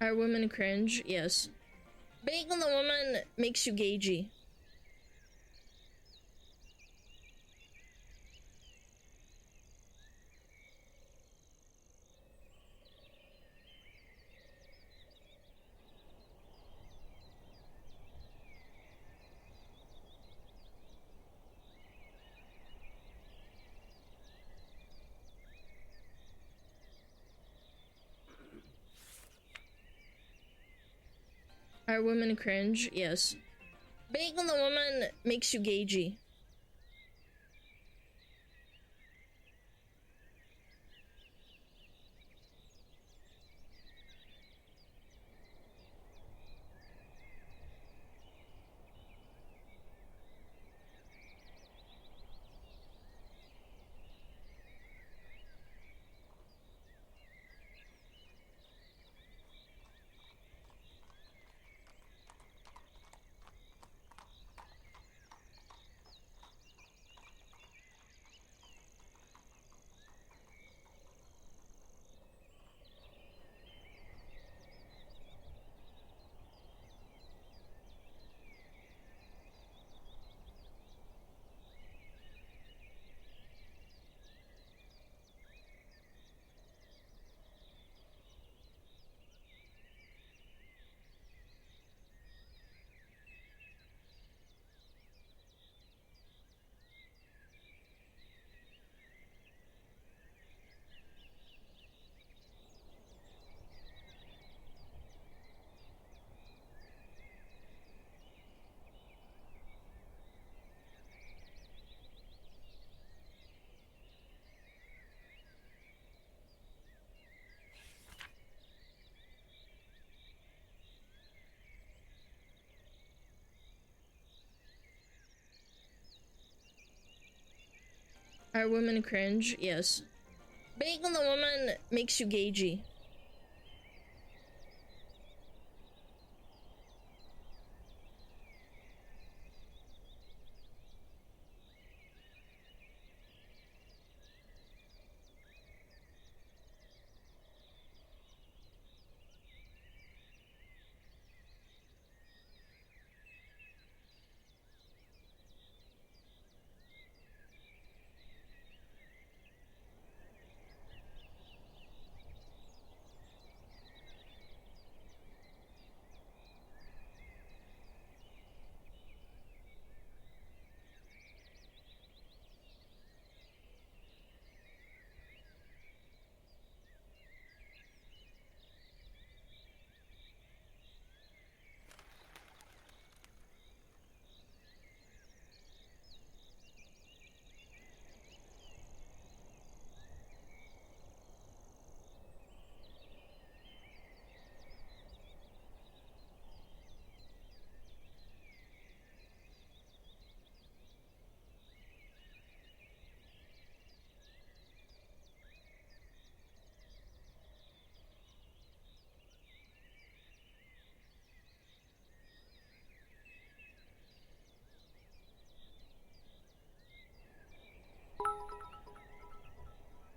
Are women cringe? Yes. Being on the woman makes you gagey. Are women cringe? Yes. Being on the woman makes you gagey. Are women cringe? Yes. Being on the woman makes you gagey.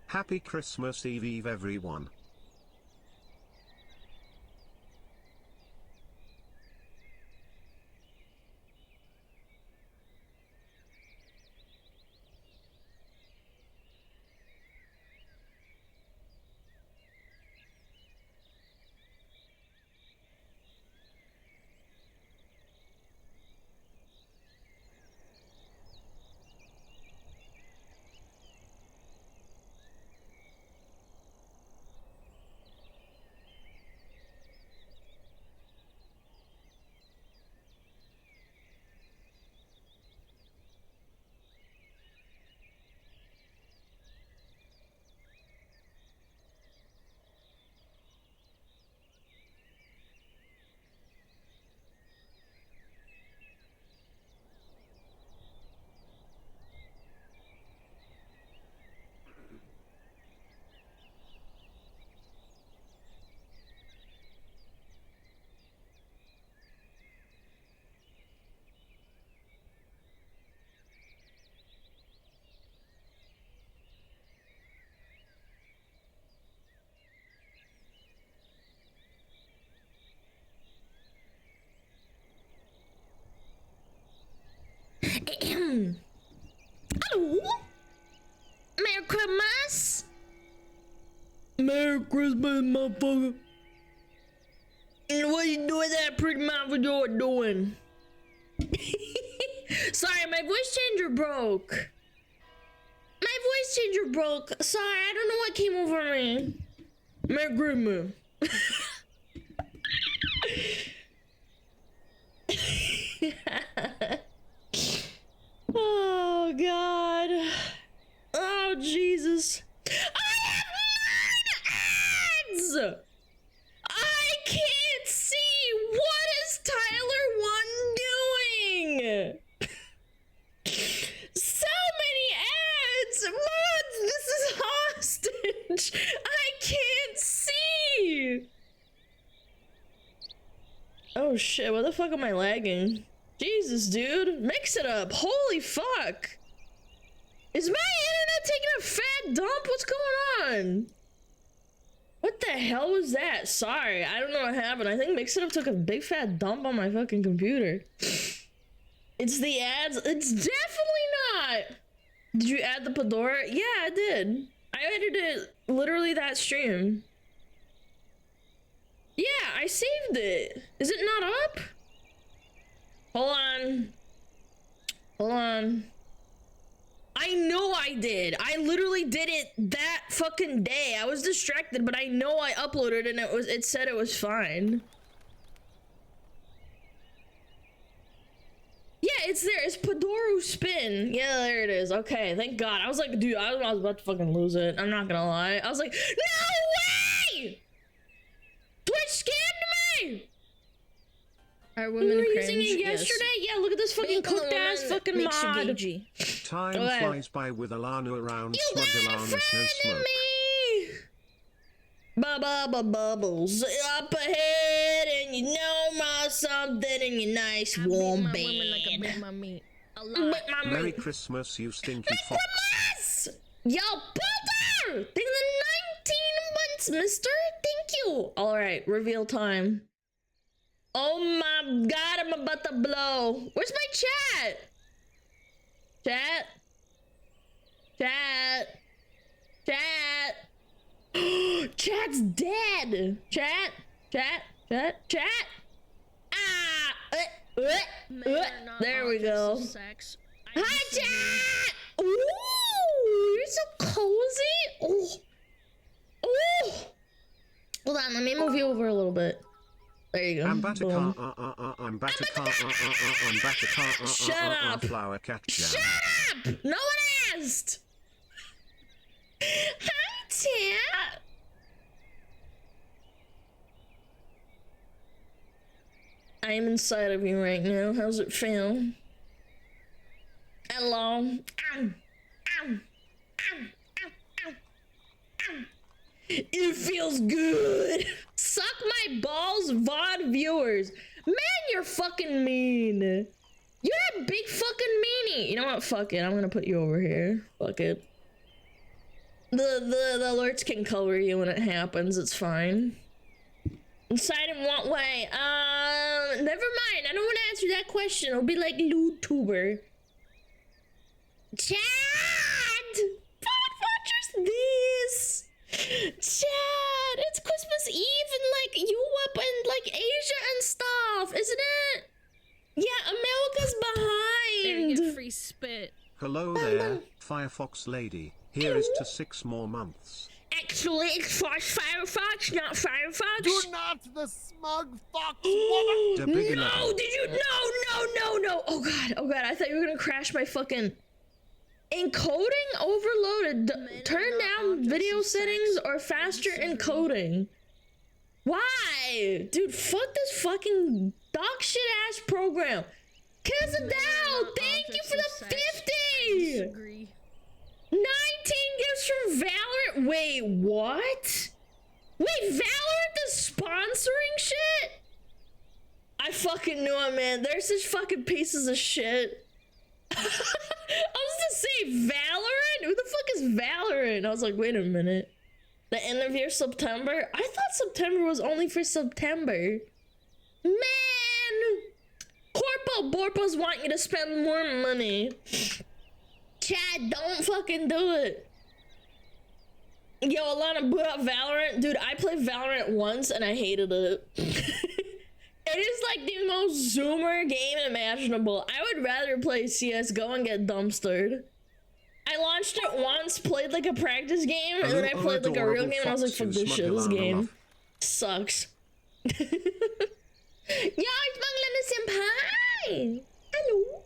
Happy Christmas Eve everyone. Hello? Merry Christmas! Merry Christmas, motherfucker. What you doing that pretty mouth what you're doing? Sorry, my voice changer broke. My voice changer broke. Sorry, I don't know what came over me. Merry Christmas. Oh God. Oh Jesus. I have 9 ads! I can't see. What is Tyler 1 doing? So many ads. Mods, this is hostage. I can't see. Oh shit, what the fuck am I lagging? Jesus, dude. Mix it up. Holy fuck. Is my internet taking a fat dump? What's going on? What the hell was that? Sorry, I don't know what happened. I think Mix It Up took a big fat dump on my fucking computer. It's the ads. It's definitely not. Did you add the Pandora? Yeah, I did. I added it literally that stream. Yeah, I saved it. Is it not up? Hold on. Hold on. I know I did. I literally did it that fucking day. I was distracted, but I know I uploaded and it said it was fine. Yeah, it's there. It's Padoru Spin. Yeah, there it is. Okay, thank God. I was like, dude, I was about to fucking lose it. I'm not gonna lie. I was like, no way! Twitch scammed me! Our women were using it yesterday? Yes. Yeah, look at this fucking cooked ass fucking mod. Time flies by with Alana around. SmugAlana no smoke. Bubbles up ahead, and you know my something in your nice warm bed. Merry Christmas, you stinky fox. Yo, Balder! Thank the 19 months, mister. Thank you. All right, reveal time. Oh my God, I'm about to blow. Where's my chat? Chat? Chat? Chat? Chat's dead. Chat? Chat? Chat? Chat? Ah! There we go. Sex. Hi, chat! Ooh, you're so cozy. Oh. Oh. Hold on, let me move you over a little bit. There you go. I'm back I'm back Shut up! Flower cat jam. Shut up! No one asked! Hi, chat! I am inside of you right now. How's it feel? Hello? Ow! Ow! Ow! Ow! Ow! Ow! It feels good! Suck my balls, VOD viewers. Man, you're fucking mean. You're a big fucking meanie. You know what? Fuck it. I'm gonna put you over here. Fuck it. The alerts can color you when it happens. It's fine. Inside in what way? Never mind. I don't want to answer that question. It'll be like YouTuber. Chad! What is this? Chad, it's Christmas Eve in like Europe and like Asia and stuff, isn't it? Yeah, America's behind. There you get free spit. Hello there, Firefox lady. Here is to 6 more months. Actually, it's Firefox, not Firefox. You're not the smug fox woman. No, did you? No. Oh God, I thought you were gonna crash my fucking encoding overloaded. Turn down video settings or faster encoding. Why? Dude, fuck this fucking dog shit ass program. Kazadao, thank you for the 50! 19 gifts from Valorant. Wait, what? Wait, Valorant is sponsoring shit? I fucking knew it, man. They're such fucking pieces of shit. I was gonna say Valorant? Who the fuck is Valorant? I was like, wait a minute. The end of year September? I thought September was only for September. Man! Corpo, No, Borpos want you to spend more money. Chad, don't fucking do it. Yo, Alana, boot up Valorant. Dude, I played Valorant once and I hated it. It is like the most zoomer game imaginable. I would rather play CSGO and get dumpstered. I launched it once, played like a practice game, and then I played like a real game, and I was like, fuck this shit, this game sucks. Yo, SmugAlana senpai! Hello.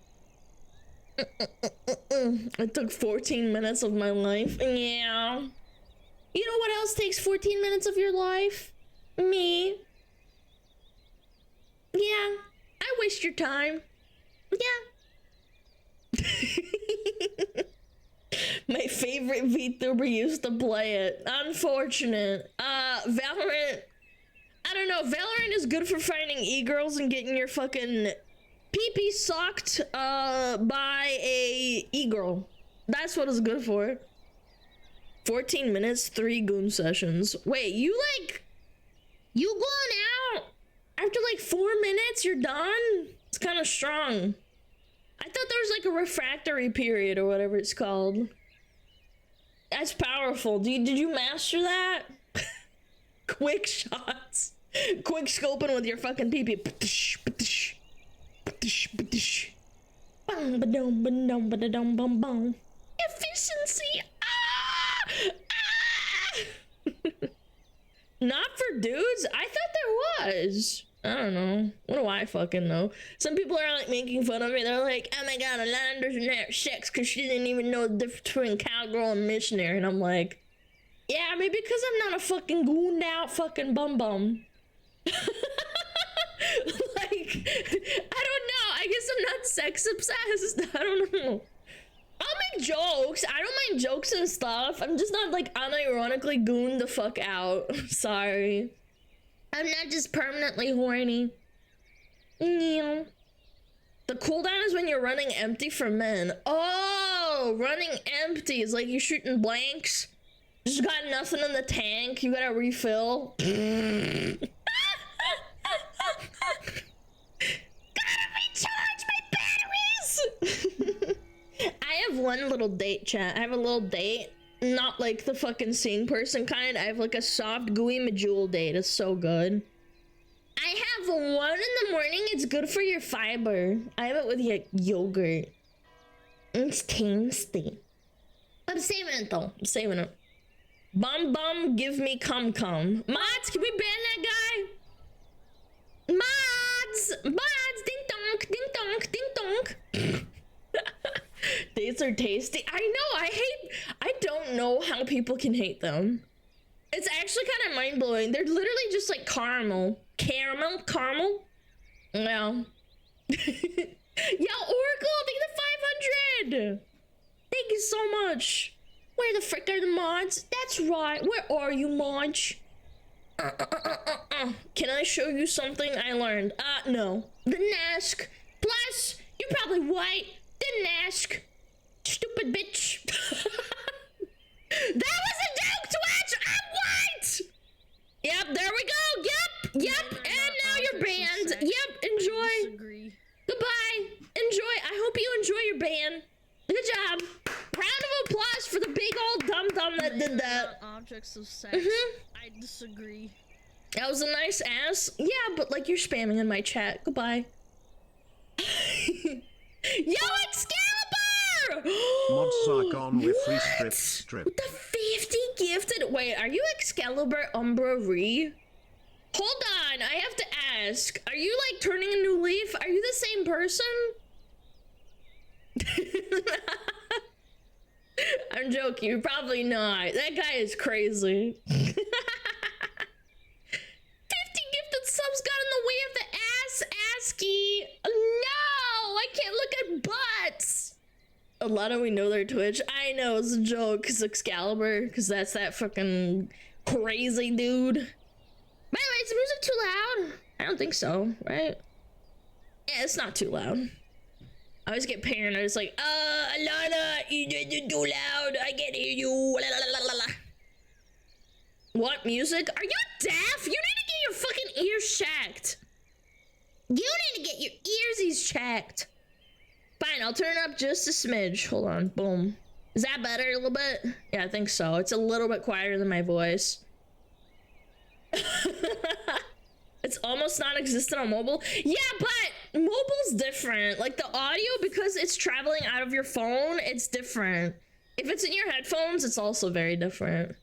It took 14 minutes of my life. Yeah. You know what else takes 14 minutes of your life? Me. Yeah. I waste your time. Yeah. My favorite VTuber used to play it. Unfortunate. Valorant. I don't know. Valorant is good for finding e-girls and getting your fucking pee-pee sucked by a e-girl. That's what it's good for. 14 minutes, 3 goon sessions. Wait, you going out after like 4 minutes? You're done? It's kind of strong. I thought there was like a refractory period or whatever it's called. That's powerful. Did you master that? Quick shots. Quick scoping with your fucking pee-pee. Efficiency. Not for dudes? I thought there was. I don't know. What do I fucking know? Some people are like making fun of me. They're like, oh my god, Alana doesn't have sex because she didn't even know the difference between cowgirl and missionary. And I'm like, yeah, maybe because I'm not a fucking gooned out fucking bum bum. Like, I don't know. I guess I'm not sex obsessed. I don't know. I'll make jokes. I don't mind jokes and stuff. I'm just not like unironically gooned the fuck out. Sorry. I'm not just permanently horny. Yeah. The cooldown is when you're running empty for men. Oh, running empty is like you're shooting blanks. Just got nothing in the tank. You gotta refill. Gotta recharge my batteries. I have one little date, chat. I have a little date. Not like the fucking sing person kind. I have like a soft, gooey medjool date. It's so good. I have one in the morning. It's good for your fiber. I have it with yogurt. It's tasty. I'm saving it though. I'm saving it. Bum bum, give me cum cum. Mods, can we ban that guy? Mods! Mods! Ding donk! Ding donk! Ding donk! Dates are tasty. I know, I don't know how people can hate them. It's actually kind of mind-blowing. They're literally just like caramel. Caramel? Yeah. Yo, Oracle, thank you the 500! Thank you so much. Where the frick are the mods? That's right. Where are you, mods? Can I show you something I learned? No. Didn't ask. Plus, you're probably white. Didn't ask. Stupid bitch. That was a joke, Twitch! I'm white! Yep, there we go. Yep, and now you're banned. Yep, enjoy. Goodbye. Enjoy. I hope you enjoy your ban. Good job. Round of applause for the big old dum-dum that did that. Objects of sex. I disagree. That was a nice ass. Yeah, but like you're spamming in my chat. Goodbye. Yo, Excalibur! Mods are gone with free strip. With the 50 gifted. Wait, are you Excalibur Umbra Re? Hold on, I have to ask. Are you like turning a new leaf? Are you the same person? I'm joking, you're probably not. That guy is crazy. 50 gifted subs got in the way of the ASCII. No, I can't look at butts. Alana, we know their Twitch. I know, it's a joke, cause Excalibur, cause that's that fucking crazy dude. By the way, is the music too loud? I don't think so, right? Yeah, it's not too loud. I always get paranoid. It's like, Alana, you're too loud. I can't hear you. La, la, la, la, la. What music? Are you deaf? You need to get your fucking ears checked. You need to get your earsies checked. Fine, I'll turn it up just a smidge. Hold on, boom. Is that better a little bit? Yeah, I think so. It's a little bit quieter than my voice. It's almost non-existent on mobile. Yeah, but mobile's different. Like the audio, because it's traveling out of your phone, it's different. If it's in your headphones, it's also very different.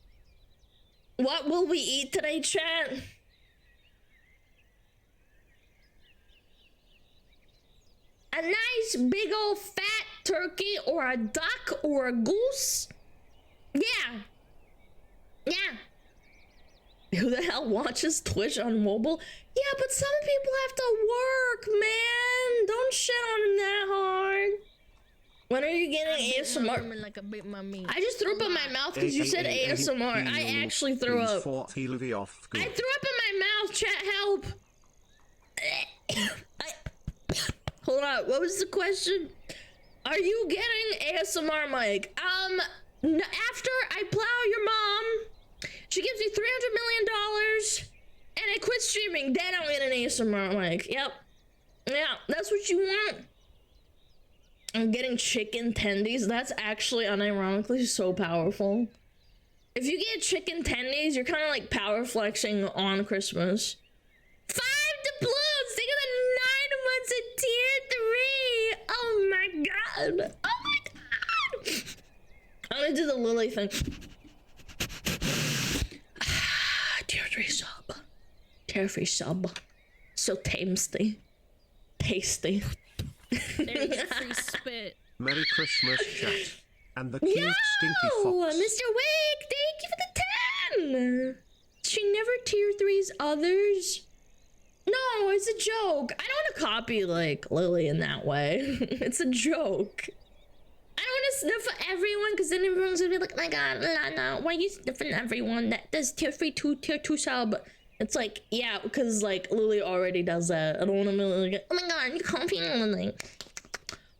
What will we eat today, chat? A nice big old fat turkey or a duck or a goose? Yeah. Yeah. Who the hell watches Twitch on mobile? Yeah, but some people have to work, man. Don't shit on them that hard. When are you getting ASMR? Like a bit mummy. I just threw up in my mouth because you said ASMR. I actually threw up. I threw up in my mouth, chat, help. Hold on, what was the question? Are you getting ASMR mic? After I plow your mom, she gives me $300 million and I quit streaming, then I'll get an ASMR mic. Yep. Yeah, that's what you want. I'm getting chicken tendies. That's actually unironically so powerful. If you get chicken tendies, you're kind of like power flexing on Christmas. 5 doubloons! Think of the 9 months of tier 3! Oh my god! Oh my god! I'm gonna do the Lily thing. Tier 3 sub. Tier 3 sub. So tasty. Tasty. Free spit. Merry Christmas, chat. And the cute stinky fox. Mr. Wake, thank you for the 10! She never tier 3s others. No, it's a joke. I don't want to copy like Lily in that way. It's a joke. I don't want to sniff everyone because then everyone's gonna be like, oh my god, Alana, why are you sniffing everyone that does tier 3 tier 2 sub? It's like, yeah, because like Lily already does that. I don't want to be like, oh my god, you're copying Lily.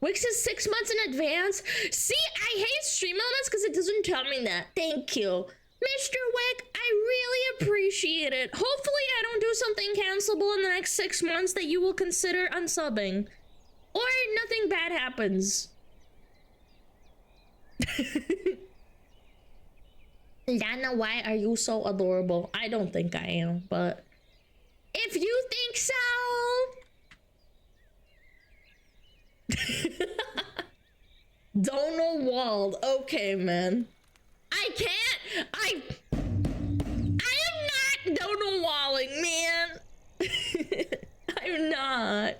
Wix is 6 months in advance. See, I hate stream elements because it doesn't tell me that. Thank you. Mr. Wick, I really appreciate it. Hopefully I don't do something cancelable in the next 6 months that you will consider unsubbing. Or nothing bad happens. Lana, why are you so adorable? I don't think I am, but if you think so. Donald. Okay, man. I can't. I am not Donald Walling, man. I'm not.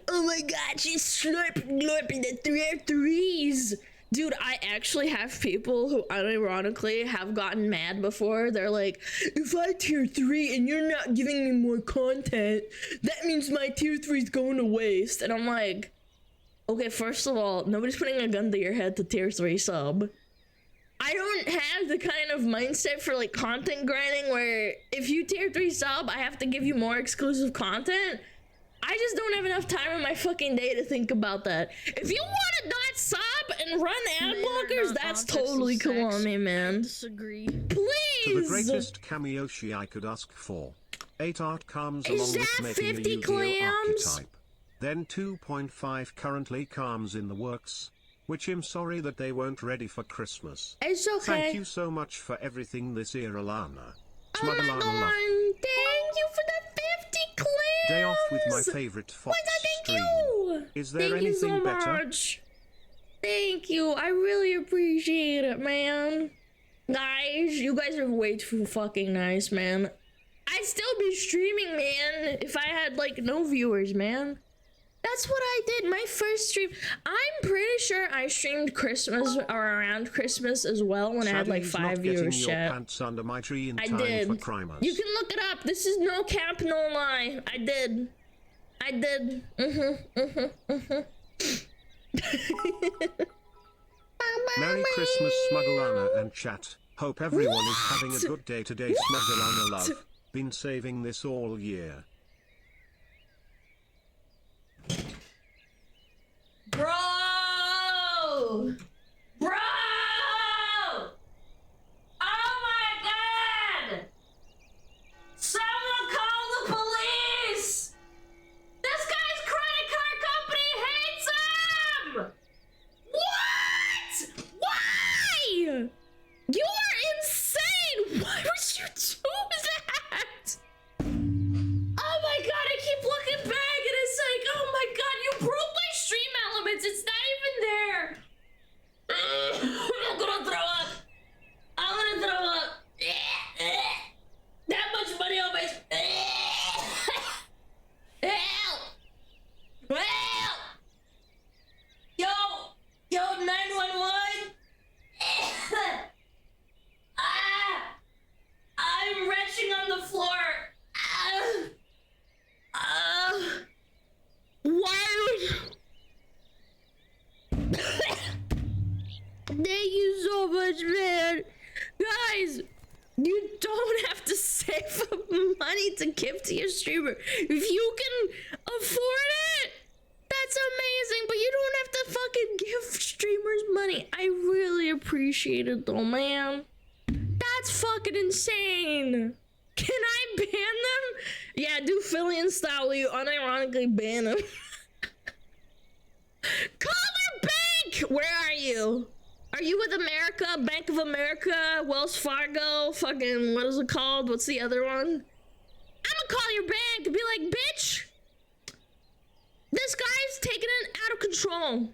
Oh my god, she's slurping the 3 Dude, I actually have people who unironically have gotten mad before. They're like, if I tier 3 and you're not giving me more content, that means my tier 3 is going to waste. And I'm like, okay, first of all, nobody's putting a gun to your head to tier 3 sub. I don't have the kind of mindset for like content grinding where if you tier 3 sub, I have to give you more exclusive content. I just don't have enough time in my fucking day to think about that. If you want to not sub and run ad blockers, that's totally cool on me, man. Disagree. Please! For the greatest Kamiyoshi I could ask for. 8 art comes Is along with that making 50 a Yu-Gi-Oh clams? archetype. Then 2.5 currently comes in the works. Which I'm sorry that they weren't ready for Christmas. It's okay. Thank you so much for everything this year, Alana. Oh my god, thank you for the 50 clams! Day off with my favorite Fox Thank stream. you! Is there Thank you so anything better? much. Thank you, I really appreciate it, man. Guys, you guys are way too fucking nice, man. I'd still be streaming, man, if I had, like, no viewers, man. That's what I did, my first stream. I'm pretty sure I streamed Christmas or around Christmas as well when I had like 5 viewers, chat. Pants under my tree in I time did. For crimbas. You can look it up. This is no cap, no lie. I did. Merry Christmas, SmugAlana and chat. Hope everyone is having a good day today. SmugAlana love. Been saving this all year. Bro! Bro! Oh my god! Someone call the police! This much, man. Guys, you don't have to save up money to give to your streamer. If you can afford it, that's amazing, but you don't have to fucking give streamers money. I really appreciate it though, man. That's fucking insane. Can I ban them? Yeah, do Phillian style where you unironically ban them. Call their bank! Where are you? Are you with America? Bank of America? Wells Fargo? Fucking, what is it called? What's the other one? I'ma call your bank and be like, bitch! This guy's taking it out of control.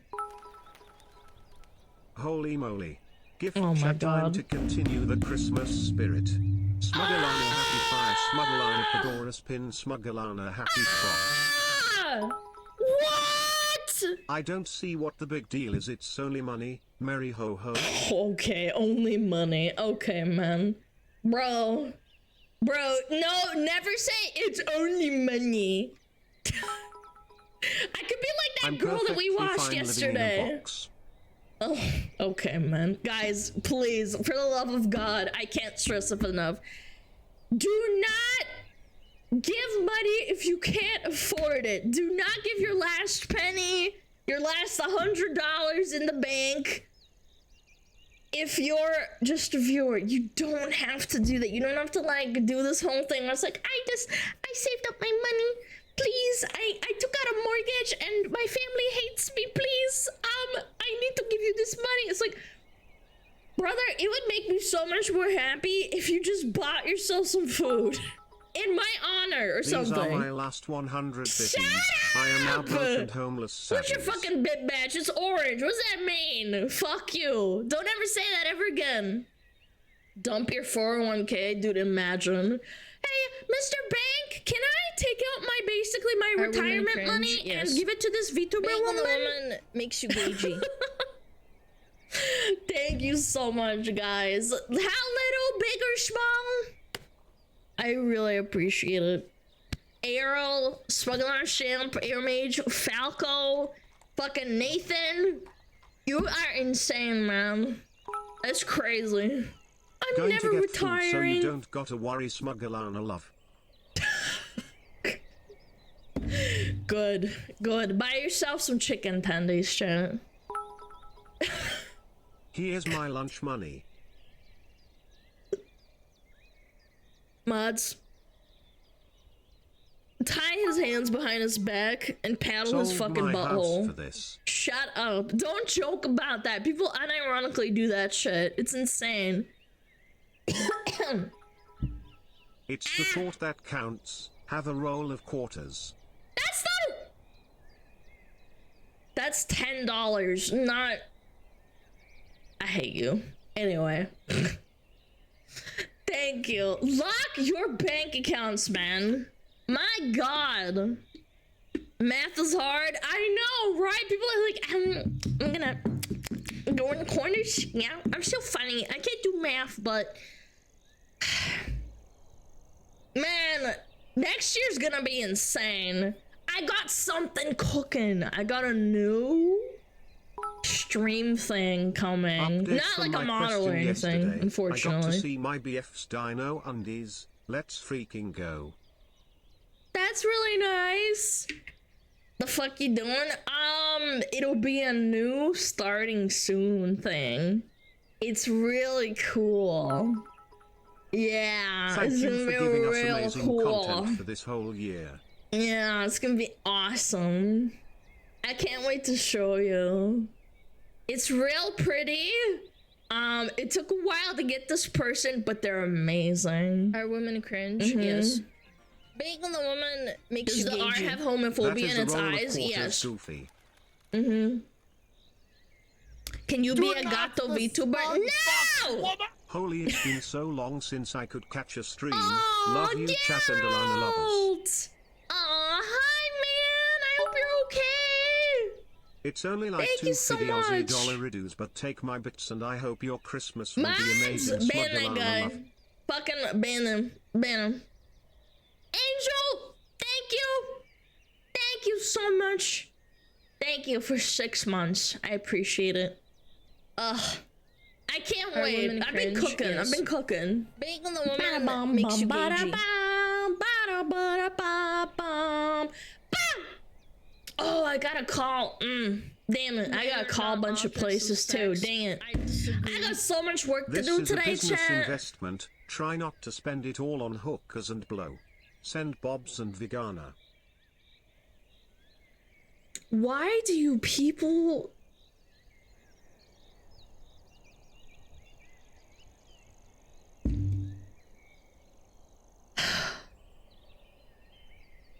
Holy moly. Gift Oh my chat time God. to continue the Christmas spirit. SmugAlana happy fire, SmugAlana Pagoras pin, SmugAlana happy cross. Ah! What? I don't see what the big deal is, it's only money. Merry ho ho. Okay, only money. Okay, man. Bro, no, never say it's only money. I could be like that I'm girl that we perfectly watched fine living in a yesterday. box. Oh, okay, man. Guys, please, for the love of God, I can't stress it enough. Do not give money if you can't afford it. Do not give your last penny, your last $100 in the bank. If you're just a viewer, you don't have to do that. You don't have to like do this whole thing where it's like, I saved up my money. Please, I took out a mortgage and my family hates me. Please, I need to give you this money. It's like, brother, it would make me so much more happy if you just bought yourself some food in my honor or These something. are my last 100 bitties. Shut I am now up! broken homeless What's your saddies. fucking bit badge? It's orange. What does that mean? Fuck you. Don't ever say that ever again. Dump your 401k, dude, imagine. Hey, Mr. Bank, can I take out basically my Are women retirement cringe? money Yes. and give it to this VTuber Being a woman? woman makes you gagey. Thank you so much, guys. How little, big or small? I really appreciate it. Arrow, SmugAlana Champ, Air Mage, Falco, fucking Nathan. You are insane, man. That's crazy. I'm Going never to get food retiring. so you don't gotta worry, SmugAlana love. Good, good. Buy yourself some chicken tendies, chat. Here's my lunch money. Mods. Tie his hands behind his back and paddle his Sold fucking my house butthole. for this. Shut up. Don't joke about that. People unironically do that shit. It's insane. It's the thought that counts. Have a roll of quarters. That's not. That's $10. Not. I hate you. Anyway. Thank you. Lock your bank accounts, man. My God. Math is hard. I know, right? People are like, I'm gonna go in the corners. Yeah, I'm so funny. I can't do math, but man, next year's gonna be insane. I got something cooking. I got a new stream thing coming. Update Not from like a my model or question anything, yesterday. unfortunately. I got to see my BF's dino undies. Let's freaking go. That's really nice. The fuck you doing? It'll be a new starting soon thing. It's really cool. Yeah, Thank it's you gonna for be giving us real amazing cool. content for this whole year. Yeah, it's gonna be awesome. I can't wait to show you. It's real pretty. It took a while to get this person, but they're amazing. Are women cringe? Mhm. Yes. Being a woman makes Does you the R gagey. have That homophobia is in a its roll of eyes? quarters, Yes. Goofy. Can you Do be a not gato the VTuber? smug fuck No! woman. Holy, it's been so long since I could catch a stream. Oh, Love you, chat and Alana lovers. Aw, hi, man. I hope you're okay. It's only like Thank you 2 so fiddy Aussie much. dollar redues, but take my bits and I hope your Christmas will be Mine's amazing. ban that SmugAlana guy. love. Fucking ban him. Ban him. Angel, thank you. Thank you so much. Thank you for 6 months. I appreciate it. Ugh. I can't Are wait. women I've been cringe? cooking. Yes. I've been cooking. Being the woman makes you gagey. Oh, I got a call. Damn it. I got to call a bunch of places too. Dang it. I disagree. I got so much work to This do is a today, business chat. investment. Try not to spend it all on hookers and blow. Send Bobs and Vegana. Why do you people...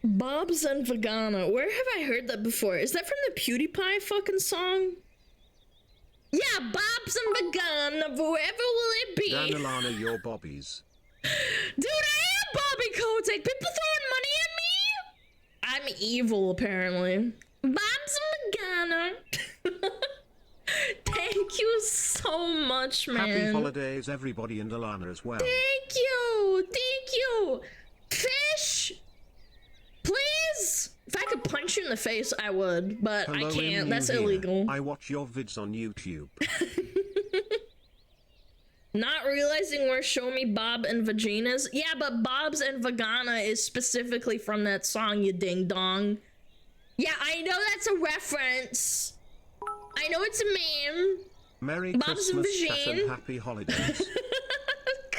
Bobs and Vegana. Where have I heard that before? Is that from the PewDiePie fucking song? Yeah, Bobs and Vegana, wherever will it be? Dan Alana, your bobbies. Dude, I am Bobby Kotick. People throwing money at me? I'm evil, apparently. Bob's and Vegana. Thank you so much, man. Happy holidays, everybody, and Alana as well. Thank you. Thank you. Fish, please. If I could punch you in the face, I would, but Hello, I can't. in That's you here. illegal. I watch your vids on YouTube. Not realizing where Show Me Bob and Vaginas. Yeah, but Bob's and Vegana is specifically from that song, you ding dong. Yeah, I know that's a reference. I know it's a meme. Merry Bob's and Christmas, chat, Vagine. and happy holidays.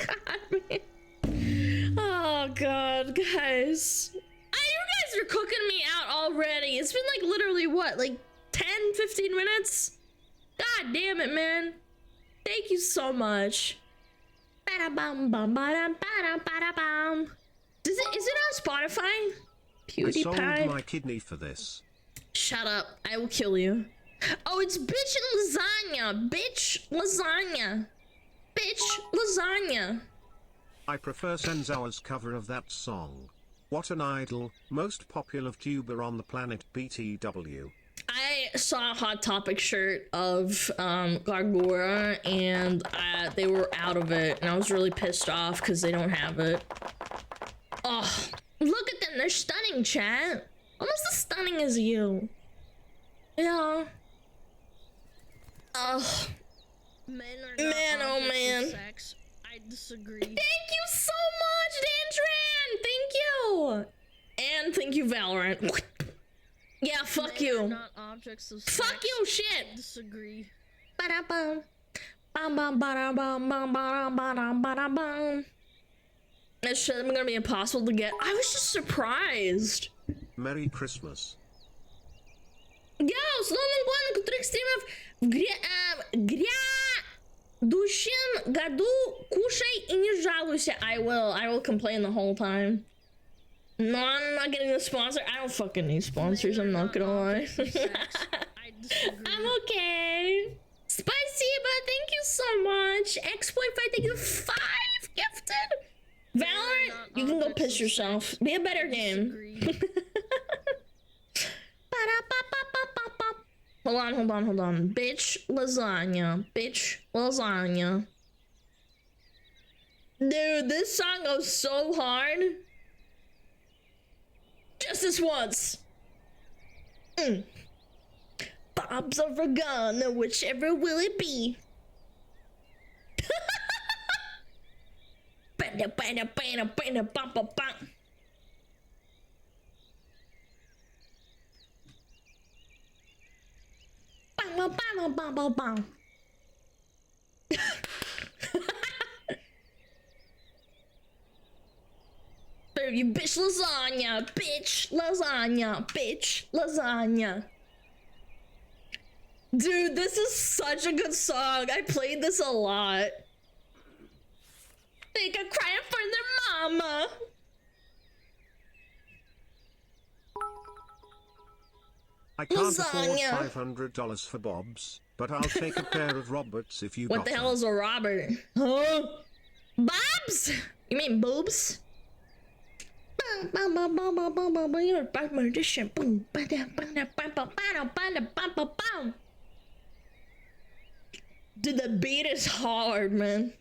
God, man. Oh, God, guys. You guys are cooking me out already. It's been like literally what, like 10, 15 minutes? God damn it, man. Thank you so much. Is it on Spotify? I sold PewDiePie. my kidney for this. Shut up. I will kill you. Oh, it's bitch and lasagna. Bitch lasagna. Bitch lasagna. I prefer Senzawa's cover of that song. What an idol, most popular tuber on the planet, BTW. I saw a Hot Topic shirt of Gargura, and they were out of it, and I was really pissed off because they don't have it. Oh, look at them. They're stunning, chat. Almost as stunning as you. Yeah. Oh. Men are not Man, oh, objects of man. sex. I disagree. Thank you so much, Dantran. Thank you. And thank you, Valorant. Yeah, fuck Men you. are not objects of sex. Fuck you, shit. I disagree. Ba-da-bum. Bum-bum-ba-da-bum-bum-ba-da-bum-ba-da-bum. That shit is gonna be impossible to get. I was just surprised. Merry Christmas. Я условным планом, который стримов в грядущем году кушай и не жалуйся. I will complain the whole time. No, I'm not getting the sponsor. I don't fucking need sponsors, I'm not gonna lie. I disagree. I'm okay. Spasiba, thank you so much. X.5, thank you 5 gifted. Valorant, you can go piss yourself. Be a better game. Disagree. Hold on. Bitch lasagna. Bitch lasagna. Dude, this song goes so hard. Just this once. Bob's or Vegana, whichever will it be? You bitch lasagna, bitch lasagna, bitch lasagna. Dude, this is such a good song. I played this a lot. Think I'm crying for their mama. I can't Lasagna. afford $500 for Bob's, but I'll take a pair of Roberts if you What got the hell them. is a Robert? Huh? Bobs? You mean boobs? You're a bad magician. Dude, the beat is hard, man.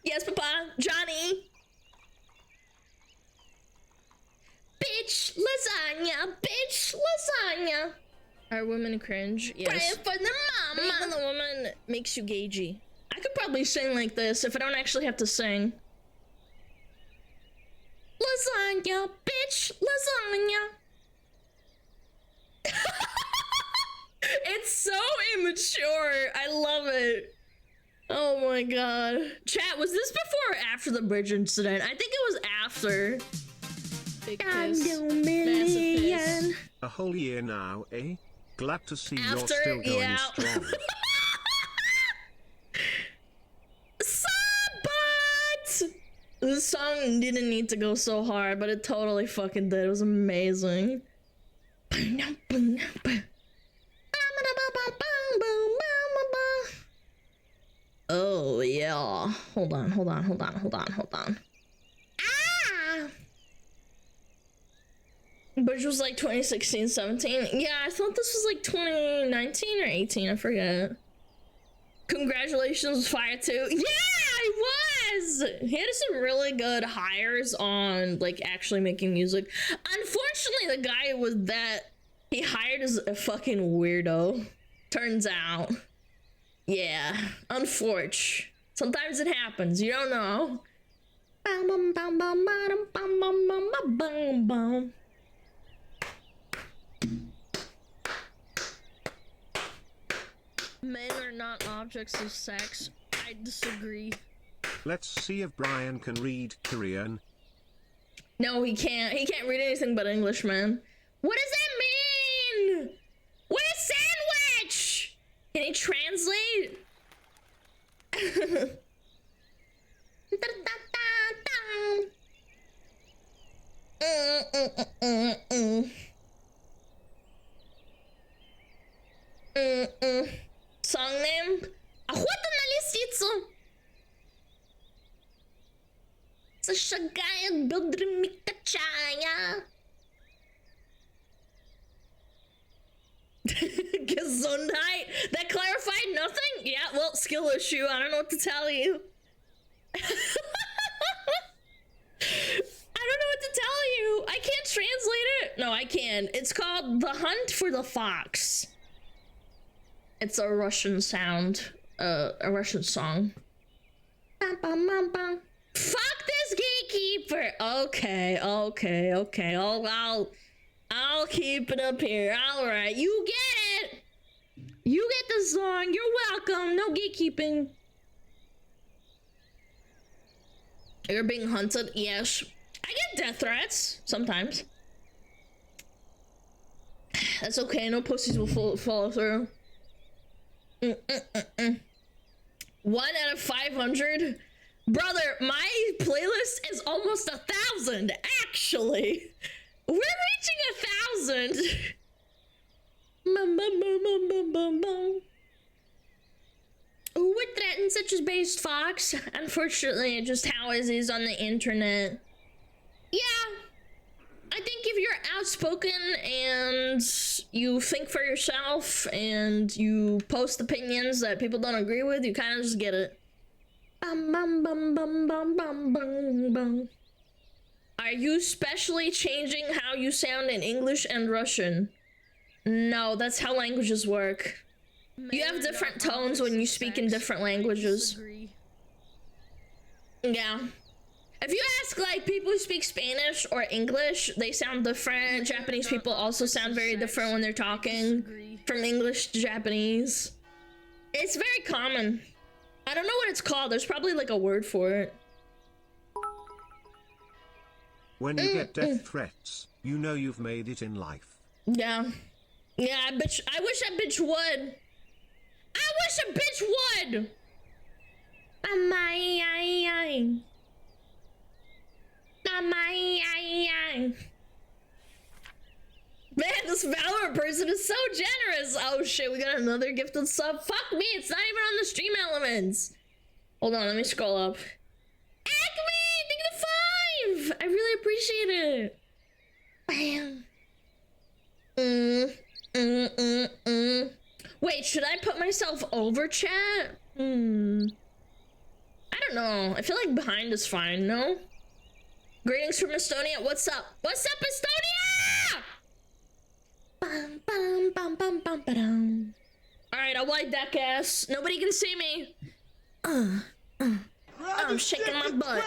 Yes, Papa. Johnny. Bitch lasagna. Bitch lasagna. Are women cringe? Pray Yes. for the mama. Making the woman makes you gagey. I could probably sing like this if I don't actually have to sing. Lasagna, bitch, lasagna. It's so immature. I love it. Oh my god. Chat, was this before or after the bridge incident? I think it was after. Big I'm piss. no Massive million. piss. A whole year now, eh? Glad to see you're After, still going yeah. strong. But this song didn't need to go so hard, but it totally fucking did. It was amazing. Oh yeah. Hold on. Ah! Bridge was like 2016, 17. Yeah, I thought this was like 2019 or 18. I forget. Congratulations, Fire 2. Yeah, I was! He had some really good hires on, like, actually making music. Unfortunately, the guy he hired is a fucking weirdo. Turns out. Yeah, unfortunate. Sometimes it happens, you don't know. Men are not objects of sex. I disagree. Let's see if Brian can read Korean. No, he can't. He can't read anything but English, man. What does that mean? What is sandwich? Can he translate? Song name? Охота на лисицу. Зашагает бедрами качая. Gesundheit? That clarified nothing? Yeah, well, skill issue. I don't know what to tell you. I don't know what to tell you. I can't translate it. No, I can. It's called The Hunt for the Fox. It's a Russian sound. A Russian song. Bum, bum, bum, bum. Fuck this gatekeeper. Okay. I'll keep it up here. All right, you get it. You get the song. You're welcome. No gatekeeping. You're being hunted. Yes, I get death threats sometimes. That's okay. No pussies will follow through. 1 out of 500. Brother, my playlist is almost 1,000. Actually, we're reaching 1,000. With threats such as based Fox, unfortunately, just how it is on the internet. Yeah, I think if you're outspoken and you think for yourself and you post opinions that people don't agree with, you kind of just get it. Bum, bum, bum, bum, bum, bum, bum, bum. Are you specially changing how you sound in English and Russian? No, that's how languages work. You have different tones when you speak in different languages. Yeah. If you ask, like, people who speak Spanish or English, they sound different. Japanese people also sound very different when they're talking from English to Japanese. It's very common. I don't know what it's called. There's probably, like, a word for it. When you get death threats, you know you've made it in life. Yeah. Yeah, I wish a bitch would. I wish a bitch would! Man, this Valorant person is so generous. Oh shit, we got another gifted sub. Fuck me, it's not even on the stream elements. Hold on, let me scroll up. Acme, thank you to 5. I really appreciate it. Bam. Wait, should I put myself over chat? I don't know. I feel like behind is fine, no? Greetings from Estonia. What's up? What's up, Estonia? a white deck ass. Nobody can see me. I'm shaking my butt.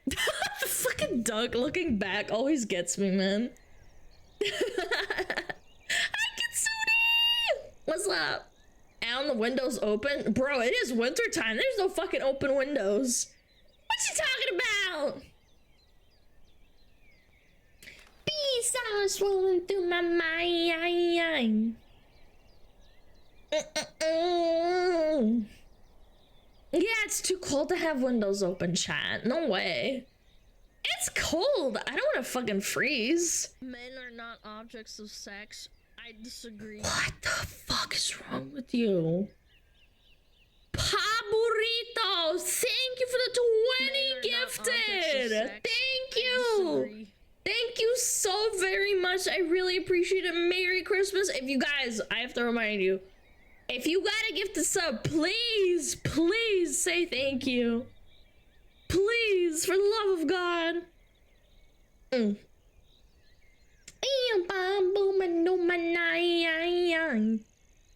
The fucking dog looking back always gets me, man. What's up? And the window's open? Bro, it is winter time. There's no fucking open windows. What you talking about? Bees are swollen through my mind. Yeah, it's too cold to have windows open, chat. No way. It's cold. I don't want to fucking freeze. Men are not objects of sex. I disagree. What the fuck is wrong with you? Paburito, thank you for the 20 gifted. Thank you. Thank you so very much. I really appreciate it. Merry Christmas. If you guys, I have to remind you, if you got a gift to sub, please, please say thank you. Please, for the love of God.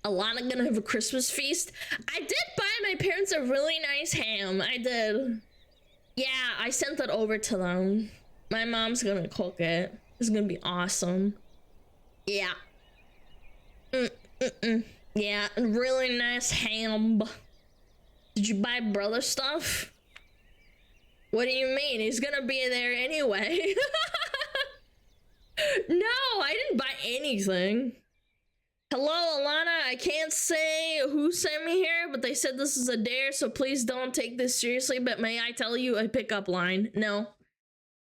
Alana gonna have a Christmas feast. I did buy my parents a really nice ham. I did. Yeah, I sent that over to them. My mom's gonna cook it. It's gonna be awesome. Yeah. Yeah, really nice ham. Did you buy brother stuff? What do you mean? He's gonna be there anyway. No, I didn't buy anything. Hello, Alana. I can't say who sent me here, but they said this is a dare, so please don't take this seriously. But may I tell you a pickup line? No.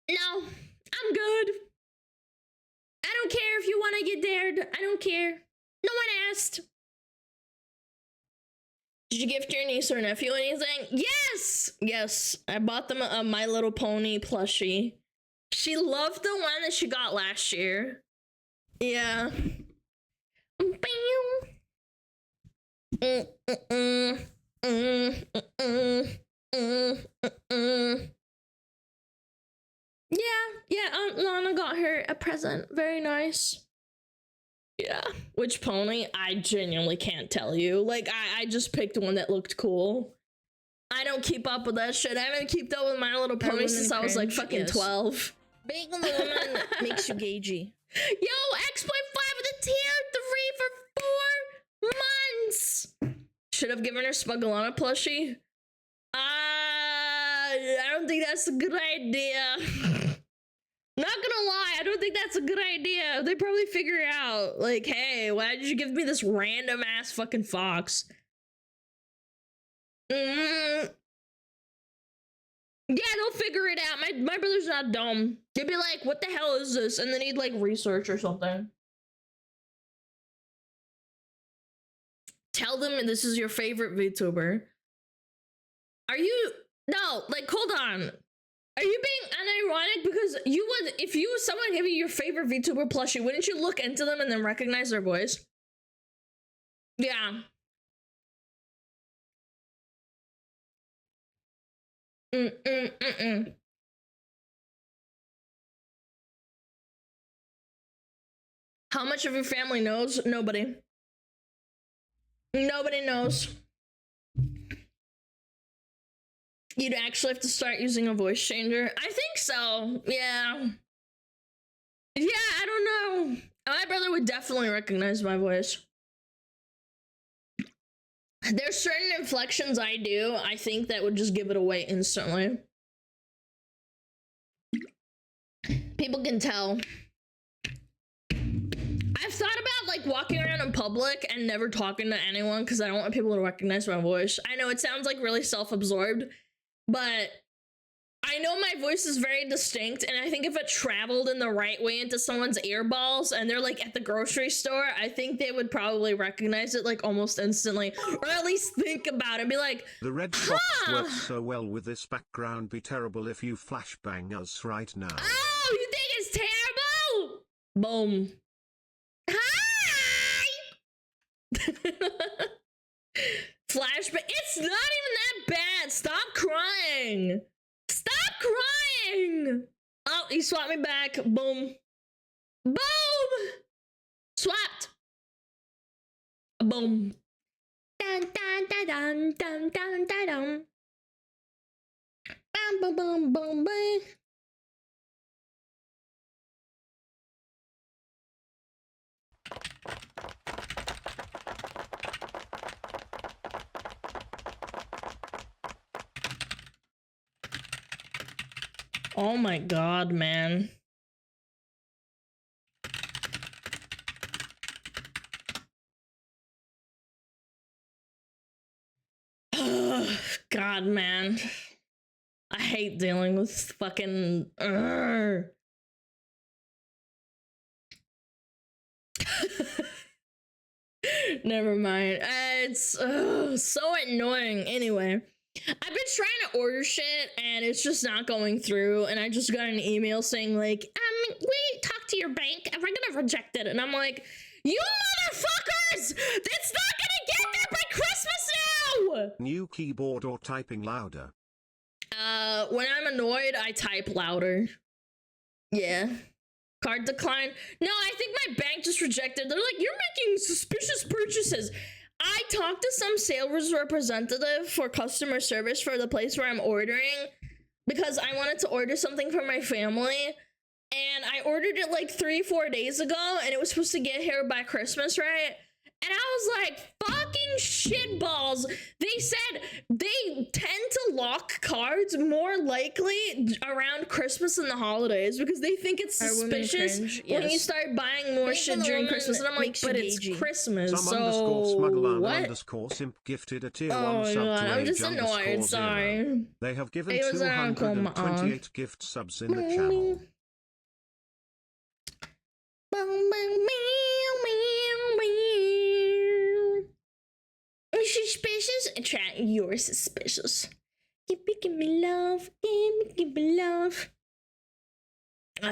No, I'm good. I don't care if you want to get dared. I don't care. No one asked. Did you gift your niece or nephew anything? Yes! Yes, I bought them a My Little Pony plushie. She loved the one that she got last year. Yeah. Yeah, Aunt Lana got her a present. Very nice. Yeah. Which pony? I genuinely can't tell you. Like, I just picked one that looked cool. I don't keep up with that shit. I haven't kept up with My Little Pony since I was like fucking 12. Being a woman makes you gagey. Yo, X.5 with a tier 3 for 4 months. Should have given her SmugAlana plushie. I don't think that's a good idea. Not gonna lie, I don't think that's a good idea. They probably figure it out. Like, hey, why did you give me this random ass fucking fox? Yeah, they'll figure it out. My brother's not dumb. They'd be like, what the hell is this? And then he'd like research or something. Tell them this is your favorite VTuber. Are you... No, like, hold on. Are you being unironic? Because you would... If someone gave you your favorite VTuber plushie, wouldn't you look into them and then recognize their voice? Yeah. How much of your family knows? Nobody. Nobody knows. You'd actually have to start using a voice changer. I think so. Yeah. Yeah, I don't know. My brother would definitely recognize my voice. There's certain inflections I do, I think, that would just give it away instantly. People can tell. I've thought about like walking around in public and never talking to anyone because I don't want people to recognize my voice. I know it sounds like really self-absorbed, but I know my voice is very distinct, and I think if it traveled in the right way into someone's earballs and they're like at the grocery store, I think they would probably recognize it like almost instantly, or at least think about it and be like, the red fox works so well with this background. Be terrible if you flashbang us right now. oh, you think it's terrible? Boom. Hi! Flashback. It's not even that bad. Stop crying. Stop crying! Oh, he swapped me back. Boom. Boom! Swapped. Boom. Dun dun dun dun dun dun dun dun. Bam bam bam bam bam. Oh my god, man. God, man. I hate dealing with fucking. Never mind. It's so annoying. Anyway, I've been trying to order shit and it's just not going through. And I just got an email saying like, we talked to your bank and we're gonna reject it. And I'm like, you motherfuckers! It's not gonna get there by Christmas now! New keyboard or typing louder? When I'm annoyed, I type louder. Yeah. Card decline. No, I think my bank just rejected. They're like, you're making suspicious purchases. I talked to some sales representative for customer service for the place where I'm ordering because I wanted to order something for my family. And I ordered it like 3-4 days ago and it was supposed to get here by Christmas, right? And I was like, fucking shitballs. They said they tend to lock cards more likely around Christmas and the holidays because they think it's suspicious when you start buying more shit during Christmas. And I'm like, but it's Christmas, Some so _SmugAlana what? _simp gifted a tier Oh 1 sub god, to I'm just age annoyed, _0. sorry. They have given It was 228 gift subs in the channel. Suspicious? Chat, you're suspicious. Give me love, give me love.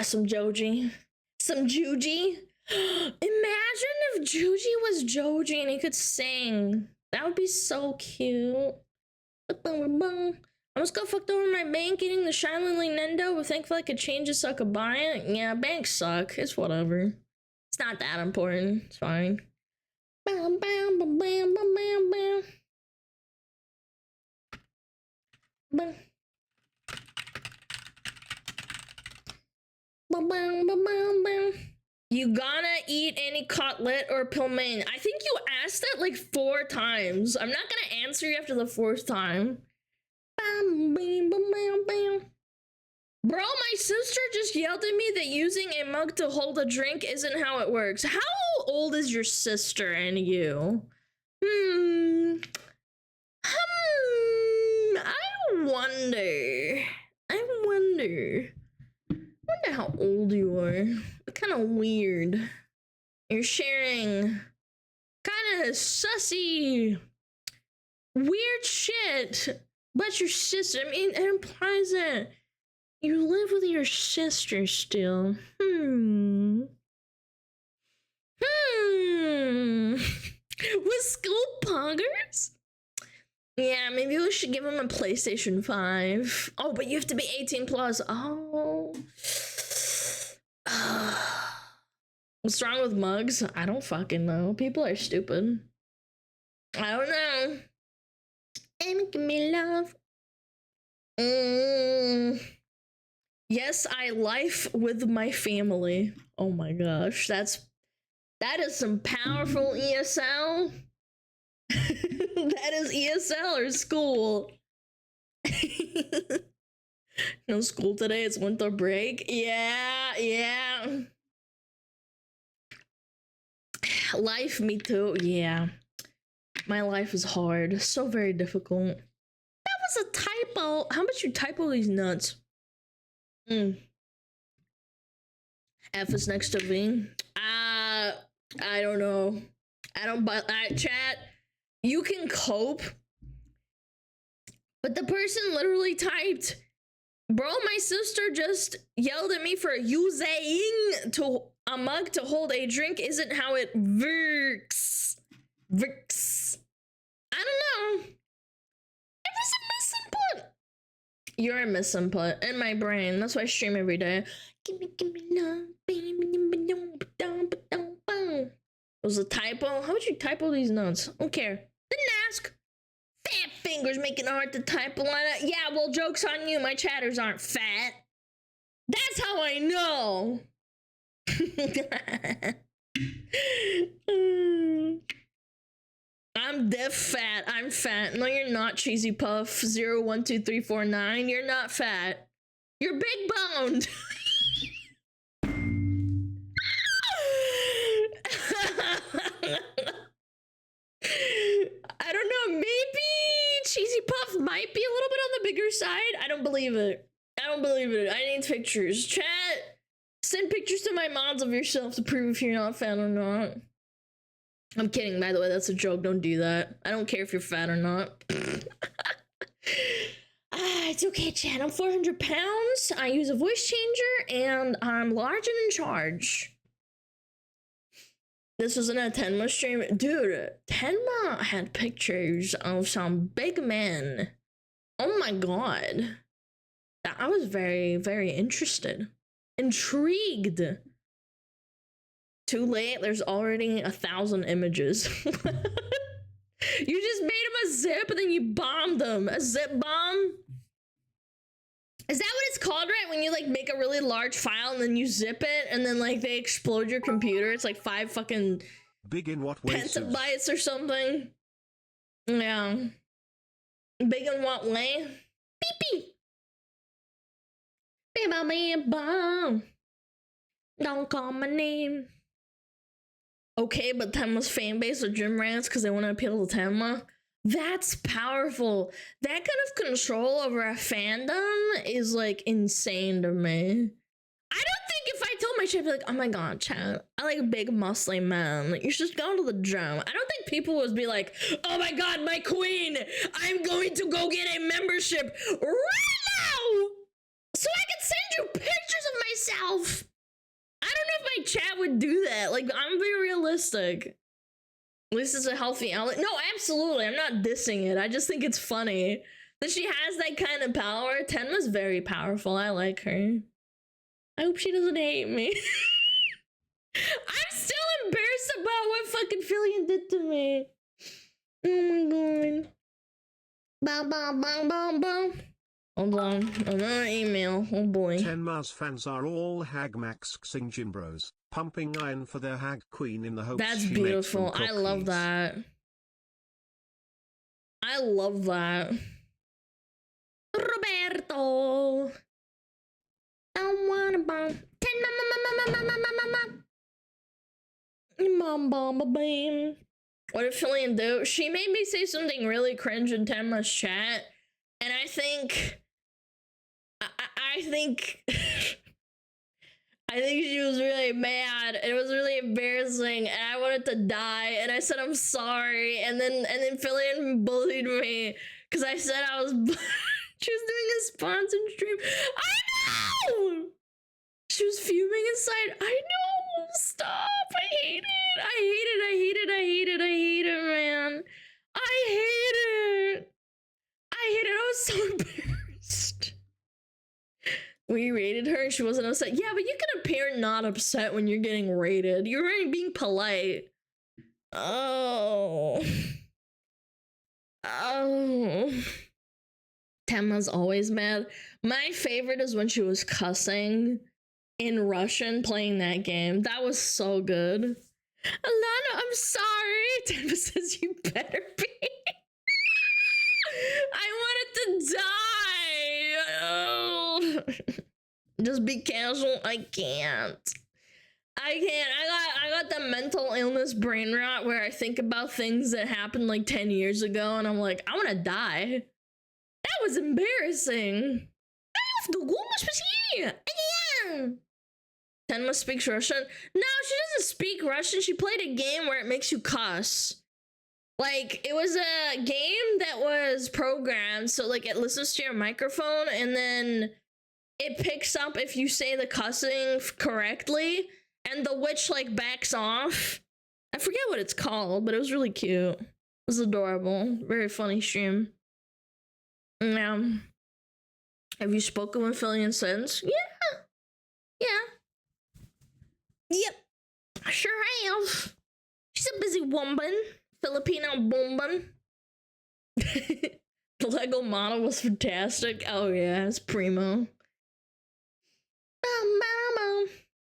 Some Joji. Some Juji. Imagine if Juji was Joji and he could sing. That would be so cute. I almost got fucked over my bank getting the Shining Nendo, but thankfully I could change it so I could buy it. Yeah, banks suck. It's whatever. It's not that important. It's fine. Bam, bam, bam, bam, bam, bam, bam. Bam. Bam, bam, bam, bam, bam. You gonna eat any cutlet or pilmane? I think you asked that like 4 times. I'm not gonna answer you after the 4th time. Bam, bam, bam, bam, bam. Bro, my sister just yelled at me that using a mug to hold a drink isn't how it works. How old is your sister and you? I wonder. I wonder how old you are. Kind of weird. You're sharing kind of sussy, weird shit about your sister. I mean, it implies that you live with your sister still. With school poggers? Yeah, maybe we should give him a PlayStation 5. Oh, but you have to be 18 plus. Oh. What's wrong with mugs? I don't fucking know. People are stupid. I don't know. And give me love. Yes, I life with my family. Oh my gosh, that is some powerful ESL. That is ESL or school. No school today, it's winter break. Yeah. Life, me too. Yeah. My life is hard. So very difficult. That was a typo. How much you typo these nuts? F is next to V. I don't know. I don't buy that. Chat, you can cope. But the person literally typed, bro, my sister just yelled at me for using a mug to hold a drink isn't how it works. I don't know. It was a misinput. You're a misinput in my brain. That's why I stream every day. Give me love, baby. It was a typo. How would you typo these notes? I don't care. Didn't ask. Fat fingers making it hard to type, Alana. Yeah, well, joke's on you. My chatters aren't fat. That's how I know. I'm deaf fat. I'm fat. No, you're not, Cheesy Puff 012349. You're not fat. You're big boned. I don't know. Maybe Cheesy Puff might be a little bit on the bigger side. I don't believe it. I don't believe it. I need pictures. Chat, send pictures to my mods of yourself to prove if you're not fat or not. I'm kidding, by the way. That's a joke. Don't do that. I don't care if you're fat or not. It's okay, chat. I'm 400 pounds. I use a voice changer, and I'm large and in charge. This wasn't a Tenma stream. Dude, Tenma had pictures of some big men. Oh my god. I was very, very interested. Intrigued. Too late, there's already 1,000 images. You just made him a zip and then you bombed him. A zip bomb? Is that what it's called, right? When you like make a really large file and then you zip it and then like they explode your computer. It's like 5 fucking big in what way? petabytes or something. Yeah. Big in what way? Beep beep. Bomb. Don't call my name. Okay, but Tenma's fan base are gym rats because they want to appeal to Tenma. That's powerful. That kind of control over a fandom is like insane to me. I don't think if I told my chat, like, oh my god, chat, I like a big muscly man. You should go to the gym. I don't think people would be like, oh my god, my queen, I'm going to go get a membership right now so I can send you pictures of myself. I don't know if my chat would do that. Like, I'm very realistic. At least it's a healthy outlet. No, absolutely. I'm not dissing it. I just think it's funny that she has that kind of power. Tenma's very powerful. I like her. I hope she doesn't hate me. I'm still embarrassed about what fucking Fillion did to me. Oh my god. Bam, bam, bam, bam, bam. Hold on. Another email. Oh boy. Tenma's fans are all hagmaxing gym bros, pumping iron for their hag queen in the hopes That's she beautiful. makes them I love cookies. that. I love that. Roberto. I wanna bomb. Mom, bam. What did Fillion do? She made me say something really cringe in Tenma's chat, and I think I think she was really mad. It was really embarrassing, and I wanted to die. And I said I'm sorry, and then Fillion bullied me because I said I was. She was doing a sponsored stream. I know. She was fuming inside. I know. Stop. I hate it. I hate it. I hate it. I hate it. I hate it, man. I hate it. I hate it. I was so embarrassed. We rated her and she wasn't upset. Yeah, but you can appear not upset when you're getting rated. You're already being polite. Oh. Oh. Tenma's always mad. My favorite is when she was cussing in Russian playing that game. That was so good. Alana, I'm sorry. Tenma says you better be. I wanted to die. Oh. Just be casual. I can't. I got the mental illness brain rot where I think about things that happened like 10 years ago and I'm like, I want to die. That was embarrassing. Tenma speaks Russian. No, she doesn't speak Russian. She played a game where it makes you cuss. Like, it was a game that was programmed so like it listens to your microphone and then it picks up if you say the cussing correctly and the witch like backs off. I forget what it's called, but it was really cute. It was adorable. Very funny stream. Yeah. Have you spoken with Fillion since? Yeah. Yep. I sure have. She's a busy woman. Filipino woman. The Lego model was fantastic. Oh yeah, it's primo.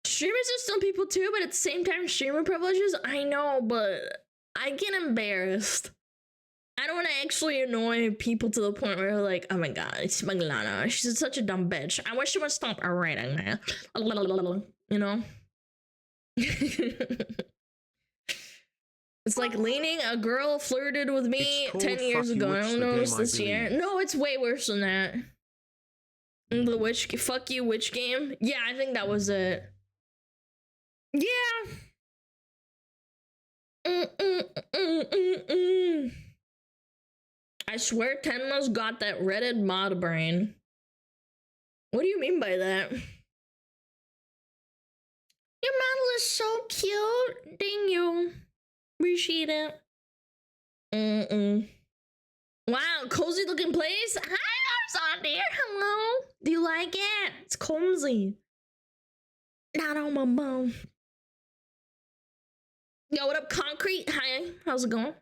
Streamers are still people too, but at the same time, streamer privileges, I know, but I get embarrassed. I don't want to actually annoy people to the point where they're like, oh my god, it's SmugAlana. She's such a dumb bitch. I wish she would stop writing, man. You know? It's like leaning, a girl flirted with me 10 years ago. I don't know if it's this year. No, it's way worse than that. The witch, fuck you, witch game? Yeah, I think that was it. Yeah. I swear Tenma's got that Reddit mod brain. What do you mean by that? Your model is so cute. Dang you. Appreciate it. Wow, cozy looking place. Hi, Arson dear. Hello. Do you like it? It's cozy. Not on my bum. Yo, what up, Concrete? Hi, how's it going?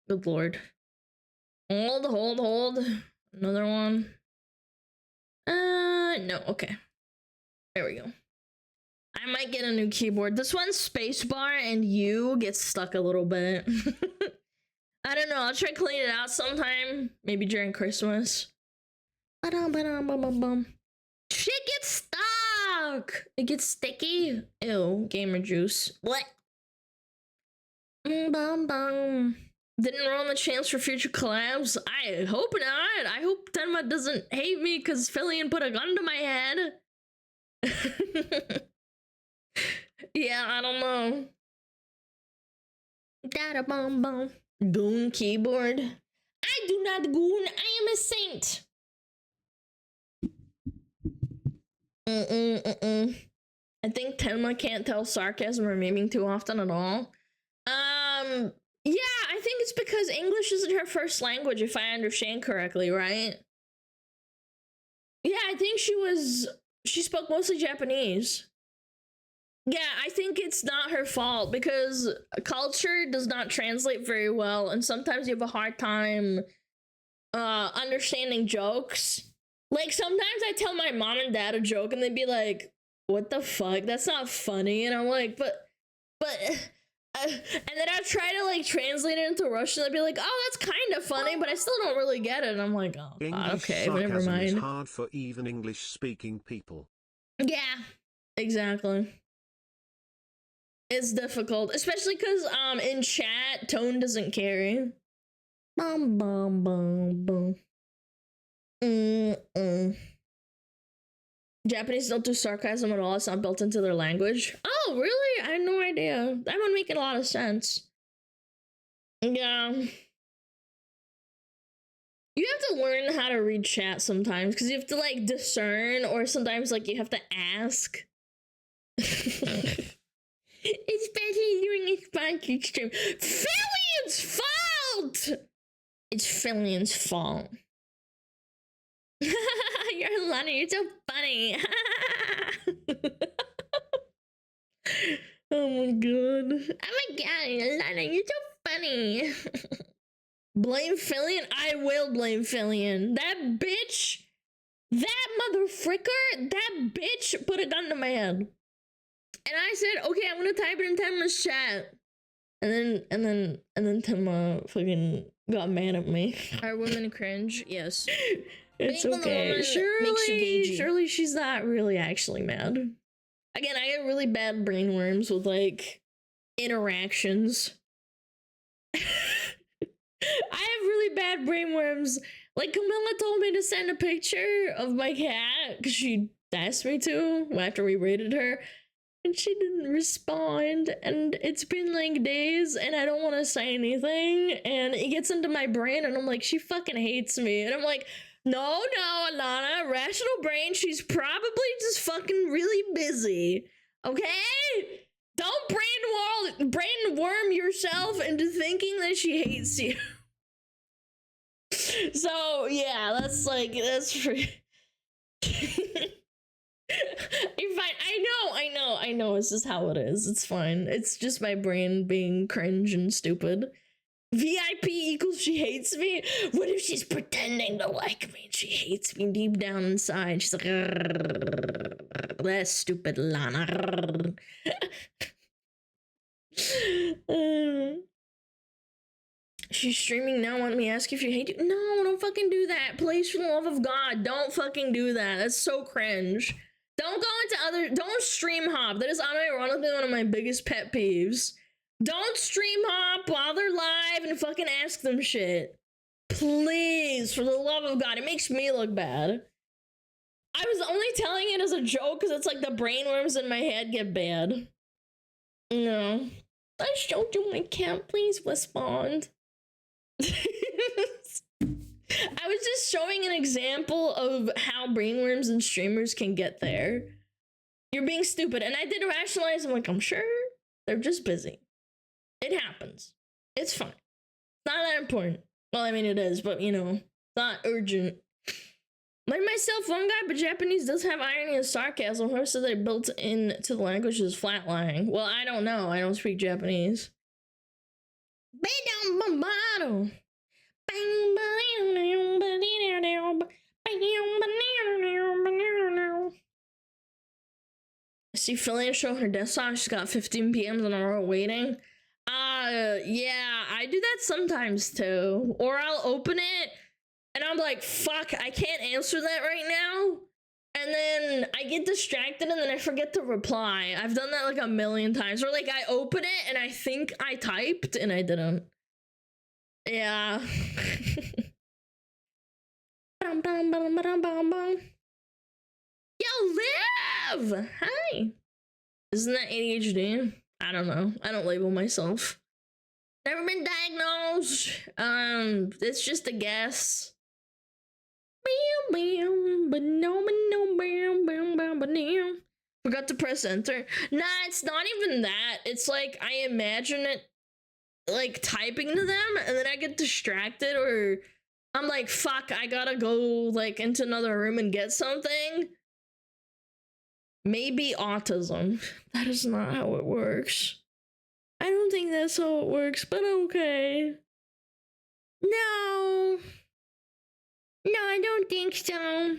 Good lord. Hold. Another one. No, okay. There we go. I might get a new keyboard. This one's spacebar and U gets stuck a little bit. I don't know. I'll try cleaning it out sometime. Maybe during Christmas. Shit gets stuck. It gets sticky. Ew. Gamer juice. What? Didn't roll the chance for future collabs. I hope not. I hope Tenma doesn't hate me because Fillion put a gun to my head. Yeah, I don't know. Da bum bum. Goon keyboard. I do not goon. I am a saint. I think Tenma can't tell sarcasm or memeing too often at all. Yeah, I think it's because English isn't her first language, if I understand correctly, right? Yeah, I think she spoke mostly Japanese. Yeah, I think it's not her fault because culture does not translate very well, and sometimes you have a hard time understanding jokes. Like, sometimes I tell my mom and dad a joke and they'd be like, what the fuck? That's not funny. And I'm like, but and then I try to like translate it into Russian. I'd be like, oh, that's kind of funny, but I still don't really get it. And I'm like, oh, God, okay, but never mind. Is hard for even English-speaking people. Yeah, exactly. It's difficult, especially because in chat tone doesn't carry. Bum bum bum bum. Japanese don't do sarcasm at all. It's not built into their language. Oh, really? I had no idea. That would make a lot of sense. Yeah. You have to learn how to read chat sometimes because you have to like discern, or sometimes like you have to ask. Especially during a sponsored stream. Fillion's fault! It's Fillion's fault. You're Alana, you're so funny. Oh my god. Oh my god, Alana, you're so funny. Blame Fillion? I will blame Fillion. That bitch, that motherfricker, that bitch put a gun to my head. And I said, okay, I'm gonna type it in Tenma's chat. And then Tenma fucking got mad at me. Are women cringe? Yes. It's Being okay. Surely she's not really actually mad. Again, I get really bad brainworms with like interactions. I have really bad brainworms. Like Camilla told me to send a picture of my cat because she asked me to after we rated her. And she didn't respond, and it's been like days, and I don't want to say anything, and it gets into my brain, and I'm like, she fucking hates me, and I'm like, No, Alana, rational brain, she's probably just fucking really busy. Okay? Don't brain worm yourself into thinking that she hates you. So, yeah, that's for you're fine. I know. It's just how it is. It's fine. It's just my brain being cringe and stupid. VIP equals she hates me? What if she's pretending to like me and she hates me deep down inside? She's like, that's stupid, Lana. She's streaming now. Want me to ask if you hate you? No, don't fucking do that. Please, for the love of God, don't fucking do that. That's so cringe. Don't don't stream hop. That is unironically one of my biggest pet peeves. Don't stream hop while they're live and fucking ask them shit. Please, for the love of God, it makes me look bad. I was only telling it as a joke because it's like the brainworms in my head get bad. No. I showed you my cat, please respond. I was just showing an example of how brainworms and streamers can get there. You're being stupid. And I did rationalize. I'm like, I'm sure they're just busy. It happens. It's fine. Not that important. Well, I mean, it is, but you know, not urgent. Like myself, one guy, but Japanese does have irony and sarcasm. Whoever said they built into the language is flat lying. Well, I don't know. I don't speak Japanese. I see Philly show her desktop. She's got 15 PMs in a row waiting. Yeah, I do that sometimes too. Or I'll open it and I'm like, fuck, I can't answer that right now. And then I get distracted and then I forget to reply. I've done that like a million times. Or like I open it and I think I typed and I didn't. Yeah. Yo, Liv! Hi! Isn't that ADHD? I don't know. I don't label myself. Never been diagnosed. It's just a guess. Forgot to press enter. Nah, it's not even that. It's like I imagine it like typing to them and then I get distracted or I'm like, fuck, I gotta go like into another room and get something. Maybe autism. That is not how it works. I don't think that's how it works, but okay. No, I don't think so.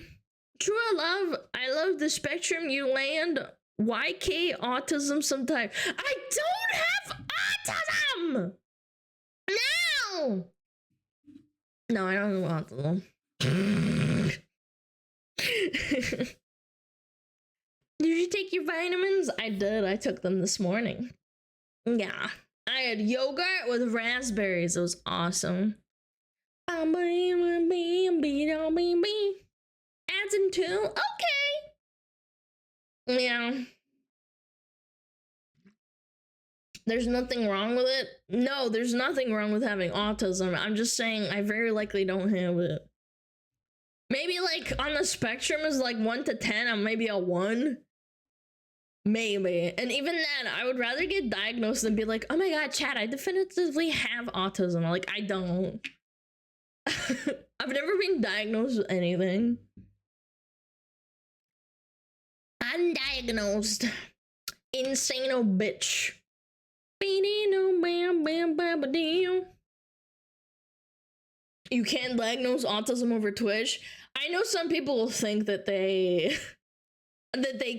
True, I love the spectrum you land. YK autism sometimes. I don't have autism! No, I don't have autism. Did you take your vitamins? I did. I took them this morning. Yeah. I had yogurt with raspberries. It was awesome. Adds in 2? Okay. Yeah. There's nothing wrong with it. No, there's nothing wrong with having autism. I'm just saying I very likely don't have it. Maybe like on the spectrum is like 1 to 10. I'm maybe a 1. Maybe. And even then, I would rather get diagnosed than be like, oh my god, Chad, I definitively have autism. Like, I don't. I've never been diagnosed with anything. Undiagnosed. Insano bitch. You can't diagnose autism over Twitch. I know some people will think that they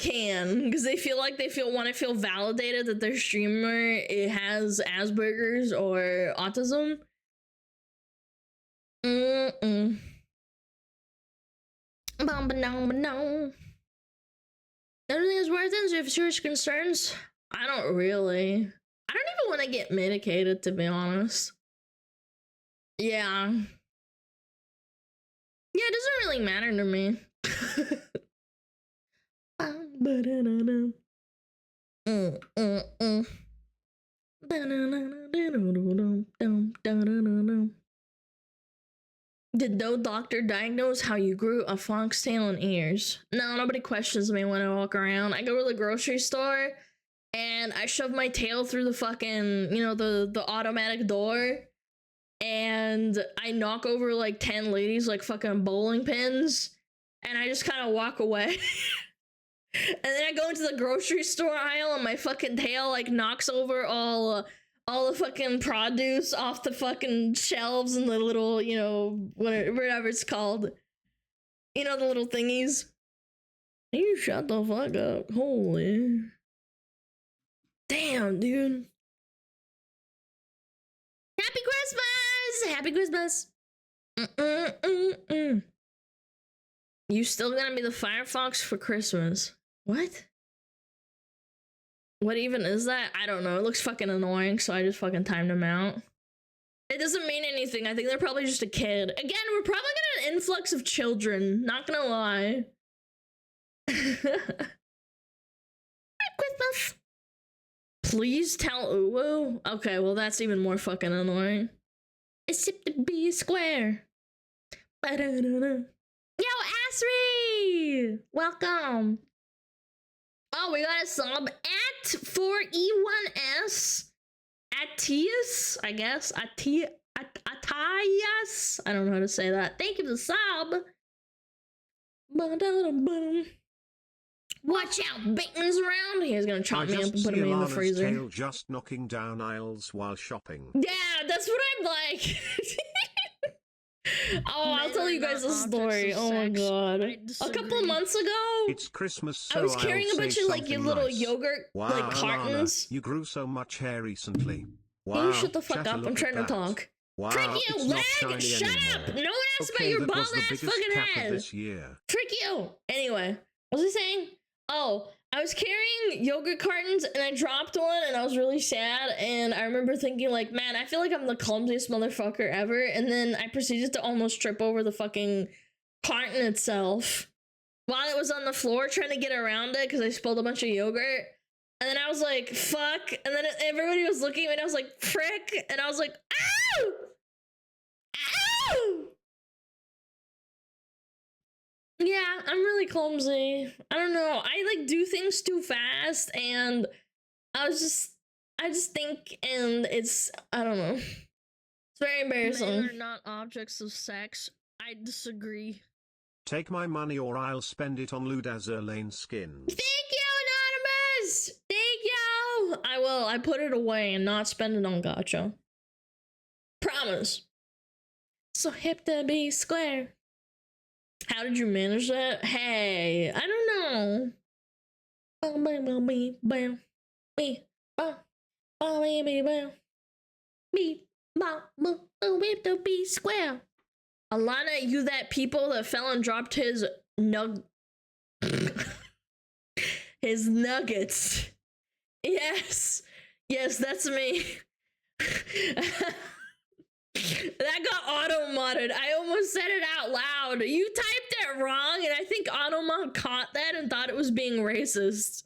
can because they feel like want to feel validated that their streamer has Asperger's or autism. No. Everything is worth it. So if serious concerns, I don't really. I don't even want to get medicated, to be honest. Yeah. Yeah, it doesn't really matter to me. Did no doctor diagnose how you grew a foxtail and ears? No, nobody questions me when I walk around. I go to the grocery store and I shove my tail through the fucking, you know, the automatic door, and I knock over like 10 ladies like fucking bowling pins, and I just kind of walk away. And then I go into the grocery store aisle and my fucking tail like knocks over all the fucking produce off the fucking shelves and the little, you know, whatever it's called. You know, the little thingies. You shut the fuck up. Holy. Damn, dude. Happy Christmas! Happy Christmas! You still gonna be the Firefox for Christmas. What? What even is that? I don't know. It looks fucking annoying, so I just fucking timed them out. It doesn't mean anything. I think they're probably just a kid. Again, we're probably getting an influx of children. Not gonna lie. Merry Christmas. Please tell Uwu. Okay, well that's even more fucking annoying. It's to be square. Yo, Asri! Welcome. Oh, we got a sub at 4E1S. Atias, I guess. Atias. I don't know how to say that. Thank you for the sub. Watch out, Bateman's around. He's gonna chop me up and put me in the freezer. Tail just knocking down aisles while shopping. Yeah, that's what I'm like. Oh, I'll tell you guys a story. Oh my god. A couple of months ago, it's Christmas, so I was carrying a bunch of like your little yogurt like cartons. Alana, you grew so much hair recently. Wow. You shut the fuck up. I'm trying to talk. Wow, Frick you, lag! Shut up! No one asked about your bald ass fucking head. This year. Frick you! Anyway, what was I saying? Oh, I was carrying yogurt cartons and I dropped one and I was really sad, and I remember thinking like, man, I feel like I'm the clumsiest motherfucker ever, and then I proceeded to almost trip over the fucking carton itself while it was on the floor trying to get around it because I spilled a bunch of yogurt. And then I was like, fuck, and then everybody was looking at me and I was like, frick, and I was like, ow! Ow! Yeah, I'm really clumsy. I don't know. I like do things too fast, and I just think, and it's, I don't know. It's very embarrassing. Men are not objects of sex. I disagree. Take my money or I'll spend it on Ludazer Lane skins. Thank you, Anonymous! Thank you! I will. I put it away and not spend it on gacha. Promise. So hip to be square. How did you manage that? Hey, I don't know. Square. Alana, you that people that fell and dropped his his nuggets. Yes. Yes, that's me. That got auto-modded. I almost said it out loud. You typed it wrong, and I think auto-mod caught that and thought it was being racist.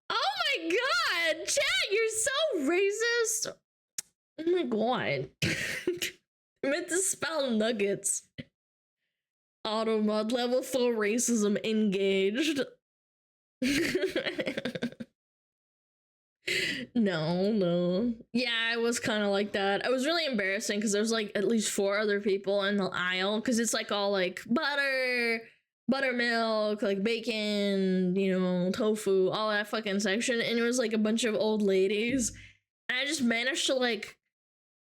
Oh my god! Chat, you're so racist! Oh my god. I meant to spell nuggets. Auto-mod level 4 racism engaged. No. Yeah, it was kind of like that. It was really embarrassing because there was like at least 4 other people in the aisle, because it's like all like buttermilk, like bacon, you know, tofu, all that fucking section, and it was like a bunch of old ladies, and I just managed to like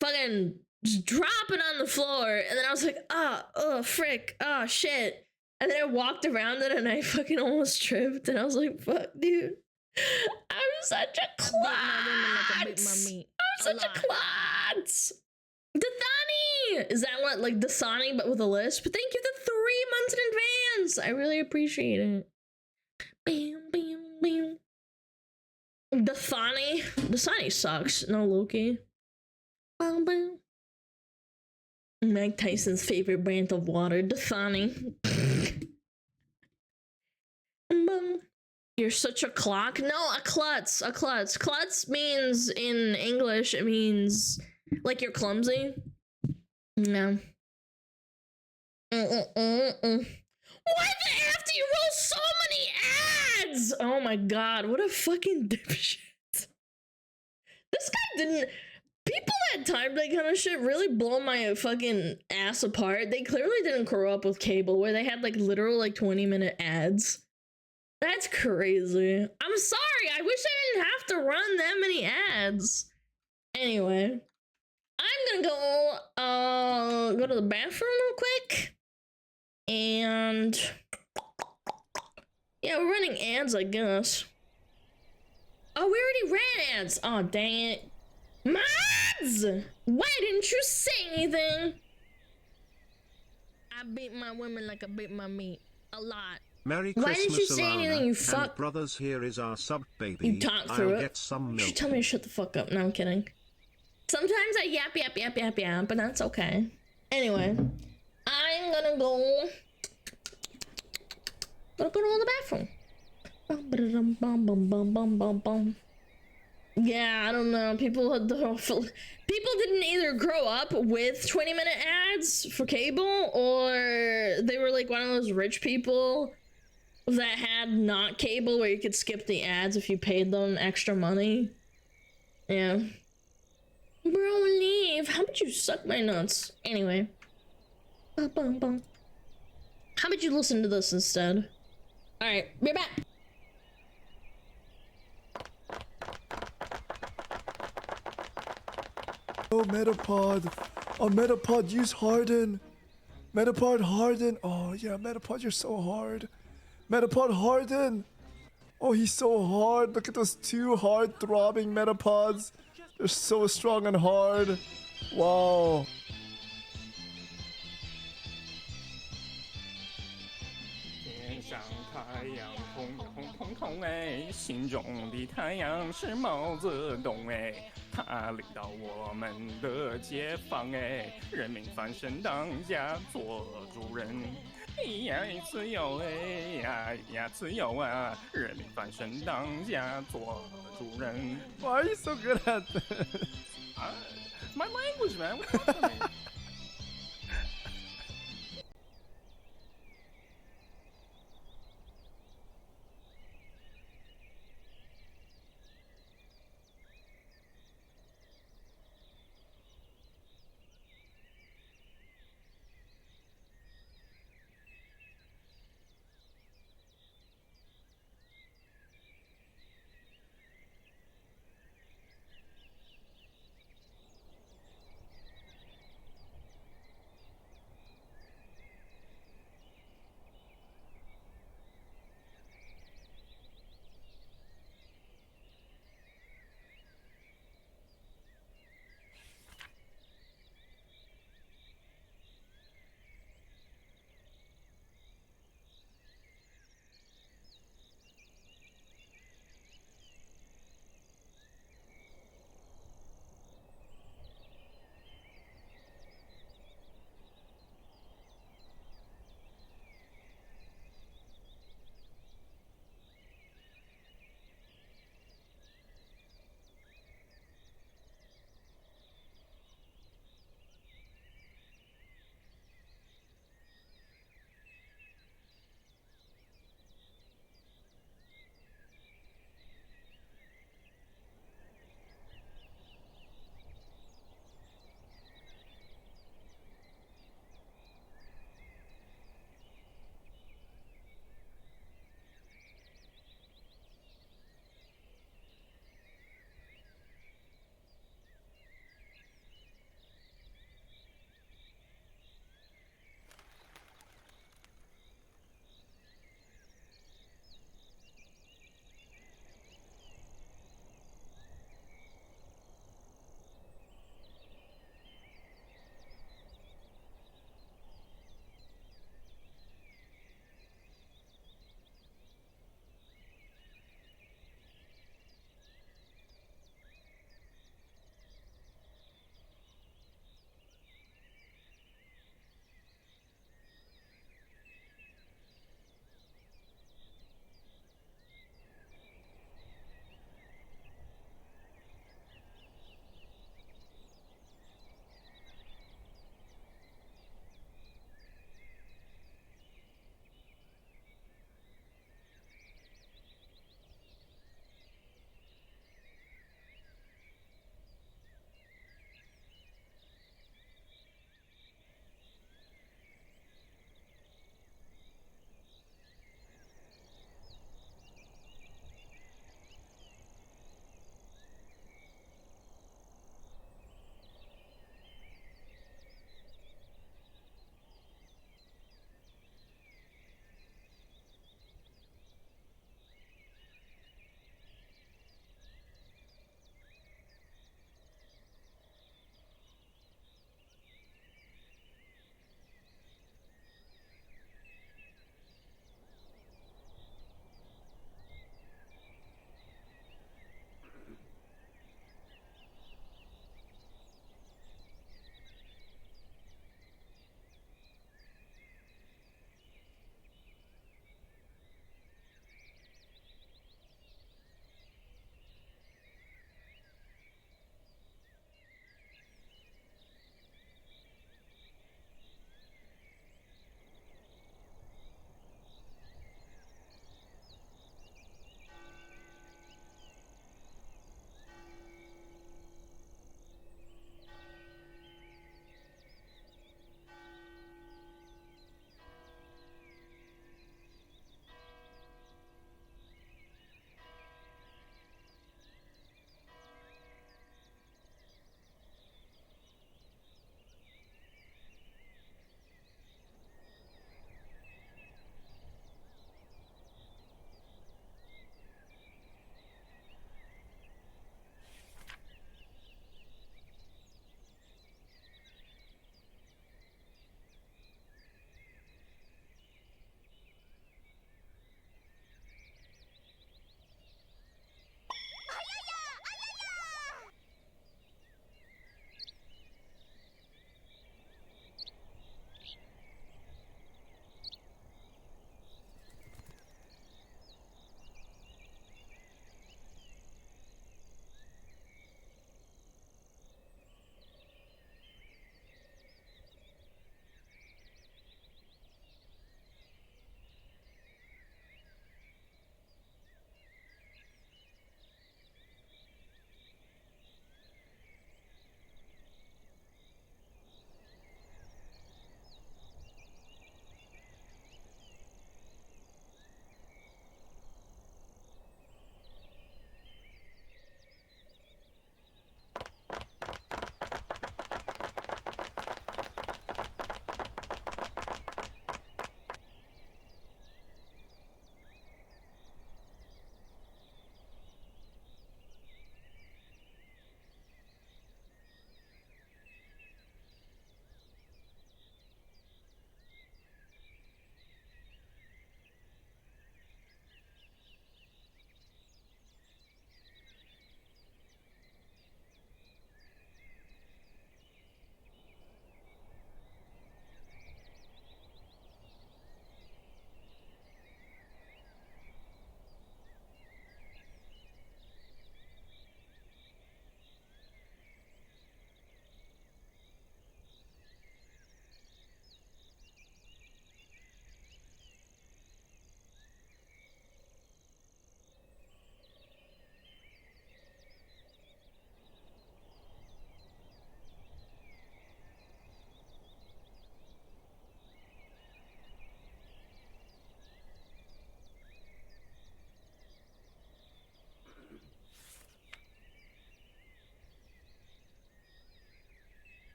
fucking just drop it on the floor, and then I was like, oh frick, oh shit, and then I walked around it and I fucking almost tripped, and I was like, fuck, dude. I'm such a klutz. I'm such a klutz. Dathani! Is that what, like Dasani but with a lisp? But thank you for 3 months in advance. I really appreciate it. Bam, bam, bam. Dathani? Dasani sucks. No, Loki. Bam, bam. Mike Tyson's favorite brand of water, Dathani. Bam. You're such a clock? No, a klutz. A klutz. Klutz means, in English, it means like you're clumsy. No. Why the F do you roll so many ads? Oh my god, what a fucking dipshit. This guy didn't. People that type that kind of shit really blow my fucking ass apart. They clearly didn't grow up with cable where they had like literal like 20-minute ads. That's crazy. I'm sorry. I wish I didn't have to run that many ads. Anyway, I'm gonna go to the bathroom real quick. And yeah, we're running ads, I guess. Oh, we already ran ads. Oh, dang it. Mods! Why didn't you say anything? I beat my women like I beat my meat. A lot. Merry Why Christmas, didn't you say Alana, anything, you fuck? and brothers, here is our sub baby. You talk through I'll it. get some You milk. should tell me to shut the fuck up. No, I'm kidding. Sometimes I yap, but that's okay. Anyway, I'm gonna go to the bathroom. Yeah, I don't know. People didn't either grow up with 20-minute ads for cable, or they were like one of those rich people that had not cable where you could skip the ads if you paid them extra money. Yeah. Bro, leave. How about you suck my nuts? Anyway. How about you listen to this instead? Alright, be back. Oh, Metapod. Oh, Metapod, use Harden. Metapod, Harden. Oh, yeah, Metapod, you're so hard. Metapod, Harden. Oh, he's so hard. Look at those two hard throbbing Metapods. They're so strong and hard. Wow. 天上太阳红彤彤彤哎，心中的太阳是毛泽东哎，他领导我们的解放哎，人民翻身当家做主人，呀自由哎呀自由啊，人民翻身当家做主人。 Why are you so good at this? My language, man. What's up with me?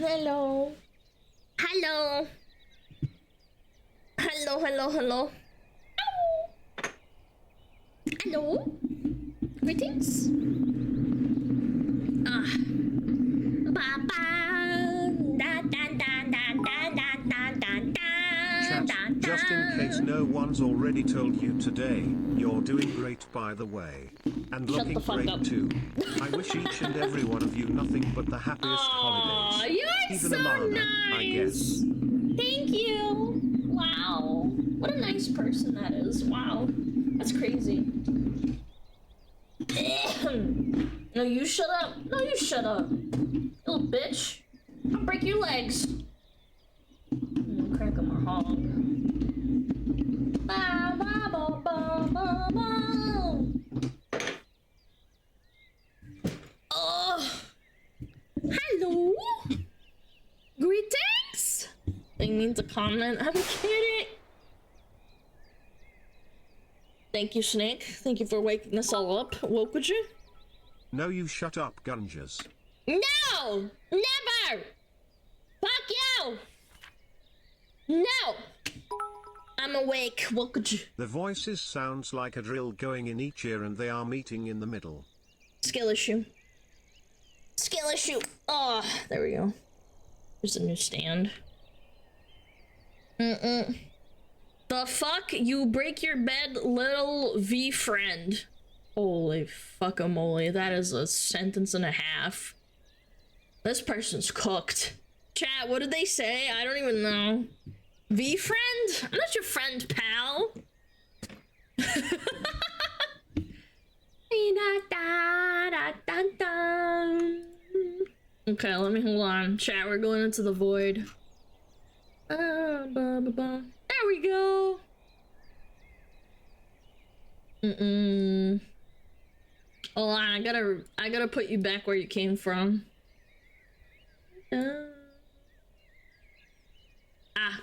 Hello. Hello. Hello, hello, hello. Hello. Greetings. Ah. Ba ba. Da da da da da da da da da. Chat, just in case no one's already told you today, you're doing great by the way. And Shut looking the fuck great up. too. I wish each and every one of you nothing but the happiest holidays. You're Even so Alana, nice. I guess. Thank you. Wow. What a nice person that is. Wow. That's crazy. No, you shut up. No, you shut up. Little bitch. I'll break your legs. Crack on my hog. Ba, ba, ba, ba, ba, ba. Oh. Hello. Greetings. They need to comment. I'm kidding. Thank you, Snake. Thank you for waking us all up. Woke with you? No, you shut up, Gunjas. No! Never! Fuck you! No! I'm awake. Woke with you. The voices sounds like a drill going in each ear and they are meeting in the middle. Skill issue. Skill issue. Oh, there we go. There's a new stand. The fuck? You break your bed, little V friend. Holy fuck-a-moly. That is a sentence and a half. This person's cooked. Chat, what did they say? I don't even know. V friend? I'm not your friend, pal. Okay, let me hold on. Chat, we're going into the void. There we go. Alana, I gotta put you back where you came from.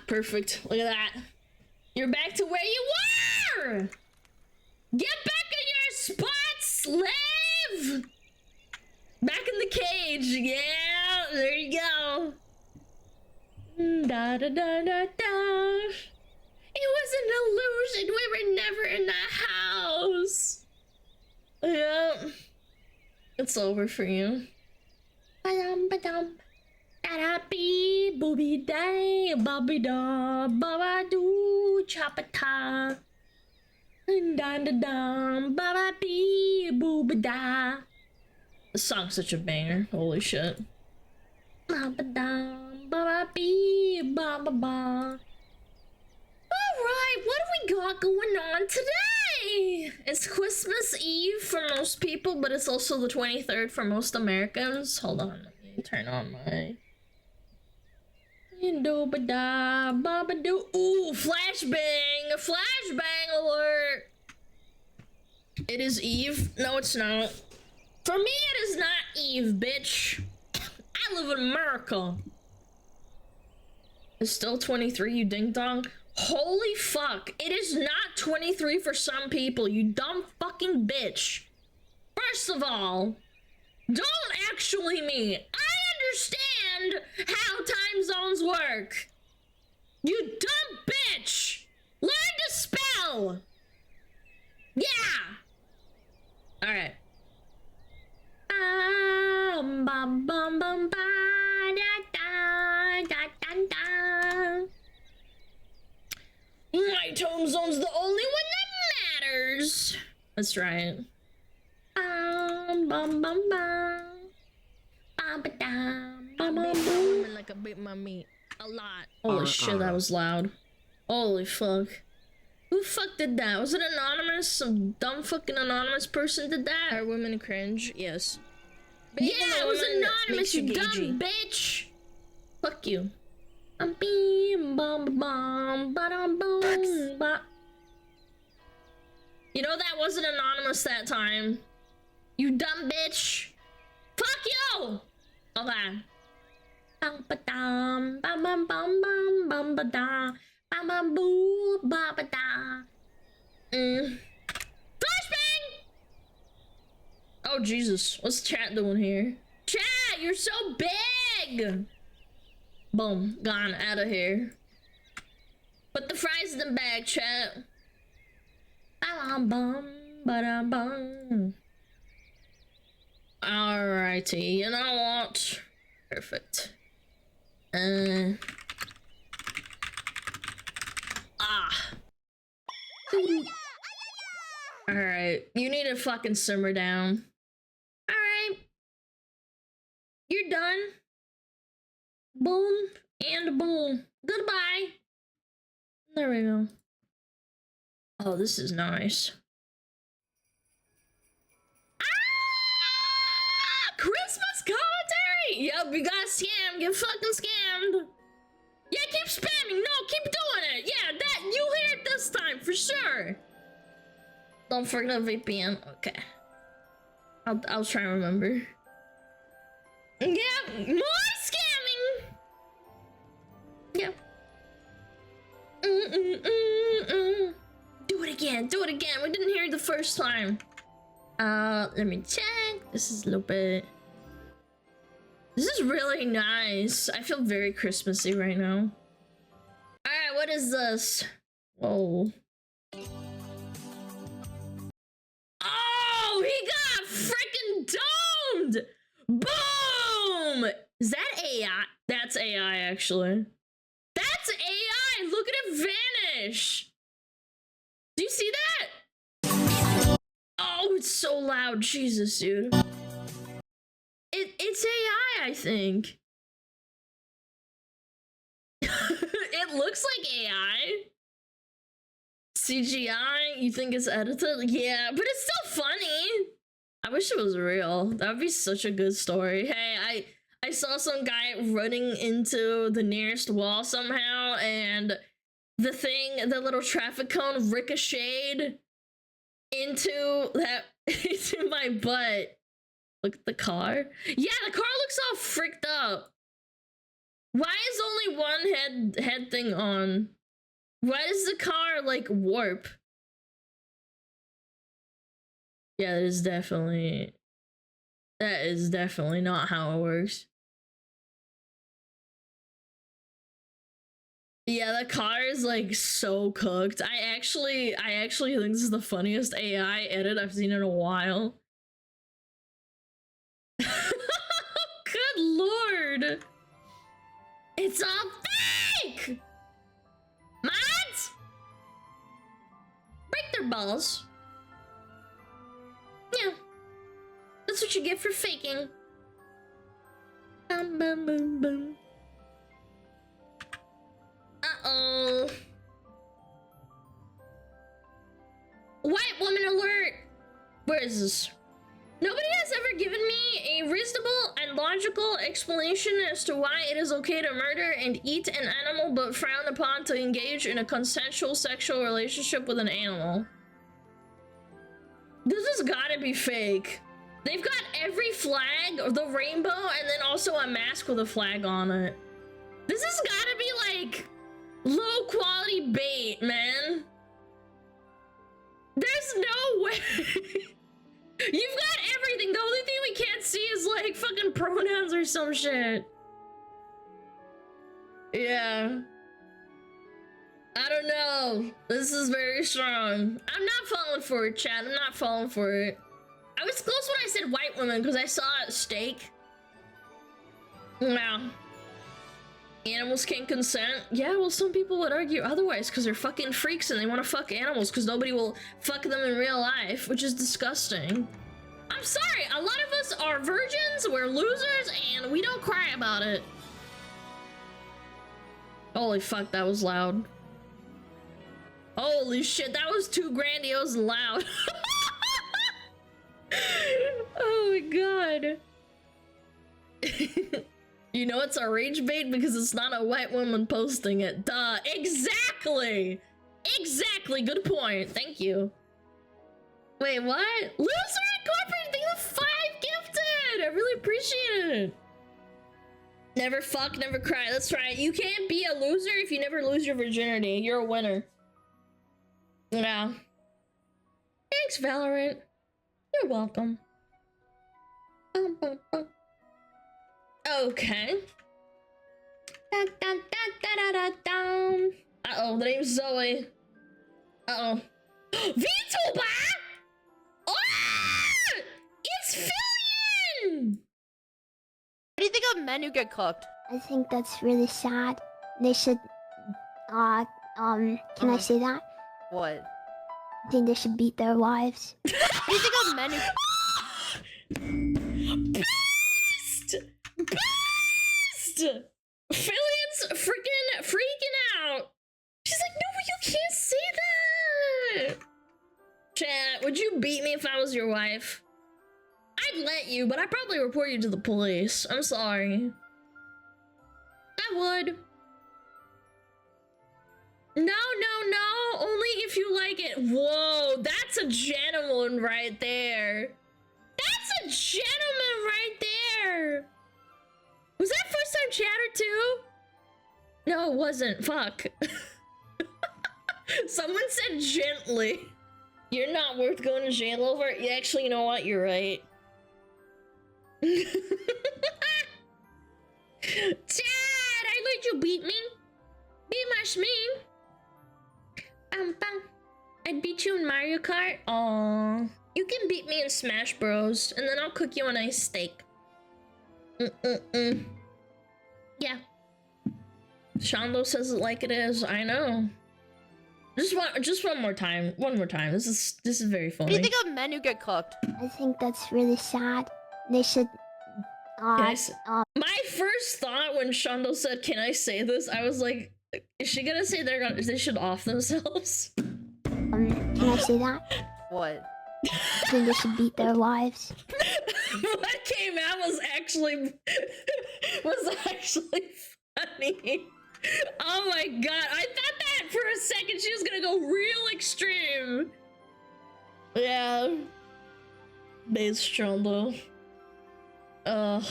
Perfect. Look at that. You're back to where you were! Get back in your spot, slave! Back in the cage. Yeah, there you go. Da da da da da. It was an illusion. We were never in the house. Yep. It's over for you. Ba-dum ba-dum. Da-da-bee, booby-day, bobby-da, ba-ba-doo, chop-a-ta. Da-da-dum, ba-ba-bee, booby-da. This song's such a banger. Holy shit. Ba-ba-dum, ba-ba-bee, ba-ba-ba. Alright, what do we got going on today? It's Christmas Eve for most people, but it's also the 23rd for most Americans. Hold on, let me turn on my... Ooh, flashbang! Flashbang alert! It is Eve? No, it's not. For me, it is not Eve, bitch. I live in America. It's still 23, you ding dong. Holy fuck, it is not 23 for some people, you dumb fucking bitch. First of all, don't actually me. I understand how time zones work. You dumb bitch. Learn to spell. Yeah. All right. Bum bum bum ba da da da da da. My tone zone's the only one that matters. That's right. Bum bum bum bum. Bum ba dum bum bum boom. Like a bit my meat. A lot. Holy shit, that was loud. Holy fuck. Who the fuck did that? Was it anonymous? Some dumb fucking anonymous person did that? Are women cringe? Yes. Yeah, it was anonymous, you dumb bitch. Fuck you. Beam bum bum ba-dum boom ba. You know that wasn't anonymous that time. You dumb bitch. Fuck you. Okay. Bum ba dum bum bum bum bum bum ba da bum bum boo ba ba da. Flashbang! Oh Jesus, what's chat doing here? Chat, you're so big. Boom, gone out of here. Put the fries in the bag, chat. Ba-dum-bum. Alrighty, you know what? Perfect. Alright, you need to fucking simmer down. Alright. You're done. Boom and boom. Goodbye. There we go. Oh, this is nice. Christmas commentary! Yup, you got scammed. Get fucking scammed. Yeah, keep spamming. No, keep doing it. Yeah, that you hear it this time for sure. Don't forget VPN. Okay. I'll try and remember. Yeah, more scamming. Yeah. Do it again. Do it again. We didn't hear it the first time. Let me check. This is a little bit. This is really nice. I feel very Christmassy right now. Alright, what is this? Whoa. Oh, he got freaking domed! Boom! Is that AI? That's AI, actually. That's AI! Look at it vanish! Do you see that? Oh, it's so loud. Jesus, dude. It's AI, I think. It looks like AI. CGI, you think it's edited? Yeah, but it's still funny. I wish it was real. That would be such a good story. Hey, I saw some guy running into the nearest wall somehow, and the little traffic cone ricocheted into my butt. Look at the car. Yeah, the car looks all fricked up. Why is only one head thing on? Why does the car like warp? Yeah, that is definitely not how it works. Yeah, the car is like so cooked. I actually think this is the funniest AI edit I've seen in a while. Good lord. It's all fake! Mods! Break their balls. Yeah. That's what you get for faking. Boom, boom, boom, boom. Uh-oh. White woman alert! Where is this? Nobody has ever given me a reasonable and logical explanation as to why it is okay to murder and eat an animal but frowned upon to engage in a consensual sexual relationship with an animal. This has gotta be fake. They've got every flag, the rainbow, and then also a mask with a flag on it. This has gotta be like low quality bait, man. There's no way. You've got everything. The only thing we can't see is like fucking pronouns or some shit. Yeah. I don't know. This is very strong. I'm not falling for it, chat. I'm not falling for it. I was close when I said white woman because I saw a steak. Wow. Animals can't consent. Yeah, well, some people would argue otherwise because they're fucking freaks and they want to fuck animals because nobody will fuck them in real life, which is disgusting. I'm sorry, a lot of us are virgins, we're losers, and we don't cry about it. Holy fuck, that was loud. Holy shit, that was too grandiose and loud. Oh my god. You know it's a rage bait because it's not a white woman posting it. Duh. Exactly! Exactly! Good point. Thank you. Wait, what? Loser Incorporated, thank you for 5 gifted! I really appreciate it. Never fuck, never cry. That's right. You can't be a loser if you never lose your virginity. You're a winner. Yeah. Thanks, Valorant. You're welcome. Okay. Uh-oh, the name's Zoe. Uh-oh. VTuber! Oh! It's Fillion! What do you think of men who get cooked? I think that's really sad. They should, can I say that? What? I think they should beat their wives. What do you think of men who... Best! Best! Fillion's freaking out. She's like, no, you can't say that. Chat, would you beat me if I was your wife? I'd let you, but I'd probably report you to the police. I'm sorry. I would. No, only if you like it. Whoa, that's a gentleman right there. That's a gentleman right there. Was that first time chatter too? No, it wasn't. Fuck. Someone said gently. You're not worth going to jail over. Actually, you know what? You're right. Dad, I let you beat me. Be my shmee. I'd beat you in Mario Kart. Aww. You can beat me in Smash Bros. And then I'll cook you a nice steak. Yeah. Shondo says it like it is. I know. Just one more time. One more time. This is very funny. What do you think of men who get cooked? I think that's really sad. They should, my first thought when Shondo said, "Can I say this?" I was like, "Is she gonna say they should off themselves?" Can I say that? What? I think they should beat their wives. What came out was actually funny. Oh my god, I thought that for a second she was gonna go real extreme. Yeah. Base Shondo. Ugh.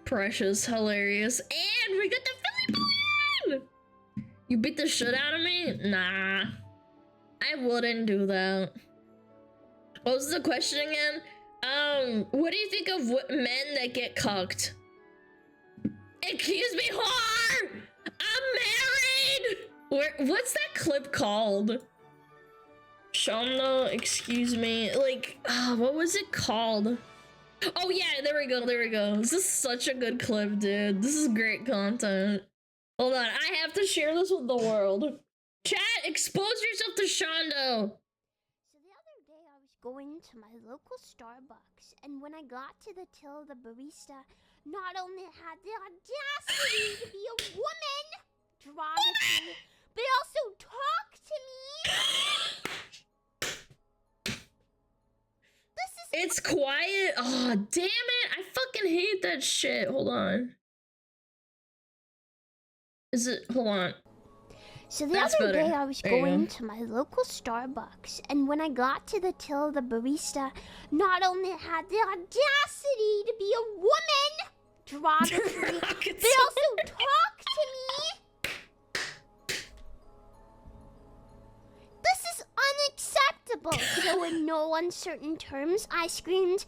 Precious, hilarious. And we got the Philly Billion! You beat the shit out of me? Nah. I wouldn't do that. What was the question again? What do you think of men that get cucked? Excuse me, whore! I'm married! What's that clip called? Shondo, excuse me. Like, what was it called? Oh yeah, there we go. This is such a good clip, dude. This is great content. Hold on, I have to share this with the world. Chat, expose yourself to Shondo. So the other day I was going to my local Starbucks, and when I got to the till, the barista not only had the audacity to be a woman, derogatory, but also talk to me. It's quiet. Oh, damn it. I fucking hate that shit. Hold on. Hold on. So the other day I was going to my local Starbucks, and when I got to the till, the barista not only had the audacity to be a woman, derogatory, they also talked to me. This is unacceptable. So in no uncertain terms, I screamed,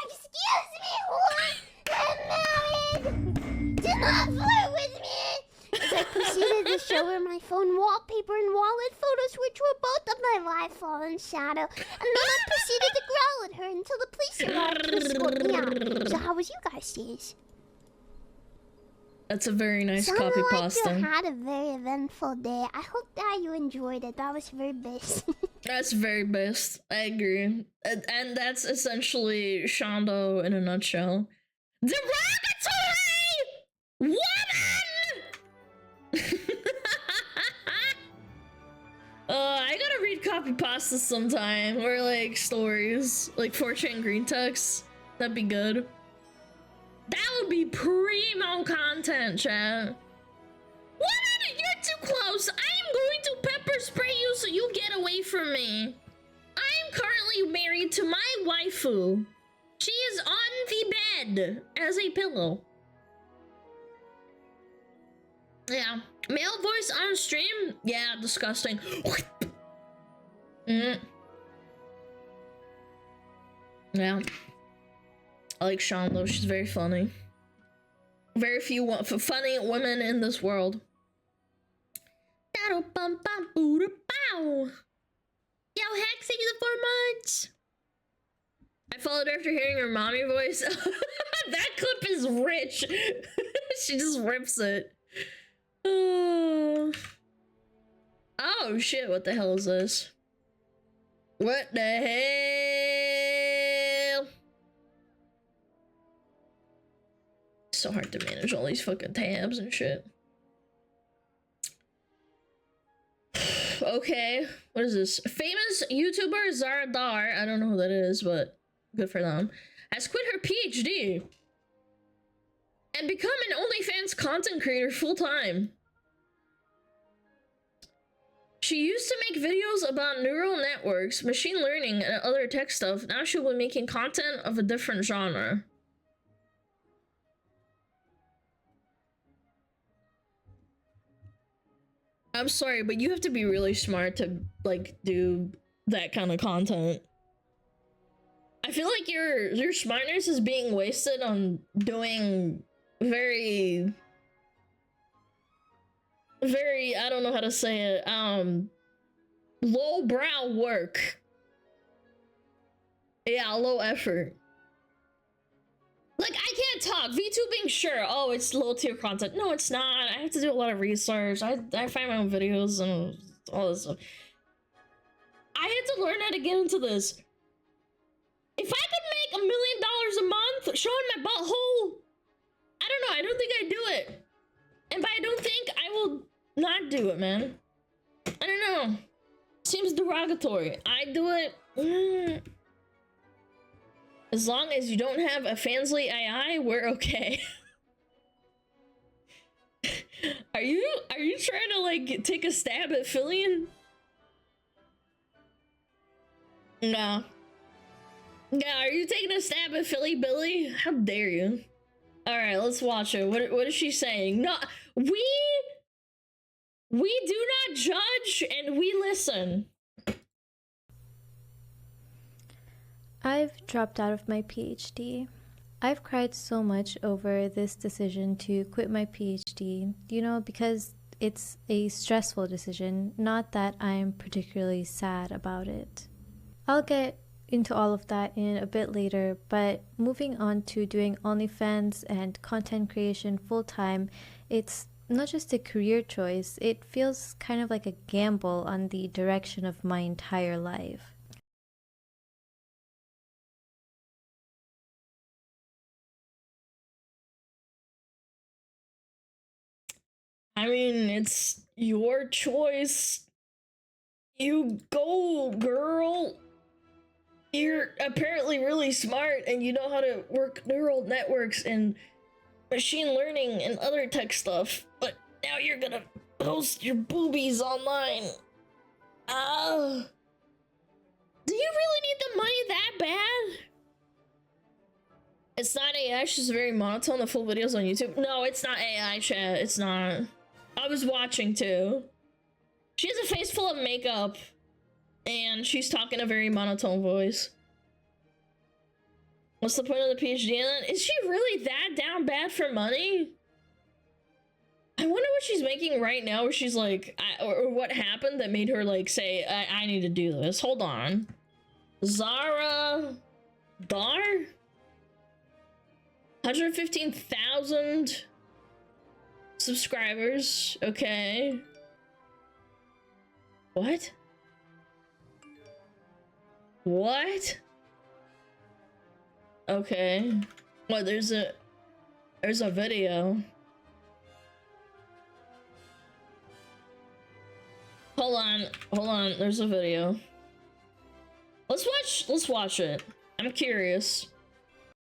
"Excuse me, whore! I'm married! Do not flirt with me!" As I proceeded to show her my phone wallpaper and wallet photos, which were both of my live fallen shadow, and then I proceeded to growl at her until the police arrived to escort me out. So how was you guys' days? That's a very nice Sounded copy like pasting. you had a very eventful day. I hope that you enjoyed it. That was very best. That's very best. I agree. And that's essentially Shondo in a nutshell. Derogatory woman! I gotta read copy pastas sometime, or like stories, like 4chan green text. That'd be good. That would be primo content, chat. Woman, you're too close. I am going to pepper spray you so you get away from me. I am currently married to my waifu. She is on the bed as a pillow. Yeah. Male voice on stream? Yeah, disgusting. Yeah. I like Shondo, she's very funny. Very few funny women in this world. Yo, Hex, thank you the 4 months. I followed her after hearing her mommy voice. That clip is rich. She just rips it. Oh shit, what the hell is this? What the hell? So hard to manage all these fucking tabs and shit. Okay, what is this? Famous YouTuber Zara Dar, I don't know who that is, but good for them, has quit her PhD and become an OnlyFans content creator full-time. She used to make videos about neural networks, machine learning, and other tech stuff. Now she'll be making content of a different genre. I'm sorry, but you have to be really smart to, like, do that kind of content. I feel like your smartness is being wasted on doing very, I don't know how to say it, low-brow work. Yeah, low effort. Like, I can't talk. VTubing, sure. Oh, it's low-tier content. No, it's not. I have to do a lot of research. I find my own videos and all this stuff. I had to learn how to get into this. If I could make $1 million a month showing my butthole, I don't know. I don't think I'd do it. And by I don't think, I will not do it, man. I don't know. Seems derogatory. I do it. As long as you don't have a Fansly AI, we're okay. Are you trying to, like, take a stab at Fillion? No. Yeah, are you taking a stab at Philly Billy? How dare you? Alright, let's watch it. What is she saying? No, we do not judge and we listen. I've dropped out of my PhD. I've cried so much over this decision to quit my PhD, you know, because it's a stressful decision, not that I'm particularly sad about it. I'll get into all of that in a bit later, but moving on to doing OnlyFans and content creation full-time, it's not just a career choice, it feels kind of like a gamble on the direction of my entire life. I mean, it's your choice. You go, girl. You're apparently really smart and you know how to work neural networks and machine learning and other tech stuff, but now you're gonna post your boobies online. Do you really need the money that bad? It's not AI, it's just very monotone, the full videos on YouTube. No, it's not AI, chat, it's not. I was watching too. She has a face full of makeup and she's talking a very monotone voice. What's the point of the PhD then? Is she really that down bad for money? I wonder what she's making right now where she's like, or what happened that made her like say, I need to do this. Hold on. Zara Dar? 115,000 subscribers. Okay. What? What? Okay. What, there's a video. Hold on, there's a video. Let's watch it. I'm curious.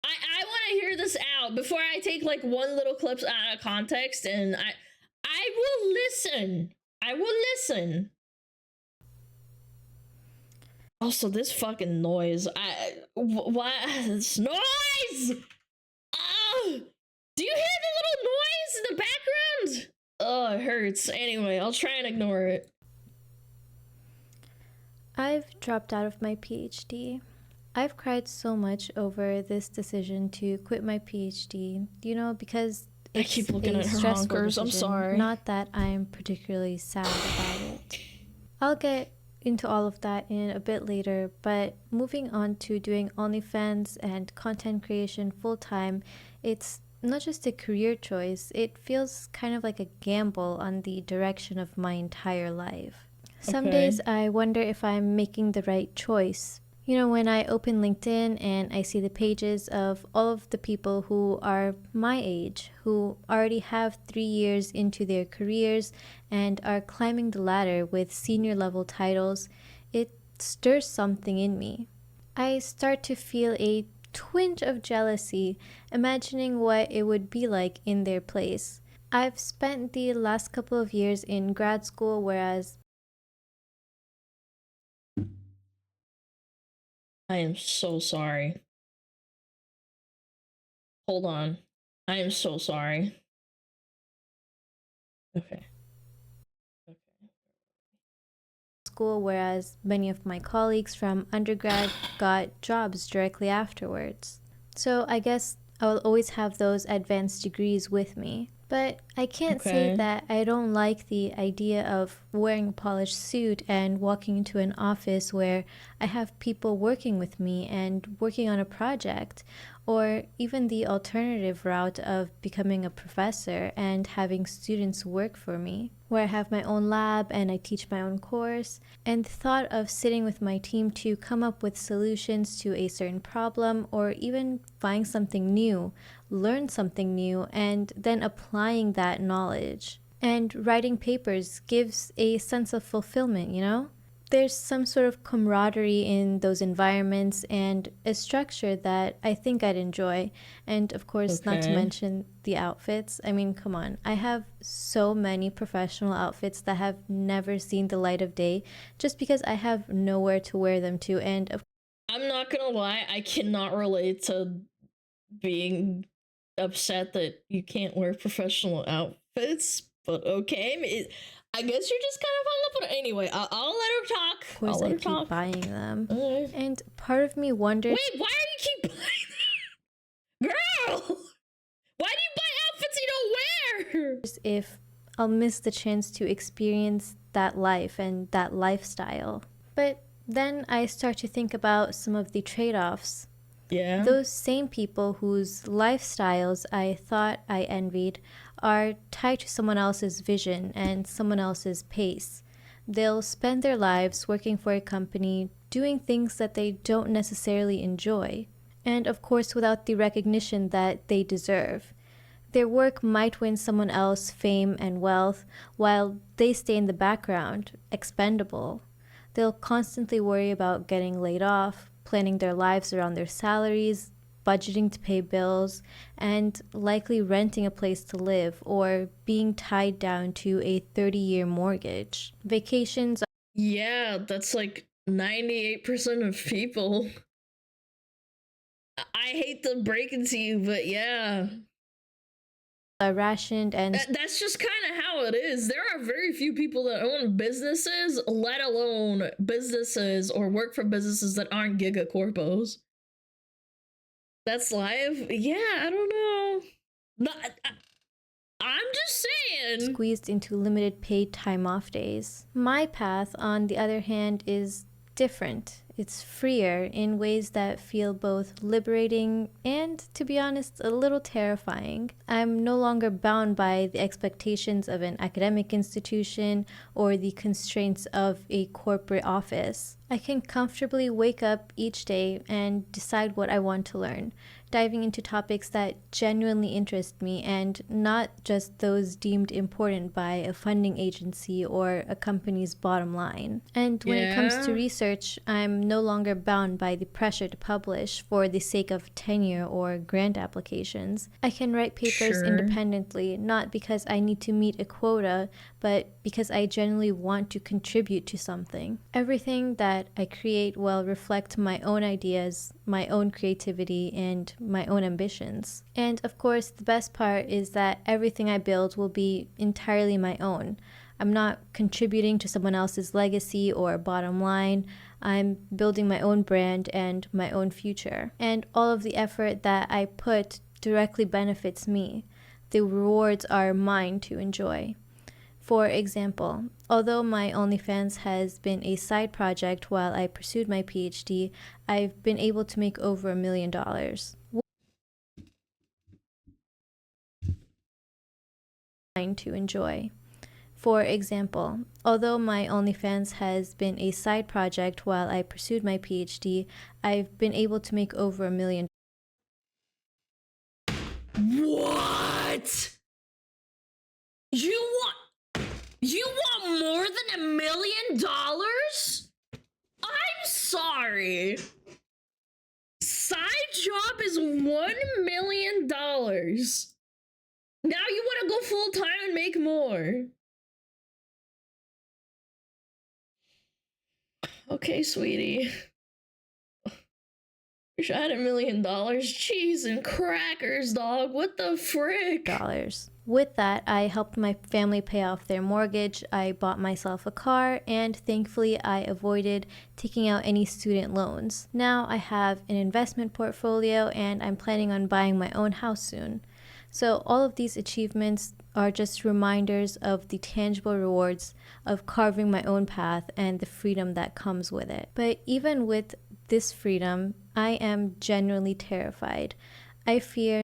I want to hear this out before I take like one little clip out of context, and I will listen. I will listen. Also, this fucking noise. What? This noise! Oh! Do you hear the little noise in the background? Oh, it hurts. Anyway, I'll try and ignore it. I've dropped out of my PhD. I've cried so much over this decision to quit my PhD, you know, because I keep looking a at her stressful honkers. I'm decision, sorry. not that I'm particularly sad about it. I'll get into all of that in a bit later, but moving on to doing OnlyFans and content creation full-time, it's not just a career choice, it feels kind of like a gamble on the direction of my entire life. Some days I wonder if I'm making the right choice. You know, when I open LinkedIn and I see the pages of all of the people who are my age, who already have 3 years into their careers and are climbing the ladder with senior level titles, it stirs something in me. I start to feel a twinge of jealousy, imagining what it would be like in their place. I've spent the last couple of years in grad school, whereas I am so sorry. Hold on. I am so sorry. Okay. whereas many of my colleagues from undergrad got jobs directly afterwards. So I guess I will always have those advanced degrees with me. But I can't say that I don't like the idea of wearing a polished suit and walking into an office where I have people working with me and working on a project, or even the alternative route of becoming a professor and having students work for me, where I have my own lab and I teach my own course, and the thought of sitting with my team to come up with solutions to a certain problem, or even find something new, learn something new, and then applying that knowledge. And writing papers gives a sense of fulfillment, you know? There's some sort of camaraderie in those environments and a structure that I think I'd enjoy. And of course, not to mention the outfits. I mean, come on. I have so many professional outfits that have never seen the light of day just because I have nowhere to wear them to. And I'm not gonna lie, I cannot relate to being upset that you can't wear professional outfits, but okay. I guess you're just kind of hung up on it. Anyway, I'll let her talk. of course, I keep buying them. And part of me wonders... Wait, why do you keep buying them? Girl! Why do you buy outfits you don't wear? If I'll miss the chance to experience that life and that lifestyle. But then I start to think about some of the trade-offs. Yeah. Those same people whose lifestyles I thought I envied are tied to someone else's vision and someone else's pace. They'll spend their lives working for a company, doing things that they don't necessarily enjoy, and of course without the recognition that they deserve. Their work might win someone else fame and wealth, while they stay in the background, expendable. They'll constantly worry about getting laid off, planning their lives around their salaries, budgeting to pay bills, and likely renting a place to live or being tied down to a 30-year mortgage. Vacations... Yeah, that's like 98% of people. I hate to break it to you, but yeah. Rationed and... That's just kind of how it is. There are very few people that own businesses, let alone businesses or work for businesses that aren't gigacorpos. That's live? Yeah, I don't know. I'm just saying. Squeezed into limited paid time off days. My path, on the other hand, is different. It's freer in ways that feel both liberating and, to be honest, a little terrifying. I'm no longer bound by the expectations of an academic institution or the constraints of a corporate office. I can comfortably wake up each day and decide what I want to learn, diving into topics that genuinely interest me and not just those deemed important by a funding agency or a company's bottom line. And when it comes to research, I'm no longer bound by the pressure to publish for the sake of tenure or grant applications. I can write papers independently, not because I need to meet a quota, but because I genuinely want to contribute to something. Everything that I create will reflect my own ideas, my own creativity, and my own ambitions. And of course, the best part is that everything I build will be entirely my own. I'm not contributing to someone else's legacy or bottom line. I'm building my own brand and my own future. And all of the effort that I put directly benefits me. the rewards are mine to enjoy. For example, although my OnlyFans has been a side project while I pursued my PhD, I've been able to make over $1 million. Mine to enjoy. For example, although my OnlyFans has been a side project while I pursued my PhD, I've been able to make over $1 million. What? You want more than $1 million? I'm sorry. Side job is $1 million. Now you want to go full time and make more. Okay, sweetie. Wish I had $1 million. Cheese and crackers, dog. What the frick? With that, I helped my family pay off their mortgage, I bought myself a car, and thankfully I avoided taking out any student loans. Now I have an investment portfolio and I'm planning on buying my own house soon. So all of these achievements are just reminders of the tangible rewards of carving my own path and the freedom that comes with it. But even with this freedom, I am genuinely terrified. I fear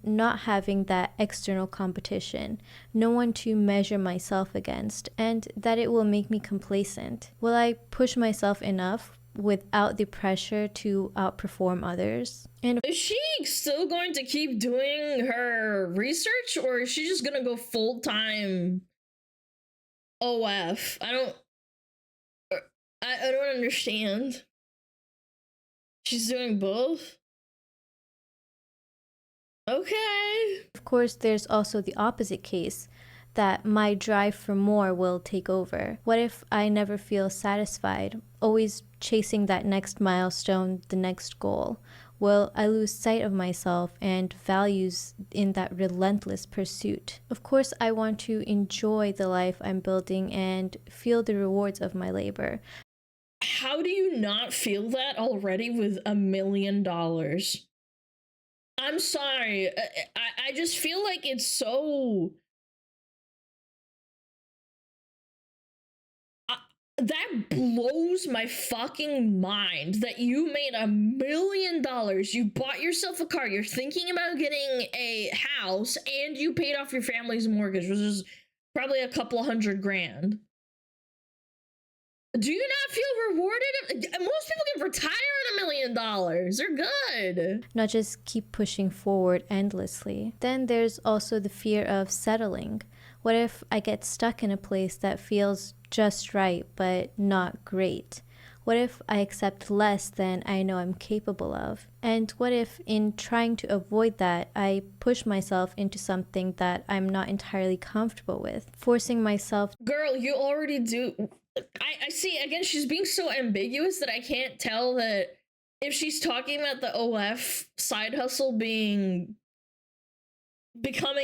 not having that external competition, no one to measure myself against, and that it will make me complacent. Will I push myself enough without the pressure to outperform others? And is she still going to keep doing her research, or is she just gonna go full-time OF? I don't understand. She's doing both? Okay. Of course, there's also the opposite case, that my drive for more will take over. What if I never feel satisfied, always chasing that next milestone, the next goal? Will I lose sight of myself and values in that relentless pursuit? Of course, I want to enjoy the life I'm building and feel the rewards of my labor. How do you not feel that already with $1 million? I'm sorry. I just feel like it's so... that blows my fucking mind that you made $1 million. You bought yourself a car. You're thinking about getting a house, and you paid off your family's mortgage, which is probably a couple $100,000. Do you not feel rewarded? Most people can retire on $1 million. They're good. Not just keep pushing forward endlessly. Then there's also the fear of settling. What if I get stuck in a place that feels just right but not great? What if I accept less than I know I'm capable of? And what if, in trying to avoid that, I push myself into something that I'm not entirely comfortable with, forcing myself... Girl, you already do... I see, again, she's being so ambiguous that I can't tell that if she's talking about the OF side hustle becoming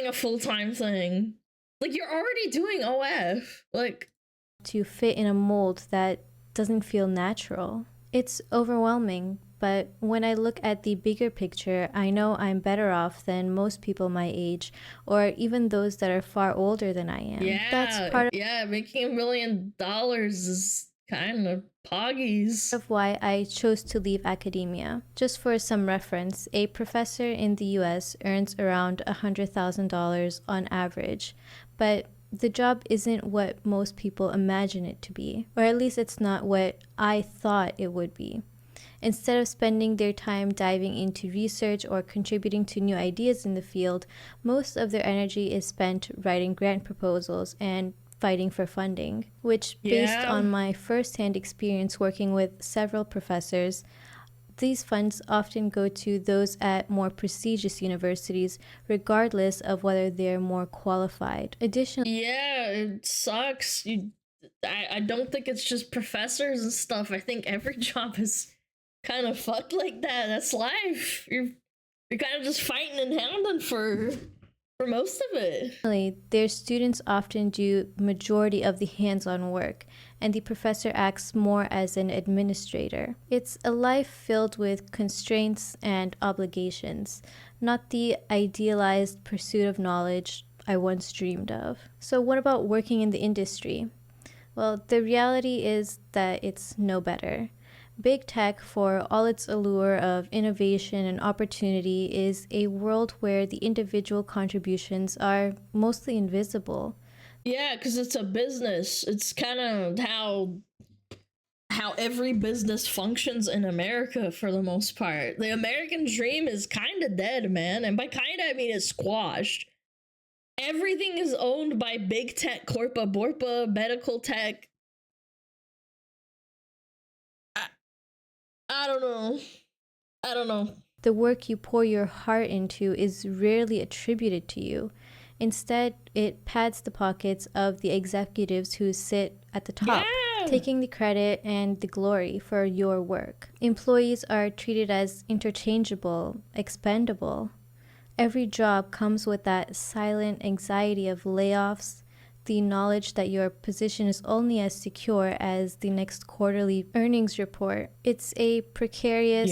a full-time thing. Like, you're already doing OF. Like... to fit in a mold that doesn't feel natural. It's overwhelming, but when I look at the bigger picture, I know I'm better off than most people my age, or even those that are far older than I am. Yeah, that's part yeah, making $1 million is kind of poggies. of why I chose to leave academia. Just for some reference, a professor in the US earns around $100,000 on average, but the job isn't what most people imagine it to be, or at least it's not what I thought it would be. Instead of spending their time diving into research or contributing to new ideas in the field, most of their energy is spent writing grant proposals and fighting for funding, which, based on my first-hand experience working with several professors, these funds often go to those at more prestigious universities, regardless of whether they're more qualified. Additionally, yeah, it sucks. I don't think it's just professors and stuff. I think every job is kind of fucked like that. That's life. You're kind of just fighting and hounding for most of it. their students often do majority of the hands-on work, and the professor acts more as an administrator. It's a life filled with constraints and obligations. not the idealized pursuit of knowledge I once dreamed of. So what about working in the industry? Well, the reality is that it's no better. Big tech, for all its allure of innovation and opportunity, is a world where the individual contributions are mostly invisible. Yeah, because it's a business. It's kind of how every business functions in America for the most part. The American dream is kind of dead, man. And by kind of, I mean it's squashed. Everything is owned by big tech, corpa, borpa, medical tech. I don't know. I don't know. The work you pour your heart into is rarely attributed to you. Instead, it pads the pockets of the executives who sit at the top, taking the credit and the glory for your work. Employees are treated as interchangeable, expendable. Every job comes with that silent anxiety of layoffs, the knowledge that your position is only as secure as the next quarterly earnings report. It's a precarious,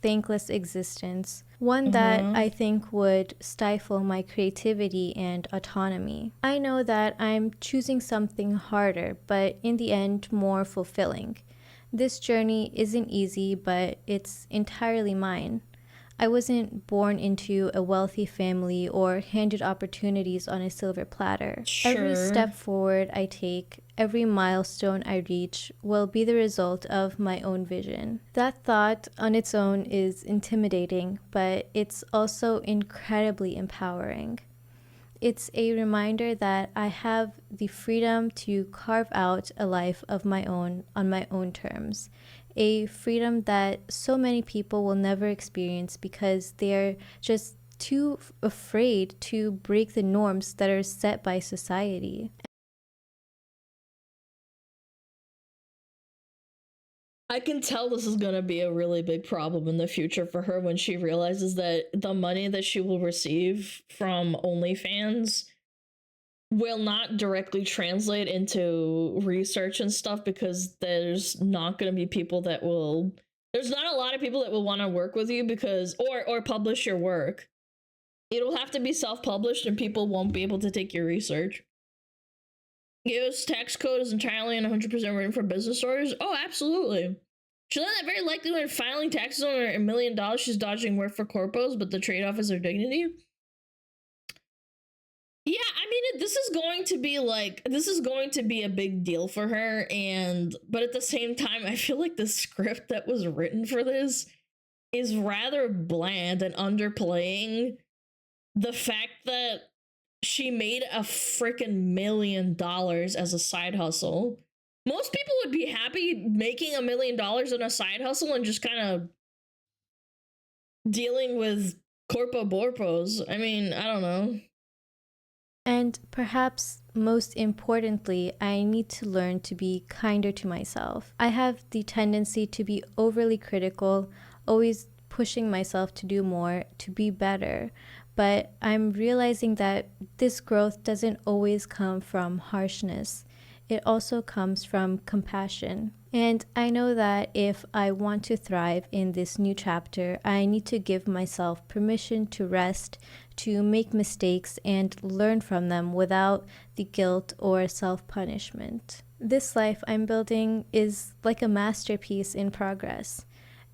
thankless existence, one that I think would stifle my creativity and autonomy. I know that I'm choosing something harder, but in the end, more fulfilling. This journey isn't easy, but it's entirely mine. I wasn't born into a wealthy family or handed opportunities on a silver platter. Every step forward I take, every milestone I reach, will be the result of my own vision. That thought on its own is intimidating, but it's also incredibly empowering. It's a reminder that I have the freedom to carve out a life of my own on my own terms. A freedom that so many people will never experience because they're just too afraid to break the norms that are set by society. I can tell this is gonna be a really big problem in the future for her when she realizes that the money that she will receive from OnlyFans will not directly translate into research and stuff, because there's not going to be people that will, there's not a lot of people that will want to work with you because, or publish your work. It'll have to be self-published and people won't be able to take your research. US tax code is entirely and 100% written for business owners. Oh, absolutely. She learned that very likely when filing taxes on her $1 million, she's dodging work for corpos, but the trade-off is her dignity. Yeah, I mean, this is going to be a big deal for her, but at the same time, I feel like the script that was written for this is rather bland and underplaying the fact that she made a freaking $1 million as a side hustle. Most people would be happy making $1 million in a side hustle and just kind of dealing with corpo borpos. I mean, I don't know. And perhaps most importantly, I need to learn to be kinder to myself. I have the tendency to be overly critical, always pushing myself to do more, to be better. But I'm realizing that this growth doesn't always come from harshness. It also comes from compassion. And I know that if I want to thrive in this new chapter, I need to give myself permission to rest, to make mistakes and learn from them without the guilt or self-punishment. This life I'm building is like a masterpiece in progress.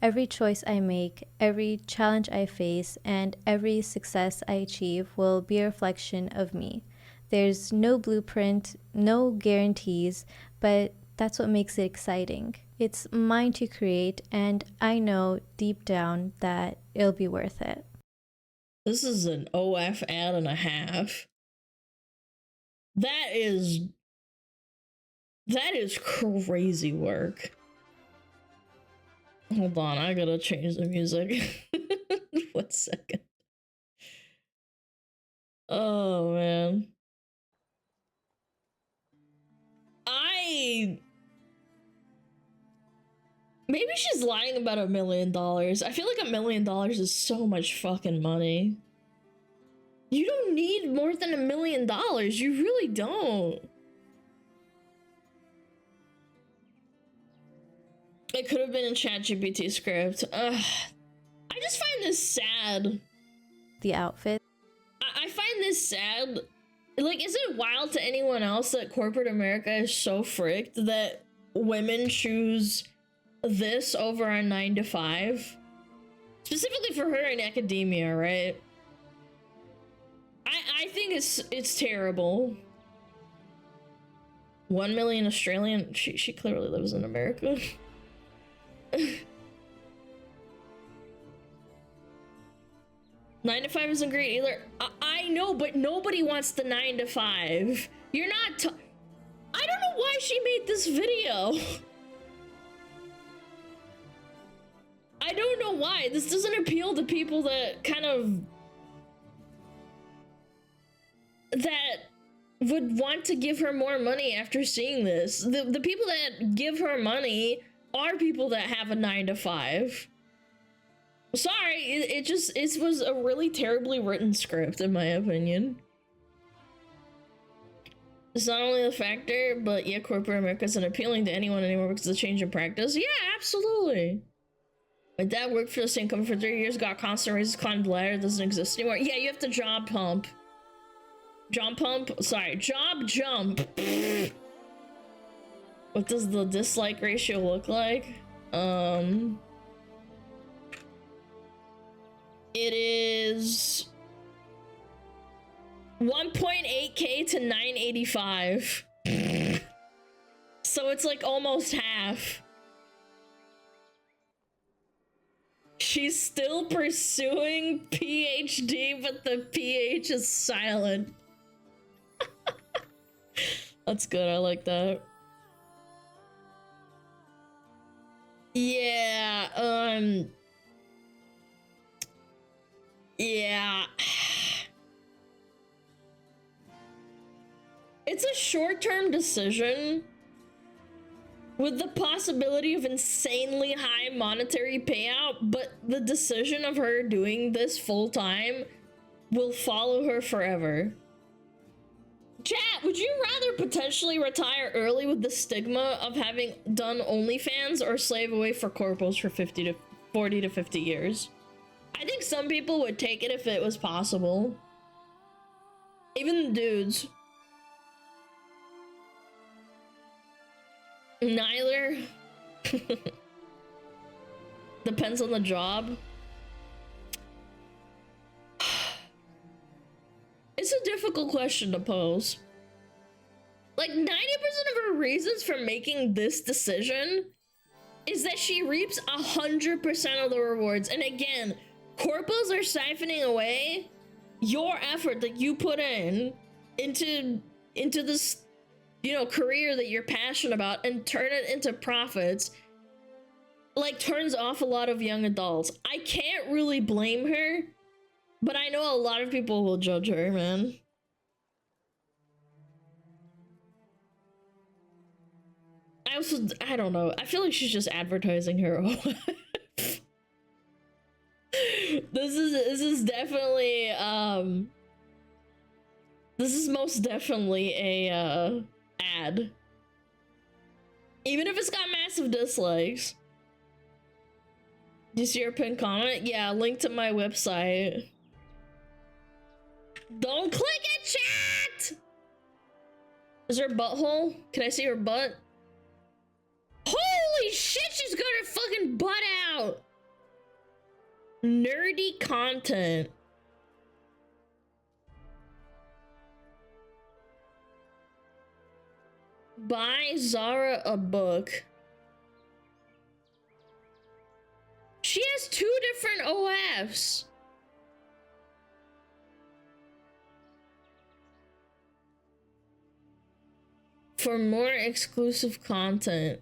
Every choice I make, every challenge I face, and every success I achieve will be a reflection of me. There's no blueprint, no guarantees, but that's what makes it exciting. It's mine to create, and I know deep down that it'll be worth it. This is an OF ad and a half. That is crazy work. Hold on, I gotta change the music. 1 second. Oh man. Maybe she's lying about $1 million. I feel like $1 million is so much fucking money. You don't need more than $1 million. You really don't. It could have been in ChatGPT script. I just find this sad. the outfit. I find this sad. Like, is it wild to anyone else that corporate America is so fricked that women choose this over a 9-to-5? Specifically for her in academia, right? I think it's terrible. 1 million Australian. She clearly lives in America. 9-to-5 isn't great either. I know, but nobody wants the 9-to-5. You're not. I don't know why she made this video. I don't know why. This doesn't appeal to people that kind of would want to give her more money after seeing this. The people that give her money are people that have a 9-to-5. Sorry, it was a really terribly written script, in my opinion. It's not only the factor, but yeah, corporate America isn't appealing to anyone anymore because of the change in practice. Yeah, absolutely. My dad worked for the same company for 3 years, got constant raises, climbed the ladder, doesn't exist anymore. Yeah, you have to job pump. Job pump? Sorry, job jump. What does the dislike ratio look like? It is 1.8k to 985. So it's like almost half. She's still pursuing PhD, but the PH is silent. That's good, I like that. Yeah, yeah. It's a short-term decision with the possibility of insanely high monetary payout, but the decision of her doing this full-time will follow her forever. Chat, would you rather potentially retire early with the stigma of having done OnlyFans or slave away for corporals for 40 to 50 years? I think some people would take it if it was possible. Even the dudes. Neither. Depends on the job. It's a difficult question to pose. Like, 90% of her reasons for making this decision is that she reaps 100% of the rewards. And again, corpos are siphoning away your effort that you put into this, you know, career that you're passionate about and turn it into profits. Like, turns off a lot of young adults. I can't really blame her, but I know a lot of people will judge her, man. I don't know. I feel like she's just advertising her. This is definitely, this is most definitely a, ad. Even if it's got massive dislikes. Do you see your pinned comment? Yeah, link to my website. Don't click it, chat! Is her butthole? Can I see her butt? Holy shit, she's got her fucking butt out! Nerdy content. Buy Zara a book. She has 2 different OFs. For more exclusive content.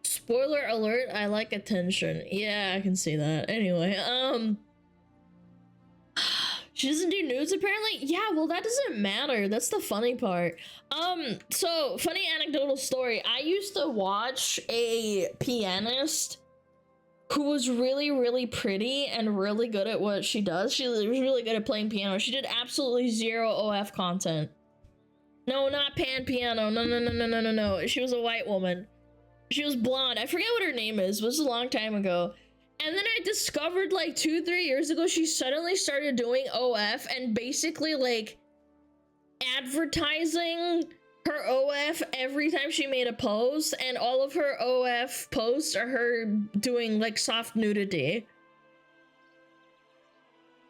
Spoiler alert, I like attention. Yeah, I can see that. Anyway, she doesn't do nudes apparently? Yeah, well, that doesn't matter. That's the funny part. So, funny anecdotal story. I used to watch a pianist who was really, really pretty and really good at what she does. She was really good at playing piano. She did absolutely 0 OF content. No, not pan piano. No. She was a white woman. She was blonde. I forget what her name is. It was a long time ago. And then I discovered like 2-3 years ago, she suddenly started doing OF and basically like advertising her OF every time she made a post, and all of her OF posts are her doing like soft nudity.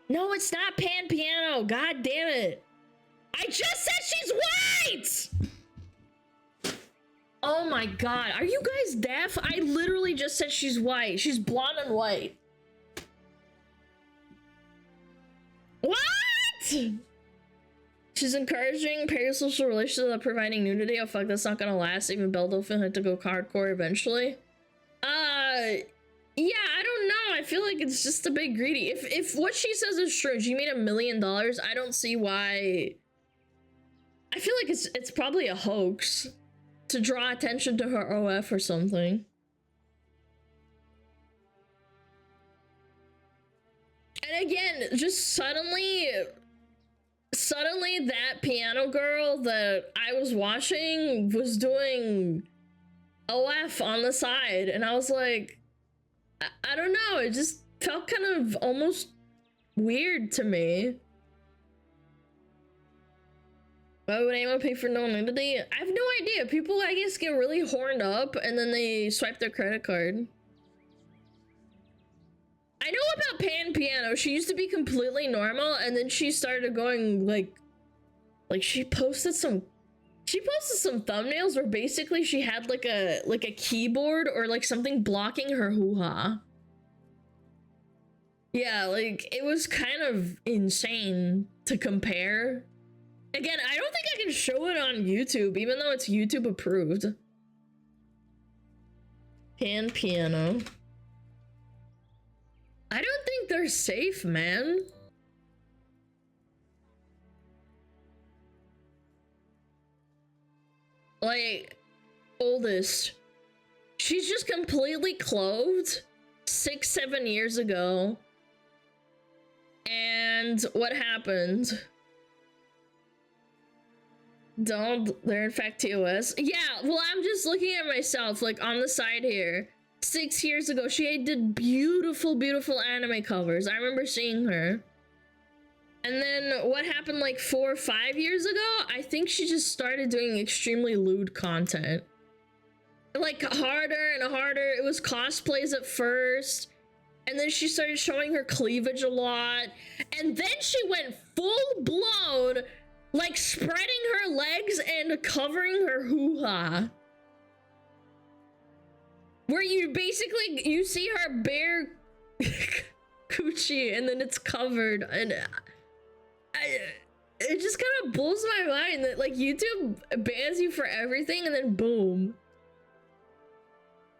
No, it's not Pan Piano. God damn it. I just said she's white! Oh my god. Are you guys deaf? I literally just said she's white. She's blonde and white. What? She's encouraging parasocial relations without providing nudity. Oh fuck, that's not gonna last. Even Belle Delphine had to go hardcore eventually. Yeah, I don't know. I feel like it's just a bit greedy. If what she says is true, she made $1 million, I don't see why. I feel like it's probably a hoax to draw attention to her OF or something. And again, just suddenly that piano girl that I was watching was doing OF on the side, and I was like, I don't know, it just felt kind of almost weird to me. Why would anyone pay for no nudity? I have no idea. People, I guess, get really horned up and then they swipe their credit card. I know about Pan Piano. She used to be completely normal, and then she started going like she posted some thumbnails where basically she had like a keyboard or like something blocking her hoo-ha. Yeah, like it was kind of insane to compare. Again, I don't think I can show it on YouTube, even though it's YouTube approved. Pan Piano. I don't think they're safe, man. Like, oldest. She's just completely clothed 6-7 years ago. And what happened? They're in fact TOS. Yeah, well, I'm just looking at myself, like, on the side here. 6 years ago, she did beautiful, beautiful anime covers. I remember seeing her. And then what happened like 4 or 5 years ago? I think she just started doing extremely lewd content. Like, harder and harder. It was cosplays at first. And then she started showing her cleavage a lot. And then she went full blown, like spreading her legs and covering her hoo-ha. Where you basically, you see her bare coochie and then it's covered. And it just kind of blows my mind that like YouTube bans you for everything and then boom.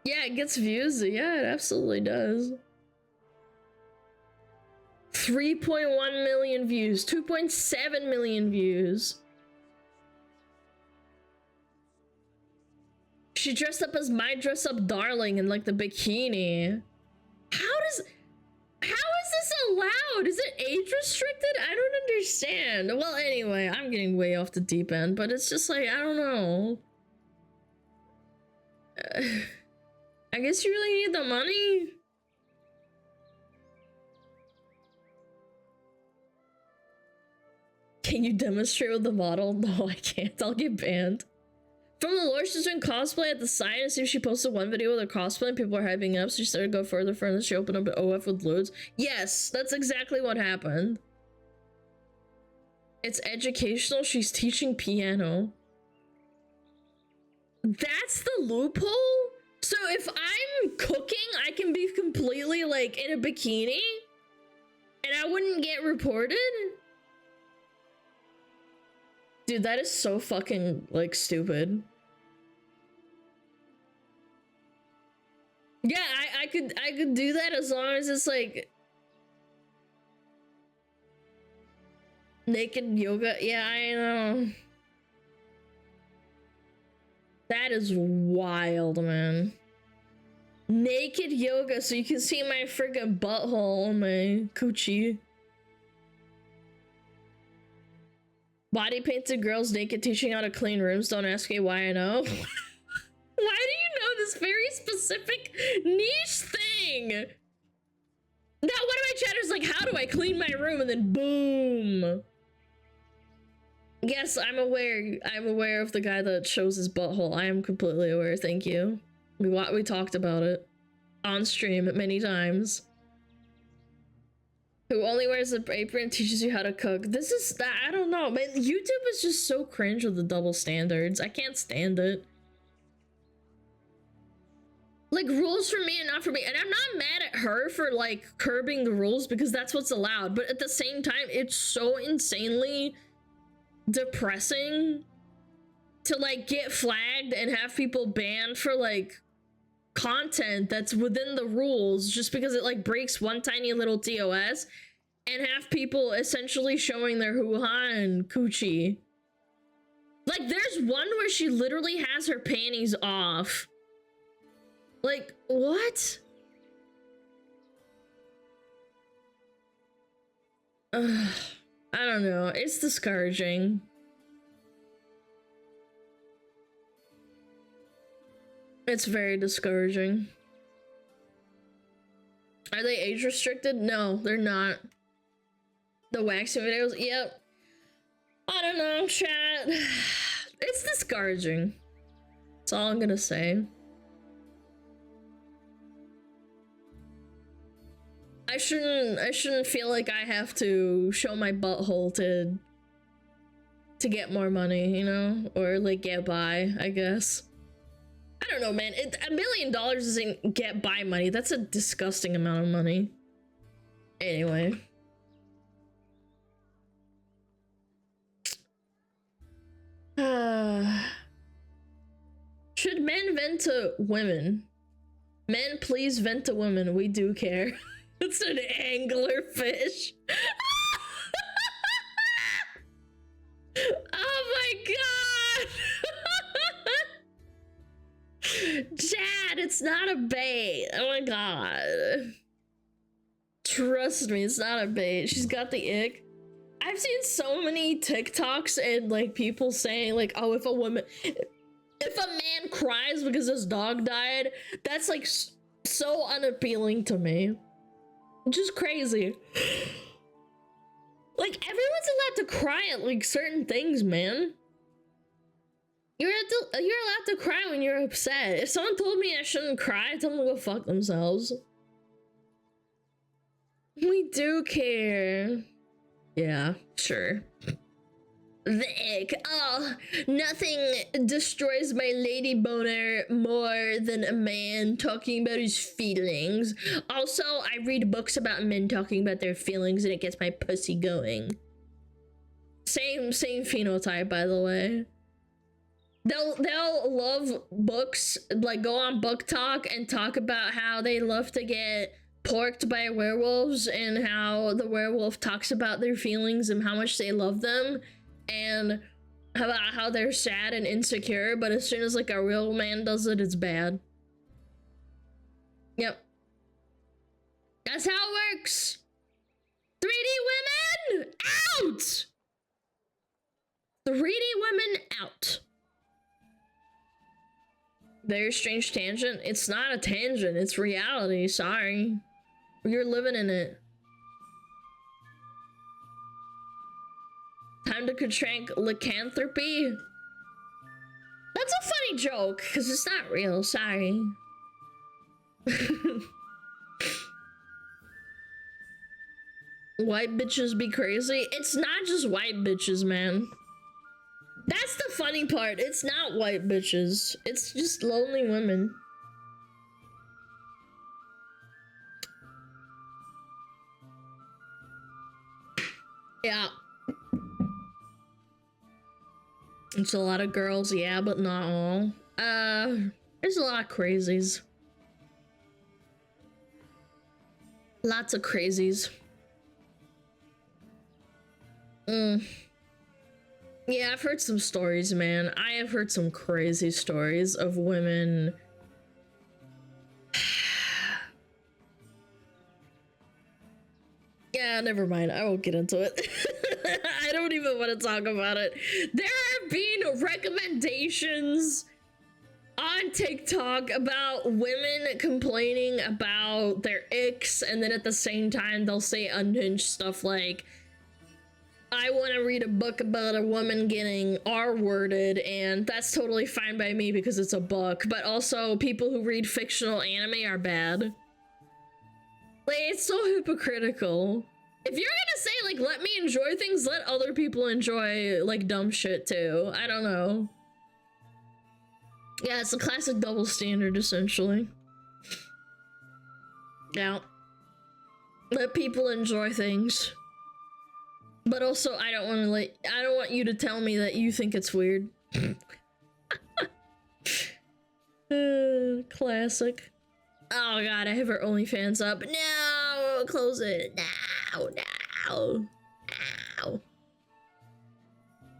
Yeah, it gets views. Yeah, it absolutely does. 3.1 million views, 2.7 million views. She dressed up as my dress up darling in like the bikini. How is this allowed? Is it age restricted? I don't understand. Well, anyway, I'm getting way off the deep end, but it's just like, I don't know. I guess you really need the money. Can you demonstrate with the model? No, I can't. I'll get banned. From the lore, she's doing cosplay at the site. As soon as she posted one video with her cosplay and people are hyping up, so she started to go further. She opened up an OF with loads. Yes, that's exactly what happened. It's educational. She's teaching piano. That's the loophole? So if I'm cooking, I can be completely like in a bikini and I wouldn't get reported? Dude, that is so fucking, like, stupid. Yeah, I could do that as long as it's, like... naked yoga. Yeah, I know. That is wild, man. Naked yoga, so you can see my friggin' butthole on my coochie. Body painted girls naked teaching how to clean rooms. Don't ask me why I know. Why do you know this very specific niche thing? Now one of my chatters like, how do I clean my room? And then boom. Yes, I'm aware. I'm aware of the guy that shows his butthole. I am completely aware. Thank you. We talked about it on stream many times. Who only wears an apron and teaches you how to cook. This is that I don't know, man. YouTube is just so cringe with the double standards. I can't stand it. Like, rules for me and not for me. And I'm not mad at her for like curbing the rules because that's what's allowed. But at the same time, it's so insanely depressing to like get flagged and have people banned for like content that's within the rules just because it like breaks one tiny little TOS, and have people essentially showing their hoo-ha and coochie. Like, there's one where she literally has her panties off. Like, what? I don't know. It's discouraging. It's very discouraging. Are they age restricted? No, they're not. The waxing videos? Yep. I don't know, chat. It's discouraging. That's all I'm gonna say. I shouldn't feel like I have to show my butthole to get more money, you know? Or like get by, I guess. I don't know, man. $1 million doesn't get by money. That's a disgusting amount of money. Anyway. Should men vent to women? Men, please vent to women. We do care. It's an anglerfish. Oh my god! Chad, it's not a bait. Oh my god. Trust me, it's not a bait. She's got the ick. I've seen so many TikToks and like people saying like, oh, if a man cries because his dog died, that's like so unappealing to me. Just crazy. Like, everyone's allowed to cry at like certain things, man. You're allowed to cry when you're upset. If someone told me I shouldn't cry, I'd tell them to go fuck themselves. We do care. Yeah, sure. The ick. Oh, nothing destroys my lady boner more than a man talking about his feelings. Also, I read books about men talking about their feelings and it gets my pussy going. Same phenotype, by the way. They'll love books, like go on Book Talk and talk about how they love to get porked by werewolves and how the werewolf talks about their feelings and how much they love them. And about how they're sad and insecure, but as soon as like a real man does it, it's bad. Yep. That's how it works. 3D women out! 3D women out. Very strange tangent. It's not a tangent, it's reality. Sorry. You're living in it. Time to contract lycanthropy. That's a funny joke, because it's not real. Sorry. White bitches be crazy. It's not just white bitches, man. That's the funny part. It's not white bitches. It's just lonely women. Yeah. It's a lot of girls, yeah, but not all. There's a lot of crazies. Lots of crazies. Yeah, I've heard some stories, man. I have heard some crazy stories of women. Yeah, never mind. I won't get into it. I don't even want to talk about it. There have been recommendations on TikTok about women complaining about their icks, and then at the same time they'll say unhinged stuff like, I want to read a book about a woman getting R-worded, and that's totally fine by me because it's a book, but also people who read fictional anime are bad. Like, it's so hypocritical. If you're gonna say, like, let me enjoy things, let other people enjoy, like, dumb shit too. I don't know. Yeah, it's a classic double standard, essentially. Yeah. Let people enjoy things. But also, I don't want you to tell me that you think it's weird. Classic. Oh god, I have her OnlyFans up. No! Close it. No! No! No!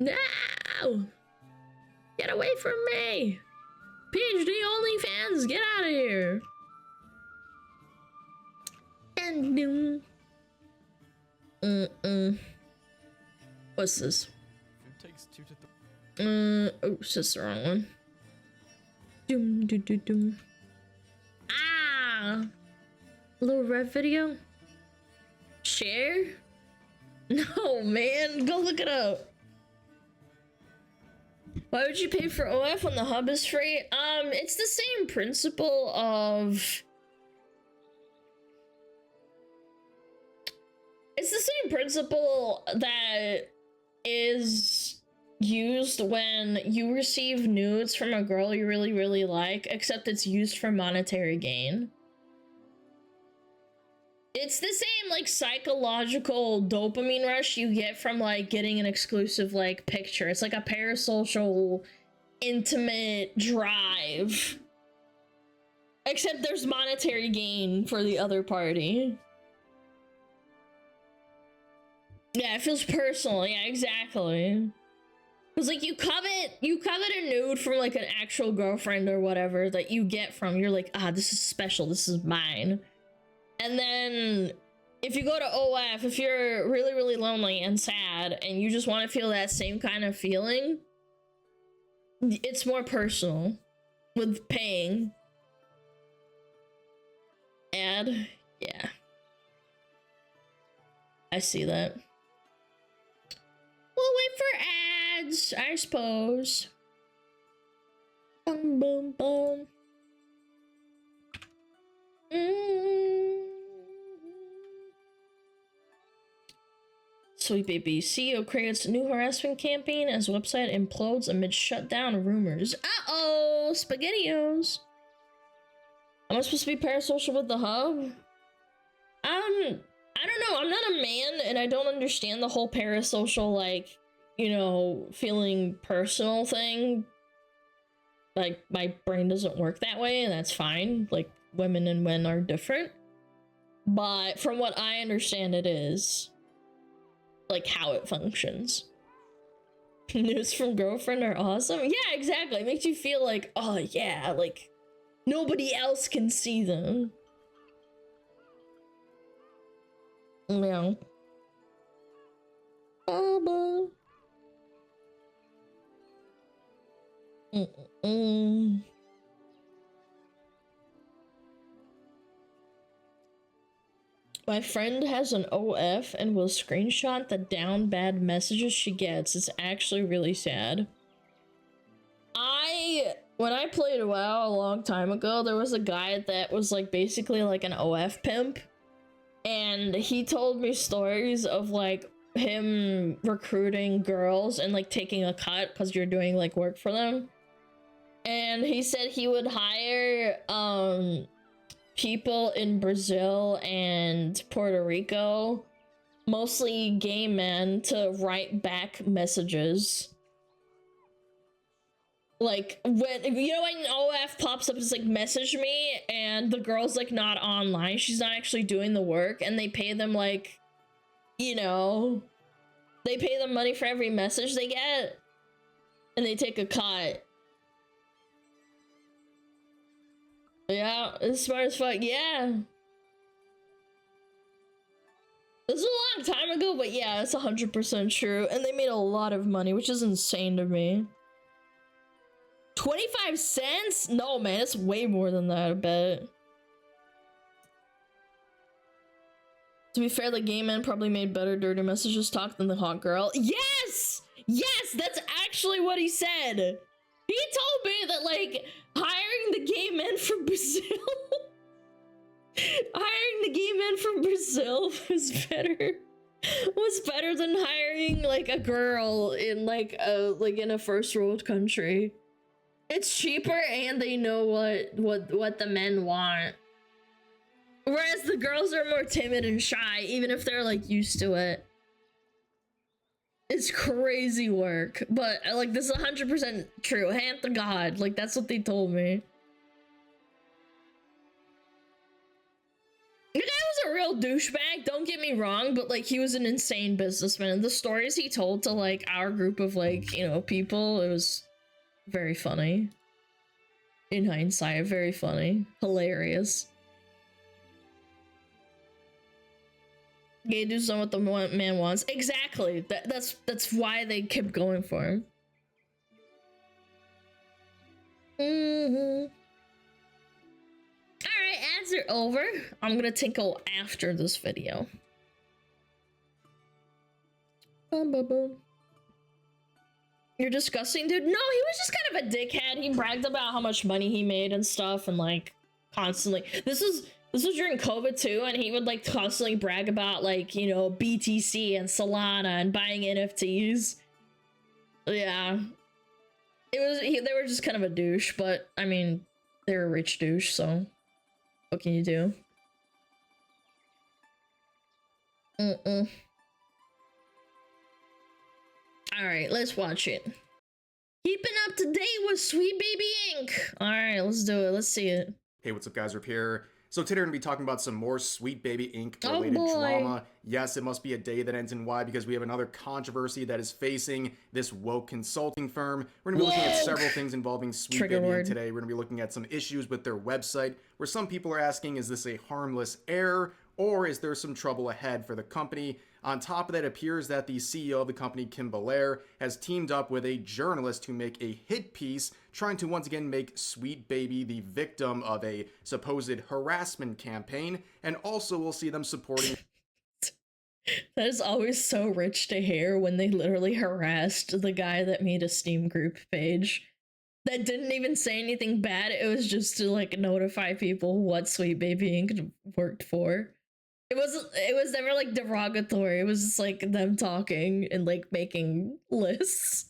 No! Get away from me! PhD OnlyFans, get out of here! And what's this? Food takes 2 to 3. Oh, it's just the wrong one. Doom doo doo doom. Ah! Little red video? Share? No, man, go look it up. Why would you pay for OF when the hub is free? It's the same principle of... It's the same principle that is used when you receive nudes from a girl you really, really like, except it's used for monetary gain. It's the same, like, psychological dopamine rush you get from, like, getting an exclusive, like, picture. It's like a parasocial, intimate drive. Except there's monetary gain for the other party. Yeah, it feels personal. Yeah, exactly. Because, like, you covet a nude from, like, an actual girlfriend or whatever that you get from. You're like, ah, this is special. This is mine. And then if you go to OF, if you're really, really lonely and sad and you just want to feel that same kind of feeling, it's more personal with paying. Ad, yeah. I see that. We'll wait for ads, I suppose. Boom, boom, boom. Sweet baby. CEO creates new harassment campaign as website implodes amid shutdown rumors. Uh-oh! SpaghettiOs! Am I supposed to be parasocial with the hub? I don't know. I'm not a man, and I don't understand the whole parasocial, like, you know, feeling personal thing. Like, my brain doesn't work that way, and that's fine. Like, women and men are different. But from what I understand, it is. Like, how it functions. News from girlfriend are awesome. Yeah, exactly. It makes you feel like, oh yeah, like, nobody else can see them. Yeah. Baba. My friend has an OF and will screenshot the down bad messages she gets. It's actually really sad. When I played WoW a long time ago, there was a guy that was like basically like an OF pimp. And he told me stories of like him recruiting girls and like taking a cut because you're doing like work for them. And he said he would hire people in Brazil and Puerto Rico, mostly gay men, to write back messages. Like, when, you know, when OF pops up, it's like, message me, and the girl's like not online, she's not actually doing the work, and they pay them like, you know, they pay them money for every message they get, and they take a cut. Yeah, it's smart as fuck. Yeah. This was a long time ago, but yeah, it's 100% true. And they made a lot of money, which is insane to me. 25 cents? No, man, it's way more than that, I bet. To be fair, the gay man probably made better dirty messages talk than the hot girl. Yes! Yes, that's actually what he said. He told me that, like, hiring the gay men from Brazil... hiring the gay men from Brazil was better than hiring, like, a girl in, like, in a first world country. It's cheaper and they know what the men want. Whereas the girls are more timid and shy, even if they're, like, used to it. It's crazy work, but, like, this is 100% true. Hand to God, like, that's what they told me. The guy was a real douchebag, don't get me wrong, but, like, he was an insane businessman. And the stories he told to, like, our group of, like, you know, people, it was very funny. In hindsight, very funny. Hilarious. Gay dudes know what the man wants. Exactly. That's why they kept going for him. Alright, ads are over. I'm gonna tinkle after this video. Boom, boom, boom. You're disgusting, dude. No, he was just kind of a dickhead. He bragged about how much money he made and stuff, and like constantly. This was during COVID too, and he would like constantly brag about like, you know, BTC and Solana and buying NFTs. Yeah, they were just kind of a douche, but I mean, they're a rich douche, so what can you do? Alright, let's watch it. Keeping up to date with Sweet Baby Inc. Alright, let's do it. Let's see it. Hey, what's up, guys? Rip here. So today we're going to be talking about some more Sweet Baby Inc. related drama. Yes, it must be a day that ends in Y because we have another controversy that is facing this woke consulting firm. We're going to be looking at several things involving Sweet Baby Inc. today. We're going to be looking at some issues with their website where some people are asking, is this a harmless error or is there some trouble ahead for the company? On top of that, it appears that the CEO of the company, Kim Belair, has teamed up with a journalist to make a hit piece trying to once again make Sweet Baby the victim of a supposed harassment campaign, and also we'll see them supporting... That is always so rich to hear when they literally harassed the guy that made a Steam group page that didn't even say anything bad. It was just to like notify people what Sweet Baby Inc. worked for. It was never like derogatory. It was just like them talking and like making lists.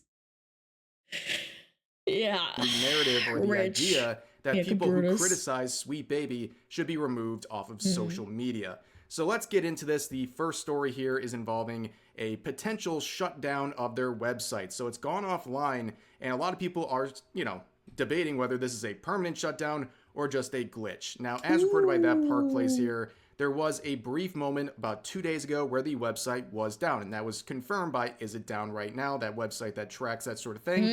Yeah. The narrative or the idea that people who criticize Sweet Baby should be removed off of social media. So let's get into this. The first story here is involving a potential shutdown of their website. So it's gone offline and a lot of people are, you know, debating whether this is a permanent shutdown or just a glitch. Now, as reported by That Park Place here, there was a brief moment about 2 days ago where the website was down, and that was confirmed by Is It Down Right Now, that website that tracks that sort of thing.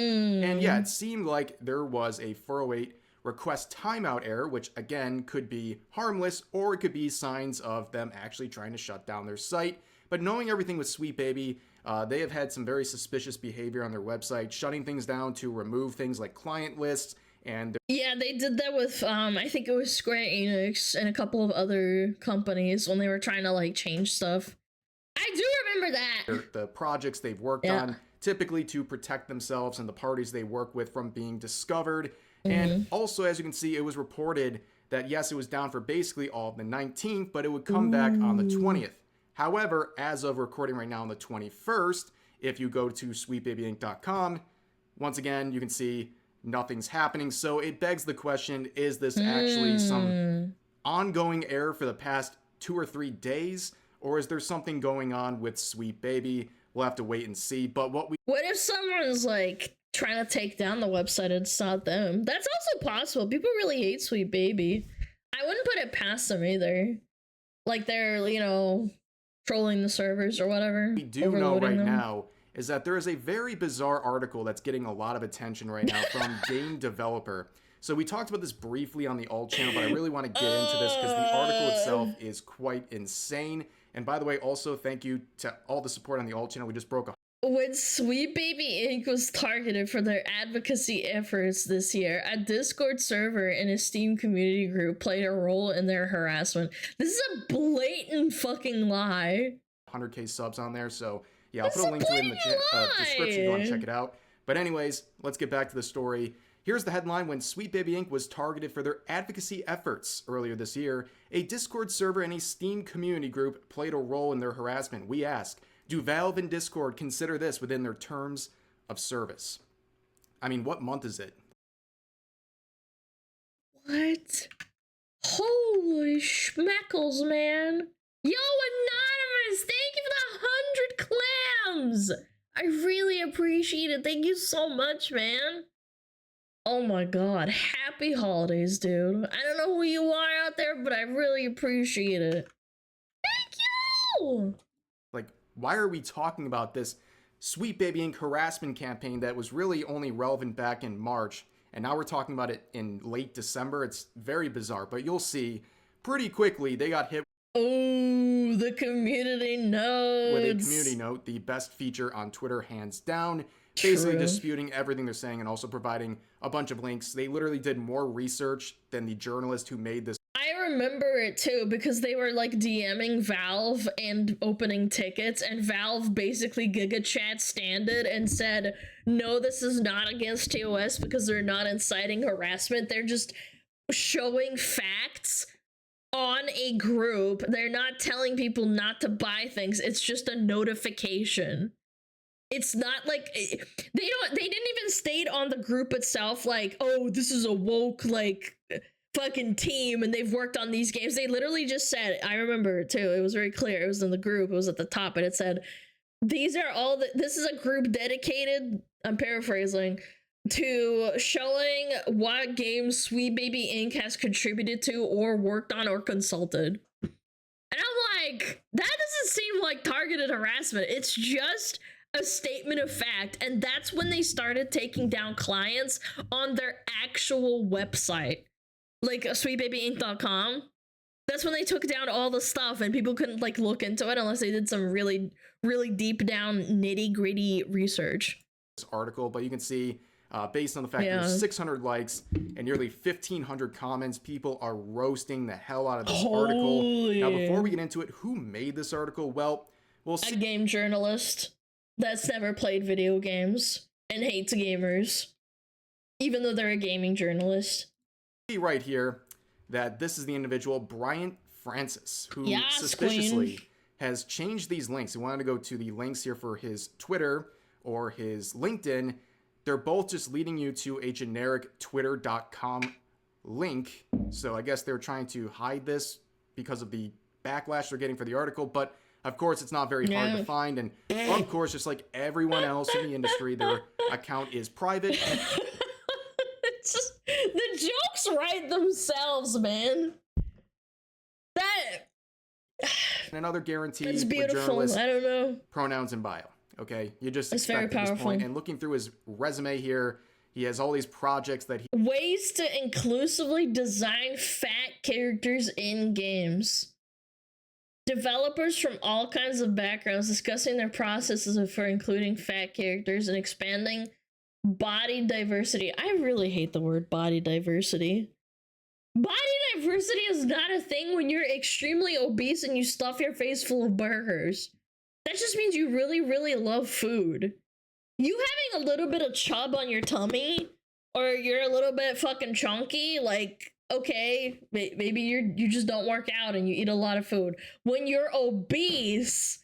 And yeah, it seemed like there was a 408 request timeout error, which again could be harmless, or it could be signs of them actually trying to shut down their site. But knowing everything with Sweet Baby, they have had some very suspicious behavior on their website, shutting things down to remove things like client lists. And yeah, they did that with I think it was Square Enix and a couple of other companies when they were trying to like change stuff. I do remember that. The projects they've worked on, typically to protect themselves and the parties they work with from being discovered. And also, as you can see, it was reported that yes, it was down for basically all of the 19th, but it would come back on the 20th. However, as of recording right now on the 21st, if you go to sweetbabyinc.com, once again, you can see nothing's happening. So it begs the question, is this actually some ongoing error for the past 2 or 3 days? Or is there something going on with Sweet Baby? We'll have to wait and see. But what if someone's like trying to take down the website and it's not them? That's also possible. People really hate Sweet Baby. I wouldn't put it past them either. Like they're, you know, trolling the servers or whatever. We do know right now is that there is a very bizarre article that's getting a lot of attention right now from Game Developer. So we talked about this briefly on the alt channel, but I really want to get into this because the article itself is quite insane. And by the way, also thank you to all the support on the alt channel. We just broke When Sweet Baby Inc. was targeted for their advocacy efforts this year, a Discord server and a Steam community group played a role in their harassment. This is a blatant fucking lie. 100K subs on there, so yeah, I'll put a link to it in the description if you want to check it out. But anyways, let's get back to the story. Here's the headline: when Sweet Baby Inc. was targeted for their advocacy efforts earlier this year, a Discord server and a Steam community group played a role in their harassment. We ask, do Valve and Discord consider this within their terms of service? I mean, what month is it? What? Holy schmeckles, man. Yo, Anonymous, thank you for the 100 clams. I really appreciate it. Thank you so much, man. Oh my god, happy holidays, dude. I don't know who you are out there, but I really appreciate it. Thank you! Like, why are we talking about this Sweet Baby Inc. harassment campaign that was really only relevant back in March, and now we're talking about it in late December? It's very bizarre, but you'll see pretty quickly they got hit. Oh, the community notes. With a community note, the best feature on Twitter, hands down. Basically disputing everything they're saying and also providing a bunch of links. They literally did more research than the journalist who made this. I remember it too, because they were like DMing Valve and opening tickets, and Valve basically Giga Chat standed and said, no, this is not against TOS because they're not inciting harassment. They're just showing facts on a group. They're not telling people not to buy things. It's just a notification. It's not like they didn't even state on the group itself like, oh, this is a woke like fucking team and they've worked on these games. They literally just said, I remember it too, it was very clear, it was in the group, it was at the top, and it said, these are all this is a group dedicated, I'm paraphrasing, to showing what games Sweet Baby Inc. has contributed to or worked on or consulted. And I'm like, that doesn't seem like targeted harassment. It's just a statement of fact. And that's when they started taking down clients on their actual website, like sweetbabyinc.com. That's when they took down all the stuff and people couldn't like look into it unless they did some really deep down nitty gritty research. This article, but you can see based on the fact there's 600 likes and nearly 1,500 comments, people are roasting the hell out of this article. Now, before we get into it, who made this article? Well, we'll see. A game journalist that's never played video games and hates gamers, even though they're a gaming journalist. See right here that this is the individual, Bryant Francis, who suspiciously has changed these links. He wanted to go to the links here for his Twitter or his LinkedIn. They're both just leading you to a generic twitter.com link. So I guess they're trying to hide this because of the backlash they're getting for the article. But of course, it's not very hard to find. And of course, just like everyone else in the industry, their account is private. It's just, the jokes write themselves, man. That... And another guarantee It's with beautiful. journalists, I don't know. pronouns in bio. Okay, you just It's expect very at this powerful. point. And looking through his resume here, he has all these projects that he... Ways to inclusively design fat characters in games. Developers from all kinds of backgrounds discussing their processes for including fat characters and expanding body diversity. I really hate the word body diversity. Body diversity is not a thing when you're extremely obese and you stuff your face full of burgers. That just means you really love food. You having a little bit of chub on your tummy, or you're a little bit fucking chunky, like, okay, maybe you just don't work out and you eat a lot of food. When you're obese,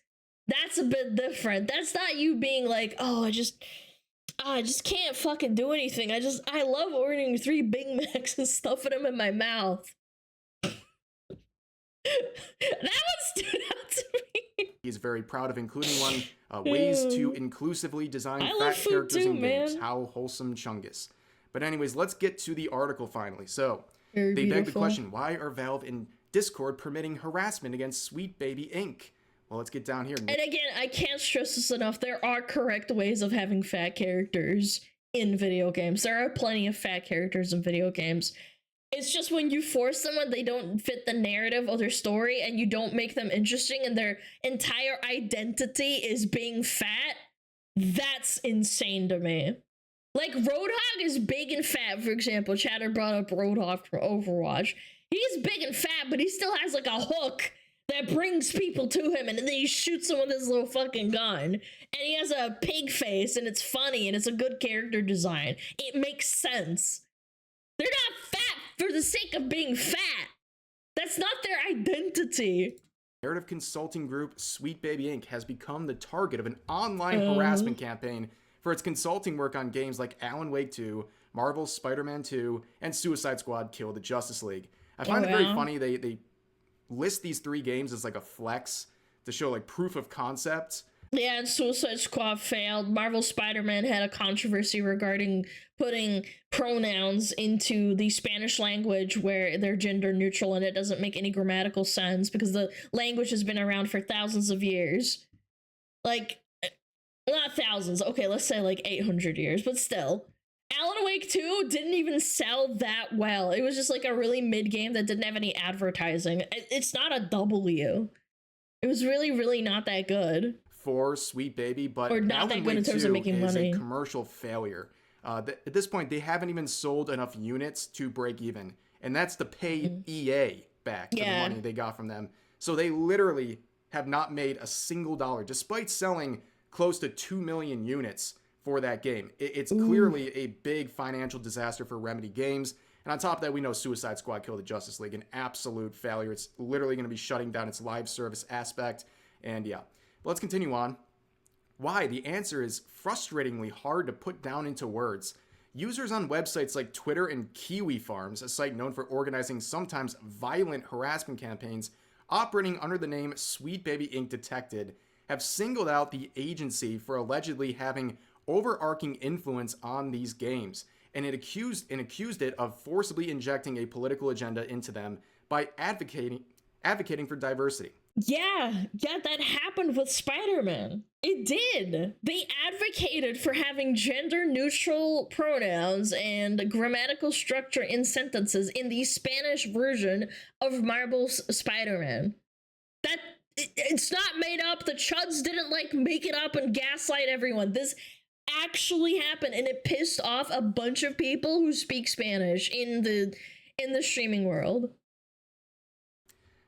that's a bit different. That's not you being like, oh, I just can't fucking do anything. I love ordering 3 Big Macs and stuffing them in my mouth. That one stood out to me. He's very proud of including one. Ways to inclusively design fat characters too, in games. man. How wholesome Chungus. But anyways, let's get to the article finally. So, Very they beg the beautiful. question, why are Valve and Discord permitting harassment against Sweet Baby Inc.? Well, let's get down here. And again, I can't stress this enough. There are correct ways of having fat characters in video games. There are plenty of fat characters in video games. It's just when you force them and they don't fit the narrative of their story and you don't make them interesting and their entire identity is being fat, That's insane to me. Like, Roadhog is big and fat, for example. Chatter brought up Roadhog for Overwatch. He's big and fat, but he still has, like, a hook that brings people to him, and then he shoots them with his little fucking gun. And he has a pig face, and it's funny, and it's a good character design. It makes sense. They're not fat for the sake of being fat. That's not their identity. Narrative consulting group Sweet Baby Inc. has become the target of an online harassment campaign for its consulting work on games like Alan Wake 2, Marvel's Spider-Man 2, and Suicide Squad Kill the Justice League. I find it very funny they list these 3 games as like a flex to show like proof of concept. Yeah, and Suicide Squad failed. Marvel Spider-Man had a controversy regarding putting pronouns into the Spanish language where they're gender neutral, and it doesn't make any grammatical sense because the language has been around for thousands of years. Like, not thousands, okay, let's say like 800 years, but still. Alan Wake 2 didn't even sell that well. It was just like a really mid game that didn't have any advertising. It's not a W. It was really, really not that good. For Sweet Baby, but or not that good in terms of making money. A commercial failure. At this point, they haven't even sold enough units to break even, and that's to pay EA back for the money they got from them. So they literally have not made a single dollar, despite selling close to 2 million units for that game. It's clearly a big financial disaster for Remedy Games. And on top of that, we know Suicide Squad Kill the Justice League, an absolute failure. It's literally going to be shutting down its live service aspect. And yeah, but let's continue on. Why? The answer is frustratingly hard to put down into words. Users on websites like Twitter and Kiwi Farms, a site known for organizing sometimes violent harassment campaigns operating under the name Sweet Baby Inc. Detected, have singled out the agency for allegedly having overarching influence on these games, and it accused it of forcibly injecting a political agenda into them by advocating for diversity. Yeah, that happened with Spider-Man. It did. They advocated for having gender-neutral pronouns and grammatical structure in sentences in the Spanish version of Marvel's Spider-Man. It's not made up. The chuds didn't like make it up and gaslight everyone. This actually happened, and it pissed off a bunch of people who speak Spanish in the streaming world.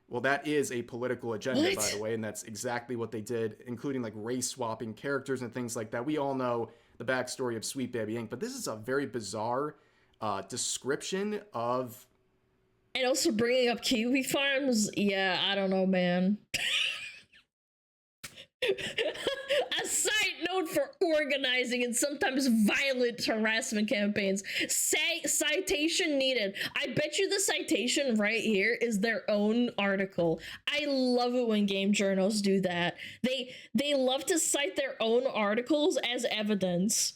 Well, that is a political agenda, by the way, and that's exactly what they did, including like race swapping characters and things like that. We all know the backstory of Sweet Baby Inc., but this is a very bizarre description of... And also bringing up Kiwi Farms, yeah, I don't know, man. A site known for organizing and sometimes violent harassment campaigns. Citation needed. I bet you the citation right here is their own article. I love it when game journals do that. They love to cite their own articles as evidence.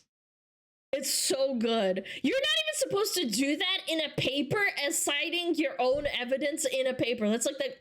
It's so good. You're not even supposed to do that in a paper as citing your own evidence in a paper. That's like the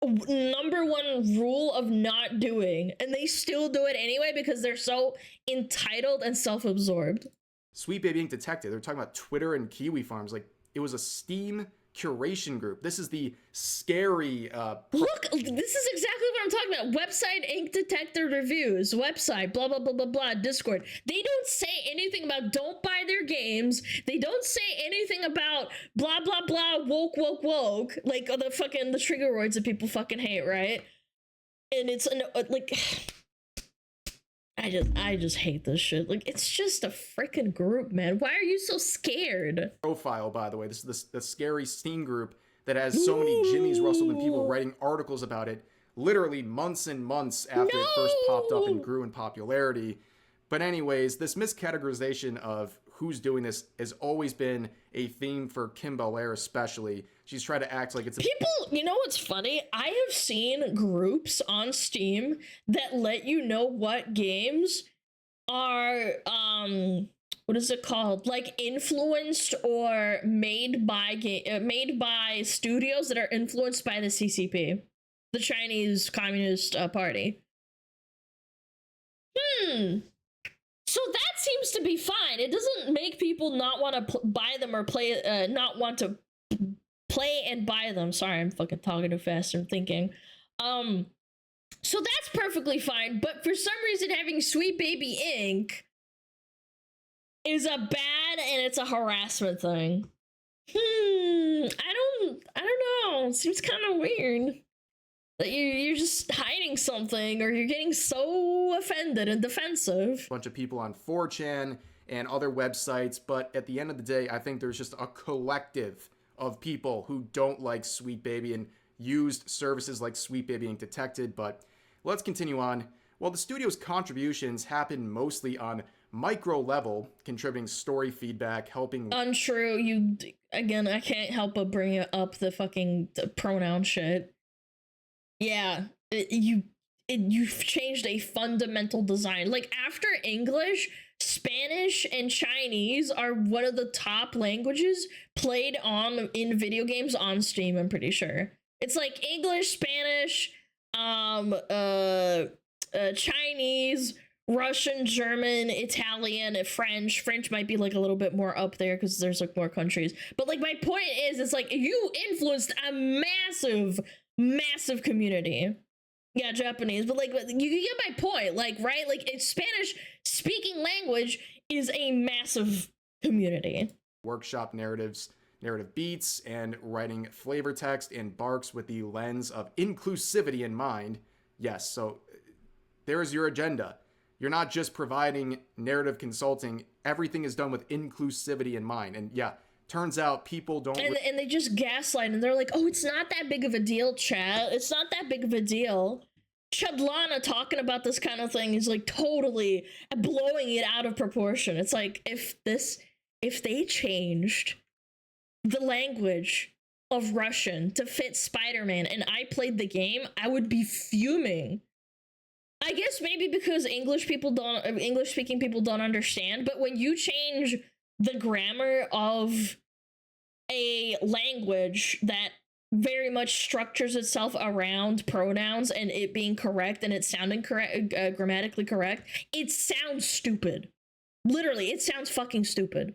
#1 rule of not doing, and they still do it anyway because they're so entitled and self-absorbed. Sweet Baby Inc. Detected. They're talking about Twitter and Kiwi Farms. Like, it was a Steam curation group. This is the scary look, this is exactly what I'm talking about. Website Ink Detector reviews, website, blah blah blah blah blah, Discord. They don't say anything about don't buy their games. They don't say anything about blah blah blah, woke woke woke, like the trigger words that people fucking hate, right? And it's like I just hate this shit. Like, it's just a freaking group, man. Why are you so scared? Profile, by the way. This is the scary Steam group that has so many Jimmys rustled and people writing articles about it literally months and months after it first popped up and grew in popularity. But anyways, this miscategorization of who's doing this has always been a theme for Kim Belair especially. She's tried to act like it's people, you know what's funny? I have seen groups on Steam that let you know what games are what is it called? Like influenced or made by studios that are influenced by the CCP, the Chinese Communist Party. So that seems to be fine. It doesn't make people not want to buy them or play, not want to play and buy them. Sorry, I'm fucking talking too fast. I'm thinking. So So that's perfectly fine, but for some reason having Sweet Baby Inc. is a bad and it's a harassment thing. I don't know. It seems kind of weird that you're just hiding something or you're getting so offended and defensive. Bunch of people on 4chan and other websites, but at the end of the day, I think there's just a collective of people who don't like Sweet Baby and used services like Sweet Baby Inc. detected. But let's continue on. Well, the studio's contributions happen mostly on micro level, contributing story feedback, helping... Untrue. Again, I can't help but bring up the fucking pronoun shit. Yeah, you've changed a fundamental design. Like, after English, Spanish and Chinese are one of the top languages played in video games on Steam, I'm pretty sure. It's like English, Spanish, Chinese, Russian, German, Italian, French. French might be like a little bit more up there because there's like more countries. But like my point is, it's like you influenced a massive community. Yeah, Japanese, but like you get my point. Like, right? Like it's Spanish speaking language is a massive community. Workshop narrative beats, and writing flavor text and barks with the lens of inclusivity in mind. Yes, so there's your agenda. You're not just providing narrative consulting. Everything is done with inclusivity in mind. And yeah, turns out people don't... And they just gaslight, and they're like, oh, it's not that big of a deal, chat. It's not that big of a deal. SmugAlana talking about this kind of thing is like totally blowing it out of proportion. It's like, if they changed the language of Russian to fit Spider-Man and I played the game, I would be fuming. I guess maybe because English speaking people don't understand, but when you change the grammar of a language that very much structures itself around pronouns and it being correct and it sounding correct, grammatically correct, it sounds stupid. Literally, it sounds fucking stupid.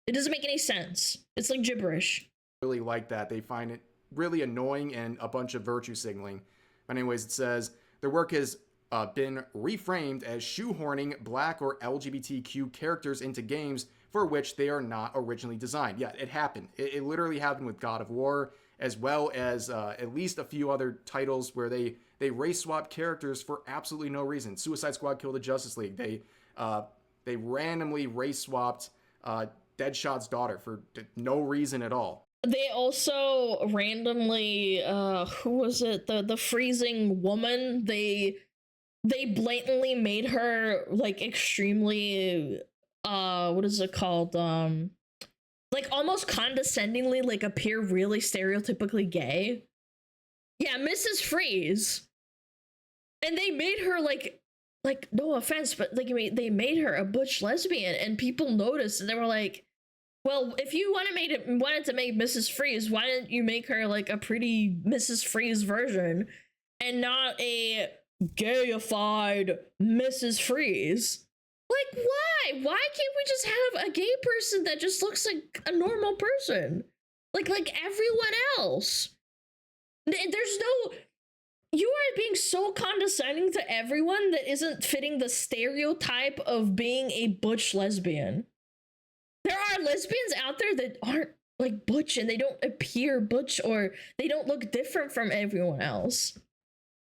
It doesn't make any sense. It's like gibberish. Really like that. They find it really annoying and a bunch of virtue signaling. But anyways, it says their work has been reframed as shoehorning Black or LGBTQ characters into games for which they are not originally designed. Yeah, it happened. It literally happened with God of War, as well as at least a few other titles where they race swap characters for absolutely no reason. Suicide Squad Kill the Justice League. They randomly race swapped Deadshot's daughter for no reason at all. They also randomly, who was it? The freezing woman. They blatantly made her like extremely, what is it called? Like almost condescendingly, like appear really stereotypically gay. Yeah, Mrs. Freeze. And they made her like no offense, but like they made her a butch lesbian, and people noticed, and they were like, well, if you wanted to make Mrs. Freeze, why didn't you make her like a pretty Mrs. Freeze version and not a gayified Mrs. Freeze? Like, why? Why can't we just have a gay person that just looks like a normal person? Like everyone else. There's no... You are being so condescending to everyone that isn't fitting the stereotype of being a butch lesbian. There are lesbians out there that aren't like butch and they don't appear butch or they don't look different from everyone else.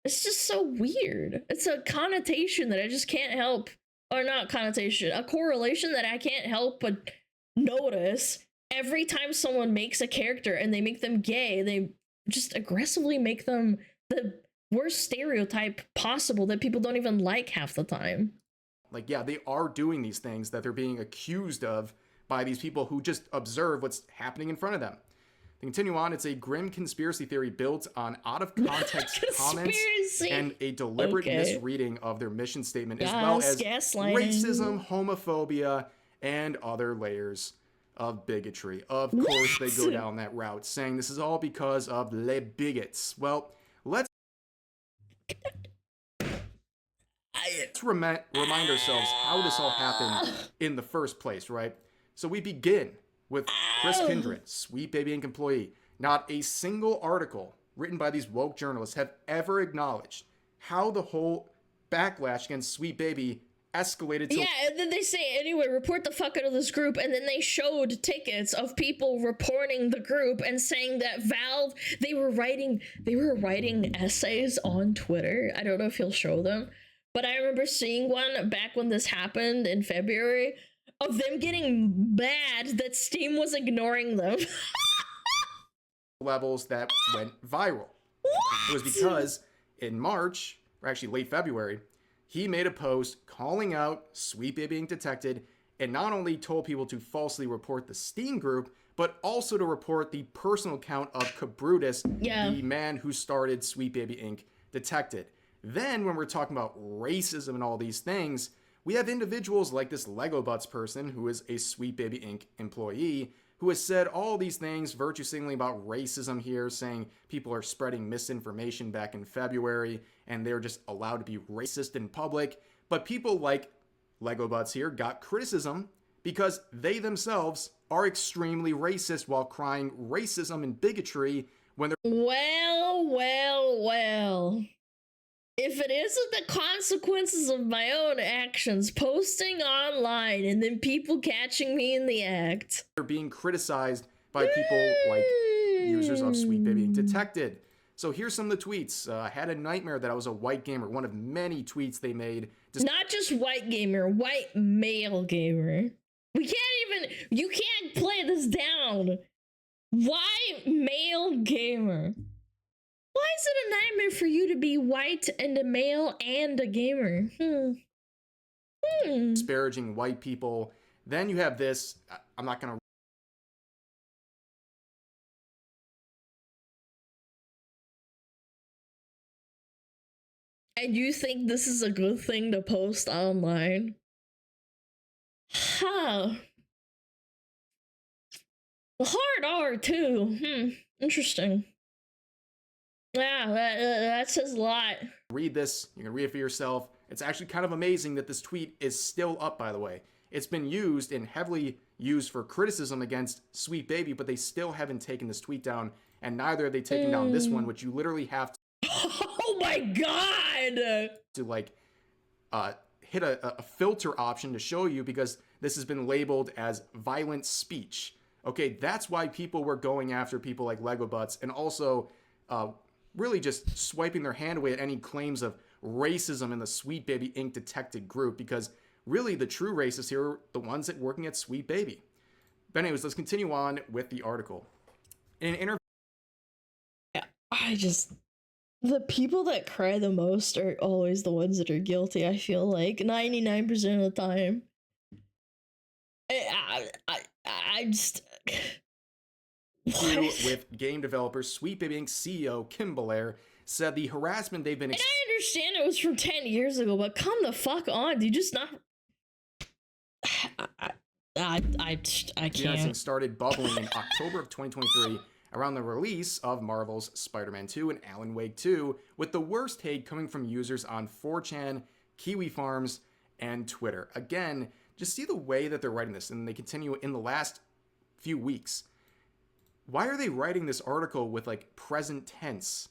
It's just so weird. It's a connotation that I just can't help, or not connotation, a correlation that I can't help but notice every time someone makes a character and they make them gay. They just aggressively make them the worst stereotype possible that people don't even like half the time. Like, yeah, they are doing these things that they're being accused of by these people who just observe what's happening in front of them. To continue on, it's a grim conspiracy theory built on out-of-context comments and a deliberate misreading of their mission statement, as well as racism, homophobia, and other layers of bigotry. Of course, they go down that route, saying this is all because of les bigots. Well, let's remind ourselves how this all happened in the first place, right? So we begin with Chris Kindred, Sweet Baby Inc. employee. Not a single article written by these woke journalists have ever acknowledged how the whole backlash against Sweet Baby escalated to... Yeah, and then they say, anyway, report the fuck out of this group, and then they showed tickets of people reporting the group and saying that Valve, they were writing essays on Twitter. I don't know if he'll show them, but I remember seeing one back when this happened in February of them getting mad that Steam was ignoring them. levels that went viral. What? It was because in March, or actually late February, he made a post calling out Sweet Baby Inc. Detected, and not only told people to falsely report the Steam group, but also to report the personal account of Cabrutus, the man who started Sweet Baby Inc. Detected. Then, when we're talking about racism and all these things, we have individuals like this Lego Butts person, who is a Sweet Baby Inc. employee, who has said all these things virtue signaling about racism here, saying people are spreading misinformation back in February, and they're just allowed to be racist in public. But people like Lego Butts here got criticism because they themselves are extremely racist while crying racism and bigotry when they're... Well. If it isn't the consequences of my own actions, posting online and then people catching me in the act. They're being criticized by people like users of Sweet Baby Inc. Detected. So here's some of the tweets. I had a nightmare that I was a white gamer. One of many tweets they made. Not just white gamer, white male gamer. You can't play this down. Why male gamer? Why is it a nightmare for you to be white and a male and a gamer? Disparaging white people. Then you have this, I'm not gonna... And you think this is a good thing to post online? Huh. Hard R too. Interesting. Yeah, that says a lot. Read this. You can read it for yourself. It's actually kind of amazing that this tweet is still up, by the way. It's been used and heavily used for criticism against Sweet Baby, but they still haven't taken this tweet down, and neither have they taken down this one, which you literally have to... Oh my god! ...to, like, hit a filter option to show you, because this has been labeled as violent speech. Okay, that's why people were going after people like Lego Butts, and also... really just swiping their hand away at any claims of racism in the Sweet Baby Inc. Detected group, because really the true racists here are the ones that are working at Sweet Baby. But anyways, let's continue on with the article. In an interview... The people that cry the most are always the ones that are guilty, I feel like. 99% of the time. I just... With game developer Sweet Baby Inc. CEO Kim Belair said the harassment they've been... And I understand it was from 10 years ago, but come the fuck on. Do you just not... I can't. Started bubbling in October of 2023 around the release of Marvel's Spider-Man 2 and Alan Wake 2, with the worst hate coming from users on 4chan, Kiwi Farms, and Twitter. Again, just see the way that they're writing this, and they continue in the last few weeks. Why are they writing this article with, like, present tense?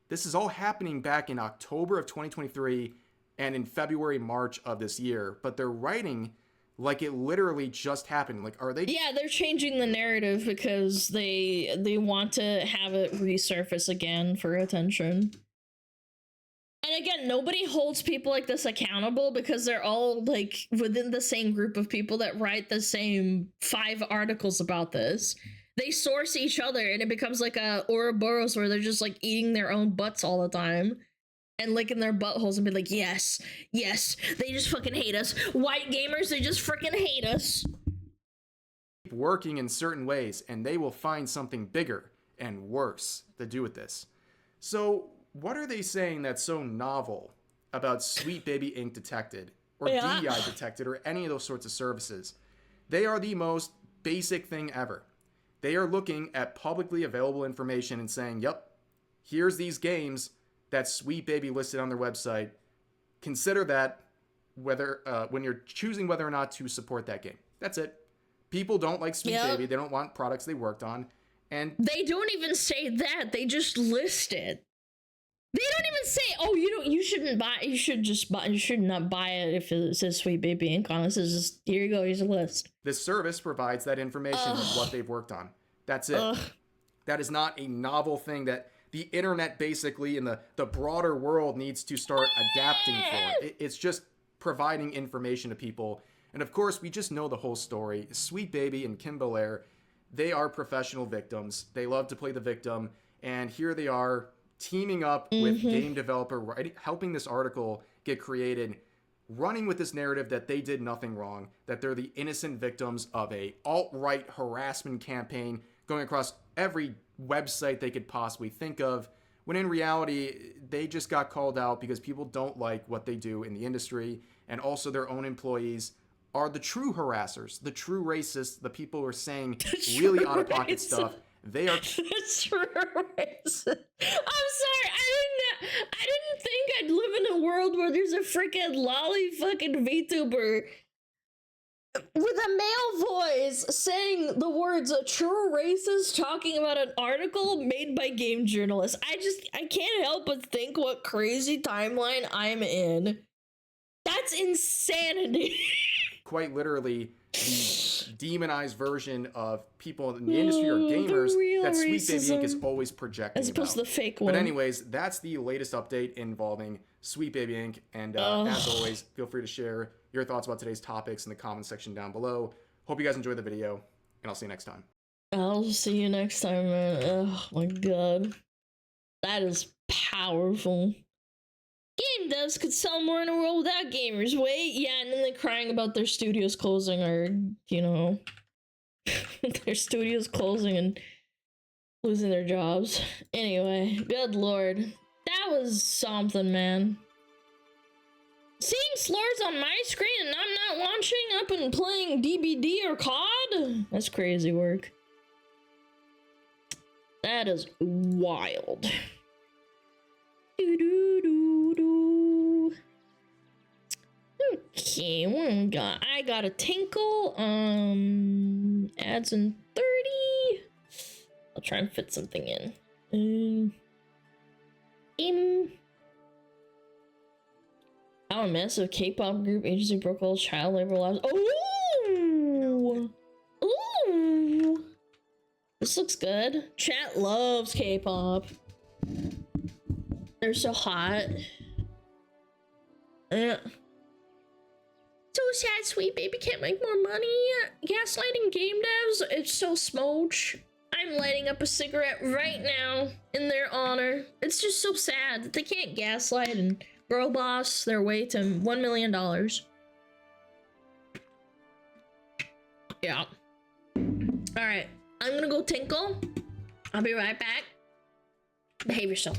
This is all happening back in October of 2023 and in February, March of this year, but they're writing like it literally just happened. Like, are they... Yeah, they're changing the narrative because they want to have it resurface again for attention. And again, nobody holds people like this accountable because they're all, like, within the same group of people that write the same 5 articles about this. They source each other, and it becomes like a Ouroboros where they're just, like, eating their own butts all the time. And licking their buttholes and be like, yes, they just fucking hate us. White gamers, they just freaking hate us. Working in certain ways, and they will find something bigger and worse to do with this. So, what are they saying that's so novel about Sweet Baby Inc. Detected, or DEI Detected, or any of those sorts of services? They are the most basic thing ever. They are looking at publicly available information and saying, yep, here's these games that Sweet Baby listed on their website. Consider that whether when you're choosing whether or not to support that game. That's it. People don't like Sweet Baby. They don't want products they worked on. And they don't even say that. They just list it. They don't even say, oh, you shouldn't buy, you should not buy it if it says Sweet Baby Ink on it. It's just, here you go, here's a list. This service provides that information of what they've worked on. That's it. That is not a novel thing that the internet basically and the broader world needs to start adapting for. It's just providing information to people. And of course, we just know the whole story. Sweet Baby and Kim Belair, they are professional victims. They love to play the victim. And here they are teaming up with game developer, helping this article get created, running with this narrative that they did nothing wrong, that they're the innocent victims of a alt-right harassment campaign going across every website they could possibly think of, when in reality, they just got called out because people don't like what they do in the industry, and also their own employees are the true harassers, the true racists, the people who are saying really out-of-pocket stuff. They are the true racist. I'm sorry, I didn't think I'd live in a world where there's a freaking lolly fucking VTuber with a male voice saying the words "a true racist" talking about an article made by game journalists. I can't help but think what crazy timeline I'm in. That's insanity. Quite literally the demonized version of people in the industry or gamers that Sweet Baby Ink is always projecting as opposed to the fake one. But anyways, that's the latest update involving Sweet Baby Ink. And as always, feel free to share your thoughts about today's topics in the comment section down below. Hope you guys enjoyed the video, and I'll see you next time. I'll see you next time, man. Oh my god. That is powerful. Game devs could sell more in a world without gamers. Wait, yeah, and then they're crying about their studios closing, or, you know, their studios closing and losing their jobs. Anyway, good lord. That was something, man. Seeing slurs on my screen and I'm not launching up and playing DBD or COD? That's crazy work. That is wild. Okay, what we got? I got a tinkle. Ads in 30. I'll try and fit something in. Our massive K-pop group agency broke all child labor laws. Oh! Ooh! This looks good. Chat loves K-pop. They're so hot. Yeah. So sad, Sweet Baby can't make more money. Gaslighting game devs, it's so smoge. I'm lighting up a cigarette right now in their honor. It's just so sad that they can't gaslight and girl boss their way to $1 million. Yeah. Alright, I'm gonna go tinkle. I'll be right back. Behave yourself.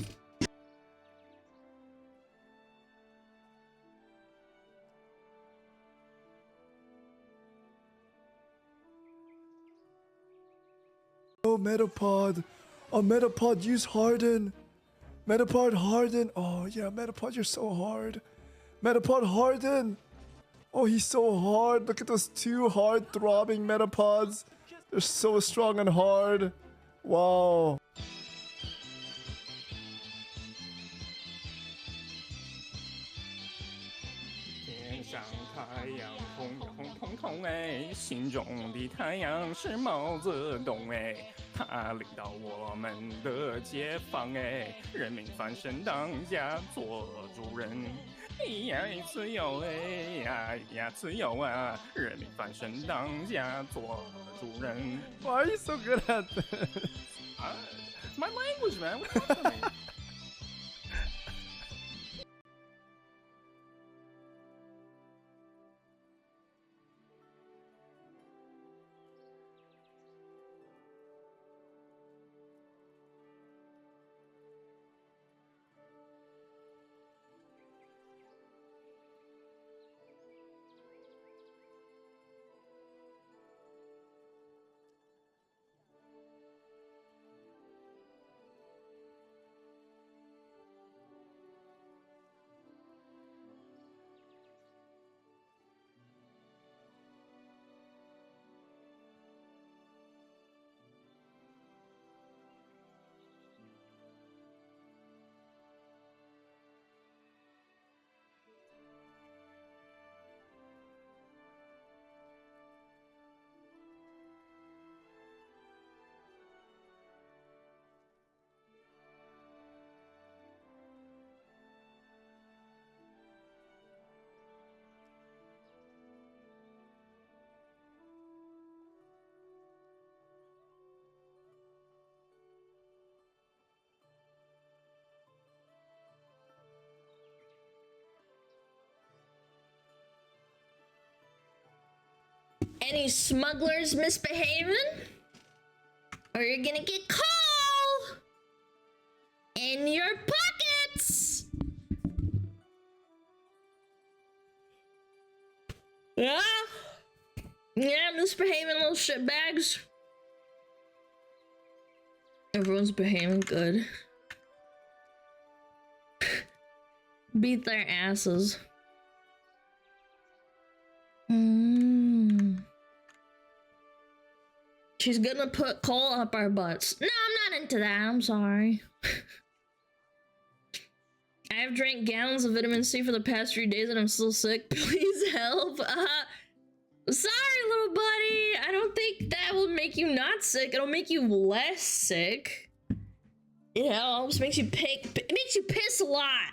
Oh, Metapod. Oh, Metapod, use Harden. Metapod, Harden. Oh, yeah, Metapod, you're so hard. Metapod, Harden. Oh, he's so hard. Look at those two hard-throbbing Metapods. They're so strong and hard. Wow. Why are you so good at this? My language, man. What's up with me? Any smugglers misbehaving? Or you're gonna get coal in your pockets. Yeah. Yeah, misbehaving little shitbags. Everyone's behaving good. Beat their asses. She's gonna put coal up our butts. No, I'm not into that. I'm sorry. I have drank gallons of vitamin C for the past 3 days and I'm still sick. Please help. Sorry, little buddy. I don't think that will make you not sick. It'll make you less sick. It helps. Makes you it makes you piss a lot.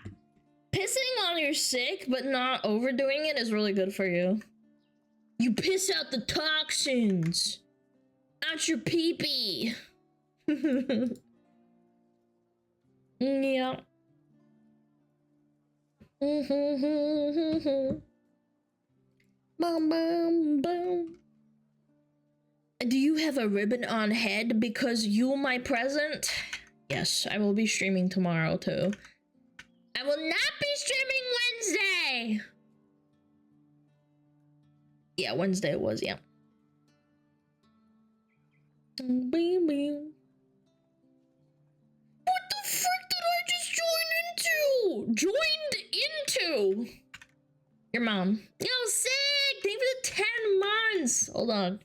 Pissing while you're sick but not overdoing it is really good for you. You piss out the toxins. Not your pee-pee. Yeah. Boom, boom, boom. Do you have a ribbon on head because you my present? Yes, I will be streaming tomorrow too. I will not be streaming Wednesday. Yeah, Wednesday it was, yeah. What the frick did I just join into? Joined into? Your mom. Yo, sick! Thank you for the 10 months! Hold on.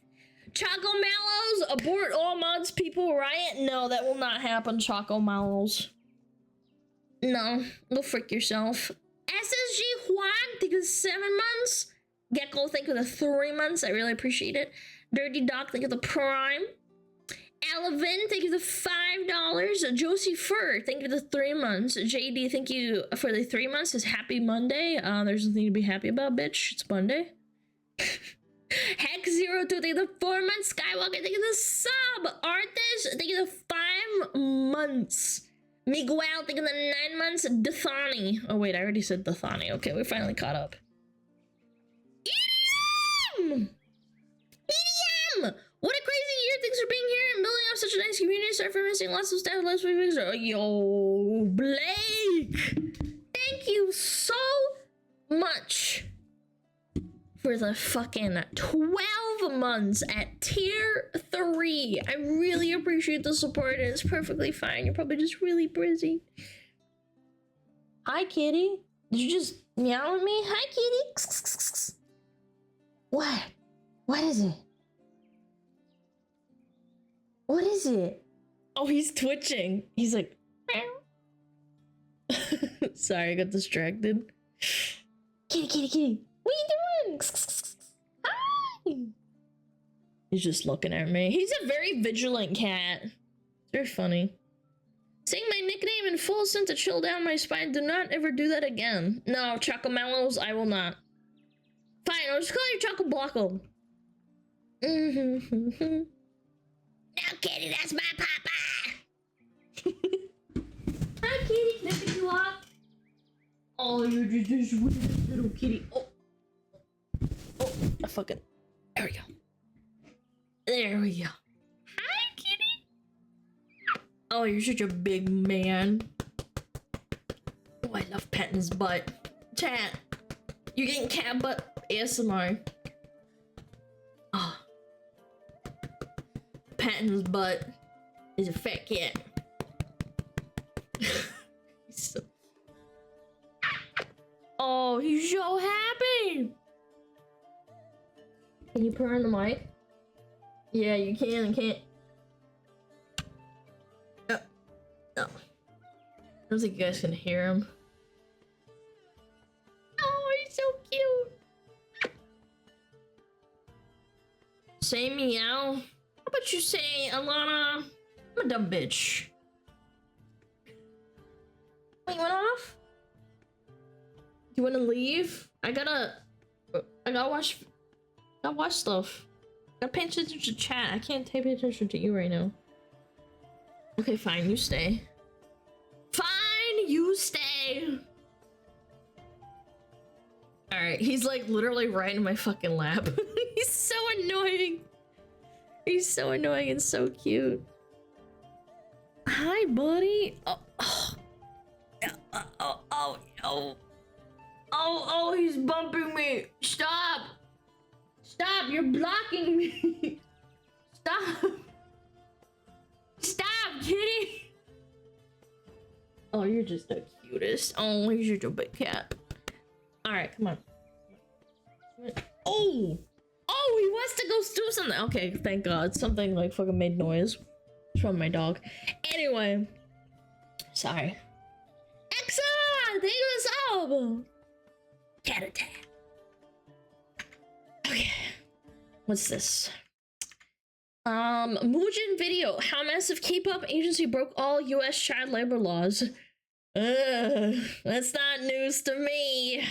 Choco Mallows, abort all mods, people riot? No, that will not happen, Choco Mallows. No, go frick yourself. SSG Juan, thank you for the 7 months. Gecko, thank you for the 3 months. I really appreciate it. Dirty Doc, thank you for the Prime. Alvin, thank you for the $5. Josie Fur, thank you for the 3 months. JD, thank you for the 3 months. It's happy Monday. There's nothing to be happy about, bitch. It's Monday. Hex02, thank you for the 4 months. Skywalker, thank you for the sub. Arthas, thank you for the 5 months. Miguel, thank you for the 9 months. Dathani. Oh wait, I already said Dathani. Okay, we finally caught up. EDM! EDM! What a crazy year. Thanks for being here and building up such a nice community. Sorry for missing lots of stuff last week. Yo, Blake! Thank you so much for the fucking 12 months at tier 3. I really appreciate the support and it's perfectly fine. You're probably just really busy. Hi, kitty. Did you just meow at me? Hi, kitty. What? What is it? What is it? Oh, he's twitching. He's like, sorry, I got distracted. Kitty, kitty, kitty. What are you doing? Hi. He's just looking at me. He's a very vigilant cat. It's very funny. Saying my nickname in full sent to chill down my spine. Do not ever do that again. No, Chocomellows, I will not. Fine, I'll just call you Choco Blocko. No, kitty, that's my papa. Hi, kitty. Can I pick you up? Oh, you're just this little kitty. Oh, I fucking. There we go. There we go. Hi, kitty. Oh, you're such a big man. Oh, I love petting his butt. Chat, you're getting cat butt ASMR. Oh. Patting his butt. He's a fat cat. Oh, he's so happy. Can you purr on the mic? Yeah, you can and can't. No. I don't think you guys can hear him. Oh, he's so cute. Say meow. How about you say, Alana, I'm a dumb bitch. Wait, you went off? You wanna leave? I gotta watch stuff. I gotta pay attention to chat. I can't pay attention to you right now. Okay, fine, you stay. Fine, you stay. Alright, he's like literally right in my fucking lap. He's so annoying. He's so annoying and so cute. Hi, buddy. Oh, he's bumping me. Stop. Stop, you're blocking me. Stop. Stop, kitty. Oh, you're just the cutest. Oh, he's just a big cat. All right, come on. Oh, he wants to go do something. Okay, thank God. Something like fucking made noise. It's from my dog. Anyway, sorry. Excellent. Thank you for the sub. Cat attack. Okay, what's this? Mujin video. How massive K-pop agency broke all U.S. child labor laws. That's not news to me.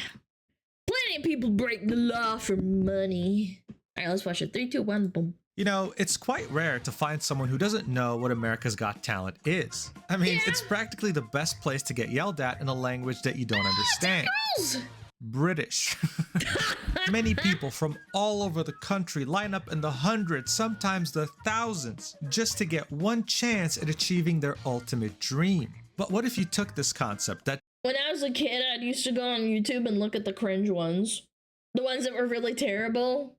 Plenty of people break the law for money. All right, let's watch it. 3, 2, 1, boom. You know, it's quite rare to find someone who doesn't know what America's Got Talent is. I mean, it's practically the best place to get yelled at in a language that you don't understand. British. Many people from all over the country line up in the hundreds, sometimes the thousands, just to get one chance at achieving their ultimate dream. But what if you took this concept that when I was a kid, I used to go on YouTube and look at the cringe ones. The ones that were really terrible.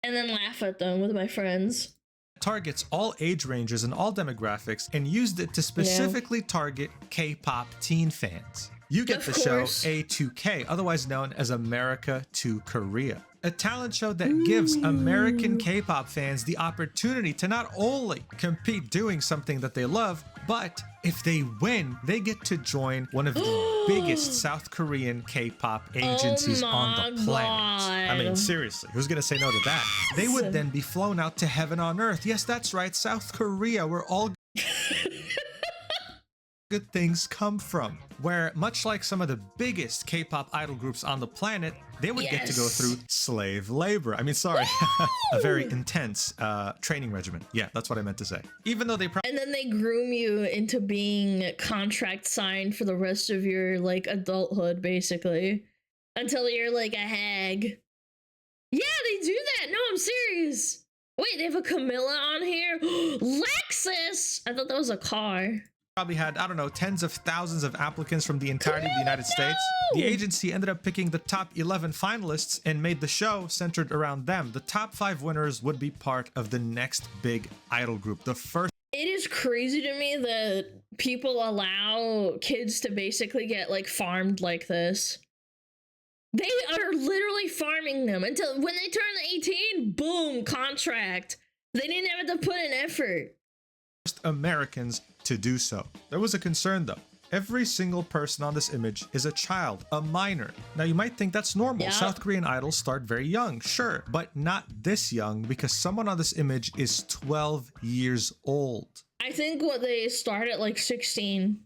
And then laugh at them with my friends. Targets all age ranges and all demographics and used it to specifically target K-pop teen fans. You get the show A2K, otherwise known as America to Korea. A talent show that gives American K-pop fans the opportunity to not only compete doing something that they love, but if they win, they get to join one of the biggest South Korean K-pop agencies on the planet. I mean, seriously, who's gonna say no to that? They would then be flown out to heaven on earth. Yes, that's right, South Korea, where all good things come from, where much like some of the biggest K-pop idol groups on the planet, they would get to go through slave labor. I mean, sorry, a very intense training regimen. Yeah, that's what I meant to say. Even though they and then they groom you into being contract signed for the rest of your like adulthood, basically, until you're like a hag. Yeah, they do that. No, I'm serious. Wait, they have a Camilla on here. Lexus. I thought that was a car. Probably had, I don't know, tens of thousands of applicants from the entirety of the United States. The agency ended up picking the top 11 finalists and made the show centered around them. The top 5 winners would be part of the next big idol group. The first. It is crazy to me that people allow kids to basically get like farmed like this. They are literally farming them until when they turn 18, boom, contract. They didn't have to put in effort. Americans to do so. There was a concern though. Every single person on this image is a child, a minor. Now you might think that's normal. Yeah. South Korean idols start very young, sure, but not this young because someone on this image is 12 years old. I think what they start at like 16,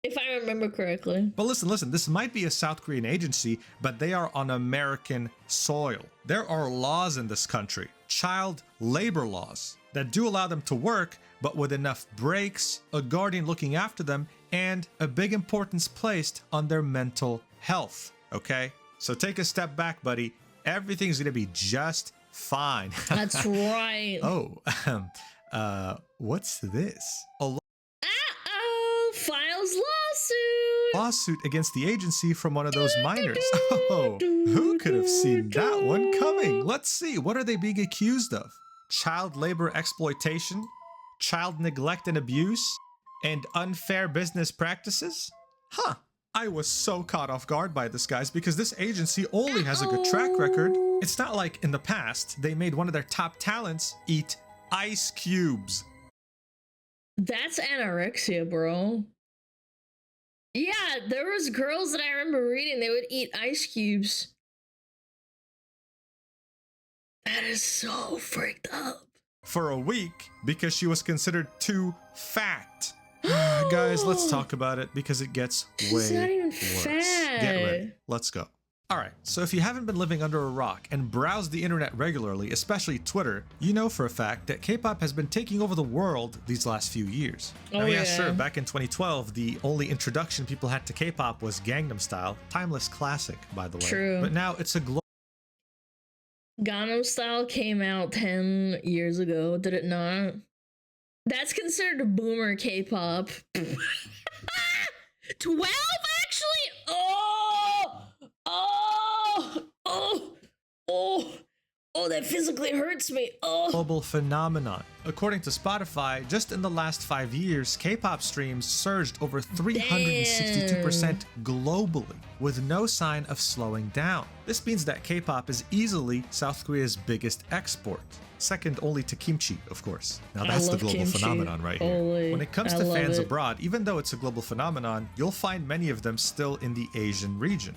if I remember correctly. But listen, this might be a South Korean agency, but they are on American soil. There are laws in this country, child labor laws, that do allow them to work, but with enough breaks, a guardian looking after them, and a big importance placed on their mental health, okay? So take a step back, buddy. Everything's gonna be just fine. That's right. Oh, what's this? Uh-oh, files lawsuit Against the agency from one of those minors. Oh, who could have seen that one coming? Let's see, what are they being accused of? Child labor exploitation, child neglect and abuse, and unfair business practices? Huh. I was so caught off guard by this, guys, because this agency only has a good track record. It's not like in the past, they made one of their top talents eat ice cubes. That's anorexia, bro. Yeah, there was girls that I remember reading, they would eat ice cubes. That is so freaked up. For a week, because she was considered too fat. Guys, let's talk about it because it gets way not even worse. fat. Get ready. Let's go. Alright, so if you haven't been living under a rock and browse the internet regularly, especially Twitter, you know for a fact that K-pop has been taking over the world these last few years. Now, yeah, sure, back in 2012, the only introduction people had to K-pop was Gangnam Style. Timeless classic, by the way. True. But now it's a global Gangnam Style came out 10 years ago, did it not? That's considered boomer K-pop. 12 actually? Oh, that physically hurts me. Global phenomenon. According to Spotify, just in the last 5 years, K-pop streams surged over 362% globally, with no sign of slowing down. This means that K-pop is easily South Korea's biggest export. Second only to kimchi, of course. Now that's the global phenomenon right here. When it comes to fans abroad, even though it's a global phenomenon, you'll find many of them still in the Asian region.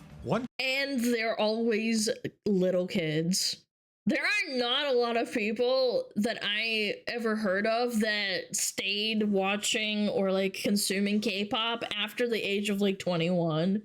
And they're always little kids. There are not a lot of people that I ever heard of that stayed watching or like consuming K-pop after the age of like 21.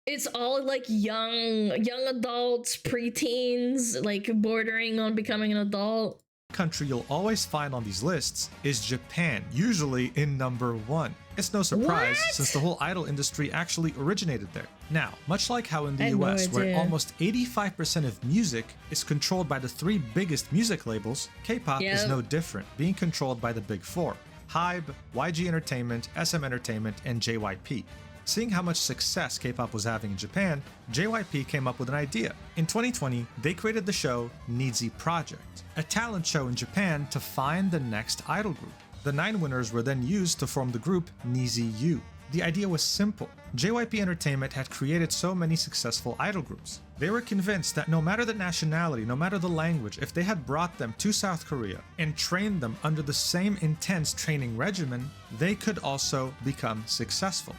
It's all like young adults, preteens, like bordering on becoming an adult. Country you'll always find on these lists is Japan, usually in number 1. It's no surprise since the whole idol industry actually originated there. Now, much like how in the US, where almost 85% of music is controlled by the 3 biggest music labels, K-pop is no different, being controlled by the big 4: HYBE, YG Entertainment, SM Entertainment, and JYP. Seeing how much success K-pop was having in Japan, JYP came up with an idea. In 2020, they created the show Needsy Project, a talent show in Japan to find the next idol group. The 9 winners were then used to form the group Needsy U. The idea was simple. JYP Entertainment had created so many successful idol groups. They were convinced that no matter the nationality, no matter the language, if they had brought them to South Korea and trained them under the same intense training regimen, they could also become successful.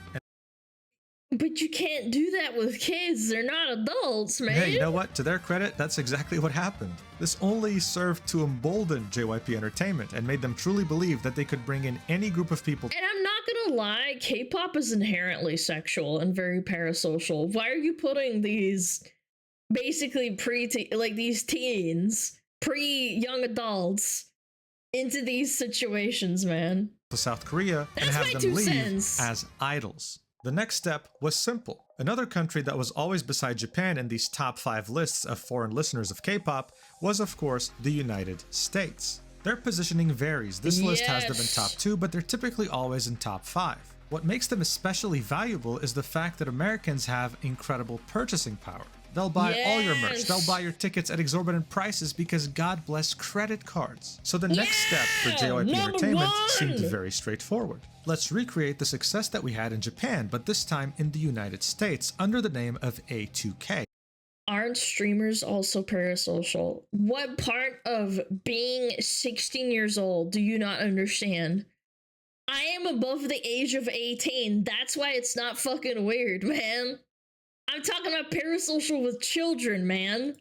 But you can't do that with kids. They're not adults, man. Hey, you know what? To their credit, that's exactly what happened. This only served to embolden JYP Entertainment and made them truly believe that they could bring in any group of people. And I'm not gonna lie, K-pop is inherently sexual and very parasocial. Why are you putting these basically these teens, pre-young adults into these situations, man? To South Korea and have them leave as idols. The next step was simple. Another country that was always beside Japan in these top 5 lists of foreign listeners of K-pop was, of course, the United States. Their positioning varies. This list has them in top 2, but they're typically always in top 5. What makes them especially valuable is the fact that Americans have incredible purchasing power. They'll buy all your merch. They'll buy your tickets at exorbitant prices because God bless credit cards. So the next step for JYP Entertainment seemed very straightforward. Let's recreate the success that we had in Japan, but this time in the United States under the name of A2K. Aren't streamers also parasocial? What part of being 16 years old do you not understand? I am above the age of 18. That's why it's not fucking weird, man. I'm talking about parasocial with children, man.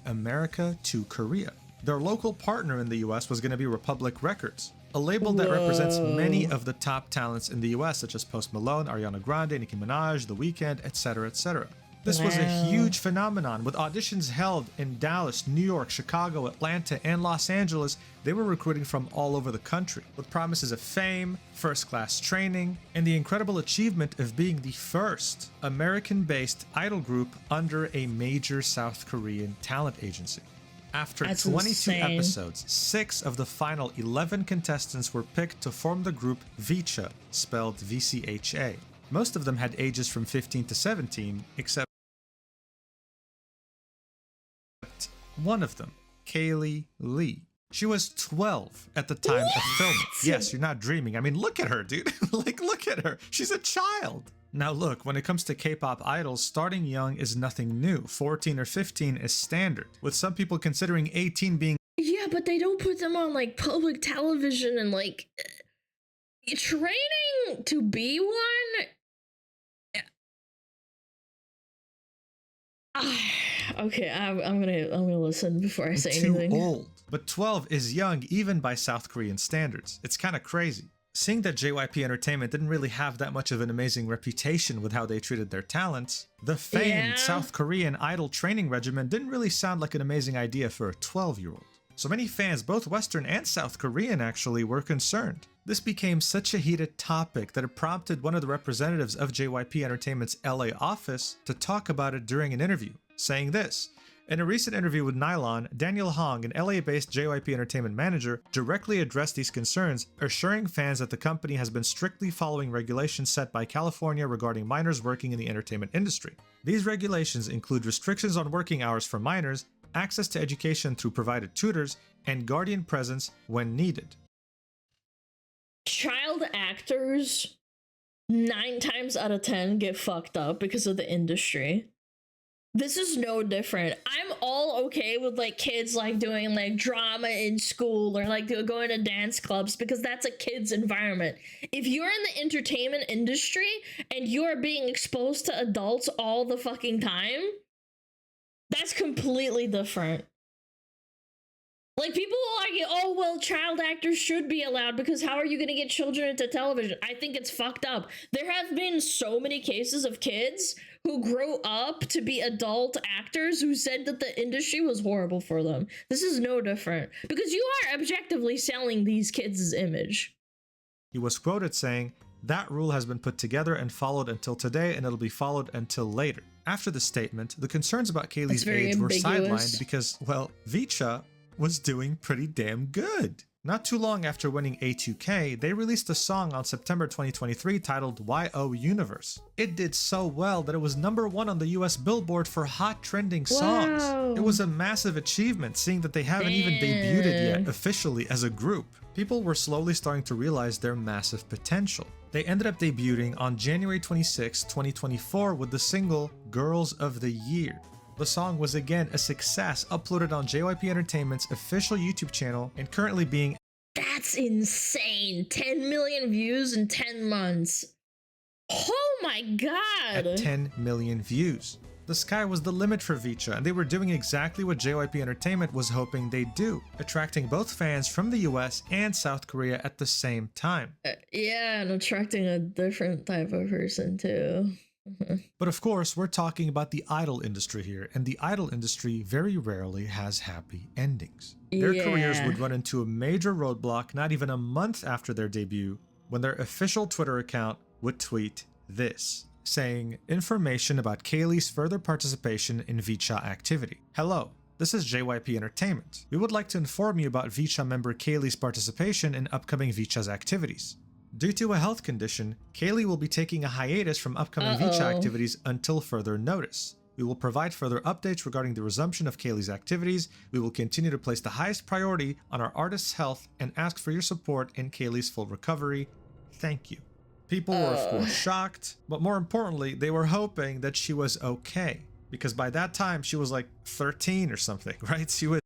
America to Korea. Their local partner in the US was going to be Republic Records, a label that represents many of the top talents in the US, such as Post Malone, Ariana Grande, Nicki Minaj, The Weeknd, etc., etc. This was a huge phenomenon, with auditions held in Dallas, New York, Chicago, Atlanta, and Los Angeles. They were recruiting from all over the country, with promises of fame, first-class training, and the incredible achievement of being the first American-based idol group under a major South Korean talent agency. After 22 episodes, 6 of the final 11 contestants were picked to form the group VCHA, spelled VCHA. Most of them had ages from 15 to 17, except one of them, Kaylee Lee. She was 12 at the time of filming. Yes, you're not dreaming. I mean, look at her, dude. Like, look at her. She's a child. Now look, when it comes to K-pop idols, starting young is nothing new. 14 or 15 is standard, with some people considering 18 being... Yeah, but they don't put them on, like, public television and, like... Training to be one? Okay, I'm gonna listen before I say anything. Too old. But 12 is young even by South Korean standards. It's kind of crazy. Seeing that JYP Entertainment didn't really have that much of an amazing reputation with how they treated their talents, the famed South Korean idol training regimen didn't really sound like an amazing idea for a 12-year-old. So many fans, both Western and South Korean actually, were concerned. This became such a heated topic that it prompted one of the representatives of JYP Entertainment's LA office to talk about it during an interview, saying this: In a recent interview with Nylon, Daniel Hong, an LA-based JYP Entertainment manager, directly addressed these concerns, assuring fans that the company has been strictly following regulations set by California regarding minors working in the entertainment industry. These regulations include restrictions on working hours for minors, access to education through provided tutors, and guardian presence when needed. Child actors 9 times out of 10 get fucked up because of the industry. This is no different. I'm all okay with like kids like doing like drama in school or like going to dance clubs because that's a kid's environment. If you're in the entertainment industry and you are being exposed to adults all the fucking time, that's completely different. Like, people will argue, oh, well, child actors should be allowed because how are you going to get children into television? I think it's fucked up. There have been so many cases of kids who grew up to be adult actors who said that the industry was horrible for them. This is no different because you are objectively selling these kids' image. He was quoted saying, "That rule has been put together and followed until today, and it'll be followed until later." After the statement, the concerns about Kaylee's age were sidelined because, well, Vicha was doing pretty damn good. Not too long after winning A2K, they released a song on September 2023 titled YO Universe. It did so well that it was #1 on the US Billboard for Hot Trending Songs. Wow. It was a massive achievement, seeing that they haven't even debuted yet officially as a group. People were slowly starting to realize their massive potential. They ended up debuting on January 26, 2024 with the single Girls of the Year. The song was again a success, uploaded on JYP Entertainment's official YouTube channel and currently being— That's insane. 10 million views in 10 months. Oh my god. At 10 million views. The sky was the limit for Vicha, and they were doing exactly what JYP Entertainment was hoping they'd do, attracting both fans from the US and South Korea at the same time. Yeah, and attracting a different type of person too. But of course, we're talking about the idol industry here, and the idol industry very rarely has happy endings. Their careers would run into a major roadblock not even a month after their debut, when their official Twitter account would tweet this, saying, "Information about Kaylee's further participation in Vicha activity. Hello, this is JYP Entertainment. We would like to inform you about Vicha member Kaylee's participation in upcoming Vicha's activities. Due to a health condition, Kaylee will be taking a hiatus from upcoming Vicha activities until further notice. We will provide further updates regarding the resumption of Kaylee's activities. We will continue to place the highest priority on our artist's health and ask for your support in Kaylee's full recovery. Thank you." People were of course shocked, but more importantly, they were hoping that she was okay, because by that time she was like 13 or something, right? She was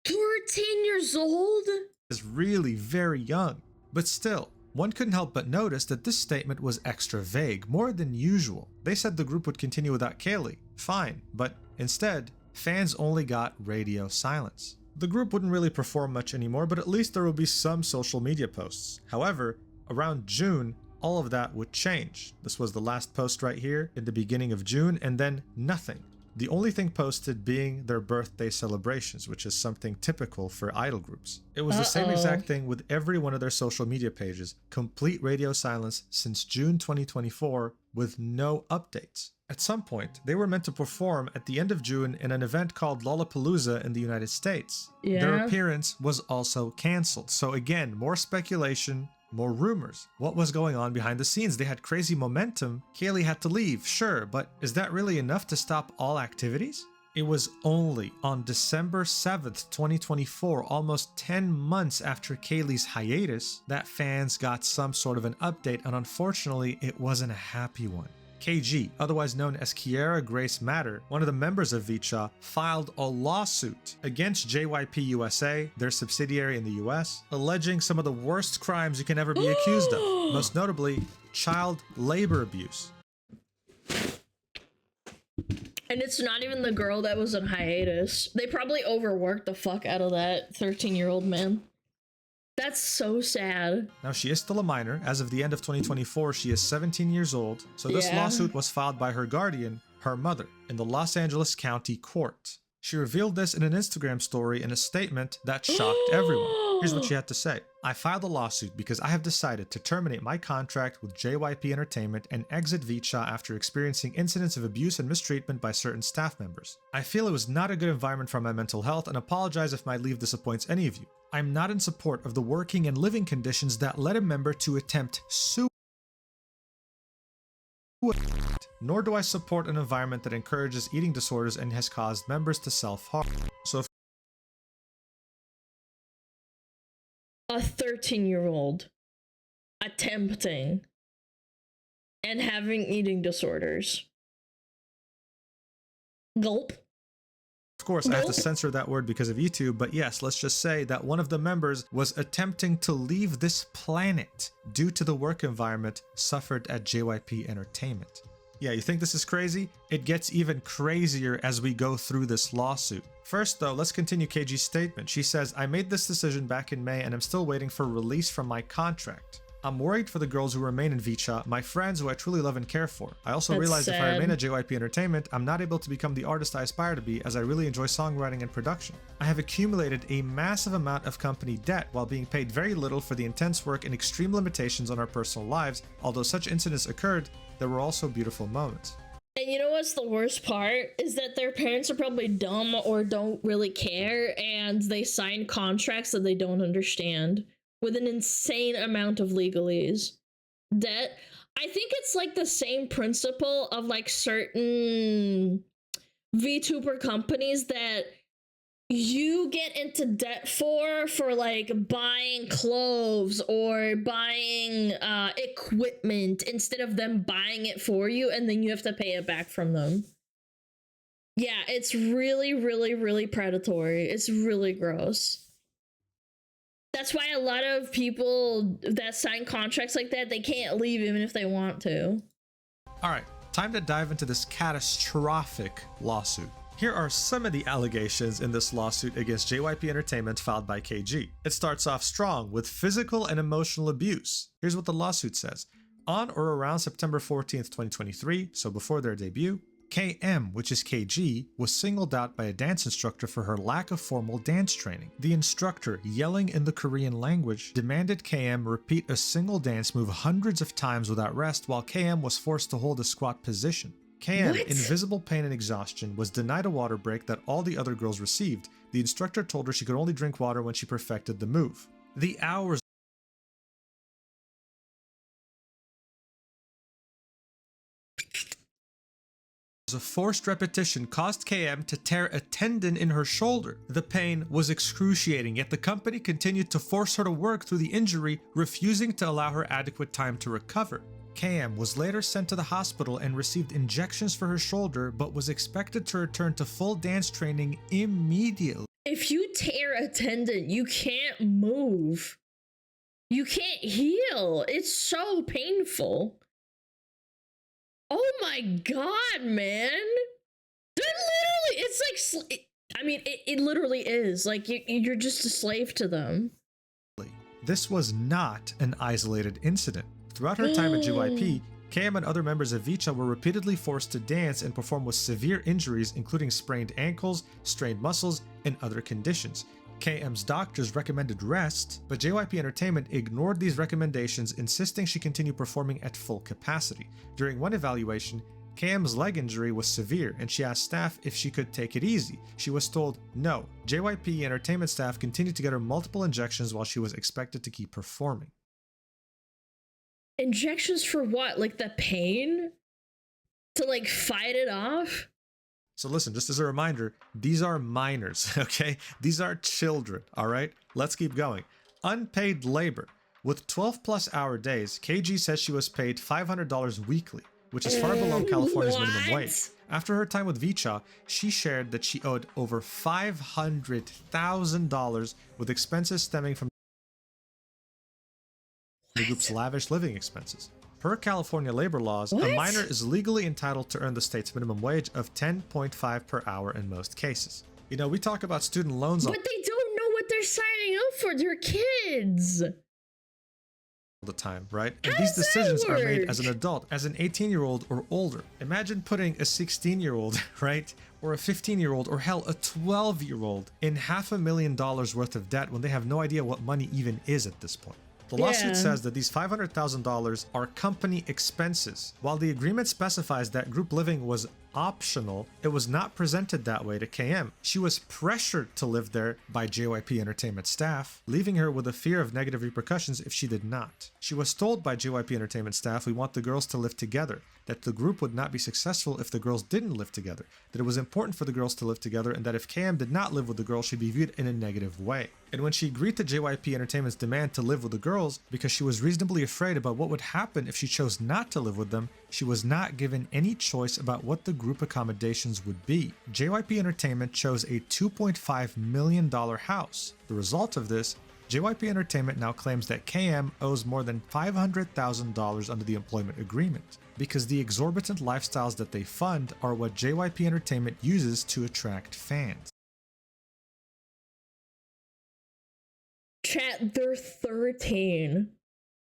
13 years old? Is really very young. But still, one couldn't help but notice that this statement was extra vague, more than usual. They said the group would continue without Kaylee, fine, but instead, fans only got radio silence. The group wouldn't really perform much anymore, but at least there would be some social media posts. However, around June, all of that would change. This was the last post right here in the beginning of June, and then nothing. The only thing posted being their birthday celebrations, which is something typical for idol groups. It was the same exact thing with every one of their social media pages. Complete radio silence since June 2024 with no updates. At some point, they were meant to perform at the end of June in an event called Lollapalooza in the United States. Their appearance was also cancelled. So again, more speculation, more rumors. What was going on behind the scenes? They had crazy momentum. Kaylee had to leave, sure, but is that really enough to stop all activities? It was only on December 7th, 2024, almost 10 months after Kaylee's hiatus, that fans got some sort of an update, and unfortunately, it wasn't a happy one. KG, otherwise known as Kiera Grace Matter, one of the members of Vicha, filed a lawsuit against JYP USA, their subsidiary in the US, alleging some of the worst crimes you can ever be accused of, most notably child labor abuse. And it's not even the girl that was on hiatus. They probably overworked the fuck out of that 13-year-old man. That's so sad. Now, she is still a minor. As of the end of 2024, she is 17 years old. So this lawsuit was filed by her guardian, her mother, in the Los Angeles County Court. She revealed this in an Instagram story in a statement that shocked everyone. Here's what she had to say. I filed a lawsuit because I have decided to terminate my contract with JYP Entertainment and exit Vicha after experiencing incidents of abuse and mistreatment by certain staff members. I feel it was not a good environment for my mental health and apologize if my leave disappoints any of you. I'm not in support of the working and living conditions that led a member to attempt suicide, nor do I support an environment that encourages eating disorders and has caused members to self-harm. So if a 13-year-old attempting and having eating disorders. Gulp. Of course, I have to censor that word because of YouTube, but yes, let's just say that one of the members was attempting to leave this planet due to the work environment suffered at JYP Entertainment. Yeah, you think this is crazy? It gets even crazier as we go through this lawsuit. First though, let's continue KG's statement. She says, I made this decision back in May and I'm still waiting for release from my contract. I'm worried for the girls who remain in Vicha, my friends who I truly love and care for. I also realized if I remain at JYP Entertainment, I'm not able to become the artist I aspire to be as I really enjoy songwriting and production. I have accumulated a massive amount of company debt while being paid very little for the intense work and extreme limitations on our personal lives. Although such incidents occurred, there were also beautiful moments. And you know what's the worst part? Is that their parents are probably dumb or don't really care and they sign contracts that they don't understand. With an insane amount of legalese. Debt. I think it's like the same principle of like certain VTuber companies that you get into debt for like buying clothes or buying equipment instead of them buying it for you and then you have to pay it back from them. Yeah, it's really, really, really predatory. It's really gross. That's why a lot of people that sign contracts like that, they can't leave even if they want to. All right, time to dive into this catastrophic lawsuit. Here are some of the allegations in this lawsuit against JYP Entertainment filed by KG. It starts off strong with physical and emotional abuse. Here's what the lawsuit says. On or around September 14th, 2023, so before their debut, KM, which is KG, was singled out by a dance instructor for her lack of formal dance training. The instructor, yelling in the Korean language, demanded KM repeat a single dance move hundreds of times without rest while KM was forced to hold a squat position. KM, in visible pain and exhaustion, was denied a water break that all the other girls received. The instructor told her she could only drink water when she perfected the move. The hours of forced repetition caused KM to tear a tendon in her shoulder. The pain was excruciating, yet the company continued to force her to work through the injury, refusing to allow her adequate time to recover. KM was later sent to the hospital and received injections for her shoulder, but was expected to return to full dance training immediately. If you tear a tendon, you can't move. You can't heal. It's so painful. Oh my god, man. They're literally, it's like, I mean, it literally is. Like, you're just a slave to them. This was not an isolated incident. Throughout her time at JYP, KM and other members of Vicha were repeatedly forced to dance and perform with severe injuries, including sprained ankles, strained muscles, and other conditions. KM's doctors recommended rest, but JYP Entertainment ignored these recommendations, insisting she continue performing at full capacity. During one evaluation, KM's leg injury was severe and she asked staff if she could take it easy. She was told no. JYP Entertainment staff continued to get her multiple injections while she was expected to keep performing. Injections for what? Like the pain? To like fight it off? So listen, just as a reminder, these are minors, okay? These are children, all right? Let's keep going. Unpaid labor. With 12+ hour days, KG says she was paid $500 weekly, which is far below California's minimum wage. After her time with Vicha, she shared that she owed over $500,000 with expenses stemming from the group's lavish living expenses. Per California labor laws, a minor is legally entitled to earn the state's minimum wage of $10.5 per hour in most cases. You know, we talk about student loans. But they don't know what they're signing up for. They're kids. the time, right? And these decisions are made as an adult, as an 18-year-old or older. Imagine putting a 16-year-old, right? Or a 15-year-old, or hell, a 12-year-old in $500,000 worth of debt when they have no idea what money even is at this point. The lawsuit says that these $500,000 are company expenses. While the agreement specifies that group living was optional, it was not presented that way to KM. She was pressured to live there by JYP Entertainment staff, leaving her with a fear of negative repercussions if she did not. She was told by JYP Entertainment staff, we want the girls to live together, that the group would not be successful if the girls didn't live together, that it was important for the girls to live together, and that if KM did not live with the girls, she'd be viewed in a negative way. And when she agreed to JYP Entertainment's demand to live with the girls, because she was reasonably afraid about what would happen if she chose not to live with them, she was not given any choice about what the group accommodations would be. JYP Entertainment chose a $2.5 million house. The result of this, JYP Entertainment now claims that KM owes more than $500,000 under the employment agreement, because the exorbitant lifestyles that they fund are what JYP Entertainment uses to attract fans. Chat, they're 13.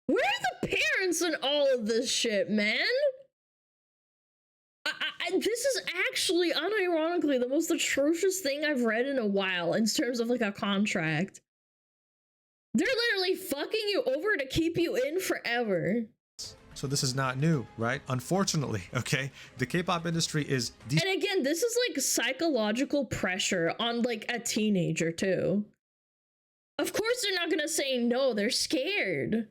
Where are the parents in all of this shit, man? This is actually, unironically, the most atrocious thing I've read in a while in terms of like a contract. They're literally fucking you over to keep you in forever. So this is not new, right? Unfortunately, okay? The K-pop industry is... And again, this is like psychological pressure on like a teenager too. Of course they're not gonna say no, they're scared.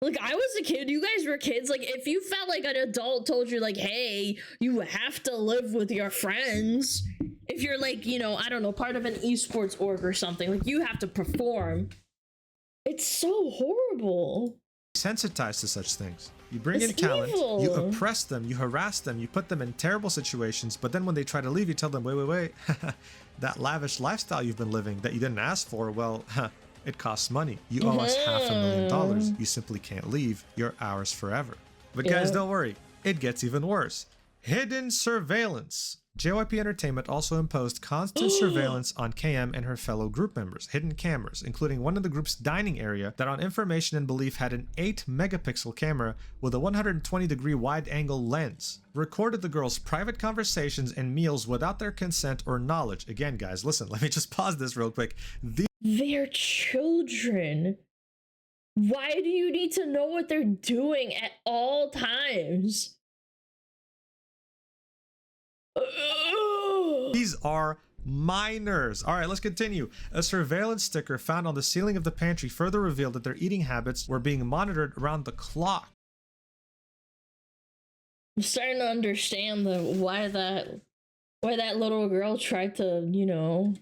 Like, I was a kid, you guys were kids, like, if you felt like an adult told you, like, hey, you have to live with your friends, if you're, like, you know, I don't know, part of an esports org or something, like, you have to perform. It's so horrible. Sensitized to such things. You bring in talent, you oppress them, you harass them, you put them in terrible situations, but then when they try to leave, you tell them, wait, that lavish lifestyle you've been living that you didn't ask for, well, it costs money. You owe us $500,000. You simply can't leave. You're ours forever. But guys, don't worry. It gets even worse. Hidden surveillance. JYP Entertainment also imposed constant surveillance on KM and her fellow group members, hidden cameras, including one in the group's dining area that on information and belief had an 8-megapixel camera with a 120-degree wide-angle lens. Recorded the girls' private conversations and meals without their consent or knowledge. Again, guys, listen, let me just pause this real quick. They're children. Why do you need to know what they're doing at all times? These are minors. All right, let's continue. A surveillance sticker found on the ceiling of the pantry further revealed that their eating habits were being monitored around the clock. I'm starting to understand why that little girl tried to, you know,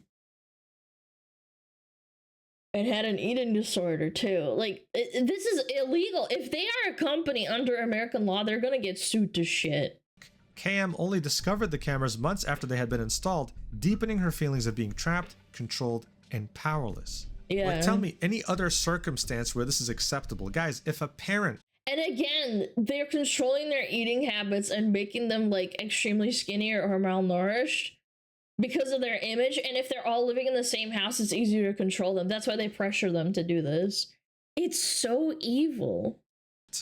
and had an eating disorder too. Like, this is illegal. If they are a company under American law, they're gonna get sued to shit. KM only discovered the cameras months after they had been installed, deepening her feelings of being trapped, controlled, and powerless. Yeah. Like, tell me any other circumstance where this is acceptable. Guys, if a parent... And again, they're controlling their eating habits and making them, like, extremely skinny or malnourished because of their image. And if they're all living in the same house, it's easier to control them. That's why they pressure them to do this. It's so evil.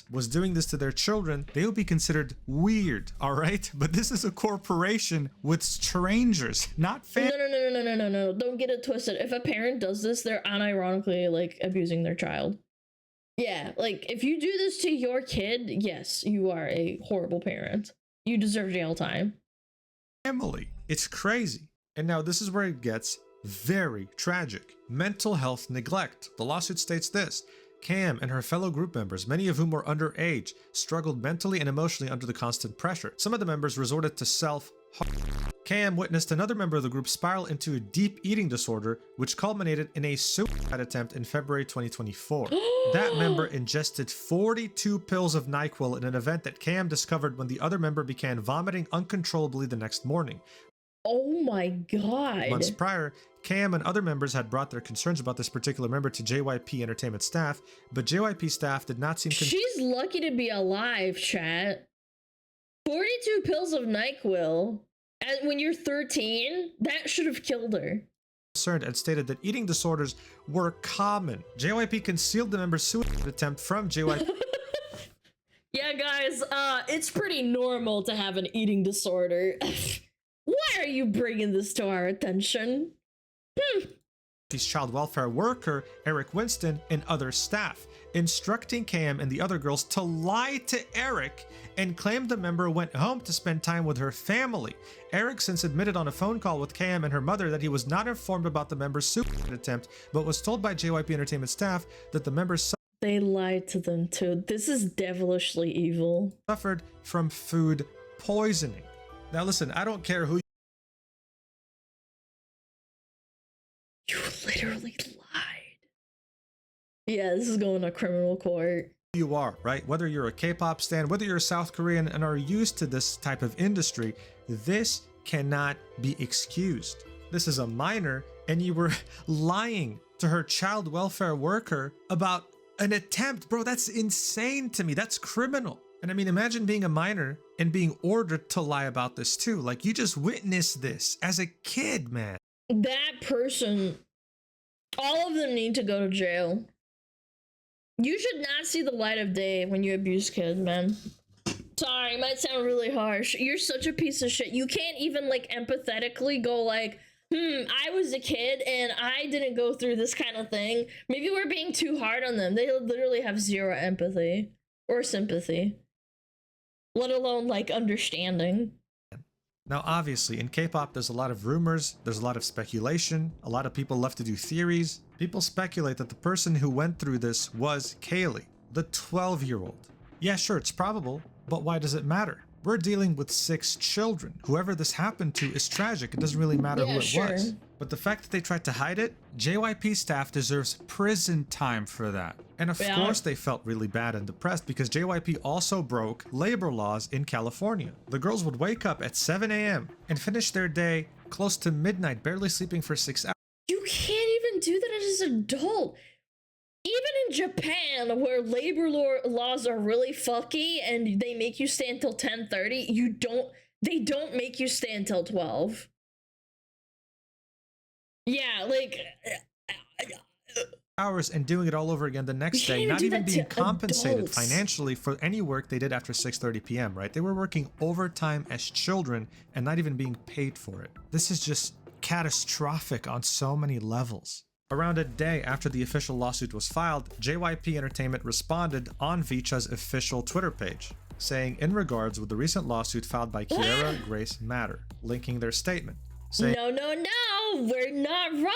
Was doing this to their children, they would be considered weird, all right? But this is a corporation with strangers, not family. No. Don't get it twisted. If a parent does this, they're unironically, like, abusing their child. Yeah, like, if you do this to your kid, yes, you are a horrible parent. You deserve jail time. Family. It's crazy. And now this is where it gets very tragic. Mental health neglect. The lawsuit states this. KM and her fellow group members, many of whom were underage, struggled mentally and emotionally under the constant pressure. Some of the members resorted to self-harm. KM witnessed another member of the group spiral into a deep eating disorder, which culminated in a suicide attempt in February 2024. That member ingested 42 pills of NyQuil in an event that KM discovered when the other member began vomiting uncontrollably the next morning. Oh my god. Months prior, KM and other members had brought their concerns about this particular member to JYP Entertainment staff, but JYP staff did not seem... She's lucky to be alive, chat. 42 pills of NyQuil, and when you're 13, that should have killed her. concerned and stated that eating disorders were common. JYP concealed the member's suicide attempt from JYP. Yeah, guys, it's pretty normal to have an eating disorder. Why are you bringing this to our attention? His child welfare worker, Eric Winston, and other staff, instructing KM and the other girls to lie to Eric and claimed the member went home to spend time with her family. Eric since admitted on a phone call with KM and her mother that he was not informed about the member's suicide attempt, but was told by JYP Entertainment staff that the member They lied to them too. This is devilishly evil. Suffered from food poisoning. Now listen, I don't care who you literally lied. Yeah, this is going to criminal court. You are, right? Whether you're a K-pop stan, whether you're a South Korean and are used to this type of industry, this cannot be excused. This is a minor and you were lying to her child welfare worker about an attempt. Bro, that's insane to me. That's criminal. And I mean, imagine being a minor and being ordered to lie about this too. Like, you just witnessed this as a kid, man. That person, all of them need to go to jail. You should not see the light of day when you abuse kids, man. Sorry, it might sound really harsh. You're such a piece of shit. You can't even like empathetically go like, I was a kid and I didn't go through this kind of thing. Maybe we're being too hard on them. They literally have zero empathy or sympathy, let alone like understanding. Now, obviously, in K-pop, there's a lot of rumors, there's a lot of speculation, a lot of people love to do theories. People speculate that the person who went through this was Kaylee, the 12-year-old. Yeah, sure, it's probable, but why does it matter? We're dealing with 6 children. Whoever this happened to is tragic. It doesn't really matter who it was. But the fact that they tried to hide it, JYP staff deserves prison time for that. And of course they felt really bad and depressed because JYP also broke labor laws in California. The girls would wake up at 7 a.m. and finish their day close to midnight, barely sleeping for 6 hours. You can't even do that as an adult. Even in Japan, where labor laws are really fucky and they make you stay until 10:30, they don't make you stay until 12. Yeah, like hours and doing it all over again the next day, not even being compensated financially for any work they did after 6:30 p.m., right? They were working overtime as children and not even being paid for it. This is just catastrophic on so many levels. Around a day after the official lawsuit was filed, JYP Entertainment responded on Vicha's official Twitter page, saying in regards with the recent lawsuit filed by Kiera Grace Matter, linking their statement, saying, No, we're not wrong.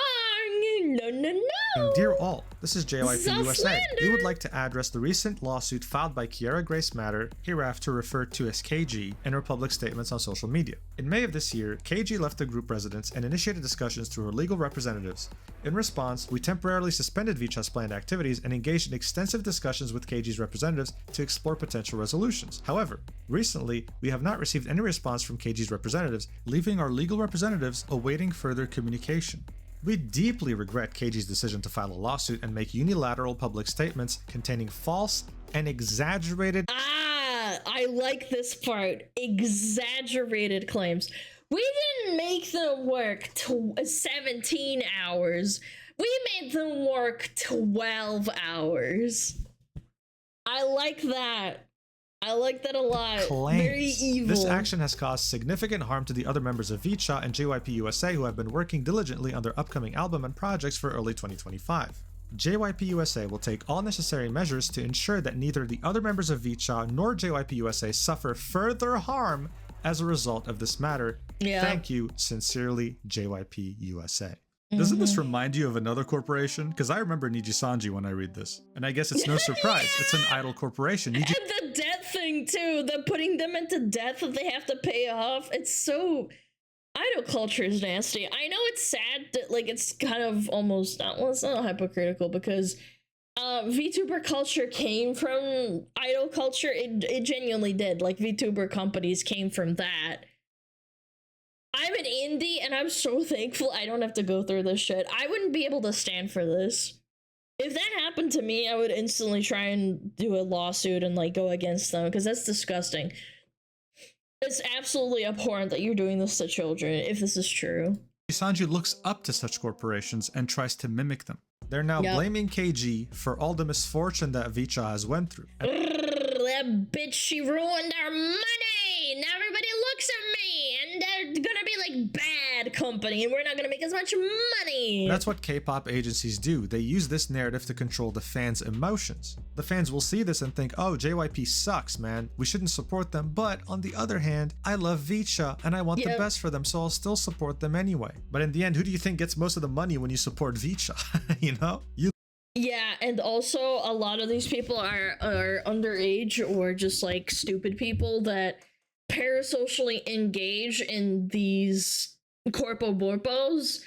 No. Dear all, this is JYP USA. We would like to address the recent lawsuit filed by Kiera Grace Matter, hereafter referred to as KG, in her public statements on social media. In May of this year, KG left the group residence and initiated discussions through her legal representatives. In response, we temporarily suspended Vicha's planned activities and engaged in extensive discussions with KG's representatives to explore potential resolutions. However, recently, we have not received any response from KG's representatives, leaving our legal representatives awaiting further communication. We deeply regret KG's decision to file a lawsuit and make unilateral public statements containing false and exaggerated— I like this part. Exaggerated claims. We didn't make them work 17 hours. We made them work 12 hours. I like that. I like that a lot. Claims. Very evil. This action has caused significant harm to the other members of Vicha and JYP USA who have been working diligently on their upcoming album and projects for early 2025. JYP USA will take all necessary measures to ensure that neither the other members of Vicha nor JYP USA suffer further harm as a result of this matter. Thank you, sincerely, JYP USA. Doesn't this remind you of another corporation? Because I remember Nijisanji when I read this. And I guess it's no surprise. It's an idol corporation. And the debt thing too. The putting them into debt that they have to pay off. It's so... Idol culture is nasty. I know it's sad that like it's kind of almost not, well, it's not hypocritical because VTuber culture came from idol culture. It genuinely did. Like VTuber companies came from that. I'm an indie and I'm so thankful I don't have to go through this shit. I wouldn't be able to stand for this. If that happened to me, I would instantly try and do a lawsuit and like go against them because that's disgusting. It's absolutely abhorrent that you're doing this to children, if this is true. Sanju looks up to such corporations and tries to mimic them. They're now blaming KG for all the misfortune that Vicha has went through. That bitch, she ruined our money! Now everybody looks at me, and they're gonna be like, bad company, and we're not gonna make as much money! That's what K-pop agencies do. They use this narrative to control the fans' emotions. The fans will see this and think, oh, JYP sucks, man. We shouldn't support them. But on the other hand, I love Vicha, and I want the best for them, so I'll still support them anyway. But in the end, who do you think gets most of the money when you support Vicha? You know? Yeah, and also a lot of these people are underage or just like stupid people that parasocially engage in these corpo borpos,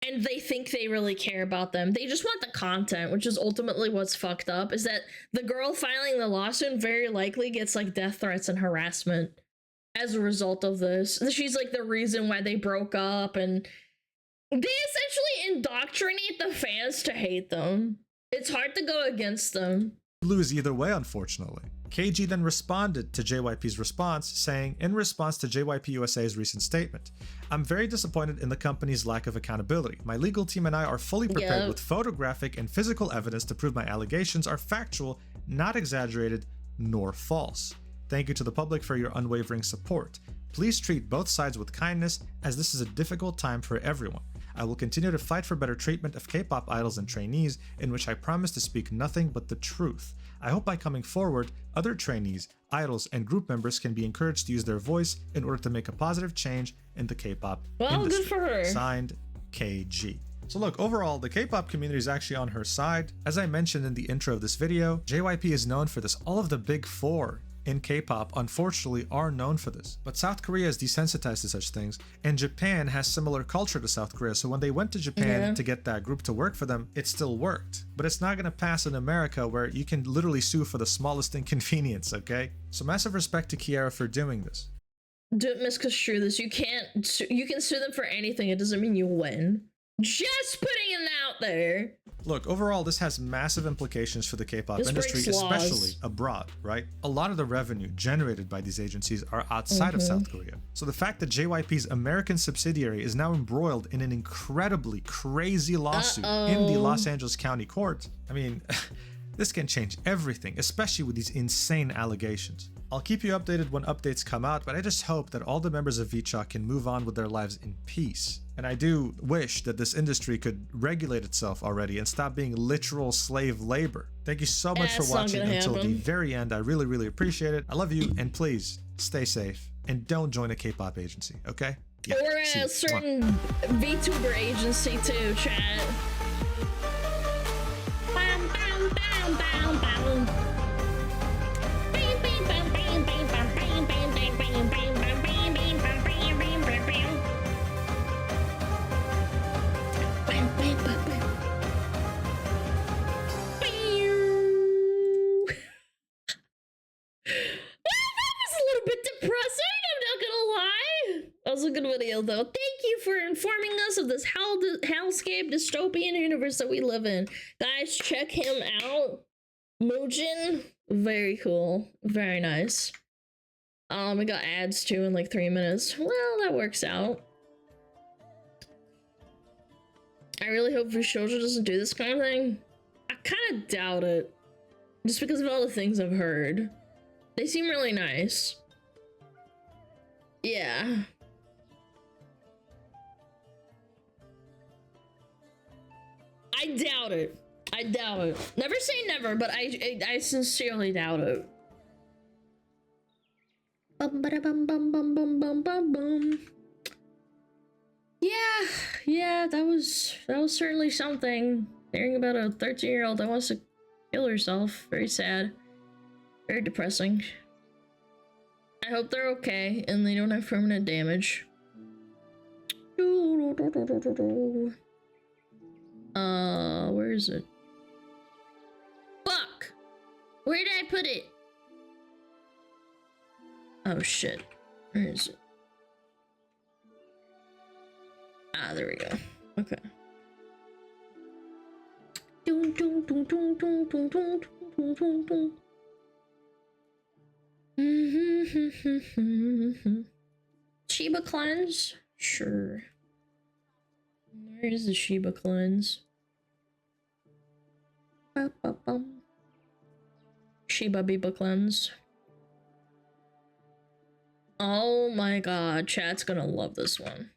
and they think they really care about them. They just want the content, which is ultimately what's fucked up, is that the girl filing the lawsuit very likely gets like death threats and harassment as a result of this. She's like the reason why they broke up, and they essentially indoctrinate the fans to hate them. It's hard to go against them. Lose either way, unfortunately. KG then responded to JYP's response, saying, in response to JYP USA's recent statement, I'm very disappointed in the company's lack of accountability. My legal team and I are fully prepared with photographic and physical evidence to prove my allegations are factual, not exaggerated, nor false. Thank you to the public for your unwavering support. Please treat both sides with kindness, as this is a difficult time for everyone. I will continue to fight for better treatment of K-pop idols and trainees, in which I promise to speak nothing but the truth. I hope by coming forward, other trainees, idols, and group members can be encouraged to use their voice in order to make a positive change in the K-pop industry. Good for her. Signed, KG. So look, overall, the K-pop community is actually on her side. As I mentioned in the intro of this video, JYP is known for this. All of the big four in K-pop, unfortunately, are known for this. But South Korea is desensitized to such things, and Japan has similar culture to South Korea, so when they went to Japan to get that group to work for them, it still worked. But it's not gonna pass in America, where you can literally sue for the smallest inconvenience, okay? So massive respect to Kiara for doing this. Don't misconstrue this. You can sue them for anything. It doesn't mean you win. Just putting it out there. Look, overall, this has massive implications for the K-pop industry, especially abroad, right? A lot of the revenue generated by these agencies are outside of South Korea. So the fact that JYP's American subsidiary is now embroiled in an incredibly crazy lawsuit in the Los Angeles County Court, I mean, this can change everything, especially with these insane allegations. I'll keep you updated when updates come out, but I just hope that all the members of Vicha can move on with their lives in peace. And I do wish that this industry could regulate itself already and stop being literal slave labor. Thank you so much for watching until the very end. I really, really appreciate it. I love you, and please stay safe and don't join a K-pop agency, okay? Yeah, or a certain VTuber agency too, chat. Bam, bam, bam, bam, bam. That was a good video though. Thank you for informing us of this hellscape dystopian universe that we live in. Guys, check him out. Mujin. Very cool. Very nice. We got ads too in like 3 minutes. Well, that works out. I really hope Vishoja doesn't do this kind of thing. I kind of doubt it. Just because of all the things I've heard. They seem really nice. Yeah. I doubt it. I doubt it. Never say never, but I sincerely doubt it. Bum ba bum bum bum bum bum bum bum. Yeah, that was certainly something. Hearing about a 13-year-old that wants to kill herself. Very sad. Very depressing. I hope they're okay and they don't have permanent damage. Where is it? Fuck! Where did I put it? Oh shit. Where is it? Ah, there we go. Okay. Chiba cleanse? Sure. Where is the Shiba cleanse? Shiba Biba cleanse. Oh my god, chat's gonna love this one.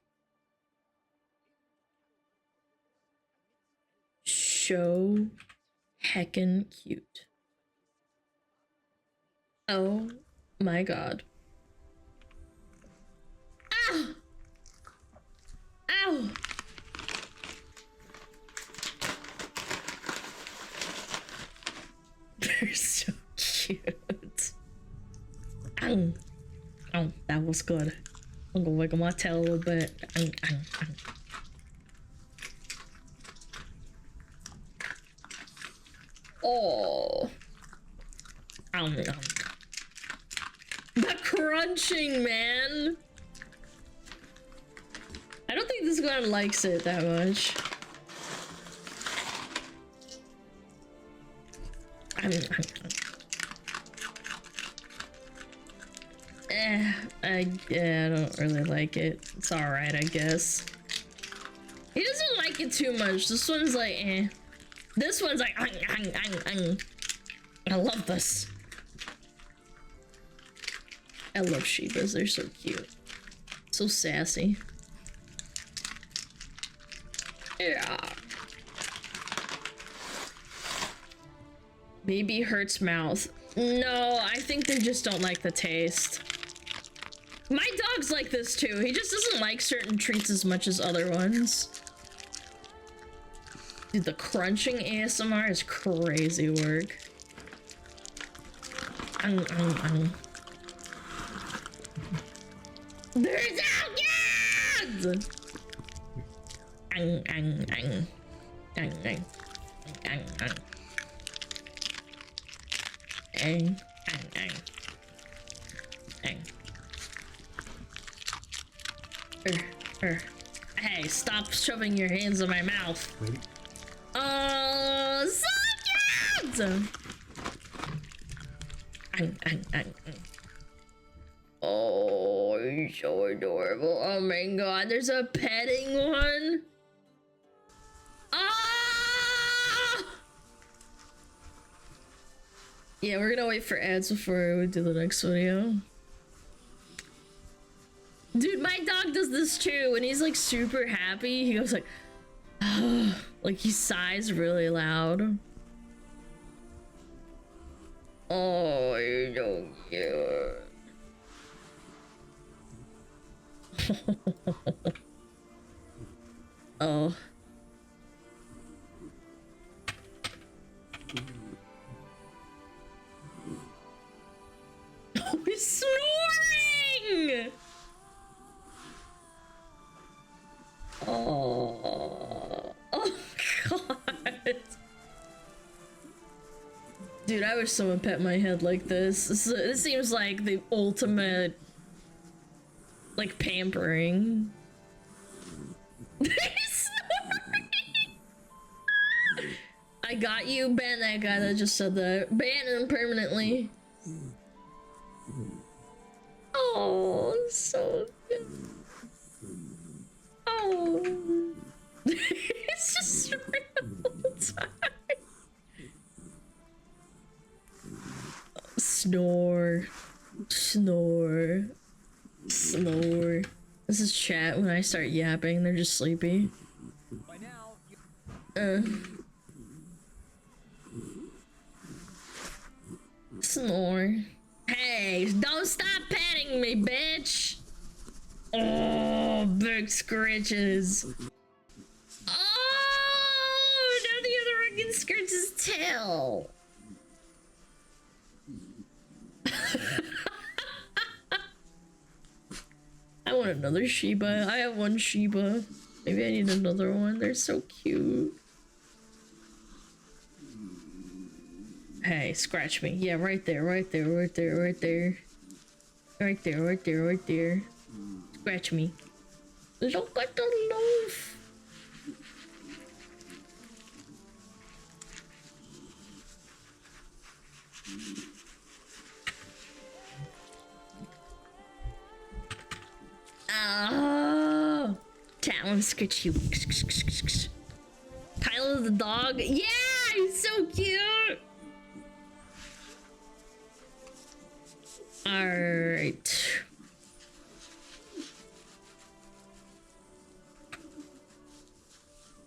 So heckin' cute. Oh my god. Ow! Ow! They're so cute. Ow. Oh, that was good. I'm gonna wiggle my tail a little bit. Ow, ow, ow. Oh. The crunching, man. I don't think this guy likes it that much. I don't really like it. It's alright, I guess. He doesn't like it too much. This one's like, eh. This one's like, I love this. I love Shibas. They're so cute. So sassy. Yeah. Baby hurts mouth. No, I think they just don't like the taste. My dog's like this too. He just doesn't like certain treats as much as other ones. Dude, the crunching ASMR is crazy work. They're so good! Hey, stop shoving your hands in my mouth. Wait. Oh, so cute! Oh, you're so adorable. Oh my god, there's a petting one. Ah! Yeah, we're gonna wait for ads before we do the next video. Dude, my dog does this too. When he's like super happy, he goes like, like he sighs really loud. Oh, you're so cute. Oh. Oh, he's snoring! Oh. Oh, God. Dude, I wish someone pet my head like this. This seems like the ultimate, like, pampering. He's snoring! I got you. Ban that guy that just said that. Ban him permanently. Oh, so good. Oh. It's just snoring all the time. Snore. Snore. Snore. This is chat when I start yapping. They're just sleepy. Snore. Hey, don't stop petting me, bitch! Oh, big scratches. Oh, now the other one can scratch his tail. I want another Shiba. I have one Shiba. Maybe I need another one. They're so cute. Hey, scratch me. Yeah, right there, right there, right there, right there. Right there, right there, right there. Scratch me. Look at the loaf. Oh, want to scratch you. Kylo the dog. Yeah, he's so cute. All right.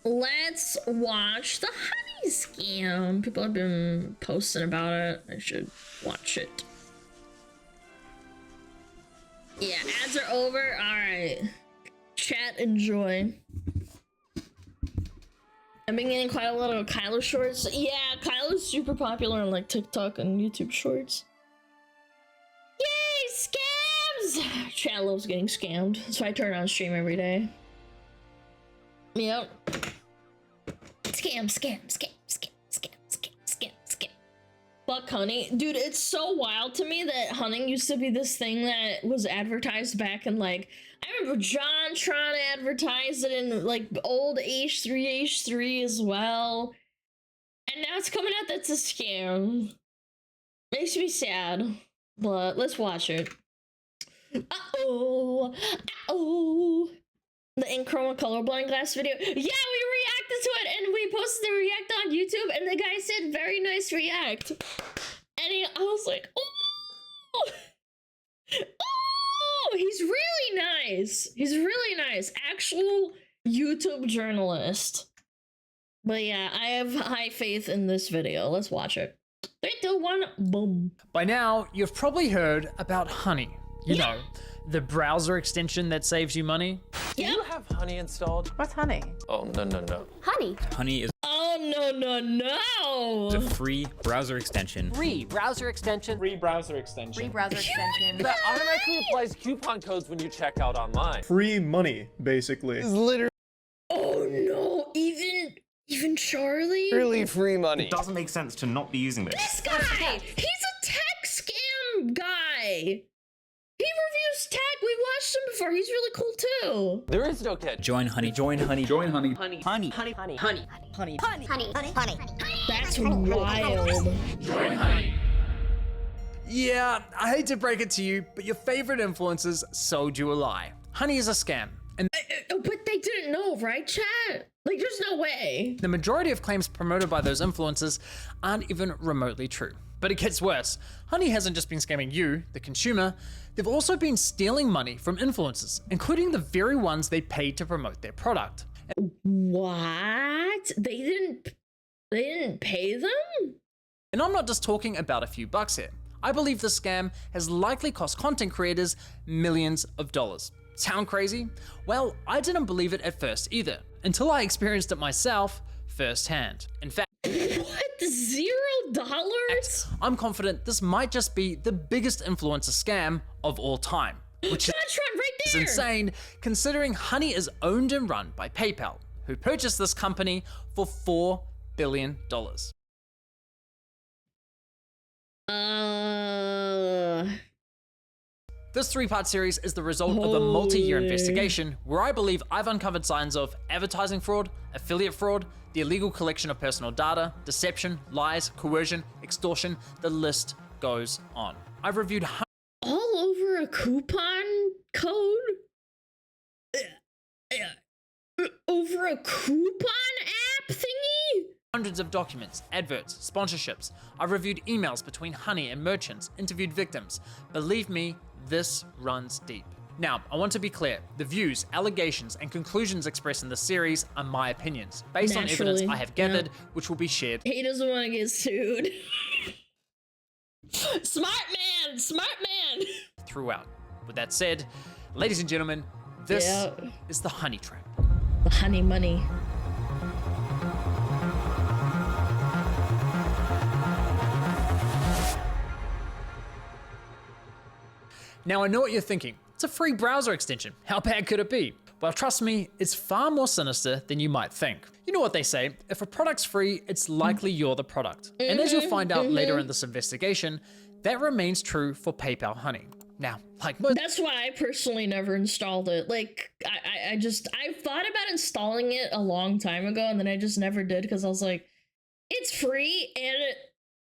Let's watch the honey scam. People have been posting about it. I should watch it. Yeah, ads are over. All right. Chat, enjoy. I've been getting quite a lot of Kylo shorts. Yeah, Kylo's super popular on like TikTok and YouTube shorts. Yay, scams! Chat loves getting scammed. So I turn on stream every day. Yep. Scam, scam, scam, scam, scam, scam, scam, scam. Fuck honey. Dude, it's so wild to me that hunting used to be this thing that was advertised back in like, I remember John trying to advertise it in like old H3 as well. And now it's coming out that's a scam. Makes me sad. But let's watch it. Uh-oh. Uh-oh. The Inchroma colorblind glass video. Yeah, we reacted to it and we posted the react on YouTube and the guy said very nice react. And I was like, oh, oh, he's really nice. He's really nice. Actual YouTube journalist. But yeah, I have high faith in this video. Let's watch it. 3, 2, 1, boom. By now, you've probably heard about Honey. You know, the browser extension that saves you money. Do you have Honey installed? What's Honey? Oh, no, no, no. Honey. Honey is Oh, no. a free browser extension. Free browser extension. Free browser extension. Free browser extension. That automatically applies coupon codes when you check out online. Free money, basically. It's literally Oh no, even Charlie? really free money. It doesn't make sense to not be using this. This guy! He's a tech scam guy! He reviews tech. We watched him before. He's really cool too. There is no catch. Join Honey, join Honey, join Honey. Honey. Honey. Honey. Honey. Honey. Honey. Honey. Honey. Honey. Honey. That's wild. Join Honey. Yeah, I hate to break it to you, but your favorite influencers sold you a lie. Honey is a scam. And But they didn't know, right, chat? Like, there's no way. the majority of claims promoted by those influencers aren't even remotely true. But it gets worse. Honey hasn't just been scamming you, the consumer, they've also been stealing money from influencers, including the very ones they paid to promote their product. What? They didn't pay them? And I'm not just talking about a few bucks here. I believe this scam has likely cost content creators millions of dollars. Sound crazy? Well, I didn't believe it at first either, until I experienced it myself firsthand. In fact, What? $0? I'm confident this might just be the biggest influencer scam of all time, which That's right is there. insane considering Honey is owned and run by PayPal, who purchased this company for $4 billion. This 3-part series is the result of a multi-year investigation where I believe I've uncovered signs of advertising fraud, affiliate fraud, the illegal collection of personal data, deception, lies, coercion, extortion, the list goes on. I've reviewed all over a coupon code? Over a coupon app thingy? hundreds of documents, adverts, sponsorships. I've reviewed emails between Honey and merchants, interviewed victims. Believe me, this runs deep. Now, I want to be clear, the views, allegations, and conclusions expressed in this series are my opinions, based on evidence I have gathered, which will be shared. He doesn't want to get sued. Smart man! Throughout. With that said, ladies and gentlemen, this is the Honey Trap. The honey money. Now I know what you're thinking. It's a free browser extension. How bad could it be? Well, trust me, it's far more sinister than you might think. You know what they say, if a product's free, it's likely you're the product. And as you'll find out later in this investigation, that remains true for PayPal Honey. Now, like most— That's why I personally never installed it. Like, I thought about installing it a long time ago, and then I just never did, because I was like, it's free, and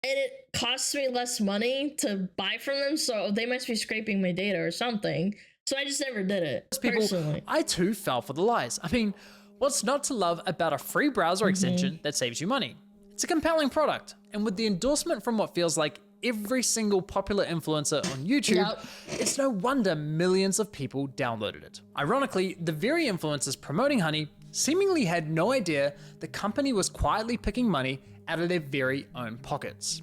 it costs me less money to buy from them, so they must be scraping my data or something. So I just never did it. People, personally. I too fell for the lies. I mean, what's not to love about a free browser extension that saves you money? It's a compelling product, and with the endorsement from what feels like every single popular influencer on YouTube, it's no wonder millions of people downloaded it. Ironically, the very influencers promoting Honey seemingly had no idea the company was quietly picking money out of their very own pockets.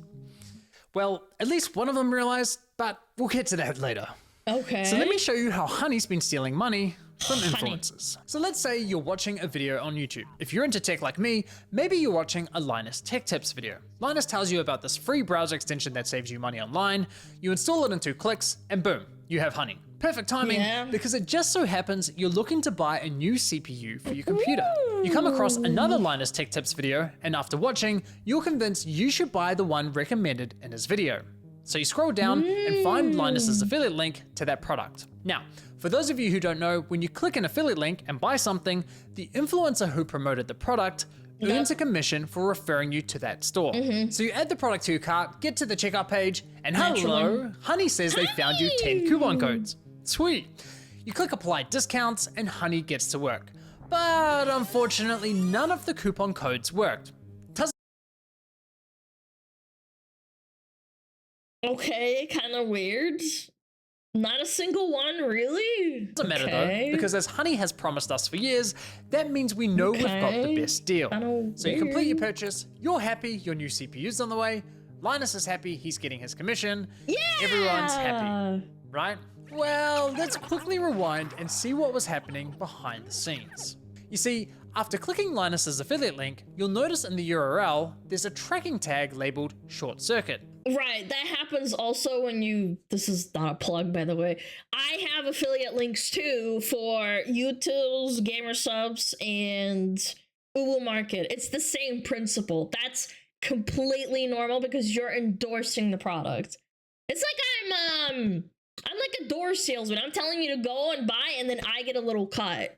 Well, at least one of them realized, but we'll get to that later. Okay. So let me show you how Honey's been stealing money from influencers. So let's say you're watching a video on YouTube. If you're into tech like me, maybe you're watching a Linus Tech Tips video. Linus tells you about this free browser extension that saves you money online. You install it in 2 clicks and boom, you have Honey. Perfect timing because it just so happens you're looking to buy a new CPU for your computer. You come across another Linus Tech Tips video, and after watching, you're convinced you should buy the one recommended in his video. So you scroll down and find Linus's affiliate link to that product. Now, for those of you who don't know, when you click an affiliate link and buy something, the influencer who promoted the product earns a commission for referring you to that store. So you add the product to your cart, get to the checkout page, and hello, Honey says they found you 10 coupon codes. Sweet. You click apply discounts and Honey gets to work. But unfortunately, none of the coupon codes worked. Okay, kind of weird. Not a single one, really? Doesn't matter though, because as Honey has promised us for years, that means we know we've got the best deal. So you complete your purchase, you're happy, your new CPU's on the way, Linus is happy, he's getting his commission, everyone's happy, right? Well, let's quickly rewind and see what was happening behind the scenes. You see, after clicking Linus's affiliate link, you'll notice in the URL, there's a tracking tag labeled short circuit. Right, that happens also when you, this is not a plug by the way, I have affiliate links too for Utils, Gamer Subs, and Ubu Market. It's the same principle. That's completely normal because you're endorsing the product. It's like I'm like a door salesman. I'm telling you to go and buy and then I get a little cut.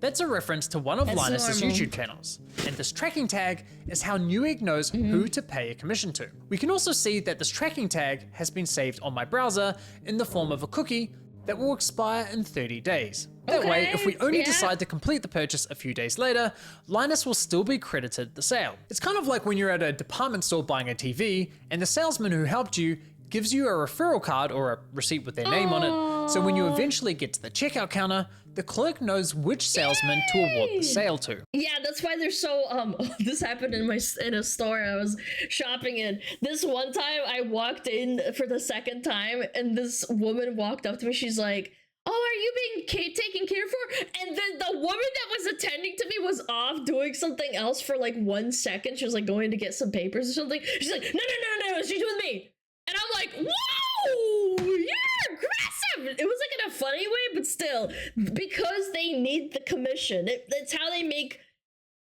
That's a reference to one of Linus's YouTube channels, and this tracking tag is how Newegg knows who to pay a commission to. We can also see that this tracking tag has been saved on my browser in the form of a cookie that will expire in 30 days. That way, if we only decide to complete the purchase a few days later, Linus will still be credited the sale. It's kind of like when you're at a department store buying a TV, and the salesman who helped you gives you a referral card or a receipt with their name on it, so when you eventually get to the checkout counter, the clerk knows which salesman to award the sale to. Yeah, that's why they're so, this happened in a store I was shopping in. This one time I walked in for the second time and this woman walked up to me, she's like, "Oh, are you being taken care for?" And then the woman that was attending to me was off doing something else for like 1 second. She was like going to get some papers or something. She's like, no, she's with me. And I'm like, whoa, you're aggressive. It was like in a funny way, but still, because they need the commission. It's how they make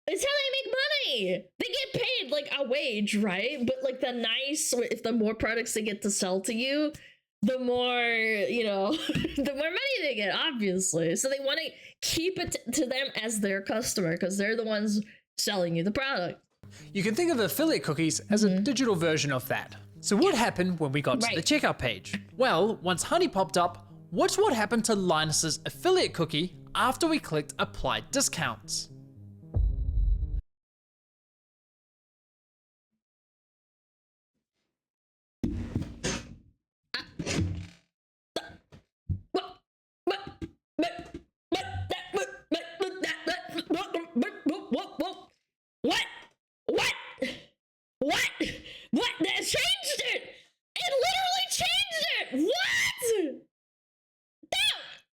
money. They get paid like a wage, right? But like if the more products they get to sell to you, the more, you know, the more money they get, obviously. So they want to keep it to them as their customer because they're the ones selling you the product. You can think of affiliate cookies as a digital version of that. So what happened when we got to the checkout page? Well, once Honey popped up, watch what happened to Linus's affiliate cookie after we clicked apply discounts. What? That changed it! It literally changed it!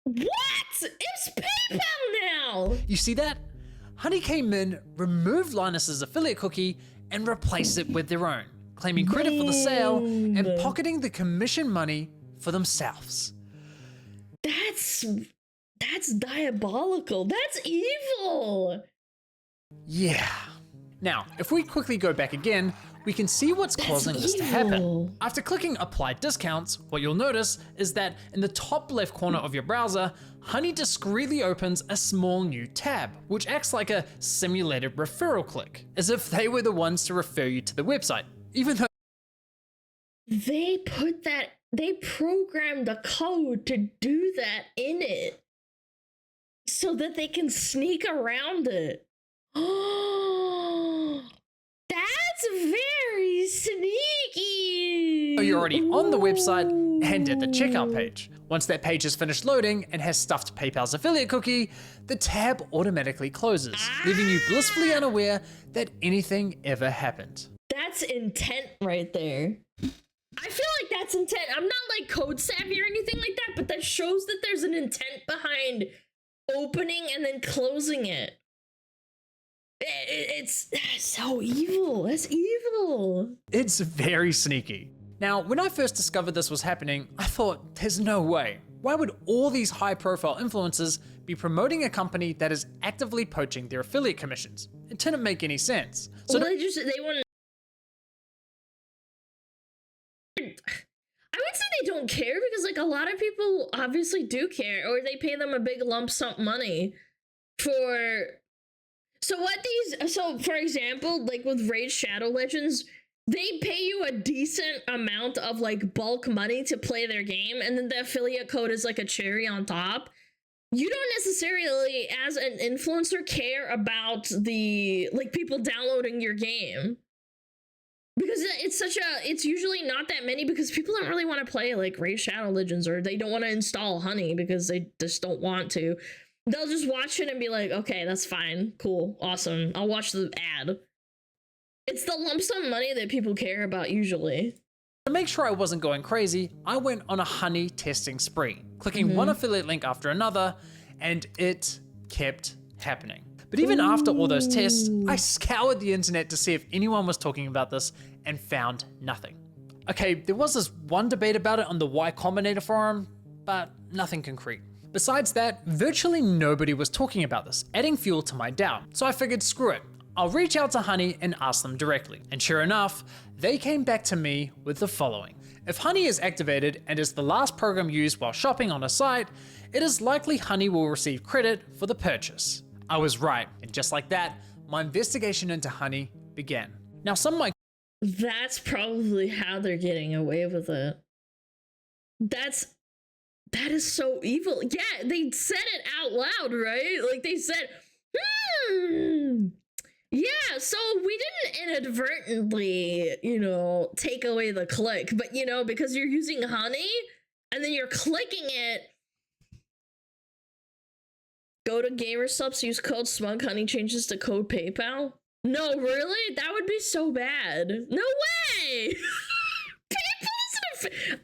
What? It's PayPal now! You see that? Honey came in, removed Linus's affiliate cookie, and replaced it with their own, claiming credit for the sale and pocketing the commission money for themselves. That's diabolical. That's evil. Yeah. Now, if we quickly go back again, we can see what's causing this to happen. After clicking apply discounts, what you'll notice is that in the top left corner of your browser, Honey discreetly opens a small new tab, which acts like a simulated referral click, as if they were the ones to refer you to the website, even though they put that they programmed a code to do that in it so that they can sneak around it. Oh, that's very sneaky. You're already on the website and at the checkout page. Once that page is finished loading and has stuffed PayPal's affiliate cookie, the tab automatically closes, leaving you blissfully unaware that anything ever happened. That's intent right there. I feel like that's intent. I'm not like code savvy or anything like that, but that shows that there's an intent behind opening and then closing it. It's so evil. That's evil. It's very sneaky. Now, when I first discovered this was happening, I thought, there's no way. Why would all these high-profile influencers be promoting a company that is actively poaching their affiliate commissions? It didn't make any sense. So well, they want. I would say they don't care because like a lot of people obviously do care, or they pay them a big lump sum money for. So for example, like with Raid Shadow Legends, they pay you a decent amount of like bulk money to play their game, and then the affiliate code is like a cherry on top. You don't necessarily, as an influencer, care about the like people downloading your game. Because it's usually not that many, because people don't really want to play like Raid Shadow Legends, or they don't want to install Honey because they just don't want to. They'll just watch it and be like, okay, that's fine, cool, awesome, I'll watch the ad. It's the lump sum money that people care about usually. To make sure I wasn't going crazy, I went on a Honey testing spree, clicking one affiliate link after another, and it kept happening. But even after all those tests, I scoured the internet to see if anyone was talking about this and found nothing. Okay, there was this one debate about it on the Y Combinator forum, but nothing concrete. Besides that, virtually nobody was talking about this, adding fuel to my doubt. So I figured, screw it. I'll reach out to Honey and ask them directly. And sure enough, they came back to me with the following. If Honey is activated and is the last program used while shopping on a site, it is likely Honey will receive credit for the purchase. I was right, and just like that, my investigation into Honey began. Now some might— That's probably how they're getting away with it. That is so evil. Yeah, they said it out loud, right? Like they said, yeah, so we didn't inadvertently, take away the click, but because you're using Honey and then you're clicking it. Go to GamerSubs, use code SmugHoney, changes to code PayPal. No, really? That would be so bad. No way!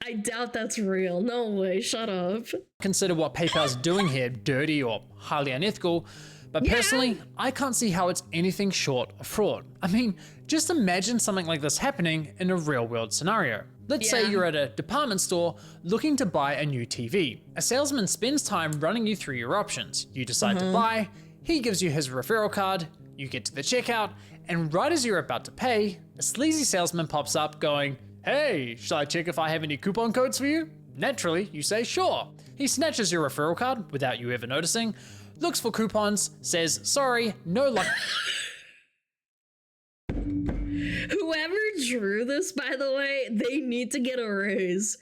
I doubt that's real. No way, shut up. Consider what PayPal's doing here dirty or highly unethical, but personally, I can't see how it's anything short of fraud. I mean, just imagine something like this happening in a real-world scenario. Let's say you're at a department store looking to buy a new TV. A salesman spends time running you through your options. You decide to buy, he gives you his referral card, you get to the checkout, and right as you're about to pay, a sleazy salesman pops up going, "Hey, shall I check if I have any coupon codes for you?" Naturally, you say sure. He snatches your referral card without you ever noticing, looks for coupons, says, "Sorry, no luck." Whoever drew this, by the way, they need to get a raise.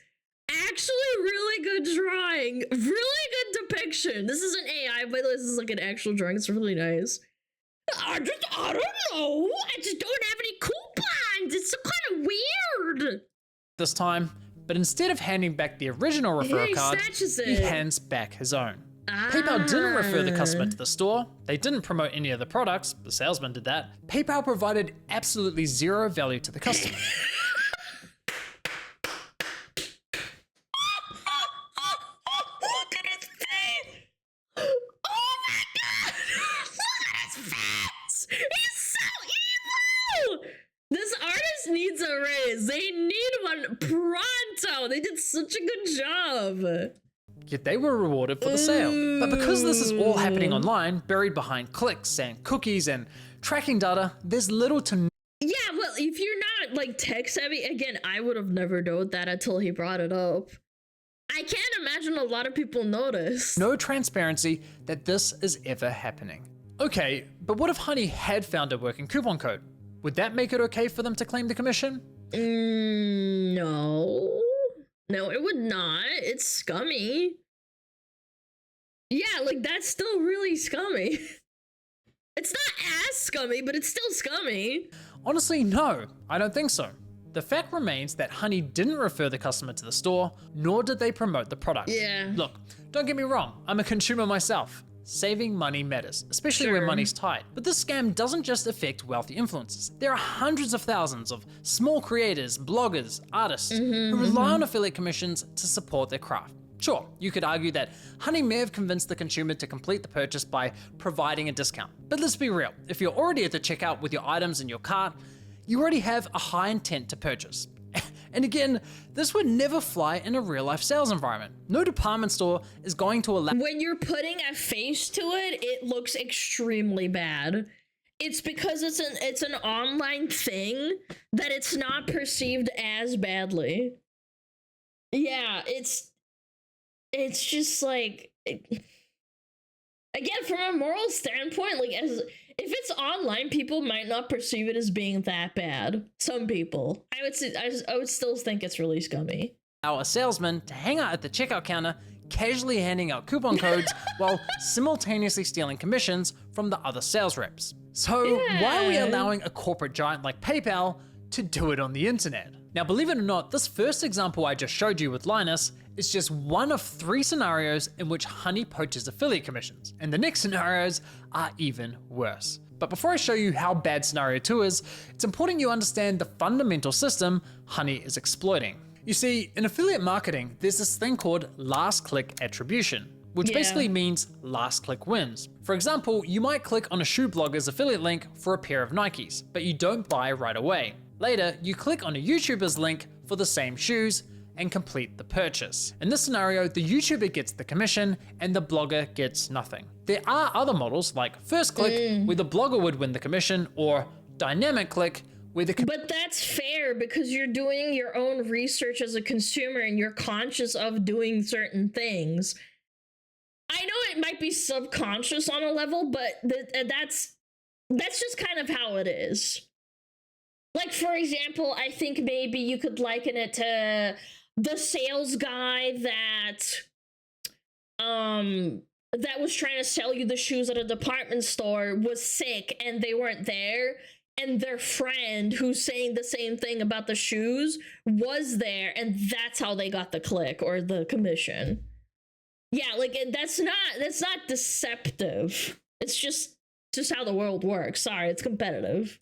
Actually, really good drawing. Really good depiction. This isn't AI, by the way, this is like an actual drawing. It's really nice. I don't know. I just don't have any coupons. It's so kind of weird. This time, but instead of handing back the original referral card, he hands back his own. PayPal didn't refer the customer to the store. They didn't promote any of the products. The salesman did that. PayPal provided absolutely zero value to the customer. Look at his face. Oh my god. Look at his face. He's so evil. This artist needs a raise. They need one pronto. They did such a good job. Yet they were rewarded for the sale. But because this is all happening online, buried behind clicks and cookies and tracking data, there's little to Yeah, well, if you're not like tech savvy, again, I would have never known that until he brought it up. I can't imagine a lot of people notice. no transparency that this is ever happening. Okay, but what if Honey had found a working coupon code? Would that make it okay for them to claim the commission? No. No, it would not. It's scummy. Yeah, like that's still really scummy. It's not as scummy, but it's still scummy. Honestly, no, I don't think so. The fact remains that Honey didn't refer the customer to the store, nor did they promote the product. Yeah. Look, don't get me wrong, I'm a consumer myself. Saving money matters, especially when money's tight. But this scam doesn't just affect wealthy influencers. There are hundreds of thousands of small creators, bloggers, artists who rely on affiliate commissions to support their craft. Sure, you could argue that Honey may have convinced the consumer to complete the purchase by providing a discount. But let's be real, if you're already at the checkout with your items in your cart, you already have a high intent to purchase. And again, this would never fly in a real life sales environment. No department store is going to allow— When you're putting a face to it, it looks extremely bad. It's because it's an online thing that it's not perceived as badly. Yeah, it's just like, again, from a moral standpoint, like if it's online, people might not perceive it as being that bad. Some people. I would still think it's really scummy. Allow a salesman to hang out at the checkout counter, casually handing out coupon codes while simultaneously stealing commissions from the other sales reps. So why are we allowing a corporate giant like PayPal to do it on the internet? Now, believe it or not, this first example I just showed you with Linus is just one of 3 scenarios in which Honey poaches affiliate commissions, and the next scenarios are even worse. But before I show you how bad scenario 2 is, it's important you understand the fundamental system Honey is exploiting. You see, in affiliate marketing, there's this thing called last click attribution, which basically means last click wins. For example, you might click on a shoe blogger's affiliate link for a pair of Nikes, but you don't buy right away. Later, you click on a YouTuber's link for the same shoes and complete the purchase. In this scenario, the YouTuber gets the commission and the blogger gets nothing. There are other models like first click, where the blogger would win the commission, or dynamic click, where the— But that's fair because you're doing your own research as a consumer and you're conscious of doing certain things. I know it might be subconscious on a level, but that's just kind of how it is. Like, for example, I think maybe you could liken it to the sales guy that was trying to sell you the shoes at a department store was sick and they weren't there, and their friend who's saying the same thing about the shoes was there, and that's how they got the click or the commission. Yeah, like that's not deceptive. It's just how the world works. Sorry, it's competitive.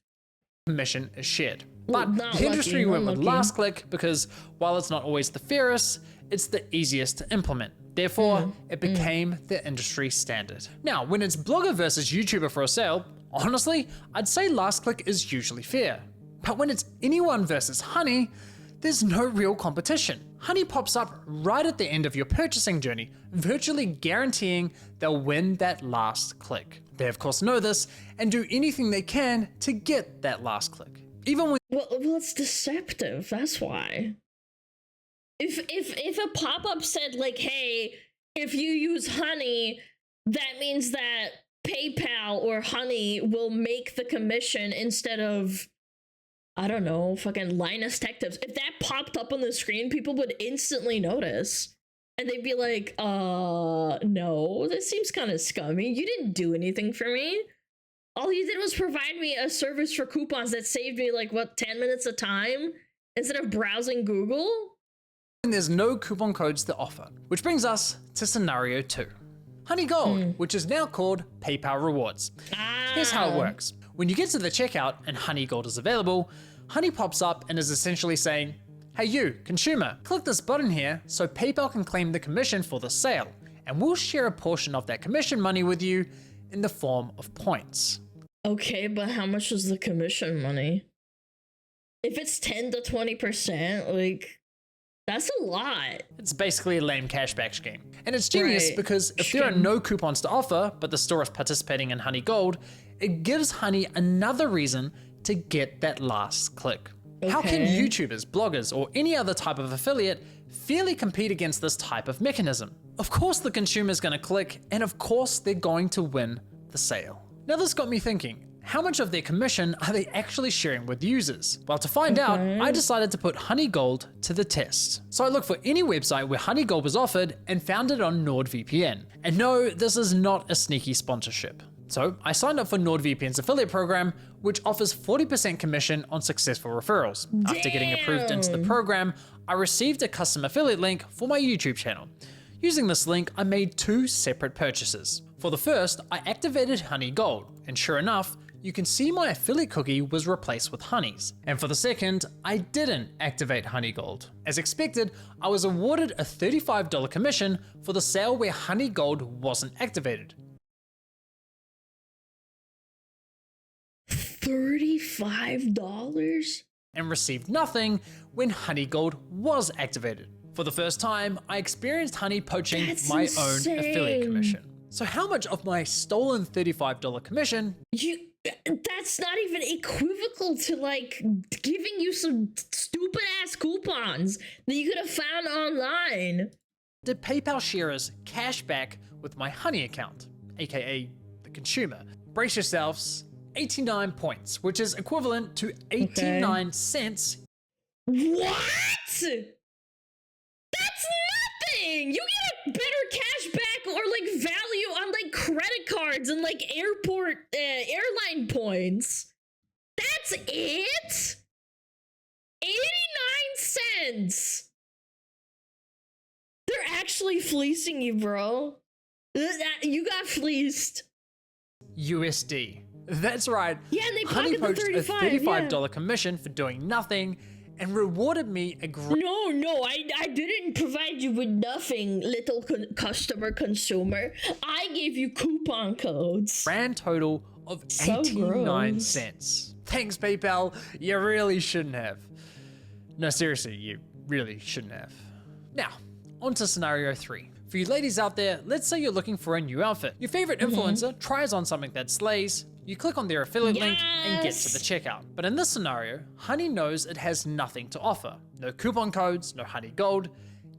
Commission is shared. But the industry went with last click because while it's not always the fairest, it's the easiest to implement. Therefore, it became the industry standard. Now, when it's blogger versus YouTuber for a sale, honestly, I'd say last click is usually fair. But when it's anyone versus Honey, there's no real competition. Honey pops up right at the end of your purchasing journey, virtually guaranteeing they'll win that last click. They of course know this and do anything they can to get that last click. Even when— Well, it's deceptive, that's why. If a pop-up said like, hey, if you use Honey, that means that PayPal or Honey will make the commission instead of, I don't know, fucking Linus Tech Tips. If that popped up on the screen, people would instantly notice. And they'd be like, no, this seems kind of scummy. You didn't do anything for me. All you did was provide me a service for coupons that saved me like, what, 10 minutes a time? Instead of browsing Google? And there's no coupon codes to offer. Which brings us to scenario 2. Honey Gold, which is now called PayPal Rewards. Here's how it works. When you get to the checkout and Honey Gold is available, Honey pops up and is essentially saying, hey you, consumer, click this button here so PayPal can claim the commission for the sale, and we'll share a portion of that commission money with you in the form of points. Okay, but how much is the commission money? If it's 10 to 20%, like, that's a lot. It's basically a lame cashback scheme. And it's genius because if there are no coupons to offer, but the store is participating in Honey Gold, it gives Honey another reason to get that last click. How can YouTubers, bloggers, or any other type of affiliate fairly compete against this type of mechanism? Of course the consumer's gonna click, and of course they're going to win the sale. Now this got me thinking, how much of their commission are they actually sharing with users? Well, to find out, I decided to put Honey Gold to the test. So I looked for any website where Honey Gold was offered and found it on NordVPN. And no, this is not a sneaky sponsorship. So I signed up for NordVPN's affiliate program, which offers 40% commission on successful referrals. After getting approved into the program, I received a custom affiliate link for my YouTube channel. Using this link, I made 2 separate purchases. For the first, I activated Honey Gold, and sure enough, you can see my affiliate cookie was replaced with Honey's. And for the second, I didn't activate Honey Gold. As expected, I was awarded a $35 commission for the sale where Honey Gold wasn't activated. $35? And received nothing when Honey Gold was activated. For the first time, I experienced Honey poaching own affiliate commission. So how much of my stolen $35 commission? That's not even equivocal to like giving you some stupid ass coupons that you could have found online. Did PayPal sharers cash back with my Honey account, aka the consumer? Brace yourselves, 89 points, which is equivalent to 89 cents. What? That's nothing! You get a better cash back or like value on like credit cards and like airline points. That's it? 89 cents! They're actually fleecing you, bro. You got fleeced. USD. That's right. Yeah, and they Honey pocketed poached the a $35 $35 commission for doing nothing and rewarded me a No, I didn't provide you with nothing, little consumer. I gave you coupon codes. Grand total of 89 cents. Thanks, PayPal. You really shouldn't have. No, seriously, you really shouldn't have. Now, on to scenario 3. For you ladies out there, let's say you're looking for a new outfit. Your favorite influencer tries on something that slays, you click on their affiliate link and get to the checkout. But in this scenario, Honey knows it has nothing to offer. No coupon codes, no Honey Gold,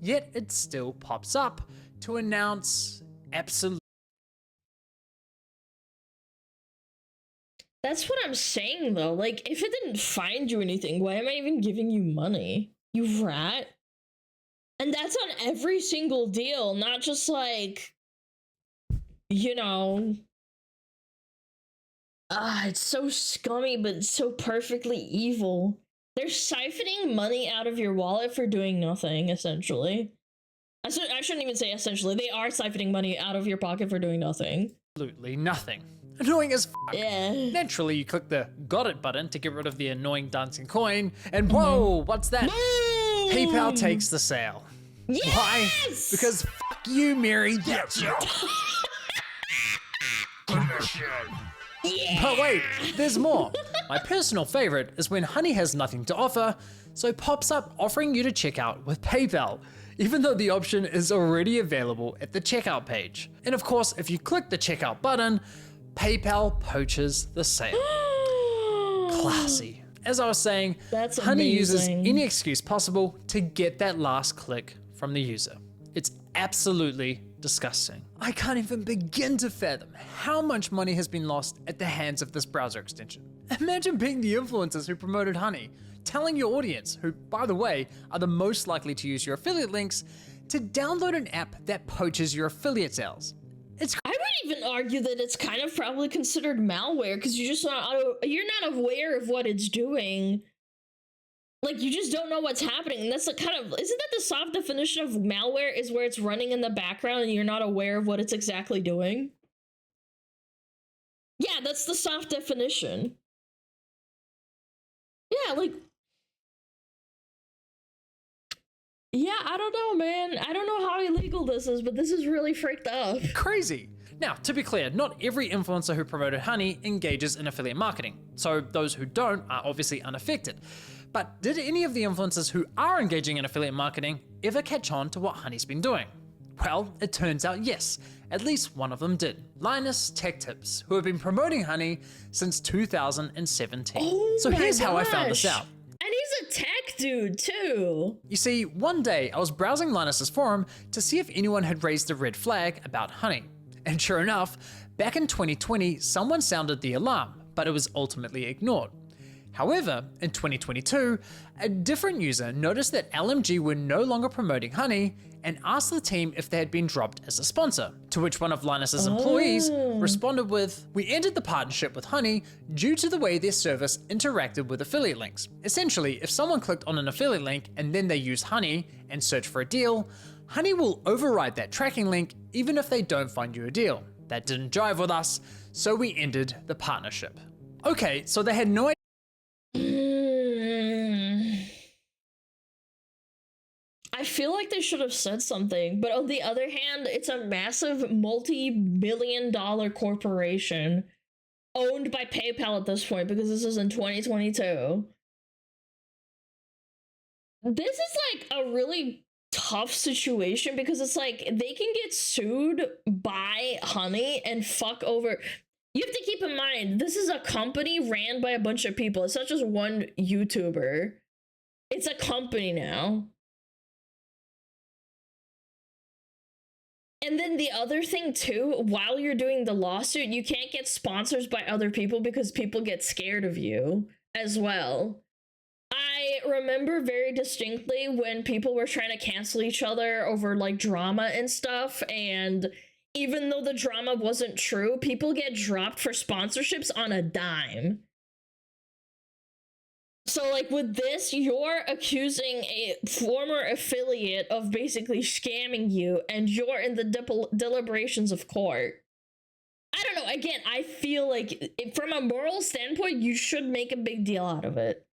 yet it still pops up to announce absolute. That's what I'm saying though. Like, if it didn't find you anything, why am I even giving you money? You rat. And that's on every single deal, not just like, you know. It's so scummy, but it's so perfectly evil. They're siphoning money out of your wallet for doing nothing, essentially. I shouldn't even say essentially. They are siphoning money out of your pocket for doing nothing. Absolutely nothing. Annoying as f***. Yeah. Naturally, you click the got it button to get rid of the annoying dancing coin, and whoa, what's that? Boom! PayPal takes the sale. Yes! Why? Because f*** you, Mary. That's you. Yeah! But wait, there's more. My personal favorite is when Honey has nothing to offer, so pops up offering you to check out with PayPal, even though the option is already available at the checkout page. And of course, if you click the checkout button, PayPal poaches the sale. Classy. As I was saying, That's Honey uses amazing. any excuse possible to get that last click from the user. It's absolutely disgusting. I can't even begin to fathom how much money has been lost at the hands of this browser extension. Imagine being the influencers who promoted Honey, telling your audience, who, by the way, are the most likely to use your affiliate links, to download an app that poaches your affiliate sales. I would even argue that it's kind of probably considered malware because you're not aware of what it's doing. Like, you just don't know what's happening. And that's the kind of, isn't that the soft definition of malware, is where it's running in the background and you're not aware of what it's exactly doing? Yeah, that's the soft definition. Yeah, like, yeah, I don't know, man. I don't know how illegal this is, but this is really freaked up. Crazy. Now, to be clear, not every influencer who promoted Honey engages in affiliate marketing, so those who don't are obviously unaffected. But did any of the influencers who are engaging in affiliate marketing ever catch on to what Honey's been doing? Well, it turns out yes, at least one of them did. Linus Tech Tips, who have been promoting Honey since 2017. Oh so here's how I found this out. And he's a tech dude too. You see, one day I was browsing Linus's forum to see if anyone had raised a red flag about Honey. And sure enough, back in 2020, someone sounded the alarm, but it was ultimately ignored. However, in 2022, a different user noticed that LMG were no longer promoting honey and asked the team if they had been dropped as a sponsor, to which one of Linus's employees responded with, "We ended the partnership with Honey due to the way their service interacted with affiliate links. Essentially, if someone clicked on an affiliate link and then they use Honey and search for a deal, Honey will override that tracking link even if they don't find you a deal. That didn't jive with us, so we ended the partnership." Okay, so they had no idea. I feel like they should have said something, but on the other hand, it's a massive multi-billion-dollar corporation owned by PayPal at this point because this is in 2022. This is like a really tough situation because it's like they can get sued by Honey and fuck over. You have to keep in mind, this is a company ran by a bunch of people. It's not just one YouTuber. It's a company now. And then the other thing too, while you're doing the lawsuit, you can't get sponsors by other people because people get scared of you as well. I remember very distinctly when people were trying to cancel each other over like drama and stuff, and even though the drama wasn't true, people get dropped for sponsorships on a dime. So like with this, you're accusing a former affiliate of basically scamming you, and you're in the deliberations of court. I don't know, again, I feel like from a moral standpoint, you should make a big deal out of it.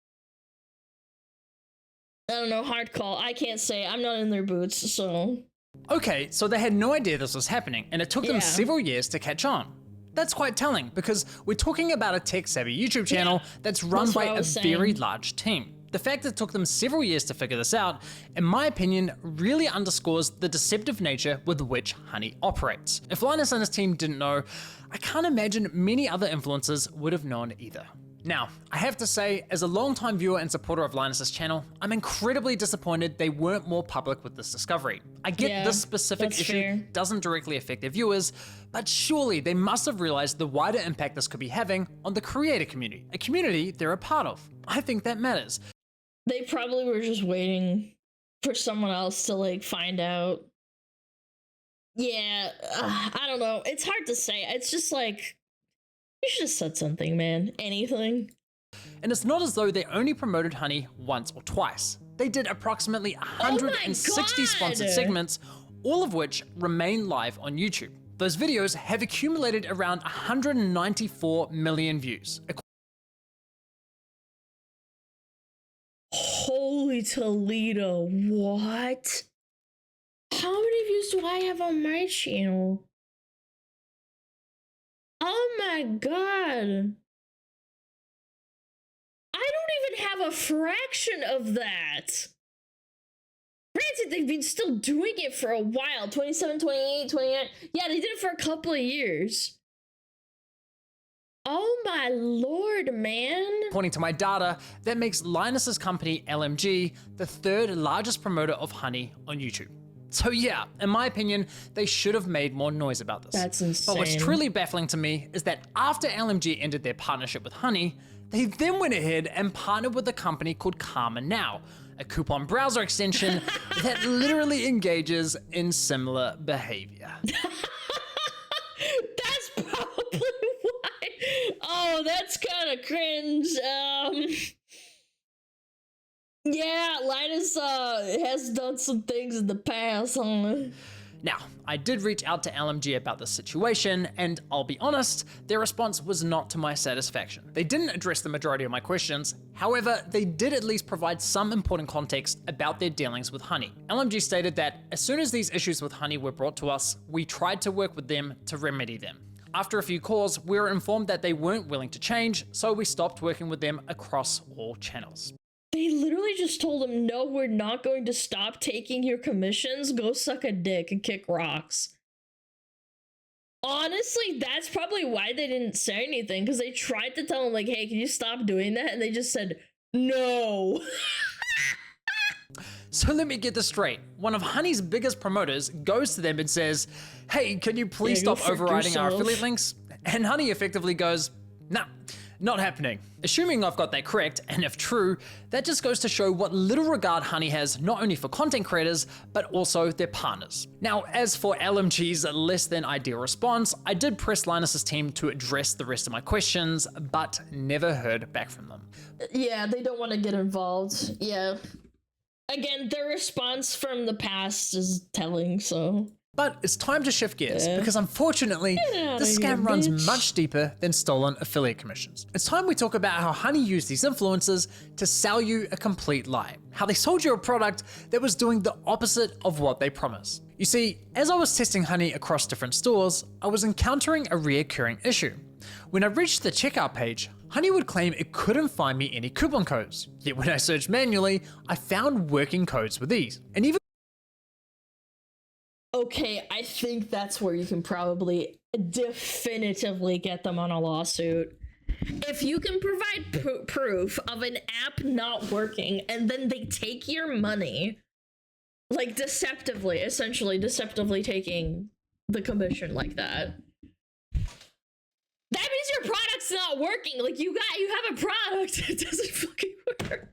I don't know, hard call. I can't say, I'm not in their boots, so. Okay, so they had no idea this was happening, and it took them several years to catch on. That's quite telling, because we're talking about a tech-savvy YouTube channel that's run by a very large team. The fact that it took them several years to figure this out, in my opinion, really underscores the deceptive nature with which Honey operates. If Linus and his team didn't know, I can't imagine many other influencers would have known either. Now, I have to say, as a longtime viewer and supporter of Linus's channel, I'm incredibly disappointed they weren't more public with this discovery. I get this specific issue doesn't directly affect their viewers, but surely they must have realized the wider impact this could be having on the creator community, a community they're a part of. I think that matters. They probably were just waiting for someone else to like find out. Yeah, I don't know. It's hard to say. It's just like, you should have said something, man. Anything. And it's not as though they only promoted Honey once or twice. They did approximately 160 sponsored segments, all of which remain live on YouTube. Those videos have accumulated around 194 million views. Holy Toledo, what? How many views do I have on my channel? Oh my god. I don't even have a fraction of that. Granted, they've been still doing it for a while. 27, 28, 29. Yeah, they did it for a couple of years. Oh my lord, man. According to my data, that makes Linus's company, LMG, the third largest promoter of Honey on YouTube. So yeah, in my opinion, they should have made more noise about this. That's insane. But what's truly baffling to me is that after LMG ended their partnership with Honey, they then went ahead and partnered with a company called Karma Now, a coupon browser extension that literally engages in similar behavior. That's probably why. Oh, that's kind of cringe. Yeah, Linus has done some things in the past, huh? Now, I did reach out to LMG about this situation, and I'll be honest, their response was not to my satisfaction. They didn't address the majority of my questions, however, they did at least provide some important context about their dealings with Honey. LMG stated that as soon as these issues with Honey were brought to us, we tried to work with them to remedy them. After a few calls, we were informed that they weren't willing to change, so we stopped working with them across all channels. They literally just told him, no, we're not going to stop taking your commissions. Go suck a dick and kick rocks. Honestly, that's probably why they didn't say anything, because they tried to tell him, like, hey, can you stop doing that? And they just said, no. So let me get this straight. One of Honey's biggest promoters goes to them and says, hey, can you please stop overriding our affiliate links? And Honey effectively goes, nah. Not happening. Assuming I've got that correct, and if true, that just goes to show what little regard Honey has not only for content creators, but also their partners. Now, as for LMG's less than ideal response, I did press Linus's team to address the rest of my questions, but never heard back from them. Yeah, they don't want to get involved. Yeah. Again, their response from the past is telling, so... But it's time to shift gears, because unfortunately, this scam runs much deeper than stolen affiliate commissions. It's time we talk about how Honey used these influencers to sell you a complete lie. How they sold you a product that was doing the opposite of what they promised. You see, as I was testing Honey across different stores, I was encountering a reoccurring issue. When I reached the checkout page, Honey would claim it couldn't find me any coupon codes. Yet when I searched manually, I found working codes with these. And even okay, I think that's where you can probably definitively get them on a lawsuit. If you can provide proof of an app not working and then they take your money, like deceptively, essentially deceptively taking the commission like that, that means your product's not working. Like you have a product, it doesn't fucking work.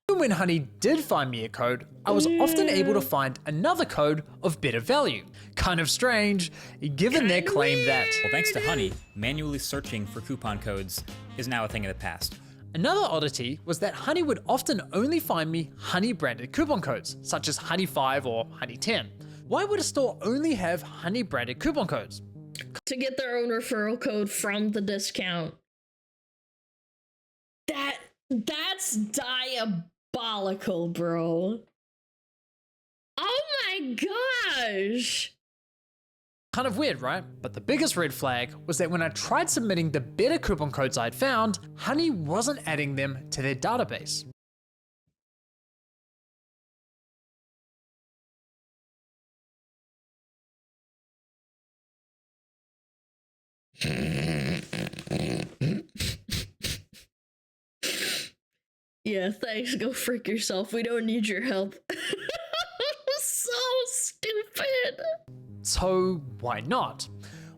Even when Honey did find me a code, I was often able to find another code of better value. Kind of strange, given their claim that... Well, thanks to Honey, manually searching for coupon codes is now a thing of the past. Another oddity was that Honey would often only find me Honey branded coupon codes, such as Honey 5 or Honey 10. Why would a store only have Honey branded coupon codes? To get their own referral code from the discount. That's diabolical, bro. Oh my gosh. Kind of weird, right? But the biggest red flag was that when I tried submitting the better coupon codes I'd found, Honey wasn't adding them to their database. Yeah, thanks. Go freak yourself. We don't need your help. So stupid. So why not?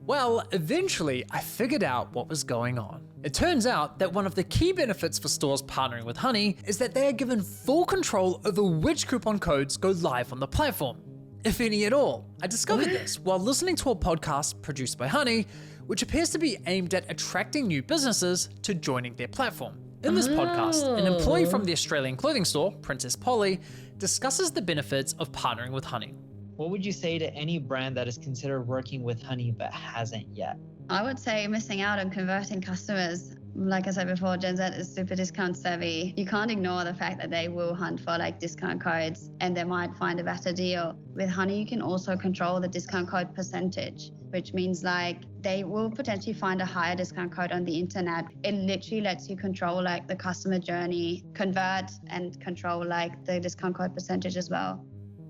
Well, eventually I figured out what was going on. It turns out that one of the key benefits for stores partnering with Honey is that they are given full control over which coupon codes go live on the platform, if any at all. I discovered this while listening to a podcast produced by Honey, which appears to be aimed at attracting new businesses to joining their platform. In this podcast, an employee from the Australian clothing store, Princess Polly, discusses the benefits of partnering with Honey. What would you say to any brand that is considered working with Honey but hasn't yet? I would say missing out on converting customers. Like I said before, Gen Z is super discount savvy. You can't ignore the fact that they will hunt for like discount codes and they might find a better deal. With Honey, you can also control the discount code percentage, which means like they will potentially find a higher discount code on the internet. It literally lets you control like the customer journey, convert and control like the discount code percentage as well.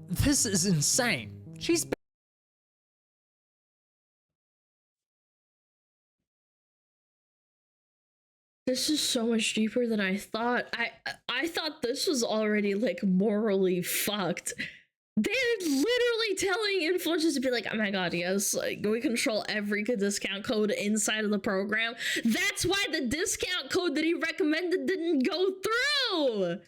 This is insane. This is so much deeper than I thought. I thought this was already like morally fucked. They're literally telling influencers to be like, oh my god, yes, like we control every discount code inside of the program. That's why the discount code that he recommended didn't go through.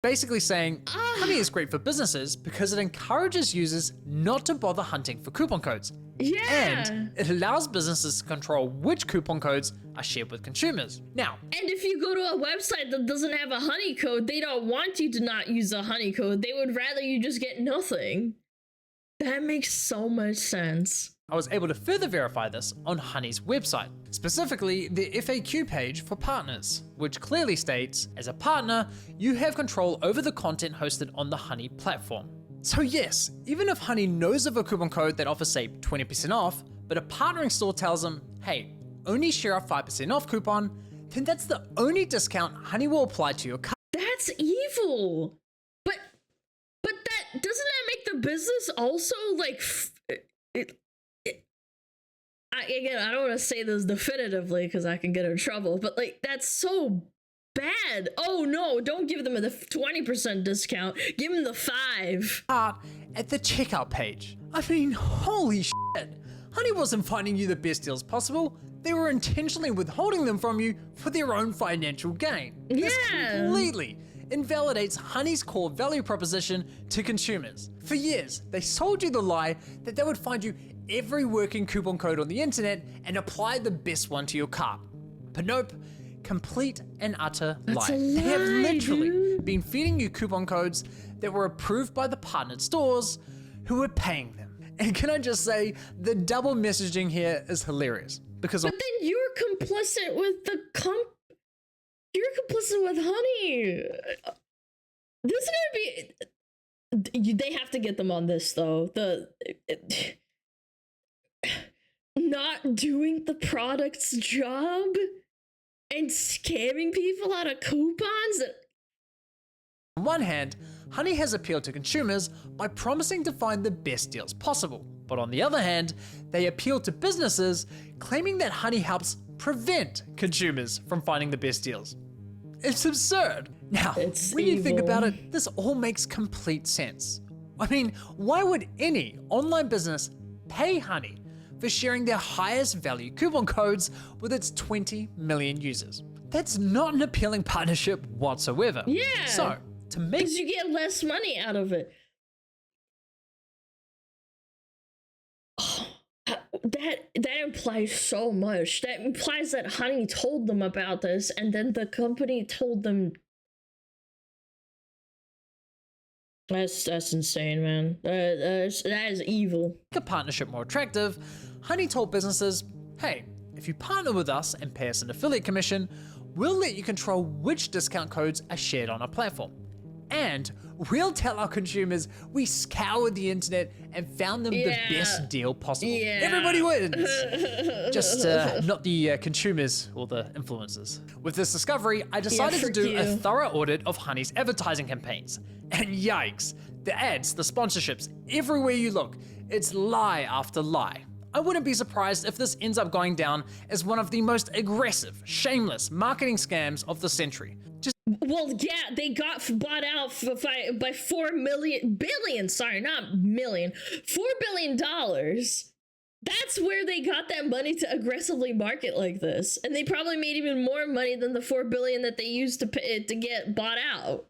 Basically saying, Honey is great for businesses because it encourages users not to bother hunting for coupon codes. Yeah. And it allows businesses to control which coupon codes are shared with consumers. Now, and if you go to a website that doesn't have a Honey code, they don't want you to not use a Honey code. They would rather you just get nothing. That makes so much sense. I was able to further verify this on Honey's website, specifically the FAQ page for partners, which clearly states, as a partner, you have control over the content hosted on the Honey platform. So yes, even if Honey knows of a coupon code that offers say 20% off, but a partnering store tells them, hey, only share a 5% off coupon, then that's the only discount Honey will apply to your cart. That's evil. But that, doesn't that make the business also like, again, I don't want to say this definitively because I can get in trouble, but like, that's so bad. Oh no, don't give them the 20% discount. Give them the 5. At the checkout page. I mean, holy shit. Honey wasn't finding you the best deals possible. They were intentionally withholding them from you for their own financial gain. This completely invalidates Honey's core value proposition to consumers. For years, they sold you the lie that they would find you every working coupon code on the internet and apply the best one to your cart. But nope, complete and utter lie. They have literally been feeding you coupon codes that were approved by the partnered stores who were paying them. And can I just say, the double messaging here is hilarious. Because but then you're complicit with the you're complicit with Honey. This is gonna be. They have to get them on this though. Not doing the product's job and scamming people out of coupons. On one hand, Honey has appealed to consumers by promising to find the best deals possible. But on the other hand, they appeal to businesses claiming that Honey helps prevent consumers from finding the best deals. It's absurd. Now, when you think about it, this all makes complete sense. I mean, why would any online business pay Honey for sharing their highest value coupon codes with its 20 million users? That's not an appealing partnership whatsoever. Yeah. So, to make because you get less money out of it. Oh, that implies so much. That implies that Honey told them about this, and then the company told them. That's insane, man. That is evil. A partnership more attractive, Honey told businesses, hey, if you partner with us and pay us an affiliate commission, we'll let you control which discount codes are shared on our platform. And we'll tell our consumers we scoured the internet and found them the best deal possible. Everybody wins. Just not the consumers or the influencers. With this discovery, I decided to do a thorough audit of Honey's advertising campaigns. And yikes, the ads, the sponsorships, everywhere you look, it's lie after lie. I wouldn't be surprised if this ends up going down as one of the most aggressive, shameless marketing scams of the century. Well, yeah, they got bought out by $4 billion, sorry, not million, $4 billion. That's where they got that money to aggressively market like this. And they probably made even more money than the $4 billion that they used to get bought out.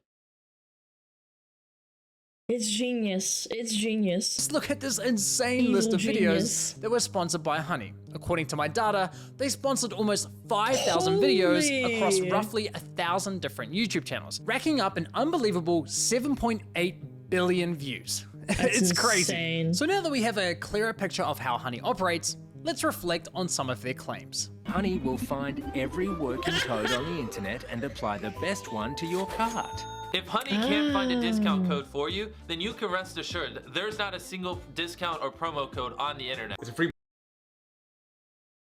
It's genius. It's genius. Let's look at this insane list of videos that were sponsored by Honey. According to my data, they sponsored almost 5,000 videos across roughly 1,000 different YouTube channels, racking up an unbelievable 7.8 billion views. It's crazy. So now that we have a clearer picture of how Honey operates, let's reflect on some of their claims. Honey will find every working code on the internet and apply the best one to your cart. If Honey can't find a discount code for you, then you can rest assured there's not a single discount or promo code on the internet. It's a free.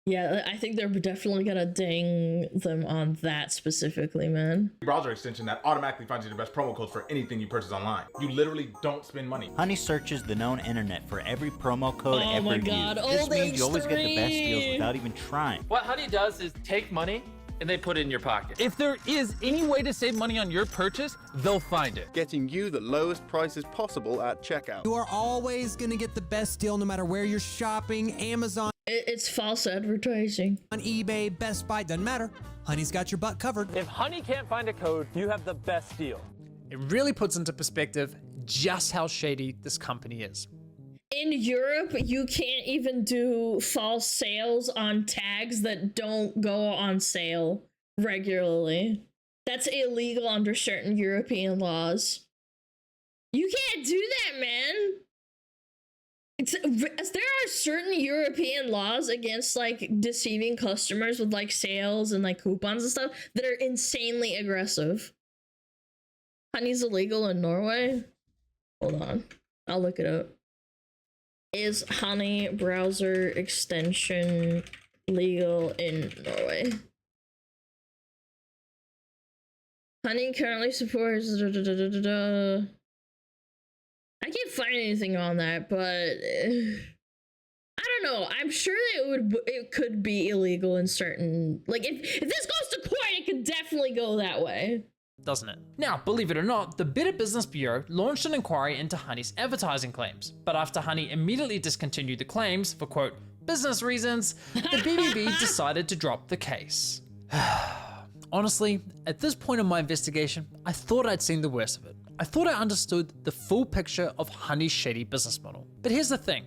Yeah, I think they're definitely gonna ding them on that specifically, man. Browser extension that automatically finds you the best promo codes for anything you purchase online. You literally don't spend money. Honey searches the known internet for every promo code ever my God. used. This means you always get the best deals without even trying. What Honey does is take money and they put it in your pocket. If there is any way to save money on your purchase, they'll find it. Getting you the lowest prices possible at checkout. You are always gonna get the best deal no matter where you're shopping. Amazon. It's false advertising. On eBay, Best Buy, doesn't matter. Honey's got your butt covered. If Honey can't find a code, you have the best deal. It really puts into perspective just how shady this company is. In Europe, you can't even do false sales on tags that don't go on sale regularly. That's illegal under certain European laws. You can't do that, man. There are certain European laws against like deceiving customers with like sales and like coupons and stuff that are insanely aggressive. Honey's illegal in Norway? Hold on, I'll look it up. Is Honey browser extension legal in Norway? Honey currently supports I can't find anything on that, but I don't know. I'm sure that it could be illegal in certain, like if this goes to court, it could definitely go that way. Doesn't it? Now, believe it or not, the Better Business Bureau launched an inquiry into Honey's advertising claims, but after Honey immediately discontinued the claims for, quote, business reasons, the BBB decided to drop the case. Honestly, at this point in my investigation, I thought I'd seen the worst of it. I thought I understood the full picture of Honey's shady business model. But here's the thing,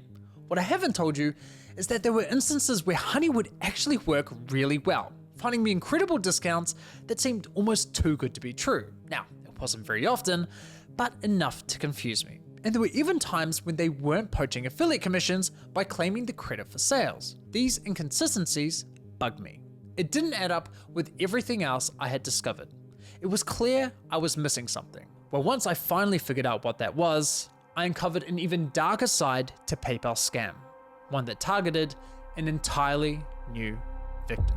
what I haven't told you is that there were instances where Honey would actually work really well, finding me incredible discounts that seemed almost too good to be true. Now, it wasn't very often, but enough to confuse me. And there were even times when they weren't poaching affiliate commissions by claiming the credit for sales. These inconsistencies bugged me. It didn't add up with everything else I had discovered. It was clear I was missing something. Well, once I finally figured out what that was, I uncovered an even darker side to PayPal's scam, one that targeted an entirely new victim.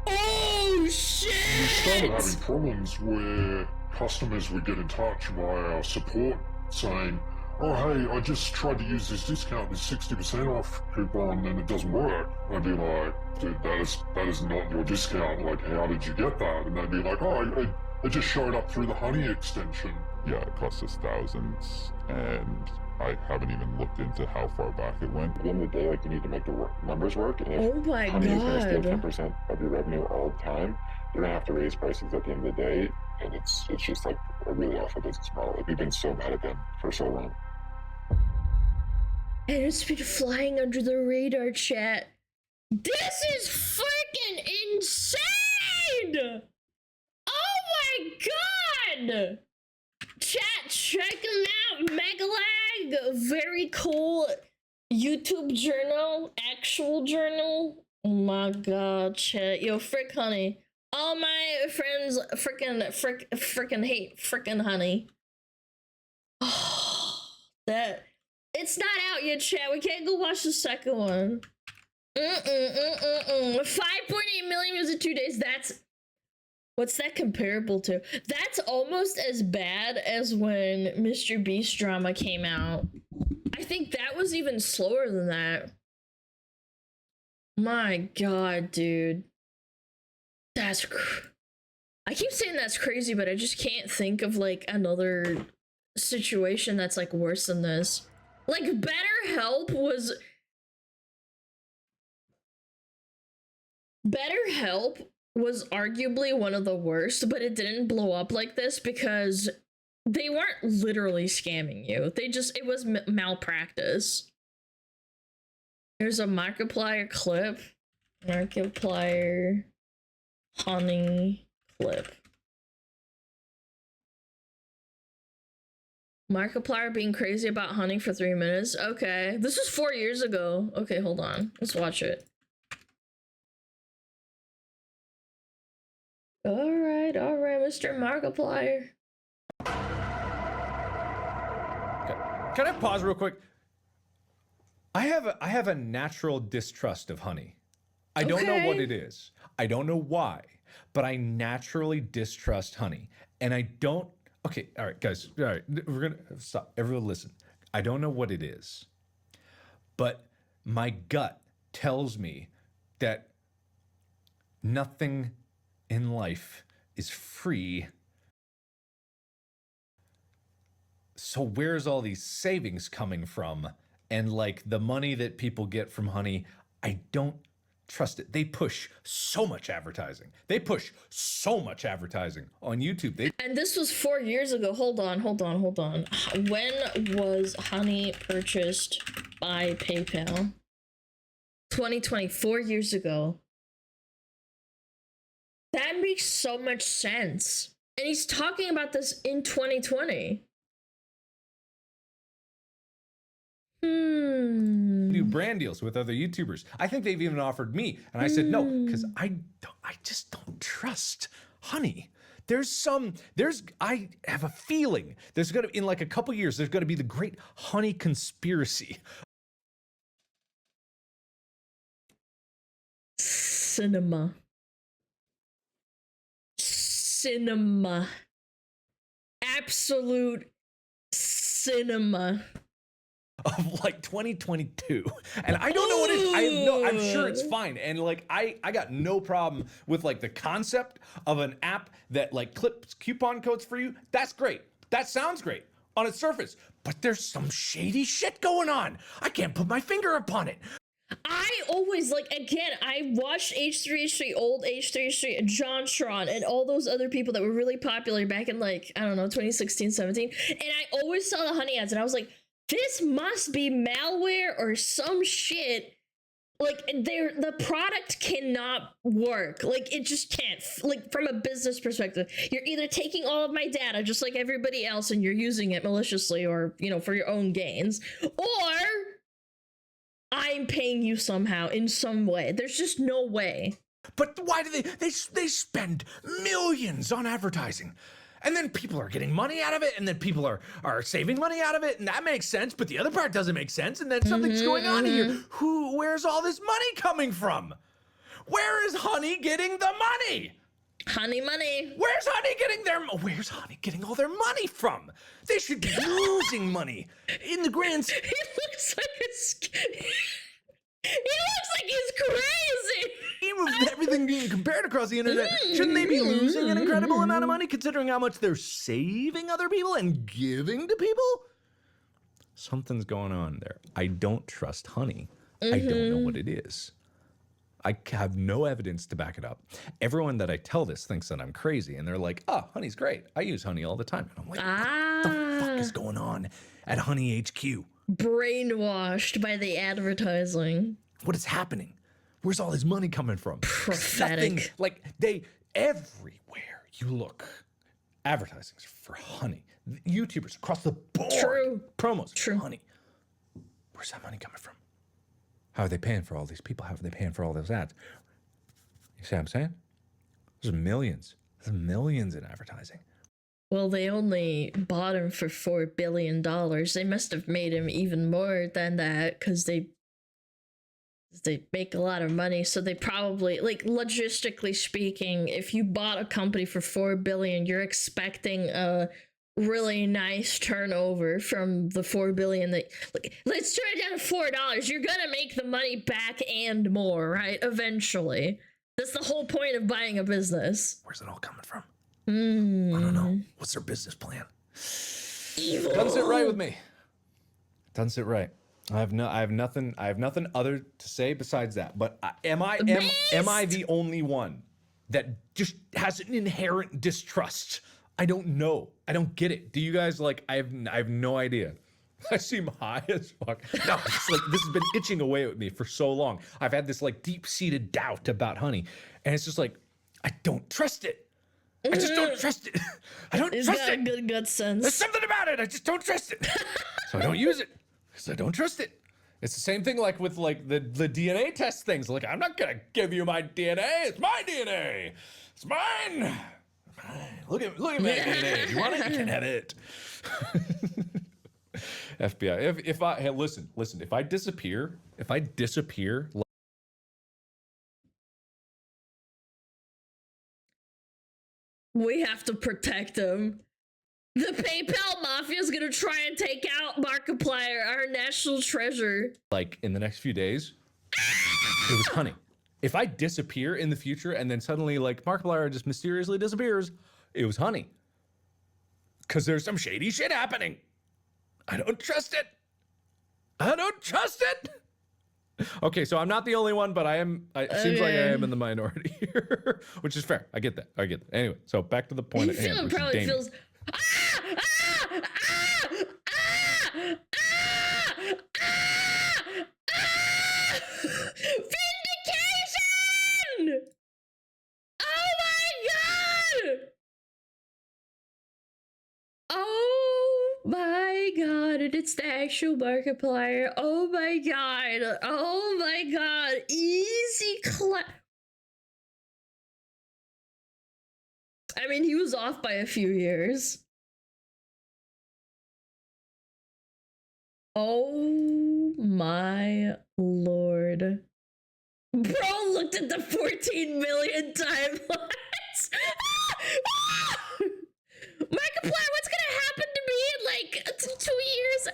Oh shit! We started having problems where customers would get in touch via our support saying, oh hey, I just tried to use this discount, this 60% off coupon, and it doesn't work. I'd be like, dude, that is not your discount, like how did you get that? And they'd be like, oh, I just showed up through the Honey extension. Yeah, it cost us thousands, and I haven't even looked into how far back it went. At the end of the day, like, you need to make the numbers work, and if Oh my Honey is going to steal god. 10% of your revenue all the time, you're going to have to raise prices at the end of the day, and it's just like a really awful business model. Like, we've been so mad at them for so long. And it's been flying under the radar, chat. This is freaking insane! Oh my god! Chat, check him out, Megalag. Very cool YouTube journal, actual journal. Oh my god, chat. Yo, frick Honey. All my friends frickin' hate frickin' Honey. That it's not out yet, chat. We can't go watch the second one. 5.8 million views in 2 days. What's that comparable to? That's almost as bad as when Mr. Beast drama came out. I think that was even slower than that. My god, dude. I keep saying that's crazy, but I just can't think of like another situation that's like worse than this. Like BetterHelp was arguably one of the worst, but it didn't blow up like this because they weren't literally scamming you. It was malpractice. There's a Markiplier clip. Markiplier Honey clip. Markiplier being crazy about Honey for 3 minutes. Okay, this was 4 years ago. Okay, hold on. Let's watch it. All right, Mr. Markiplier. Can I pause real quick? I have a natural distrust of Honey. I don't know what it is. I don't know why, but I naturally distrust Honey. And I don't, okay, all right, guys, all right, we're gonna stop. Everyone listen. I don't know what it is, but my gut tells me that nothing in life is free. So where's all these savings coming from? And like the money that people get from Honey, I don't trust it. They push so much advertising. They push so much advertising on YouTube. And this was 4 years ago. Hold on. When was Honey purchased by PayPal? 2020, 4 years ago. That makes so much sense. And he's talking about this in 2020. Do brand deals with other YouTubers. I think they've even offered me, and I said no because I just don't trust Honey. I have a feeling there's gonna, in like a couple years, there's gonna be the great Honey conspiracy. Cinema. Absolute cinema. Of like 2022, and I don't know what it is. I'm sure it's fine, and like I got no problem with like the concept of an app that like clips coupon codes for you. That's great. That sounds great. on its surface, but there's some shady shit going on. I can't put my finger upon it. I always, like, again, I watched H3H3, old H3H3, and John Tron, and all those other people that were really popular back in, like, I don't know, 2016, 17, and I always saw the honey ads, and I was like, this must be malware or some shit. Like, the product cannot work. Like, it just can't. Like, from a business perspective, you're either taking all of my data, just like everybody else, and you're using it maliciously or, you know, for your own gains, or I'm paying you somehow in some way. There's just no way. But why do they spend millions on advertising? And then people are getting money out of it, and then people are saving money out of it, and that makes sense, but the other part doesn't make sense, and then something's going on here. Where's all this money coming from? Where is Honey getting the money? Honey money. Where's Honey getting all their money from? They should be losing money in the grand. He looks like he's crazy. Even with everything being compared across the internet, shouldn't they be losing an incredible amount of money considering how much they're saving other people and giving to people? Something's going on there. I don't trust Honey. I don't know what it is. I have no evidence to back it up. Everyone that I tell this thinks that I'm crazy, and they're like, oh, Honey's great. I use Honey all the time. And I'm like, what the fuck is going on at Honey HQ? Brainwashed by the advertising. What is happening? Where's all this money coming from? Prophetic. Nothing, like, everywhere you look, advertising for Honey. YouTubers across the board. True. Promos for Honey. Where's that money coming from? How are they paying for all these people? How are they paying for all those ads? You see what I'm saying? There's millions. There's millions in advertising. Well, they only bought him for $4 billion. They must have made him even more than that because they make a lot of money. So they probably, like, logistically speaking, if you bought a company for $4 billion, you're expecting a really nice turnover from the $4 billion that, like, let's turn it down to $4. You're gonna make the money back and more, right? Eventually. That's the whole point of buying a business. Where's it all coming from? I don't know. What's their business plan? Evil. Doesn't sit right with me. Doesn't sit right. I have nothing other to say besides that. But am I the only one that just has an inherent distrust? I don't know. I don't get it. Do you guys, like, I have no idea. I seem high as fuck. No, it's like, this has been itching away at me for so long. I've had this, like, deep-seated doubt about Honey. And it's just like, I don't trust it. I just don't trust it. I don't trust it. He's got a good gut sense. There's something about it. I just don't trust it. So I don't use it. Because I don't trust it. It's the same thing like with like the DNA test things. Like, I'm not going to give you my DNA. It's my DNA. It's mine. Look at my DNA. You want it? You can have it. FBI. Hey, listen, if I disappear, we have to protect him. The PayPal mafia is gonna try and take out Markiplier, our national treasure. Like, in the next few days, it was Honey. If I disappear in the future and then suddenly, like, Markiplier just mysteriously disappears, it was Honey. Because there's some shady shit happening. I don't trust it. I don't trust it. Okay, so I'm not the only one, but it seems like I am in the minority here, which is fair. I get that. Anyway, so back to the point at hand. Probably feels. Vindication! Oh my god! Oh my god, and it's the actual Markiplier. Oh my god. Oh my god. Easy clap. I mean, he was off by a few years. Oh my lord. Bro looked at the 14 million timelines. Markiplier, what's gonna happen to me in like 2 years?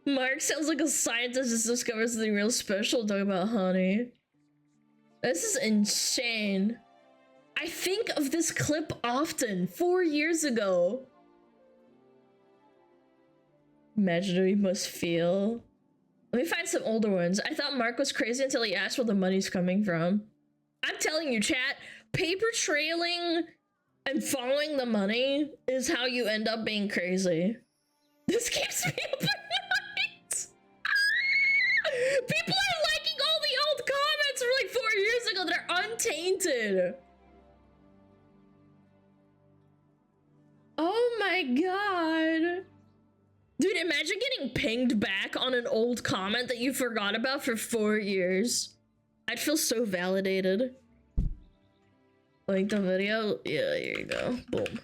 Mark sounds like a scientist just discovered something real special talking about Honey. This is insane. I think of this clip often, 4 years ago. Imagine how he must feel. Let me find some older ones. I thought Mark was crazy until he asked where the money's coming from. I'm telling you, chat, paper trailing and following the money is how you end up being crazy. This keeps me up at night. People are liking all the old comments from like 4 years ago that are untainted. Oh my god. Dude, imagine getting pinged back on an old comment that you forgot about for 4 years. I'd feel so validated. Like the video? Yeah, here you go. Boom.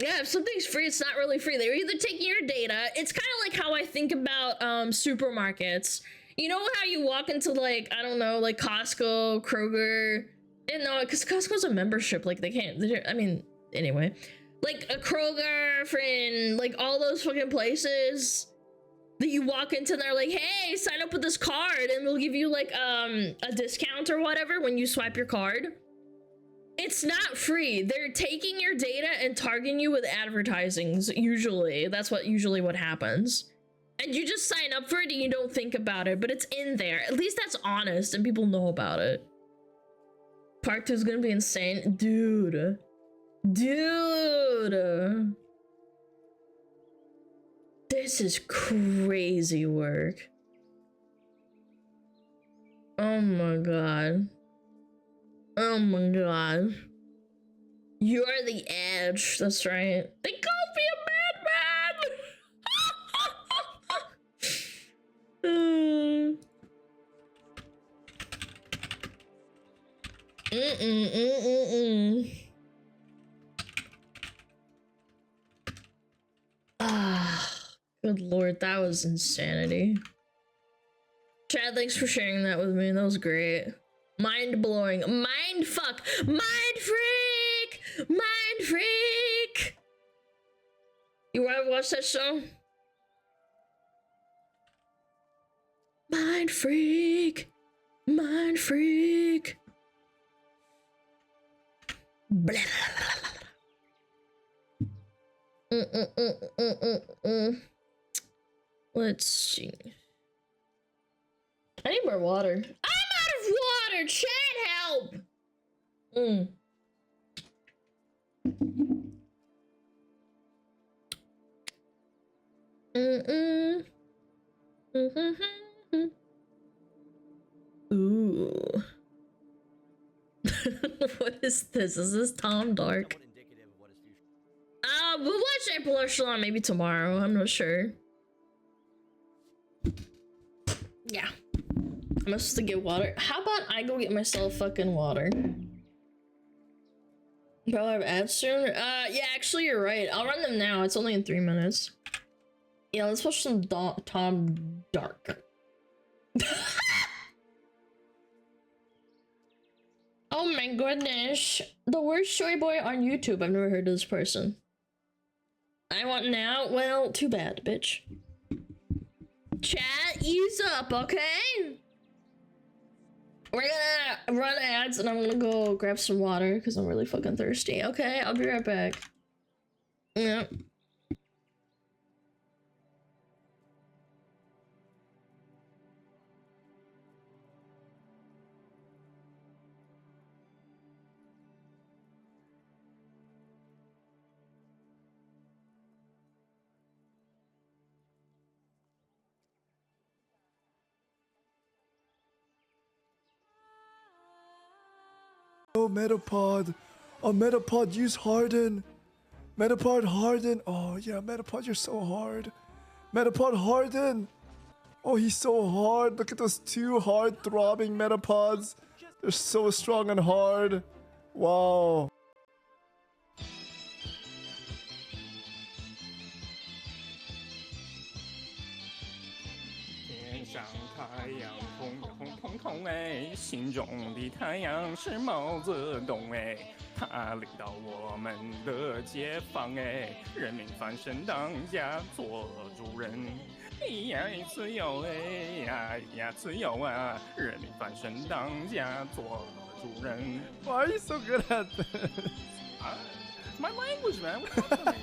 Yeah, if something's free, it's not really free. They're either taking your data. It's kind of like how I think about supermarkets. You know how you walk into like, I don't know, like Costco, Kroger. And no, because Costco's a membership. Like they can't, I mean, anyway. Like a Kroger, friend, like all those fucking places that you walk into and they're like, hey, sign up with this card and we'll give you like a discount or whatever when you swipe your card. It's not free. They're taking your data and targeting you with advertisings, usually. That's usually what happens. And you just sign up for it and you don't think about it, but it's in there. At least that's honest and people know about it. Part 2 is gonna be insane. Dude. Dude. This is crazy work. Oh my god. Oh my god. You are the edge. That's right. They called me a madman! Ah, good lord, that was insanity. Chad, thanks for sharing that with me. That was great. Mind blowing. Mind fuck. Mind freak. Mind freak. You ever watch that show? Mind freak. Mind freak. Blah, blah, blah, blah. Let's see. I need more water. I'm out of water! Chat, help! Ooh. What is this? Is this Tom Dark? We'll watch April Echelon maybe tomorrow. I'm not sure. Yeah. I'm supposed to get water. How about I go get myself fucking water? Bro, I have ads soon? Yeah, actually you're right. I'll run them now. It's only in 3 minutes. Yeah, let's watch some Tom Dark. Oh my goodness. The worst showy boy on YouTube. I've never heard of this person. I want now? Well, too bad, bitch. Chat, ease up, okay? We're gonna run ads and I'm gonna go grab some water because I'm really fucking thirsty. Okay, I'll be right back. Yep. Oh, Metapod. Oh, Metapod, use Harden. Metapod, Harden. Oh, yeah, Metapod, you're so hard. Metapod, Harden. Oh, he's so hard. Look at those 2 hard throbbing Metapods. They're so strong and hard. Wow. 呀，自由哎呀呀，自由啊！人民翻身当家，做主人。Why are you so good at this? It's my language, man. What do you want from me?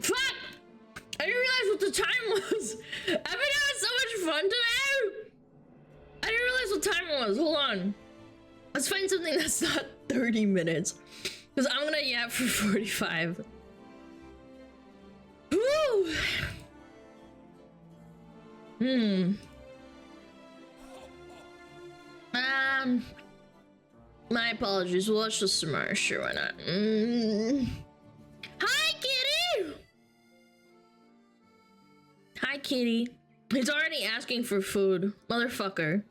Fuck! I didn't realize what the time was. I've been having so much fun today. I didn't realize what time it was. Hold on. Let's find something that's not 30 minutes. Because I'm gonna yap for 45. Woo! My apologies. We'll watch this tomorrow. Sure, why not? Hi, kitty! Hi, kitty. He's already asking for food. Motherfucker.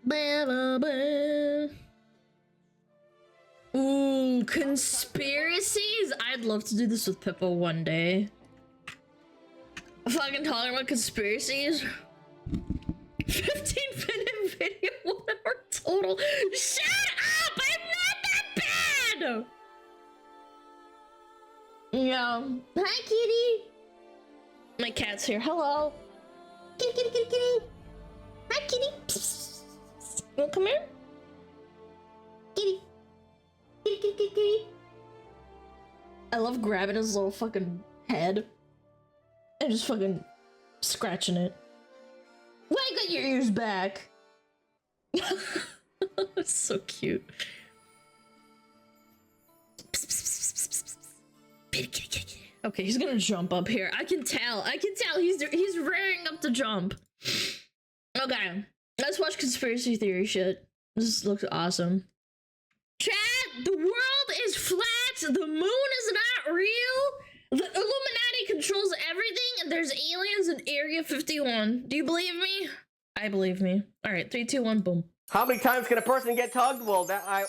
Ba, ba, ba. Ooh, conspiracies? I'd love to do this with Pippa one day. Fucking talking about conspiracies. 15-minute video, 1 hour total. Shut up! I'm not that bad! Yeah. Hi, kitty. My cat's here. Hello. Kitty, kitty, kitty, kitty. Hi, kitty. Psst. You wanna come here? Kitty. Kitty, kitty, kitty, kitty. I love grabbing his little fucking head and just fucking scratching it. Why you got your ears back? It's so cute. Okay, he's gonna jump up here. I can tell he's rearing up to jump. Okay, let's watch conspiracy theory shit. This looks awesome. Chat, the world is flat, the moon is not real, the Illuminati controls everything, and there's aliens in Area 51. Do you believe me? I believe me. Alright, 3, 2, 1, boom. How many times can a person get tugged? Well,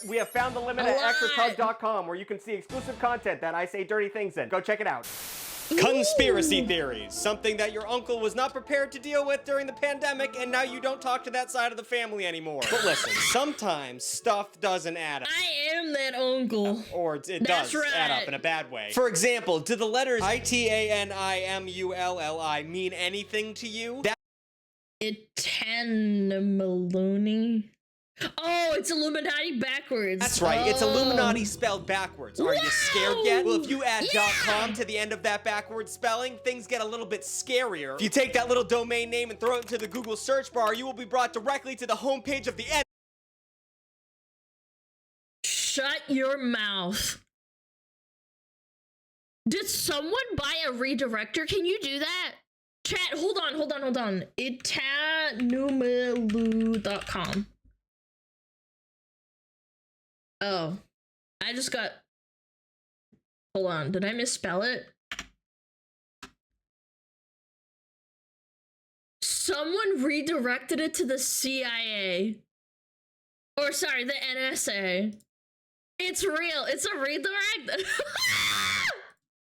we have found the limit at extratug.com, where you can see exclusive content that I say dirty things in. Go check it out. Conspiracy theories, something that your uncle was not prepared to deal with during the pandemic, and now you don't talk to that side of the family anymore. But listen, sometimes stuff doesn't add up. I am that uncle. Or it does add up in a bad way. For example, do the letters ITANIMULLI mean anything to you? Itanmaloni. Oh, it's Illuminati backwards. That's right, it's Illuminati spelled backwards. Are you scared yet? Well, if you add .com to the end of that backwards spelling, things get a little bit scarier. If you take that little domain name and throw it into the Google search bar, you will be brought directly to the homepage of the end. Shut your mouth. Did someone buy a redirector? Can you do that? Chat, hold on. Itanumelu.com. Oh, I just got, hold on, did I misspell it? Someone redirected it to the CIA. Or sorry, the NSA. It's real, it's a redirect.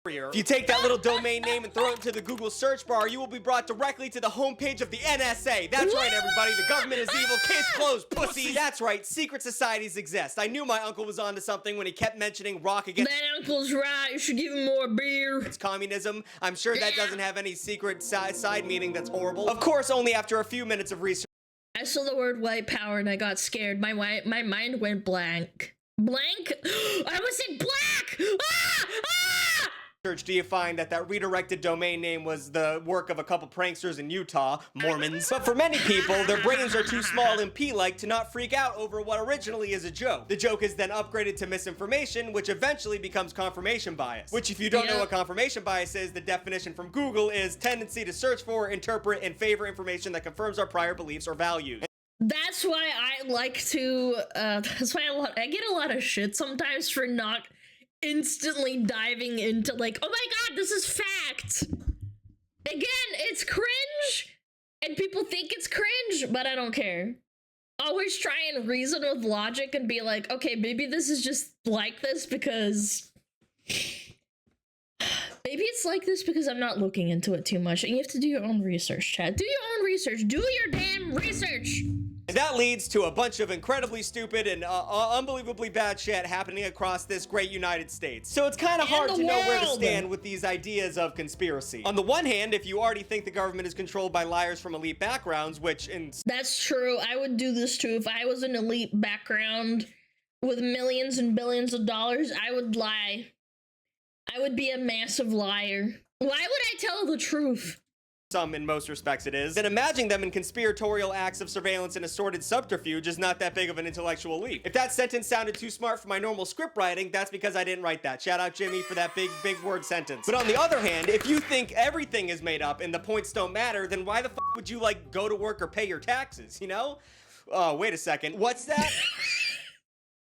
If you take that little domain name and throw it into the Google search bar, you will be brought directly to the homepage of the NSA. That's right, everybody. The government is evil. Case closed, pussy. That's right. Secret societies exist. I knew my uncle was onto something when he kept mentioning rock against. That uncle's right. You should give him more beer. It's communism. I'm sure that doesn't have any secret side meaning that's horrible. Of course, only after a few minutes of research. I saw the word white power and I got scared. My mind went blank. Blank? I almost said black! Ah! Ah! Do you find that redirected domain name was the work of a couple pranksters in Utah, Mormons? But for many people, their brains are too small and pea-like to not freak out over what originally is a joke. The joke is then upgraded to misinformation, which eventually becomes confirmation bias. Which, if you don't know what confirmation bias is, the definition from Google is tendency to search for, interpret, and favor information that confirms our prior beliefs or values. That's why I like to, that's why I get a lot of shit sometimes for not instantly diving into like, oh my god, this is fact. Again, it's cringe and people think it's cringe, but I don't care. Always try and reason with logic and be like, okay, maybe this is just like this because maybe it's like this because I'm not looking into it too much. And you have to do your own research, chat. Do your own research. Do your damn research. And that leads to a bunch of incredibly stupid and unbelievably bad shit happening across this great United States. So it's kind of hard to know where to stand with these ideas of conspiracy. On the one hand, if you already think the government is controlled by liars from elite backgrounds, which in... That's true. I would do this too. If I was an elite background with millions and billions of dollars, I would lie. I would be a massive liar. Why would I tell the truth? Some, in most respects, it is. And imagining them in conspiratorial acts of surveillance and assorted subterfuge is not that big of an intellectual leap. If that sentence sounded too smart for my normal script writing, that's because I didn't write that. Shout out Jimmy for that big word sentence. But on the other hand, if you think everything is made up and the points don't matter, then why the fuck would you, like, go to work or pay your taxes, you know? Oh, wait a second. What's that?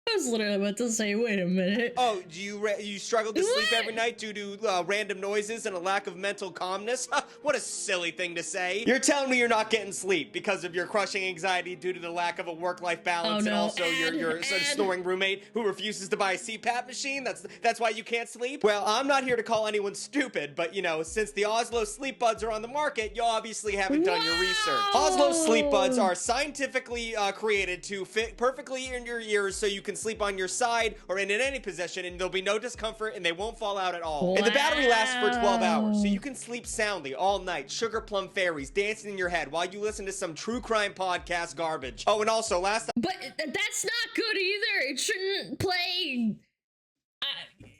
I was literally about to say, wait a minute. Oh, do you struggle to sleep every night due to random noises and a lack of mental calmness? What a silly thing to say. You're telling me you're not getting sleep because of your crushing anxiety due to the lack of a work-life balance and also your snoring roommate who refuses to buy a CPAP machine? That's why you can't sleep? Well, I'm not here to call anyone stupid, but you know, since the Oslo sleep buds are on the market, you obviously haven't done your research. Oslo sleep buds are scientifically created to fit perfectly in your ears so you can sleep sleep on your side or in any position, and there'll be no discomfort and they won't fall out at all. And the battery lasts for 12 hours, so you can sleep soundly all night, sugar plum fairies dancing in your head while you listen to some true crime podcast garbage. Oh, and also last... But that's not good either. It shouldn't play...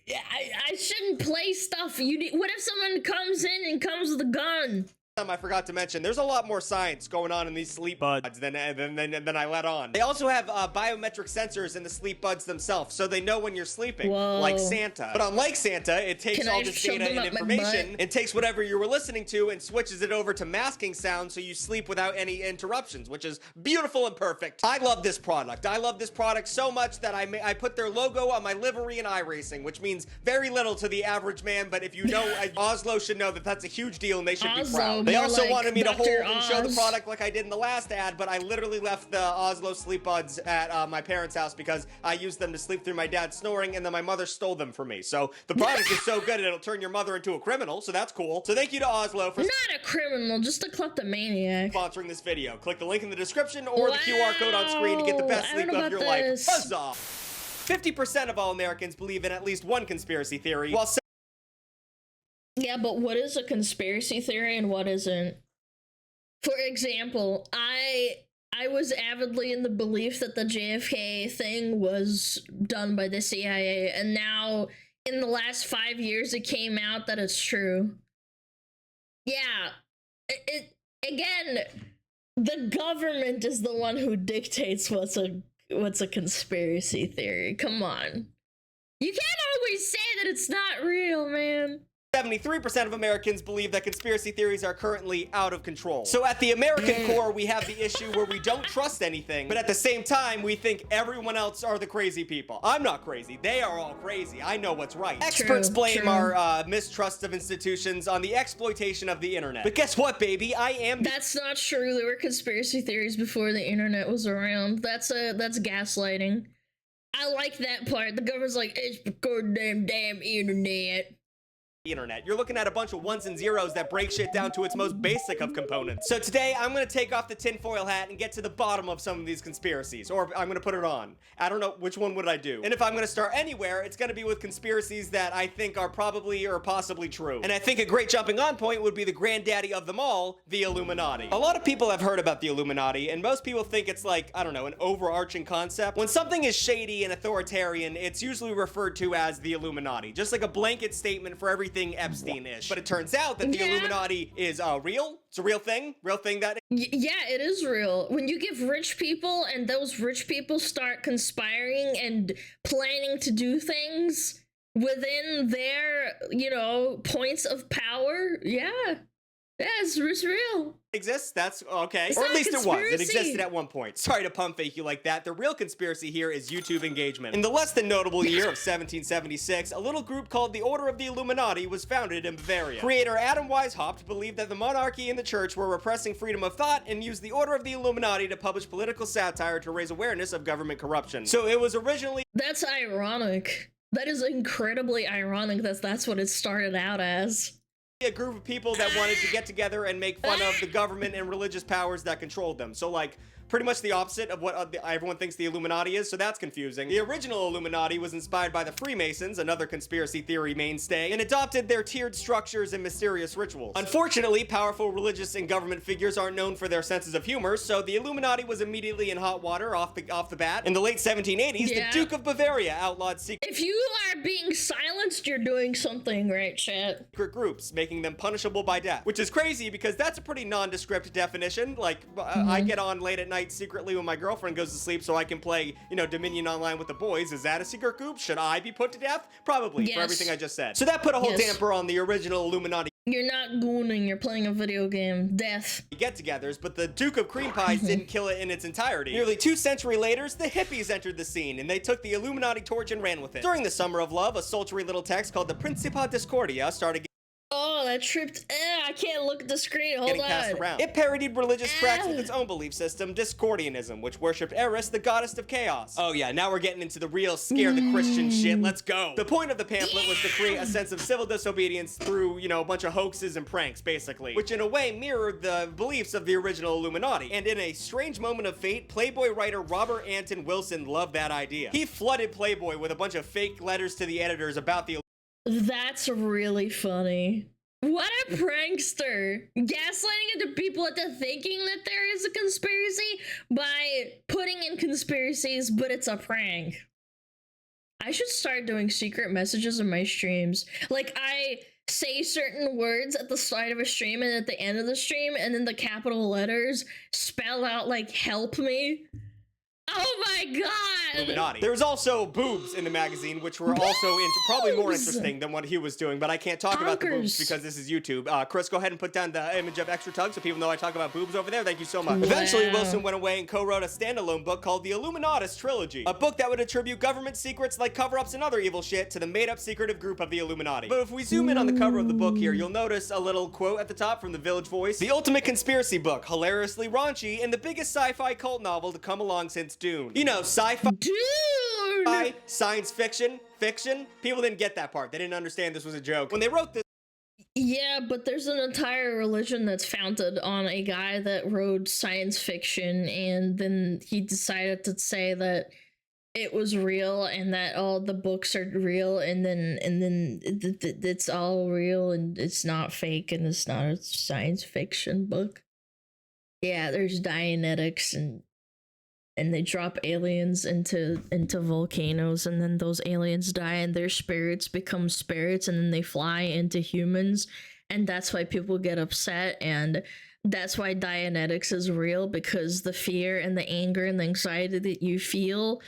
I shouldn't play stuff. What if someone comes in and comes with a gun? I forgot to mention, there's a lot more science going on in these sleep buds than I let on. They also have biometric sensors in the sleep buds themselves, so they know when you're sleeping, like Santa. But unlike Santa, it takes all this data and information, and takes whatever you were listening to and switches it over to masking sound so you sleep without any interruptions, which is beautiful and perfect. I love this product. I love this product so much that I put their logo on my livery in iRacing, which means very little to the average man, but if you know, Oslo should know that that's a huge deal and they should be proud. They also wanted me to hold and show the product like I did in the last ad, but I literally left the Oslo sleep buds at my parents' house because I used them to sleep through my dad snoring, and then my mother stole them from me. So the product is so good, it'll turn your mother into a criminal, so that's cool. So thank you to Oslo for... Not a criminal, just a kleptomaniac. ...sponsoring this video. Click the link in the description or the QR code on screen to get the best sleep of your life. Huzzah! 50% of all Americans believe in at least one conspiracy theory, while... Yeah, but what is a conspiracy theory and what isn't? For example, I was avidly in the belief that the JFK thing was done by the CIA, and now in the last 5 years it came out that it's true. Yeah, again, the government is the one who dictates what's a conspiracy theory. Come on. You can't always say that it's not real, man. 73% of Americans believe that conspiracy theories are currently out of control. So at the American core, we have the issue where we don't trust anything, but at the same time, we think everyone else are the crazy people. I'm not crazy. They are all crazy. I know what's right. Experts blame our mistrust of institutions on the exploitation of the internet. But guess what, baby? That's not true. There were conspiracy theories before the internet was around. That's gaslighting. I like that part. The government's like, it's the goddamn internet. You're looking at a bunch of ones and zeros that break shit down to its most basic of components. So today, I'm gonna take off the tinfoil hat and get to the bottom of some of these conspiracies, or I'm gonna put it on. I don't know, which one would I do? And if I'm gonna start anywhere, it's gonna be with conspiracies that I think are probably or possibly true. And I think a great jumping on point would be the granddaddy of them all, the Illuminati. A lot of people have heard about the Illuminati, and most people think it's like, I don't know, an overarching concept. When something is shady and authoritarian, it's usually referred to as the Illuminati, just like a blanket statement for everything Epstein-ish. But it turns out that the Illuminati is real. It's a real thing that... Yeah, it is real. When you give rich people and those rich people start conspiring and planning to do things within their, points of power, yeah, it's real. Exists? That's okay. It's or at least it was. It conspiracy. existed at one point. Sorry to pump fake you like that. The real conspiracy here is YouTube engagement. In the less than notable year of 1776, a little group called the Order of the Illuminati was founded in Bavaria. Creator Adam Weishaupt believed that the monarchy and the church were repressing freedom of thought and used the Order of the Illuminati to publish political satire to raise awareness of government corruption. So it was originally... That's ironic. That is incredibly ironic that that's what it started out as. A group of people that wanted to get together and make fun of the government and religious powers that controlled them. So like pretty much the opposite of what everyone thinks the Illuminati is, so that's confusing. The original Illuminati was inspired by the Freemasons, another conspiracy theory mainstay, and adopted their tiered structures and mysterious rituals. Unfortunately, powerful religious and government figures aren't known for their senses of humor, so the Illuminati was immediately in hot water off the bat. In the late 1780s, the Duke of Bavaria outlawed secret... If you are being silenced, you're doing something right, chat. ...secret groups, making them punishable by death. Which is crazy because that's a pretty nondescript definition. Like, I get on late at night secretly when my girlfriend goes to sleep so I can play, Dominion Online with the boys. Is that a secret group? Should I be put to death? Probably, for everything I just said. So that put a whole damper on the original Illuminati. You're not gooning, you're playing a video game. Death. Get-togethers, but the Duke of Cream Pies didn't kill it in its entirety. Nearly 2 centuries later, the hippies entered the scene, and they took the Illuminati torch and ran with it. During the Summer of Love, a sultry little text called the Principia Discordia started Oh, that tripped. I can't look at the screen. Hold getting on. passed around. It parodied religious tracts with its own belief system, Discordianism, which worshipped Eris, the goddess of chaos. Oh yeah, now we're getting into the real scare the Christian shit. Let's go. The point of the pamphlet was to create a sense of civil disobedience through, you know, a bunch of hoaxes and pranks, basically, which in a way mirrored the beliefs of the original Illuminati. And in a strange moment of fate, Playboy writer Robert Anton Wilson loved that idea. He flooded Playboy with a bunch of fake letters to the editors about the That's really funny. What a prankster. Gaslighting into people into thinking that there is a conspiracy by putting in conspiracies, but it's a prank. I should start doing secret messages in my streams. Like, I say certain words at the start of a stream and at the end of the stream, and then the capital letters spell out, like, help me. Oh my god! Illuminati. There was also boobs in the magazine, which were also probably more interesting than what he was doing, but I can't talk about the boobs because this is YouTube. Chris, go ahead and put down the image of Extra Tug so people know I talk about boobs over there. Thank you so much. Wow. Eventually, Wilson went away and co-wrote a standalone book called The Illuminatus Trilogy, a book that would attribute government secrets like cover-ups and other evil shit to the made-up secretive group of the Illuminati. But if we zoom in on the cover of the book here, you'll notice a little quote at the top from the Village Voice. The ultimate conspiracy book, hilariously raunchy, and the biggest sci-fi cult novel to come along since Dune. You know, sci-fi, science fiction, people didn't get that part. They didn't understand this was a joke. When they wrote this. Yeah, but there's an entire religion that's founded on a guy that wrote science fiction, and then he decided to say that it was real and that all the books are real, and then it's all real and it's not fake and it's not a science fiction book. Yeah, there's Dianetics and they drop aliens into volcanoes, and then those aliens die and their spirits become spirits, and then they fly into humans, and that's why people get upset, and that's why Dianetics is real, because the fear and the anger and the anxiety that you feel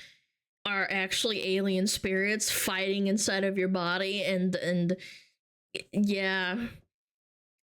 are actually alien spirits fighting inside of your body, and yeah.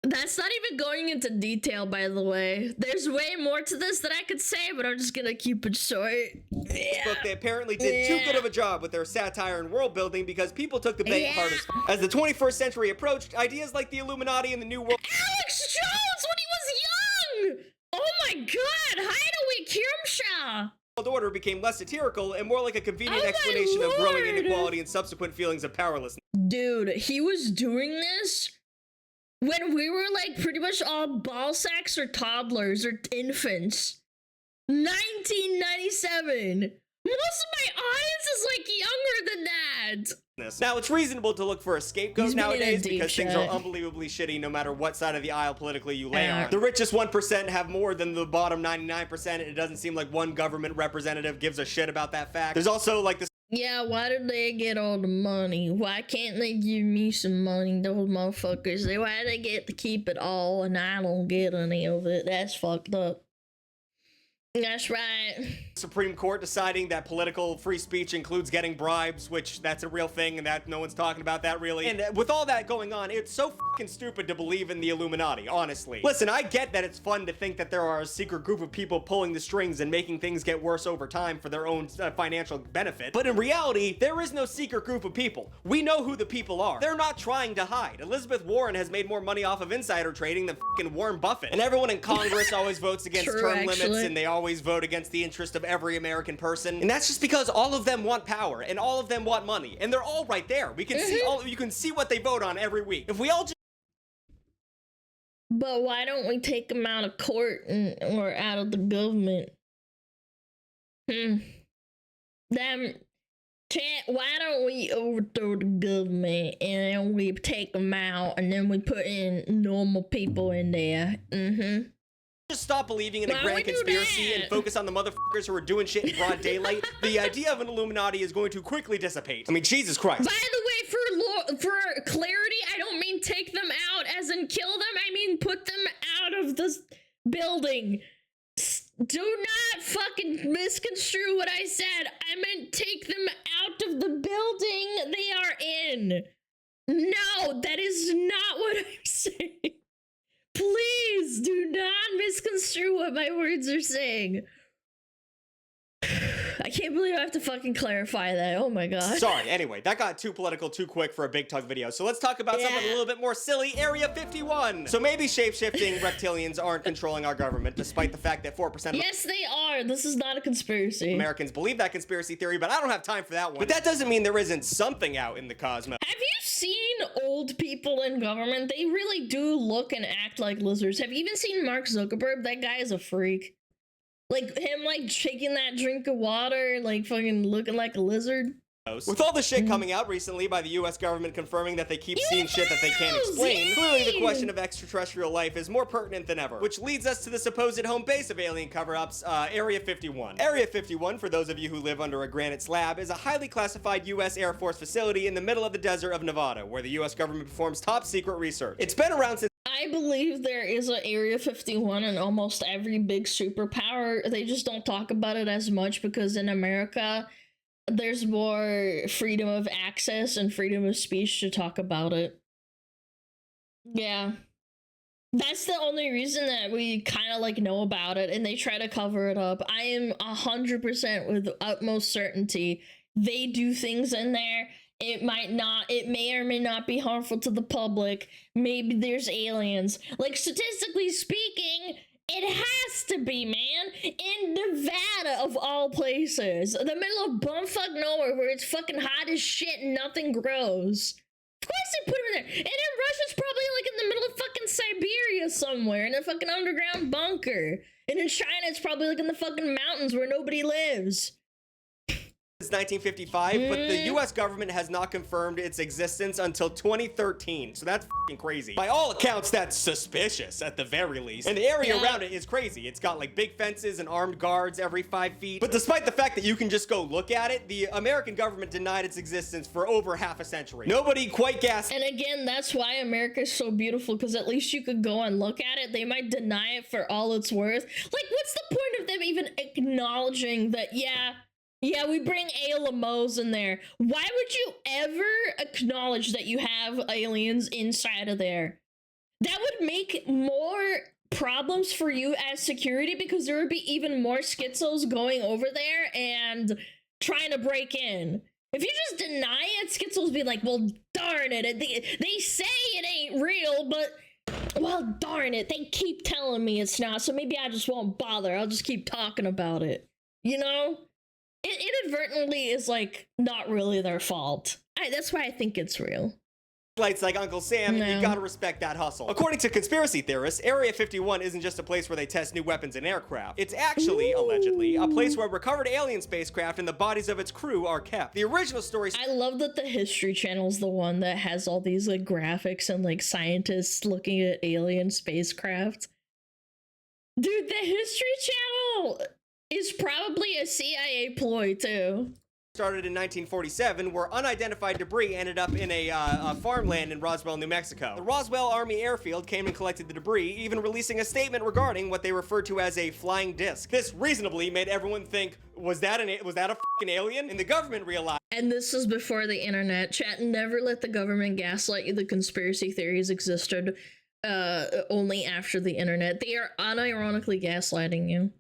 That's not even going into detail, by the way. There's way more to this that I could say, but I'm just gonna keep it short. Book, they apparently did too good of a job with their satire and world building because people took the bait hard as the 21st century approached. Ideas like the Illuminati and the New World. Alex Jones when he was young! Oh my god! Hideaway Kirmshaw! World order became less satirical and more like a convenient explanation of growing inequality and subsequent feelings of powerlessness. Dude, he was doing this when we were like pretty much all ball sacks or toddlers or infants. 1997. Most of my audience is like younger than that. Now, it's reasonable to look for a scapegoat nowadays because things are unbelievably shitty no matter what side of the aisle politically you lay on. The richest 1% have more than the bottom 99%, and it doesn't seem like one government representative gives a shit about that fact. There's also like this. Yeah, why did they get all the money? Why can't they give me some money, those motherfuckers? Why do they get to keep it all and I don't get any of it? That's fucked up. That's right. Supreme Court deciding that political free speech includes getting bribes, which that's a real thing and that no one's talking about that really. And with all that going on, it's so fucking stupid to believe in the Illuminati, honestly. Listen, I get that it's fun to think that there are a secret group of people pulling the strings and making things get worse over time for their own financial benefit. But in reality, there is no secret group of people. We know who the people are. They're not trying to hide. Elizabeth Warren has made more money off of insider trading than fucking Warren Buffett. And everyone in Congress always votes against term limits, and they always vote against the interest of every American person. And that's just because all of them want power and all of them want money, and they're all right there. We can see all, you can see what they vote on every week. If we all just. But why don't we take them out of court or out of the government? Why don't we overthrow the government and then we take them out and then we put in normal people in there? Just stop believing in a grand conspiracy and focus on the motherfuckers who are doing shit in broad daylight. The idea of an Illuminati is going to quickly dissipate. I mean, Jesus Christ. By the way, for clarity, I don't mean take them out as in kill them. I mean put them out of this building. Do not fucking misconstrue what I said. I meant take them out of the building they are in. No, that is not what I'm saying. Please do not misconstrue what my words are saying. I can't believe I have to fucking clarify that. Oh my god. Sorry, anyway, that got too political too quick for a Big Tug video, so let's talk about something a little bit more silly, Area 51. So maybe shape-shifting reptilians aren't controlling our government, despite the fact that 4% of Yes, they are. This is not a conspiracy. Americans believe that conspiracy theory, but I don't have time for that one. But that doesn't mean there isn't something out in the cosmos. Have you seen old people in government? They really do look and act like lizards. Have you even seen Mark Zuckerberg? That guy is a freak. Like him, like shaking that drink of water, like fucking looking like a lizard. With all the shit coming out recently by the US government confirming that they keep seeing shit that they can't explain, clearly the question of extraterrestrial life is more pertinent than ever. Which leads us to the supposed home base of alien cover-ups, Area 51. Area 51, for those of you who live under a granite slab, is a highly classified US Air Force facility in the middle of the desert of Nevada, where the US government performs top secret research. It's been around since I believe there is an Area 51 in almost every big superpower. They just don't talk about it as much because in America, there's more freedom of access and freedom of speech to talk about it. Yeah. That's the only reason that we kind of like know about it, and they try to cover it up. I am 100% with utmost certainty they do things in there. It may or may not be harmful to the public. Maybe there's aliens. Like, statistically speaking, it has to be, man. In Nevada, of all places. The middle of bumfuck nowhere where it's fucking hot as shit and nothing grows. Of course they put him in there. And in Russia's probably like in the middle of fucking Siberia somewhere in a fucking underground bunker. And in China, it's probably like in the fucking mountains where nobody lives. Since 1955, but the US government has not confirmed its existence until 2013, so that's fucking crazy. By all accounts, that's suspicious at the very least. And the area around it is crazy. It's got like big fences and armed guards every 5 feet. But despite the fact that you can just go look at it, the American government denied its existence for over half a century. Nobody quite guessed. And again, that's why America is so beautiful, because at least you could go and look at it. They might deny it for all it's worth. Like, what's the point of them even acknowledging that, yeah, we bring ALMOs in there. Why would you ever acknowledge that you have aliens inside of there? That would make more problems for you as security, because there would be even more schizos going over there and trying to break in. If you just deny it, schizos be like, well, darn it. They say it ain't real, but, well, darn it. They keep telling me it's not, so maybe I just won't bother. I'll just keep talking about it. You know? It inadvertently is, like, not really their fault. That's why I think it's real. Lights like Uncle Sam, you gotta respect that hustle. According to conspiracy theorists, Area 51 isn't just a place where they test new weapons and aircraft. It's actually, allegedly, a place where recovered alien spacecraft and the bodies of its crew are kept. The original story... I love that the History Channel's the one that has all these, like, graphics and, like, scientists looking at alien spacecraft. Dude, the History Channel is probably a CIA ploy, too. Started in 1947, where unidentified debris ended up in a farmland in Roswell, New Mexico. The Roswell Army Airfield came and collected the debris, even releasing a statement regarding what they referred to as a flying disc. This reasonably made everyone think, was that a fucking alien? And the government realized. And this was before the internet. Chat, never let the government gaslight you. The conspiracy theories existed only after the internet. They are unironically gaslighting you.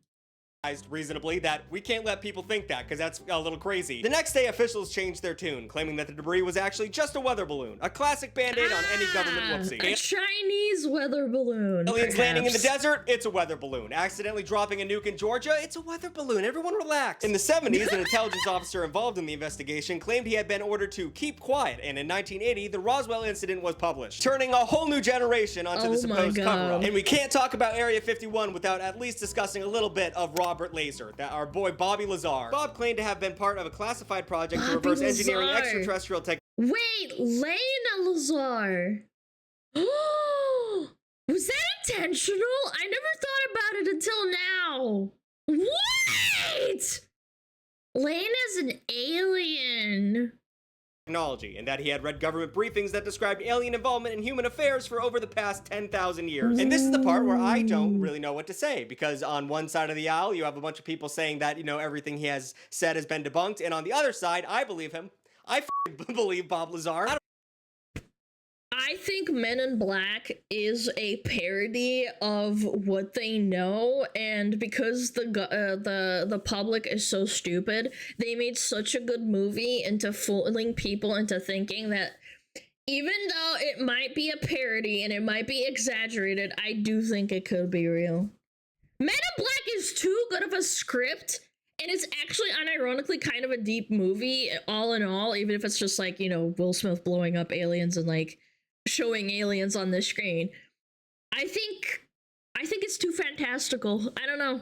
Reasonably that we can't let people think that, because that's a little crazy. The next day, officials changed their tune, claiming that the debris was actually just a weather balloon, a classic band-aid on any government whoopsie. A Chinese weather balloon. Aliens landing in the desert, it's a weather balloon. Accidentally dropping a nuke in Georgia, it's a weather balloon. Everyone relax. In the 70s, an intelligence officer involved in the investigation claimed he had been ordered to keep quiet, and in 1980, the Roswell incident was published, turning a whole new generation onto the supposed cover-up. And we can't talk about Area 51 without at least discussing a little bit of Robert Laser, that our boy Bobby Lazar. Bob claimed to have been part of a classified project to reverse engineering extraterrestrial tech. Wait, Lena Lazar. Was that intentional? I never thought about it until now. Wait! Lena's an alien. Technology, and that he had read government briefings that described alien involvement in human affairs for over the past 10,000 years. And this is the part where I don't really know what to say, because on one side of the aisle, you have a bunch of people saying that, you know, everything he has said has been debunked, and on the other side, I believe him. I believe Bob Lazar. I think Men in Black is a parody of what they know, and because the public is so stupid, they made such a good movie into fooling people into thinking that even though it might be a parody and it might be exaggerated, I do think it could be real. Men in Black is too good of a script, and it's actually unironically kind of a deep movie, all in all, even if it's just like, you know, Will Smith blowing up aliens and like showing aliens on the screen. I think it's too fantastical. I don't know.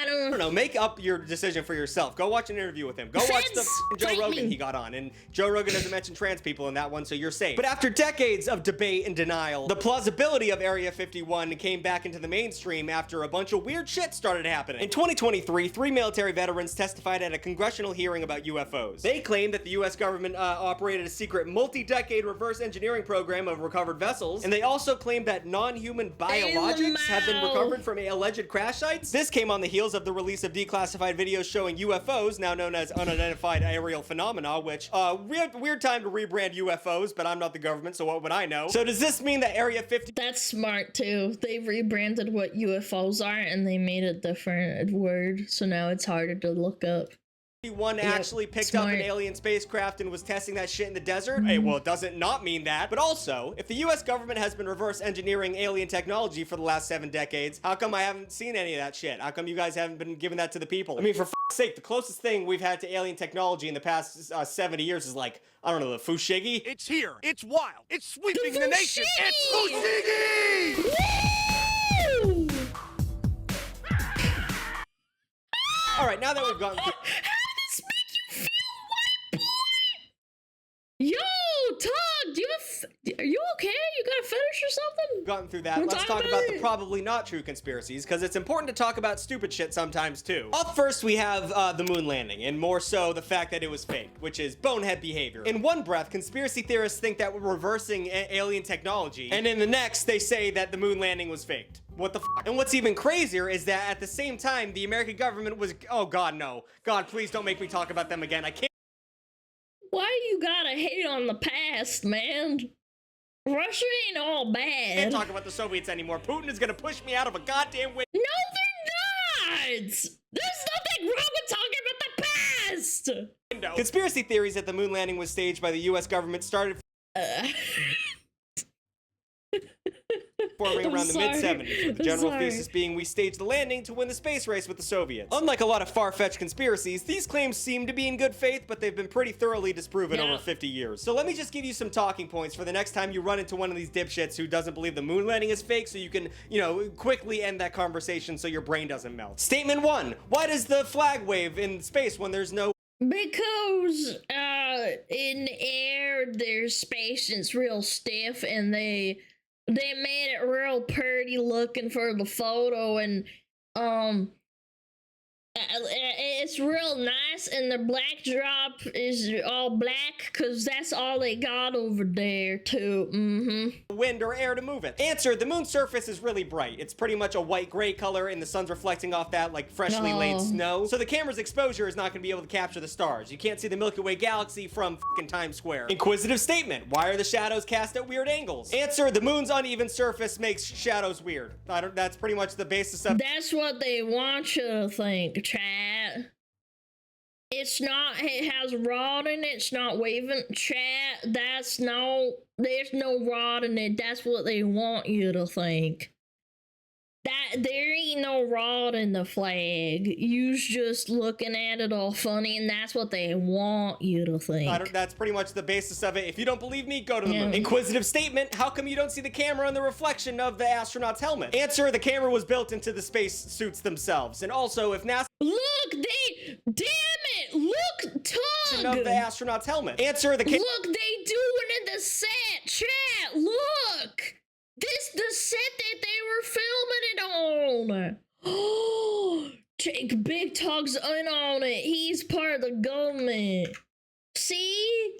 I don't know. Make up your decision for yourself. Go watch an interview with him. Go watch the Joe Rogan he got on. And Joe Rogan doesn't mention trans people in that one, so you're safe. But after decades of debate and denial, the plausibility of Area 51 came back into the mainstream after a bunch of weird shit started happening. In 2023, 3 military veterans testified at a congressional hearing about UFOs. They claimed that the US government operated a secret multi-decade reverse engineering program of recovered vessels, and they also claimed that non-human biologics have been recovered from alleged crash sites. This came on the heels of the release of declassified videos showing UFOs, now known as unidentified aerial phenomena, which, weird time to rebrand UFOs, but I'm not the government, so what would I know? So does this mean that Area 50... That's smart, too. They rebranded what UFOs are, and they made a different word, so now it's harder to look up. One actually picked up an alien spacecraft and was testing that shit in the desert? Hey, well, it doesn't not mean that. But also, if the US government has been reverse engineering alien technology for the last 7 decades, how come I haven't seen any of that shit? How come you guys haven't been giving that to the people? I mean, for f***'s sake, the closest thing we've had to alien technology in the past 70 years is like, I don't know, the Fushigi? It's here. It's wild. It's sweeping the nation. It's Fushigi! Woo! All right, now that we've gotten through... Yo, Todd, are you okay? You got a fetish or something? Gotten through that, let's talk about the probably not true conspiracies, because it's important to talk about stupid shit sometimes too. Up first, we have the moon landing, and more so the fact that it was fake, which is bonehead behavior. In one breath, conspiracy theorists think that we're reversing alien technology, and in the next, they say that the moon landing was faked. What the f? And what's even crazier is that at the same time, the American government was, oh God, no. God, please don't make me talk about them again. I can't. Why you gotta hate on the past, man? Russia ain't all bad. I can't talk about the Soviets anymore. Putin is gonna push me out of a goddamn window. No, they're not! There's nothing wrong with talking about the past! Conspiracy theories that the moon landing was staged by the US government started forming around the mid-70s, with the general thesis being we staged the landing to win the space race with the Soviets. Unlike a lot of far-fetched conspiracies, these claims seem to be in good faith, but they've been pretty thoroughly disproven over 50 years. So let me just give you some talking points for the next time you run into one of these dipshits who doesn't believe the moon landing is fake, so you can, you know, quickly end that conversation so your brain doesn't melt. Statement 1. Why does the flag wave in space when there's no... Because, in the air, there's space and it's real stiff, and they made it real pretty looking for the photo, and it's real nice, and the backdrop is all black because that's all they got over there too. Wind or air to move it. Answer: the moon's surface is really bright. It's pretty much a white-gray color, and the sun's reflecting off that like freshly laid snow. So the camera's exposure is not going to be able to capture the stars. You can't see the Milky Way galaxy from fucking Times Square. Inquisitive statement: why are the shadows cast at weird angles? Answer: the moon's uneven surface makes shadows weird. That's pretty much the basis of... That's what they want you to think, chat. It's not, it has rod in it, it's not waving, chat. There's no rod in it. That's what they want you to think. That there ain't no rod in the flag. You's just looking at it all funny, and that's what they want you to think. That's pretty much the basis of it. If you don't believe me, go to the moon. Inquisitive statement: how come you don't see the camera and the reflection of the astronaut's helmet? Answer: the camera was built into the space suits themselves. And also, if NASA... Look, damn it! Look, Tug! ...of the astronaut's helmet. Answer: the camera... Look, they doing in the set, chat! Look! This the set that they were filming it on. Oh, Big Tug's in on it. He's part of the government. See?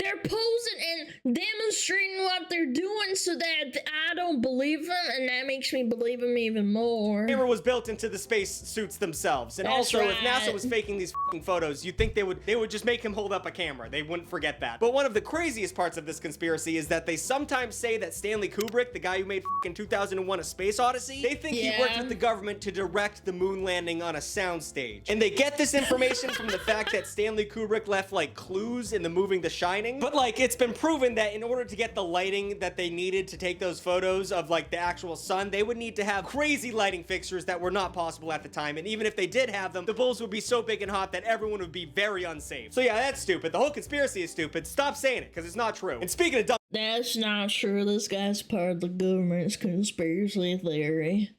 they're posing and demonstrating what they're doing so that I don't believe them, and that makes me believe them even more. Camera was built into the space suits themselves, and That's also if right. NASA was faking these f***ing photos, you'd think they would just make him hold up a camera. They wouldn't forget that. But one of the craziest parts of this conspiracy is that they sometimes say that Stanley Kubrick, the guy who made f***ing 2001: A Space Odyssey, they think he worked with the government to direct the moon landing on a soundstage. And they get this information from the fact that Stanley Kubrick left like clues in the movie The Shining. But like it's been proven that in order to get the lighting that they needed to take those photos of like the actual sun, they would need to have crazy lighting fixtures that were not possible at the time. And even if they did have them, the bulbs would be so big and hot that everyone would be very unsafe. So yeah, that's stupid. The whole conspiracy is stupid. Stop saying it, because it's not true. And speaking of dumb— That's not true. This guy's part of the government's conspiracy theory.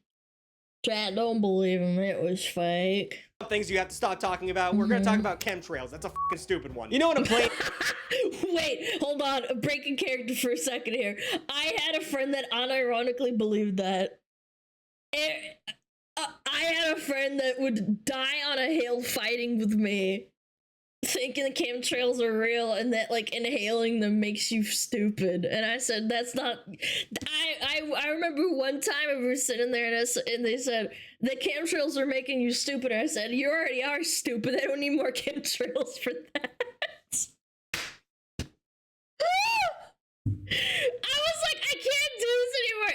Chat, don't believe him. It was fake. things you have to stop talking about, we're gonna talk about chemtrails. That's a fucking stupid one. You know what I'm playing? Wait, hold on. Breaking character for a second here. I had a friend that unironically believed that. I had a friend that would die on a hill fighting with me, thinking the chemtrails are real and that like inhaling them makes you stupid. And I said, that's not— I remember one time we were sitting there and they said, the chemtrails are making you stupid. And I said, you already are stupid. I don't need more chemtrails for that. I was like, I can't do this anymore.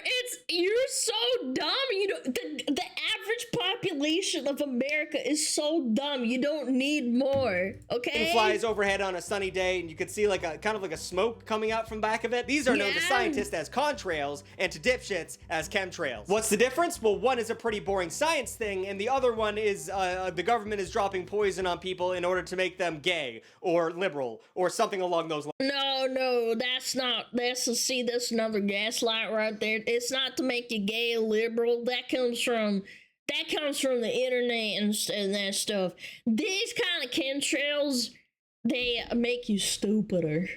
You're so dumb. You know, the average population of America is so dumb. You don't need more, okay? It flies overhead on a sunny day, and you can see like a kind of like a smoke coming out from back of it. These are known to scientists as contrails, and to dipshits as chemtrails. What's the difference? Well, one is a pretty boring science thing, and the other one is the government is dropping poison on people in order to make them gay or liberal or something along those lines. No, that's not. That's another gaslight right there. It's not to make you gay or liberal. That comes from the internet and that stuff. These kind of chemtrails, they make you stupider.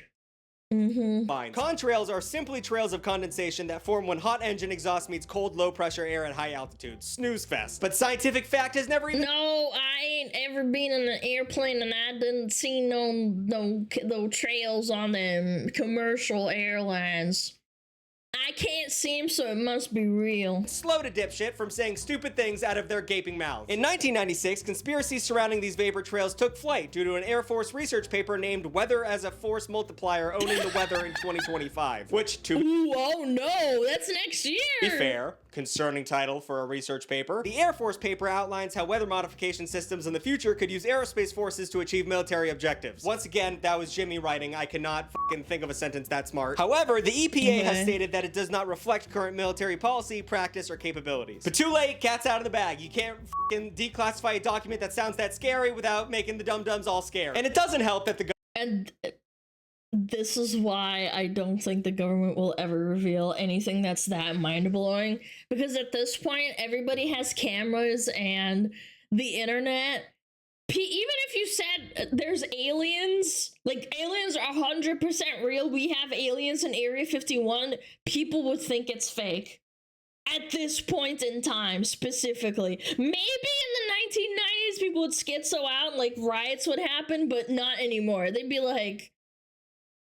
Contrails are simply trails of condensation that form when hot engine exhaust meets cold, low-pressure air at high altitudes. Snooze fest. But scientific fact has never even— No, I ain't ever been in an airplane and I didn't see no trails on them commercial airlines. I can't see them, so it must be real. Slow to dipshit from saying stupid things out of their gaping mouths. In 1996, conspiracies surrounding these vapor trails took flight due to an Air Force research paper named Weather as a Force Multiplier Owning the Weather in 2025, which oh no, that's next year! Be fair, concerning title for a research paper. The Air Force paper outlines how weather modification systems in the future could use aerospace forces to achieve military objectives. Once again, that was Jimmy writing. I cannot fucking think of a sentence that smart. However, the EPA has stated that it does not reflect current military policy, practice, or capabilities. But too late, cat's out of the bag. You can't fucking declassify a document that sounds that scary without making the dum-dums all scared. And it doesn't help that the And this is why I don't think the government will ever reveal anything that's that mind-blowing, because at this point, everybody has cameras and the internet. Even if you said there's aliens, like aliens are 100% real, we have aliens in Area 51, people would think it's fake. At this point in time, specifically. Maybe in the 1990s, people would schizo out and like riots would happen, but not anymore. They'd be like,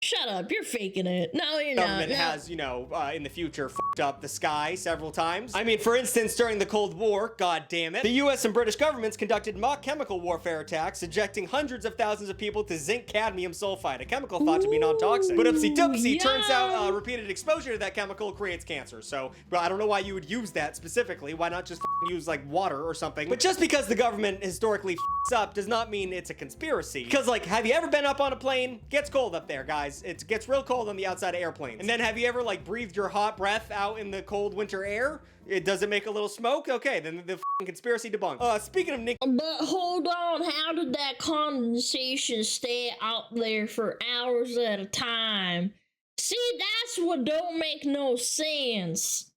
shut up, you're faking it. No, you're not. Government has, you know, in the future fucked up the sky several times. I mean, for instance, during the Cold War, god damn it, the US and British governments conducted mock chemical warfare attacks, subjecting hundreds of thousands of people to zinc cadmium sulfide, a chemical thought to be non-toxic. But oopsie-doopsie, turns out repeated exposure to that chemical creates cancer. So, I don't know why you would use that specifically. Why not just use, like, water or something? But just because the government historically up does not mean it's a conspiracy. Because, like, have you ever been up on a plane? Gets cold up there, guys. It gets real cold on the outside of airplanes. And then have you ever like breathed your hot breath out in the cold winter air? Does it make a little smoke? Okay, then the conspiracy debunked. Speaking of Nick— But hold on, how did that condensation stay out there for hours at a time? See, that's what don't make no sense.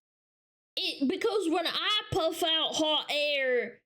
Because when I puff out hot air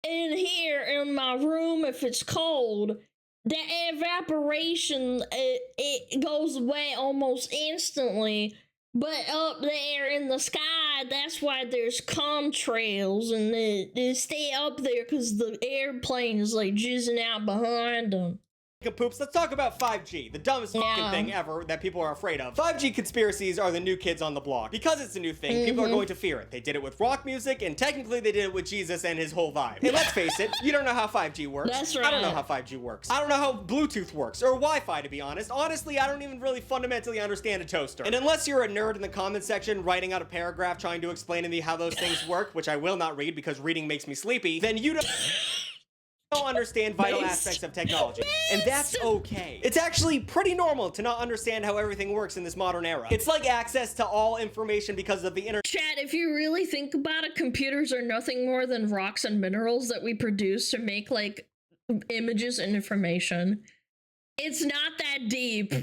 in here in my room, if it's cold, the evaporation, it goes away almost instantly, but up there in the sky, that's why there's contrails, and they stay up there because the airplane is like jizzing out behind them. poops, let's talk about 5G, the dumbest fucking thing ever that people are afraid of. 5G conspiracies are the new kids on the block. Because it's a new thing, people are going to fear it. They did it with rock music, and technically they did it with Jesus and his whole vibe. And let's face it, you don't know how 5G works. That's right. I don't know how 5G works. I don't know how Bluetooth works, or Wi-Fi, to be honest. Honestly, I don't even really fundamentally understand a toaster. And unless you're a nerd in the comment section writing out a paragraph trying to explain to me how those things work, which I will not read because reading makes me sleepy, then you don't understand vital aspects of technology, and that's okay. It's actually pretty normal to not understand how everything works in this modern era. It's like access to all information because of the internet. Chat, if you really think about it, computers are nothing more than rocks and minerals that we produce to make, like, images and information. It's not that deep.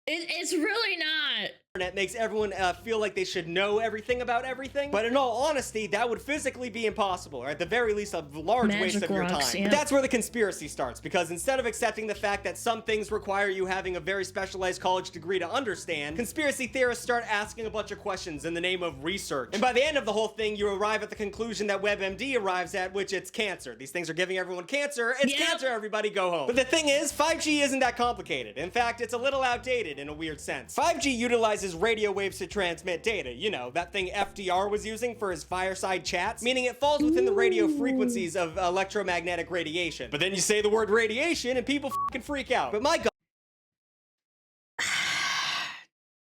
It's really not. Internet makes everyone feel like they should know everything about everything, but in all honesty, that would physically be impossible, or at the very least a large waste of your time. But that's where the conspiracy starts, because instead of accepting the fact that some things require you having a very specialized college degree to understand, conspiracy theorists start asking a bunch of questions in the name of research. And by the end of the whole thing, you arrive at the conclusion that WebMD arrives at, which it's cancer. These things are giving everyone cancer. It's cancer, everybody go home. But the thing is, 5G isn't that complicated. In fact, it's a little outdated in a weird sense. 5G utilizes radio waves to transmit data. You know, that thing FDR was using for his fireside chats, meaning it falls within the radio frequencies of electromagnetic radiation. But then you say the word radiation and people fucking freak out. But my God.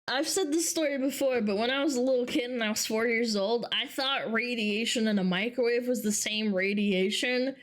I've said this story before, but when I was a little kid and I was 4 years old, I thought radiation in a microwave was the same radiation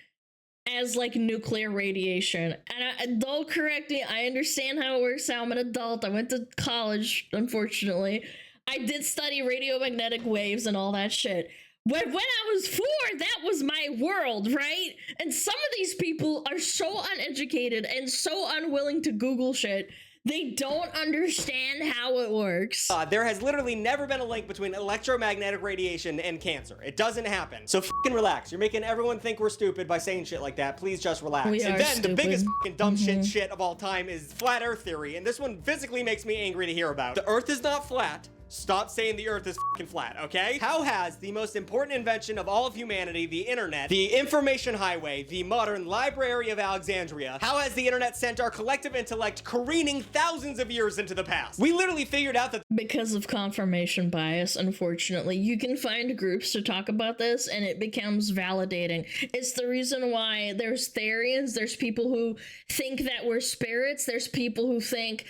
as, like, nuclear radiation. And don't correct me, I understand how it works now. I'm an adult. I went to college, unfortunately. I did study radiomagnetic waves and all that shit. When I was 4, that was my world, right? And some of these people are so uneducated and so unwilling to Google shit. They don't understand how it works. There has literally never been a link between electromagnetic radiation and cancer. It doesn't happen. So fucking relax. You're making everyone think we're stupid by saying shit like that. Please just relax. We and are then stupid. the biggest fucking dumb shit of all time is flat earth theory. And this one physically makes me angry to hear about. The earth is not flat. Stop saying the earth is fucking flat, okay? How has the most important invention of all of humanity, the internet, the information highway, the modern Library of Alexandria, how has the internet sent our collective intellect careening thousands of years into the past? We literally figured out that because of confirmation bias, unfortunately, you can find groups to talk about this and it becomes validating. It's the reason why there's Therians, there's people who think that we're spirits, there's people who think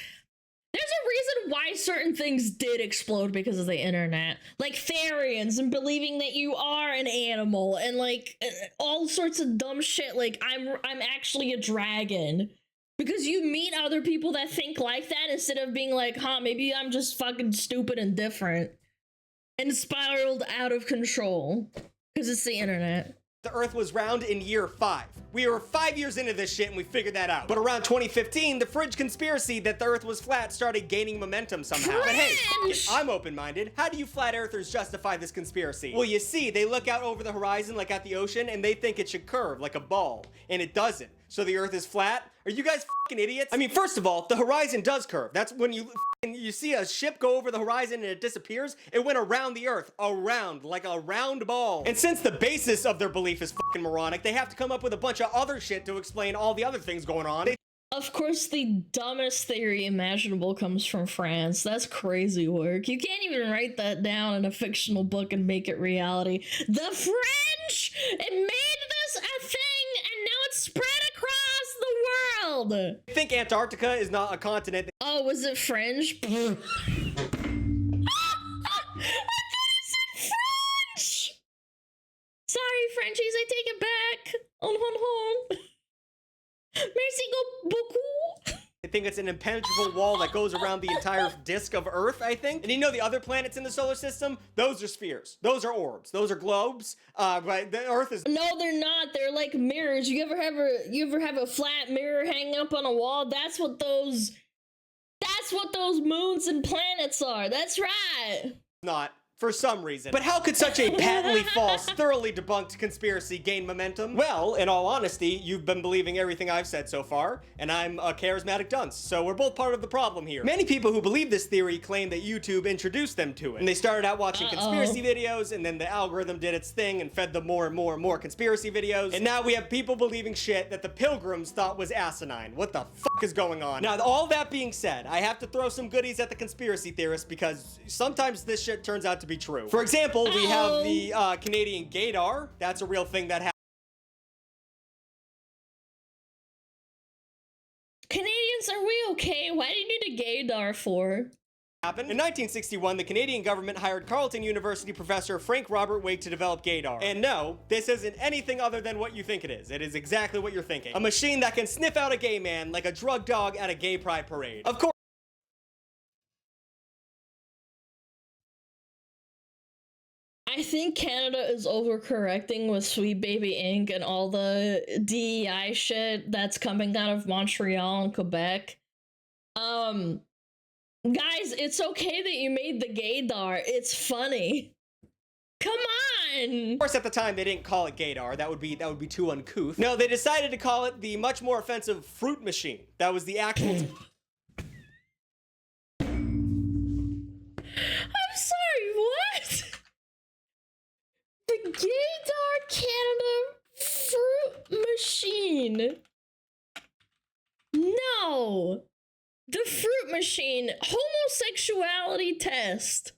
there's a reason why certain things did explode because of the internet. Like Therians and believing that you are an animal and like all sorts of dumb shit like I'm actually a dragon. Because you meet other people that think like that instead of being like, huh, maybe I'm just fucking stupid and different. And spiraled out of control. Because it's the internet. the Earth was round in year 5. We were 5 years into this shit and we figured that out. But around 2015, the fridge conspiracy that the Earth was flat started gaining momentum somehow. But hey, I'm open-minded. How do you flat earthers justify this conspiracy? Well, you see, they look out over the horizon like at the ocean and they think it should curve like a ball. And it doesn't. So the Earth is flat? Are you guys fucking idiots? I mean, first of all, the horizon does curve. That's when you see a ship go over the horizon and it disappears. It went around the Earth, around, like a round ball. And since the basis of their belief is fucking moronic, they have to come up with a bunch of other shit to explain all the other things going on. Of course, the dumbest theory imaginable comes from France. That's crazy work. You can't even write that down in a fictional book and make it reality. The French! It made this a thing, and now it's spread across the world! I think Antarctica is not a continent. Oh, was it French? I thought it said French! Sorry, Frenchies, I take it back. On. Merci beaucoup. I think it's an impenetrable wall that goes around the entire disk of Earth, I think. And you know the other planets in the solar system? Those are spheres. Those are orbs. Those are globes. But the Earth is... No, they're not. They're like mirrors. You ever have a flat mirror hanging up on a wall? That's what those moons and planets are. That's right. Not. for some reason. But how could such a patently false, thoroughly debunked conspiracy gain momentum? Well, in all honesty, you've been believing everything I've said so far, and I'm a charismatic dunce, so we're both part of the problem here. Many people who believe this theory claim that YouTube introduced them to it. And they started out watching conspiracy videos, and then the algorithm did its thing and fed them more and more and more conspiracy videos. And now we have people believing shit that the Pilgrims thought was asinine. What the fuck is going on? Now, all that being said, I have to throw some goodies at the conspiracy theorists because sometimes this shit turns out to be true. For example, we have the Canadian gaydar. That's a real thing that happened. Canadians, are we okay? Why do you need a gaydar for? In 1961, the Canadian government hired Carleton University professor Frank Robert Wake to develop gaydar. And no, this isn't anything other than what you think it is. It is exactly what you're thinking. A machine that can sniff out a gay man like a drug dog at a gay pride parade. Of course. I think Canada is overcorrecting with Sweet Baby Inc. and all the DEI shit that's coming out of Montreal and Quebec. Guys, it's okay that you made the gaydar. It's funny. Come on! Of course, at the time, they didn't call it gaydar. That would be too uncouth. No, they decided to call it the much more offensive fruit machine. That was the actual... I'm sorry, what? The Gaydar Canada fruit machine. No. The fruit machine homosexuality test.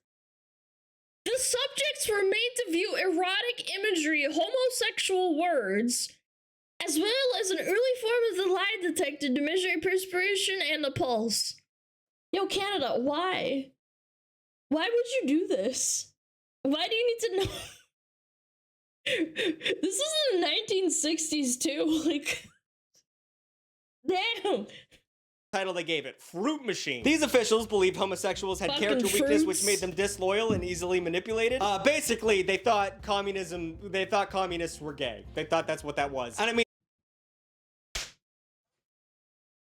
The subjects were made to view erotic imagery, homosexual words, as well as an early form of the lie detector to measure perspiration and the pulse. Yo, Canada, why? Why would you do this? Why do you need to know? This is in the 1960s too, like, damn. Title they gave it, Fruit Machine. These officials believed homosexuals had character weakness which made them disloyal and easily manipulated. Basically, they thought communists were gay. They thought that's what that was. And I mean,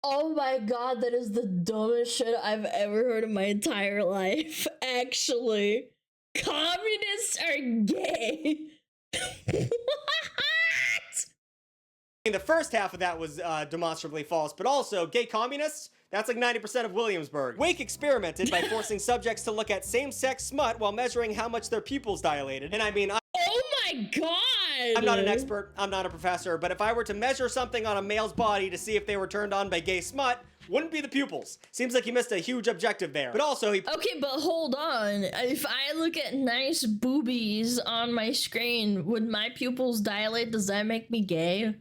oh my god, that is the dumbest shit I've ever heard in my entire life. Actually, communists are gay. What? The first half of that was demonstrably false, but also gay communists, that's like 90% of Williamsburg. Wake experimented by forcing subjects to look at same-sex smut while measuring how much their pupils dilated. And I mean, oh my god! I'm not an expert, I'm not a professor, but if I were to measure something on a male's body to see if they were turned on by gay smut, wouldn't be the pupils. Seems like he missed a huge objective there. But also he- Okay, but hold on. If I look at nice boobies on my screen, would my pupils dilate? Does that make me gay?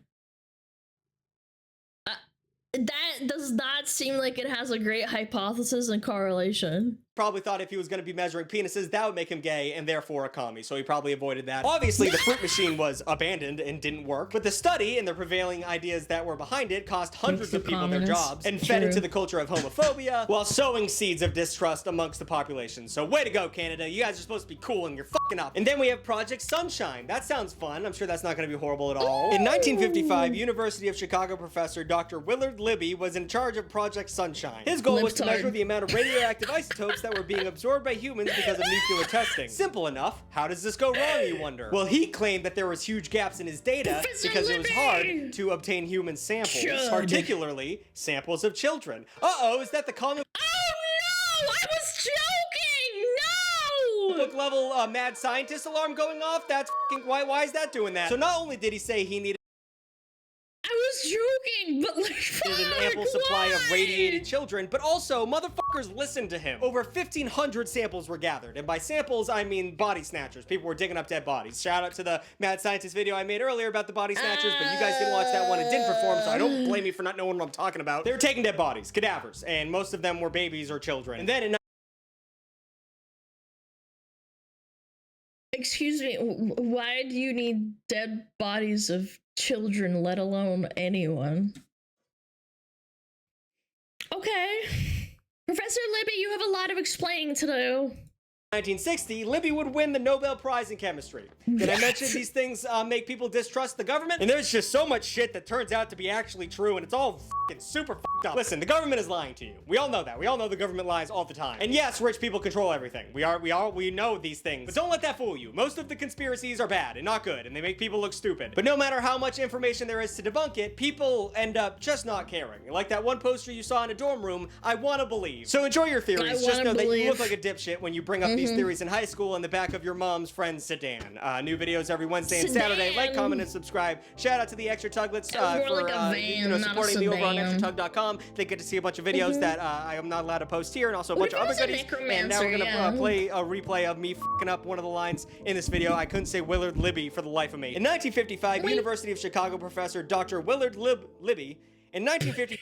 That does not seem like it has a great hypothesis and correlation. Probably thought if he was going to be measuring penises, that would make him gay and therefore a commie, so he probably avoided that. Obviously, the fruit machine was abandoned and didn't work, but the study and the prevailing ideas that were behind it cost hundreds of people their jobs and fed into the culture of homophobia while sowing seeds of distrust amongst the population. So way to go, Canada. You guys are supposed to be cool and you're fucking up. And then we have Project Sunshine. That sounds fun. I'm sure that's not going to be horrible at all. In 1955, University of Chicago professor Dr. Willard Libby was in charge of Project Sunshine. His goal was to measure the amount of radioactive isotopes that were being absorbed by humans because of nuclear testing. Simple enough. How does this go wrong, you wonder? Well, he claimed that there was huge gaps in his data because it was hard to obtain human samples, particularly samples of children. Uh-oh, is that the common— Oh no! I was joking! No! book level mad scientist alarm going off? That's f***ing— why is that doing that? So not only did he say he needed— I was joking, but like, fuck, an ample supply of radiated children, but also motherfuckers listened to him. Over 1,500 samples were gathered, and by samples I mean body snatchers. People were digging up dead bodies. Shout out to the mad scientist video I made earlier about the body snatchers, but you guys didn't watch that one. It didn't perform, so I don't blame you for not knowing what I'm talking about. They were taking dead bodies, cadavers, and most of them were babies or children. And then in— Excuse me, why do you need dead bodies of children, let alone anyone? Okay. Professor Libby, you have a lot of explaining to do. 1960, Libby would win the Nobel Prize in Chemistry. Did I mention these things make people distrust the government? And there's just so much shit that turns out to be actually true, and it's all f***ing super f***ed up. Listen, the government is lying to you. We all know that. We all know the government lies all the time. And yes, rich people control everything. We know these things. But don't let that fool you. Most of the conspiracies are bad and not good, and they make people look stupid. But no matter how much information there is to debunk it, people end up just not caring. Like that one poster you saw in a dorm room, I wanna believe. So enjoy your theories. Just know that you look like a dipshit when you bring up these theories in high school in the back of your mom's friend's sedan. New videos every Wednesday and Saturday. Like, comment, and subscribe. Shout out to the Extra Tuglets for supporting me over on extratug.com. They get to see a bunch of videos that I am not allowed to post here, and also a bunch of other goodies. And now we're gonna play a replay of me f***ing up one of the lines in this video. I couldn't say Willard Libby for the life of me. In 1955, University of Chicago professor Dr. Willard Libby. In 1950.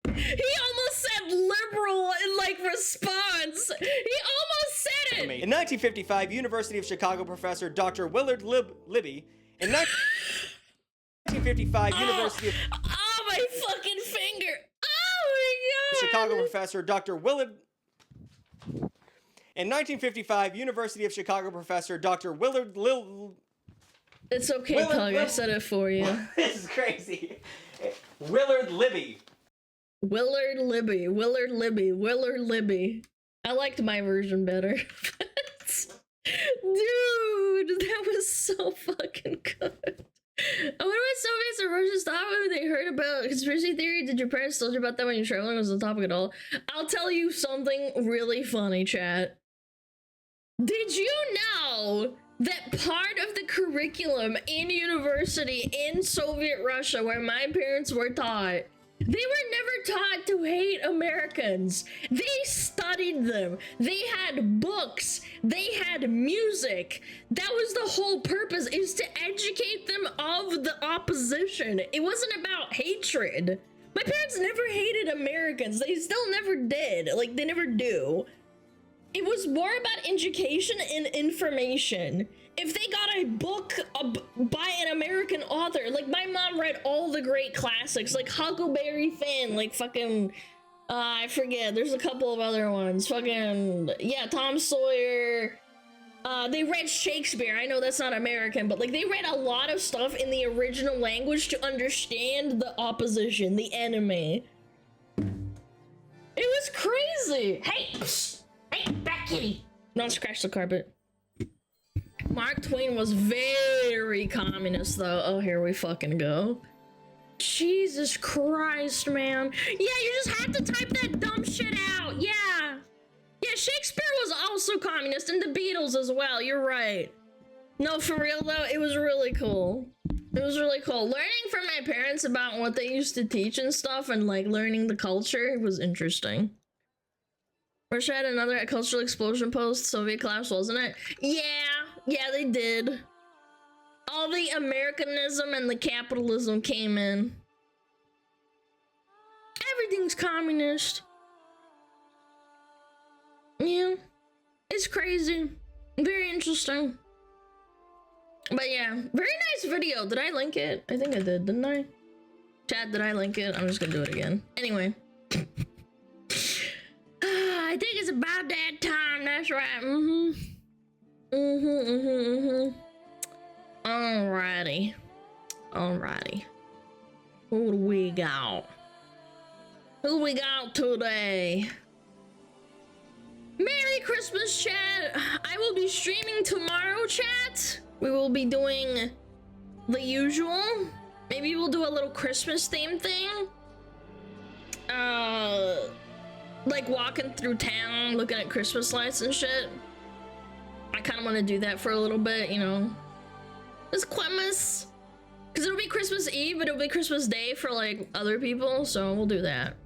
He almost said liberal in like response. He almost said it. In 1955, University of Chicago professor Dr. Willard Libby. In 1955, University of my fucking finger. Oh my god. Chicago professor Dr. Willard. In 1955, University of Chicago professor Dr. Willard It's okay, Pug. I said it for you. This is crazy. Willard Libby. Willard Libby. Willard Libby. Willard Libby. I liked my version better. Dude, that was so fucking good. I wonder what Soviets and Russians thought when they heard about conspiracy theory. Did your parents tell you about that when you were traveling? Was the topic at all? I'll tell you something really funny, chat. Did you know that part of the curriculum in university in Soviet Russia, where my parents were taught, they were never taught to hate Americans. They studied them. They had books. They had music. That was the whole purpose, is to educate them of the opposition. It wasn't about hatred. My parents never hated Americans. They still never did. Like, they never do. It was more about education and information. If they got a book by an American author, like my mom read all the great classics, like Huckleberry Finn, like fucking, I forget, there's a couple of other ones, fucking, yeah, Tom Sawyer. They read Shakespeare. I know that's not American, but like they read a lot of stuff in the original language to understand the opposition, the enemy. It was crazy. Hey, hey, back kitty. Don't scratch the carpet. Mark Twain was very communist, though. Oh, here we fucking go. Jesus Christ, man. Yeah, you just had to type that dumb shit out. Yeah. Yeah, Shakespeare was also communist, and the Beatles as well. You're right. No, for real, though, it was really cool. It was really cool. Learning from my parents about what they used to teach and stuff, and, like, learning the culture was interesting. Russia had another cultural explosion post-Soviet collapse, wasn't it? Yeah, they did. All the Americanism and the capitalism came in. Everything's communist. Yeah, it's crazy. Very interesting. But yeah, very nice video. Did I link it? I think I did, didn't I? Chat, did I link it? I'm just gonna do it again. Anyway. I think it's about that time. That's right. Alrighty. Who do we got? Who we got today? Merry Christmas, chat. I will be streaming tomorrow, chat. We will be doing the usual. Maybe we'll do a little Christmas theme thing. Like walking through town, looking at Christmas lights and shit. I kind of want to do that for a little bit, you know. It's Christmas. Because it'll be Christmas Eve, but it'll be Christmas Day for, like, other people. So we'll do that.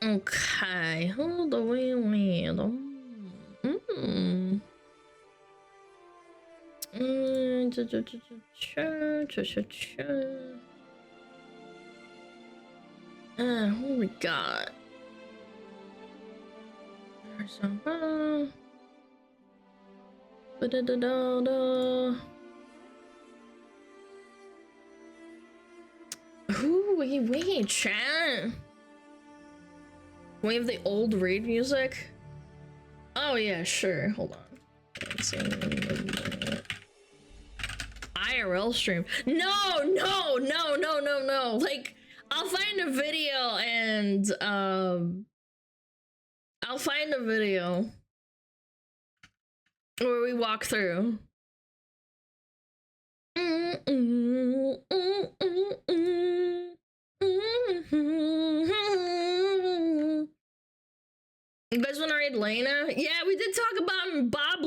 Okay. Who do we need? Who we got? Ooh, wait, chat. We have the old raid music. Oh yeah, sure. Hold on. Let's see. IRL stream. No. Like, I'll find a video and I'll find a video where we walk through. You guys want to read Lena? Yeah, we did talk about Bob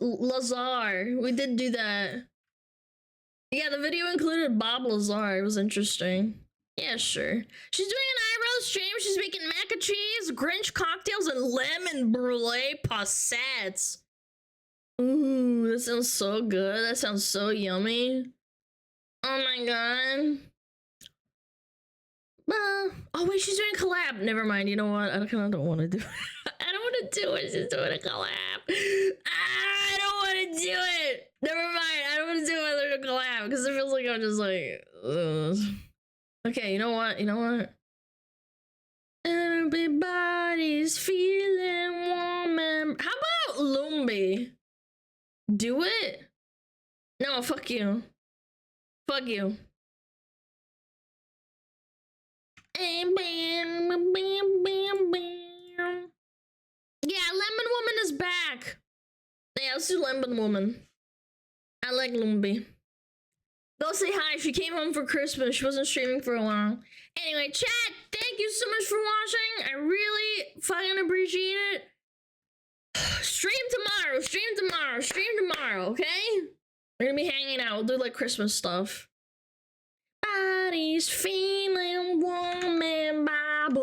Lazar. We did do that. Yeah, the video included Bob Lazar. It was interesting. Yeah, sure. She's doing an IRL stream. She's making mac and cheese, Grinch cocktails, and lemon brulee passettes. Ooh, that sounds so good. That sounds so yummy. Oh my god. Oh wait, she's doing a collab. Never mind. You know what? I kind of don't want to do it. I don't want to do it. She's doing a collab. I don't want to do it. Never mind. I don't want to do another collab because it feels like I'm just like, ugh. Okay, you know what? Everybody's feeling warm and... How about Lumbi? Do it? No, fuck you. Fuck you. Yeah, Lemon Woman is back. Yeah, let's do Lemon Woman. I like Lumbi. Go say hi. She came home for Christmas. She wasn't streaming for a while. Anyway, chat, thank you so much for watching. I really fucking appreciate it. Stream tomorrow, okay? We're gonna be hanging out. We'll do like Christmas stuff. Body's feeling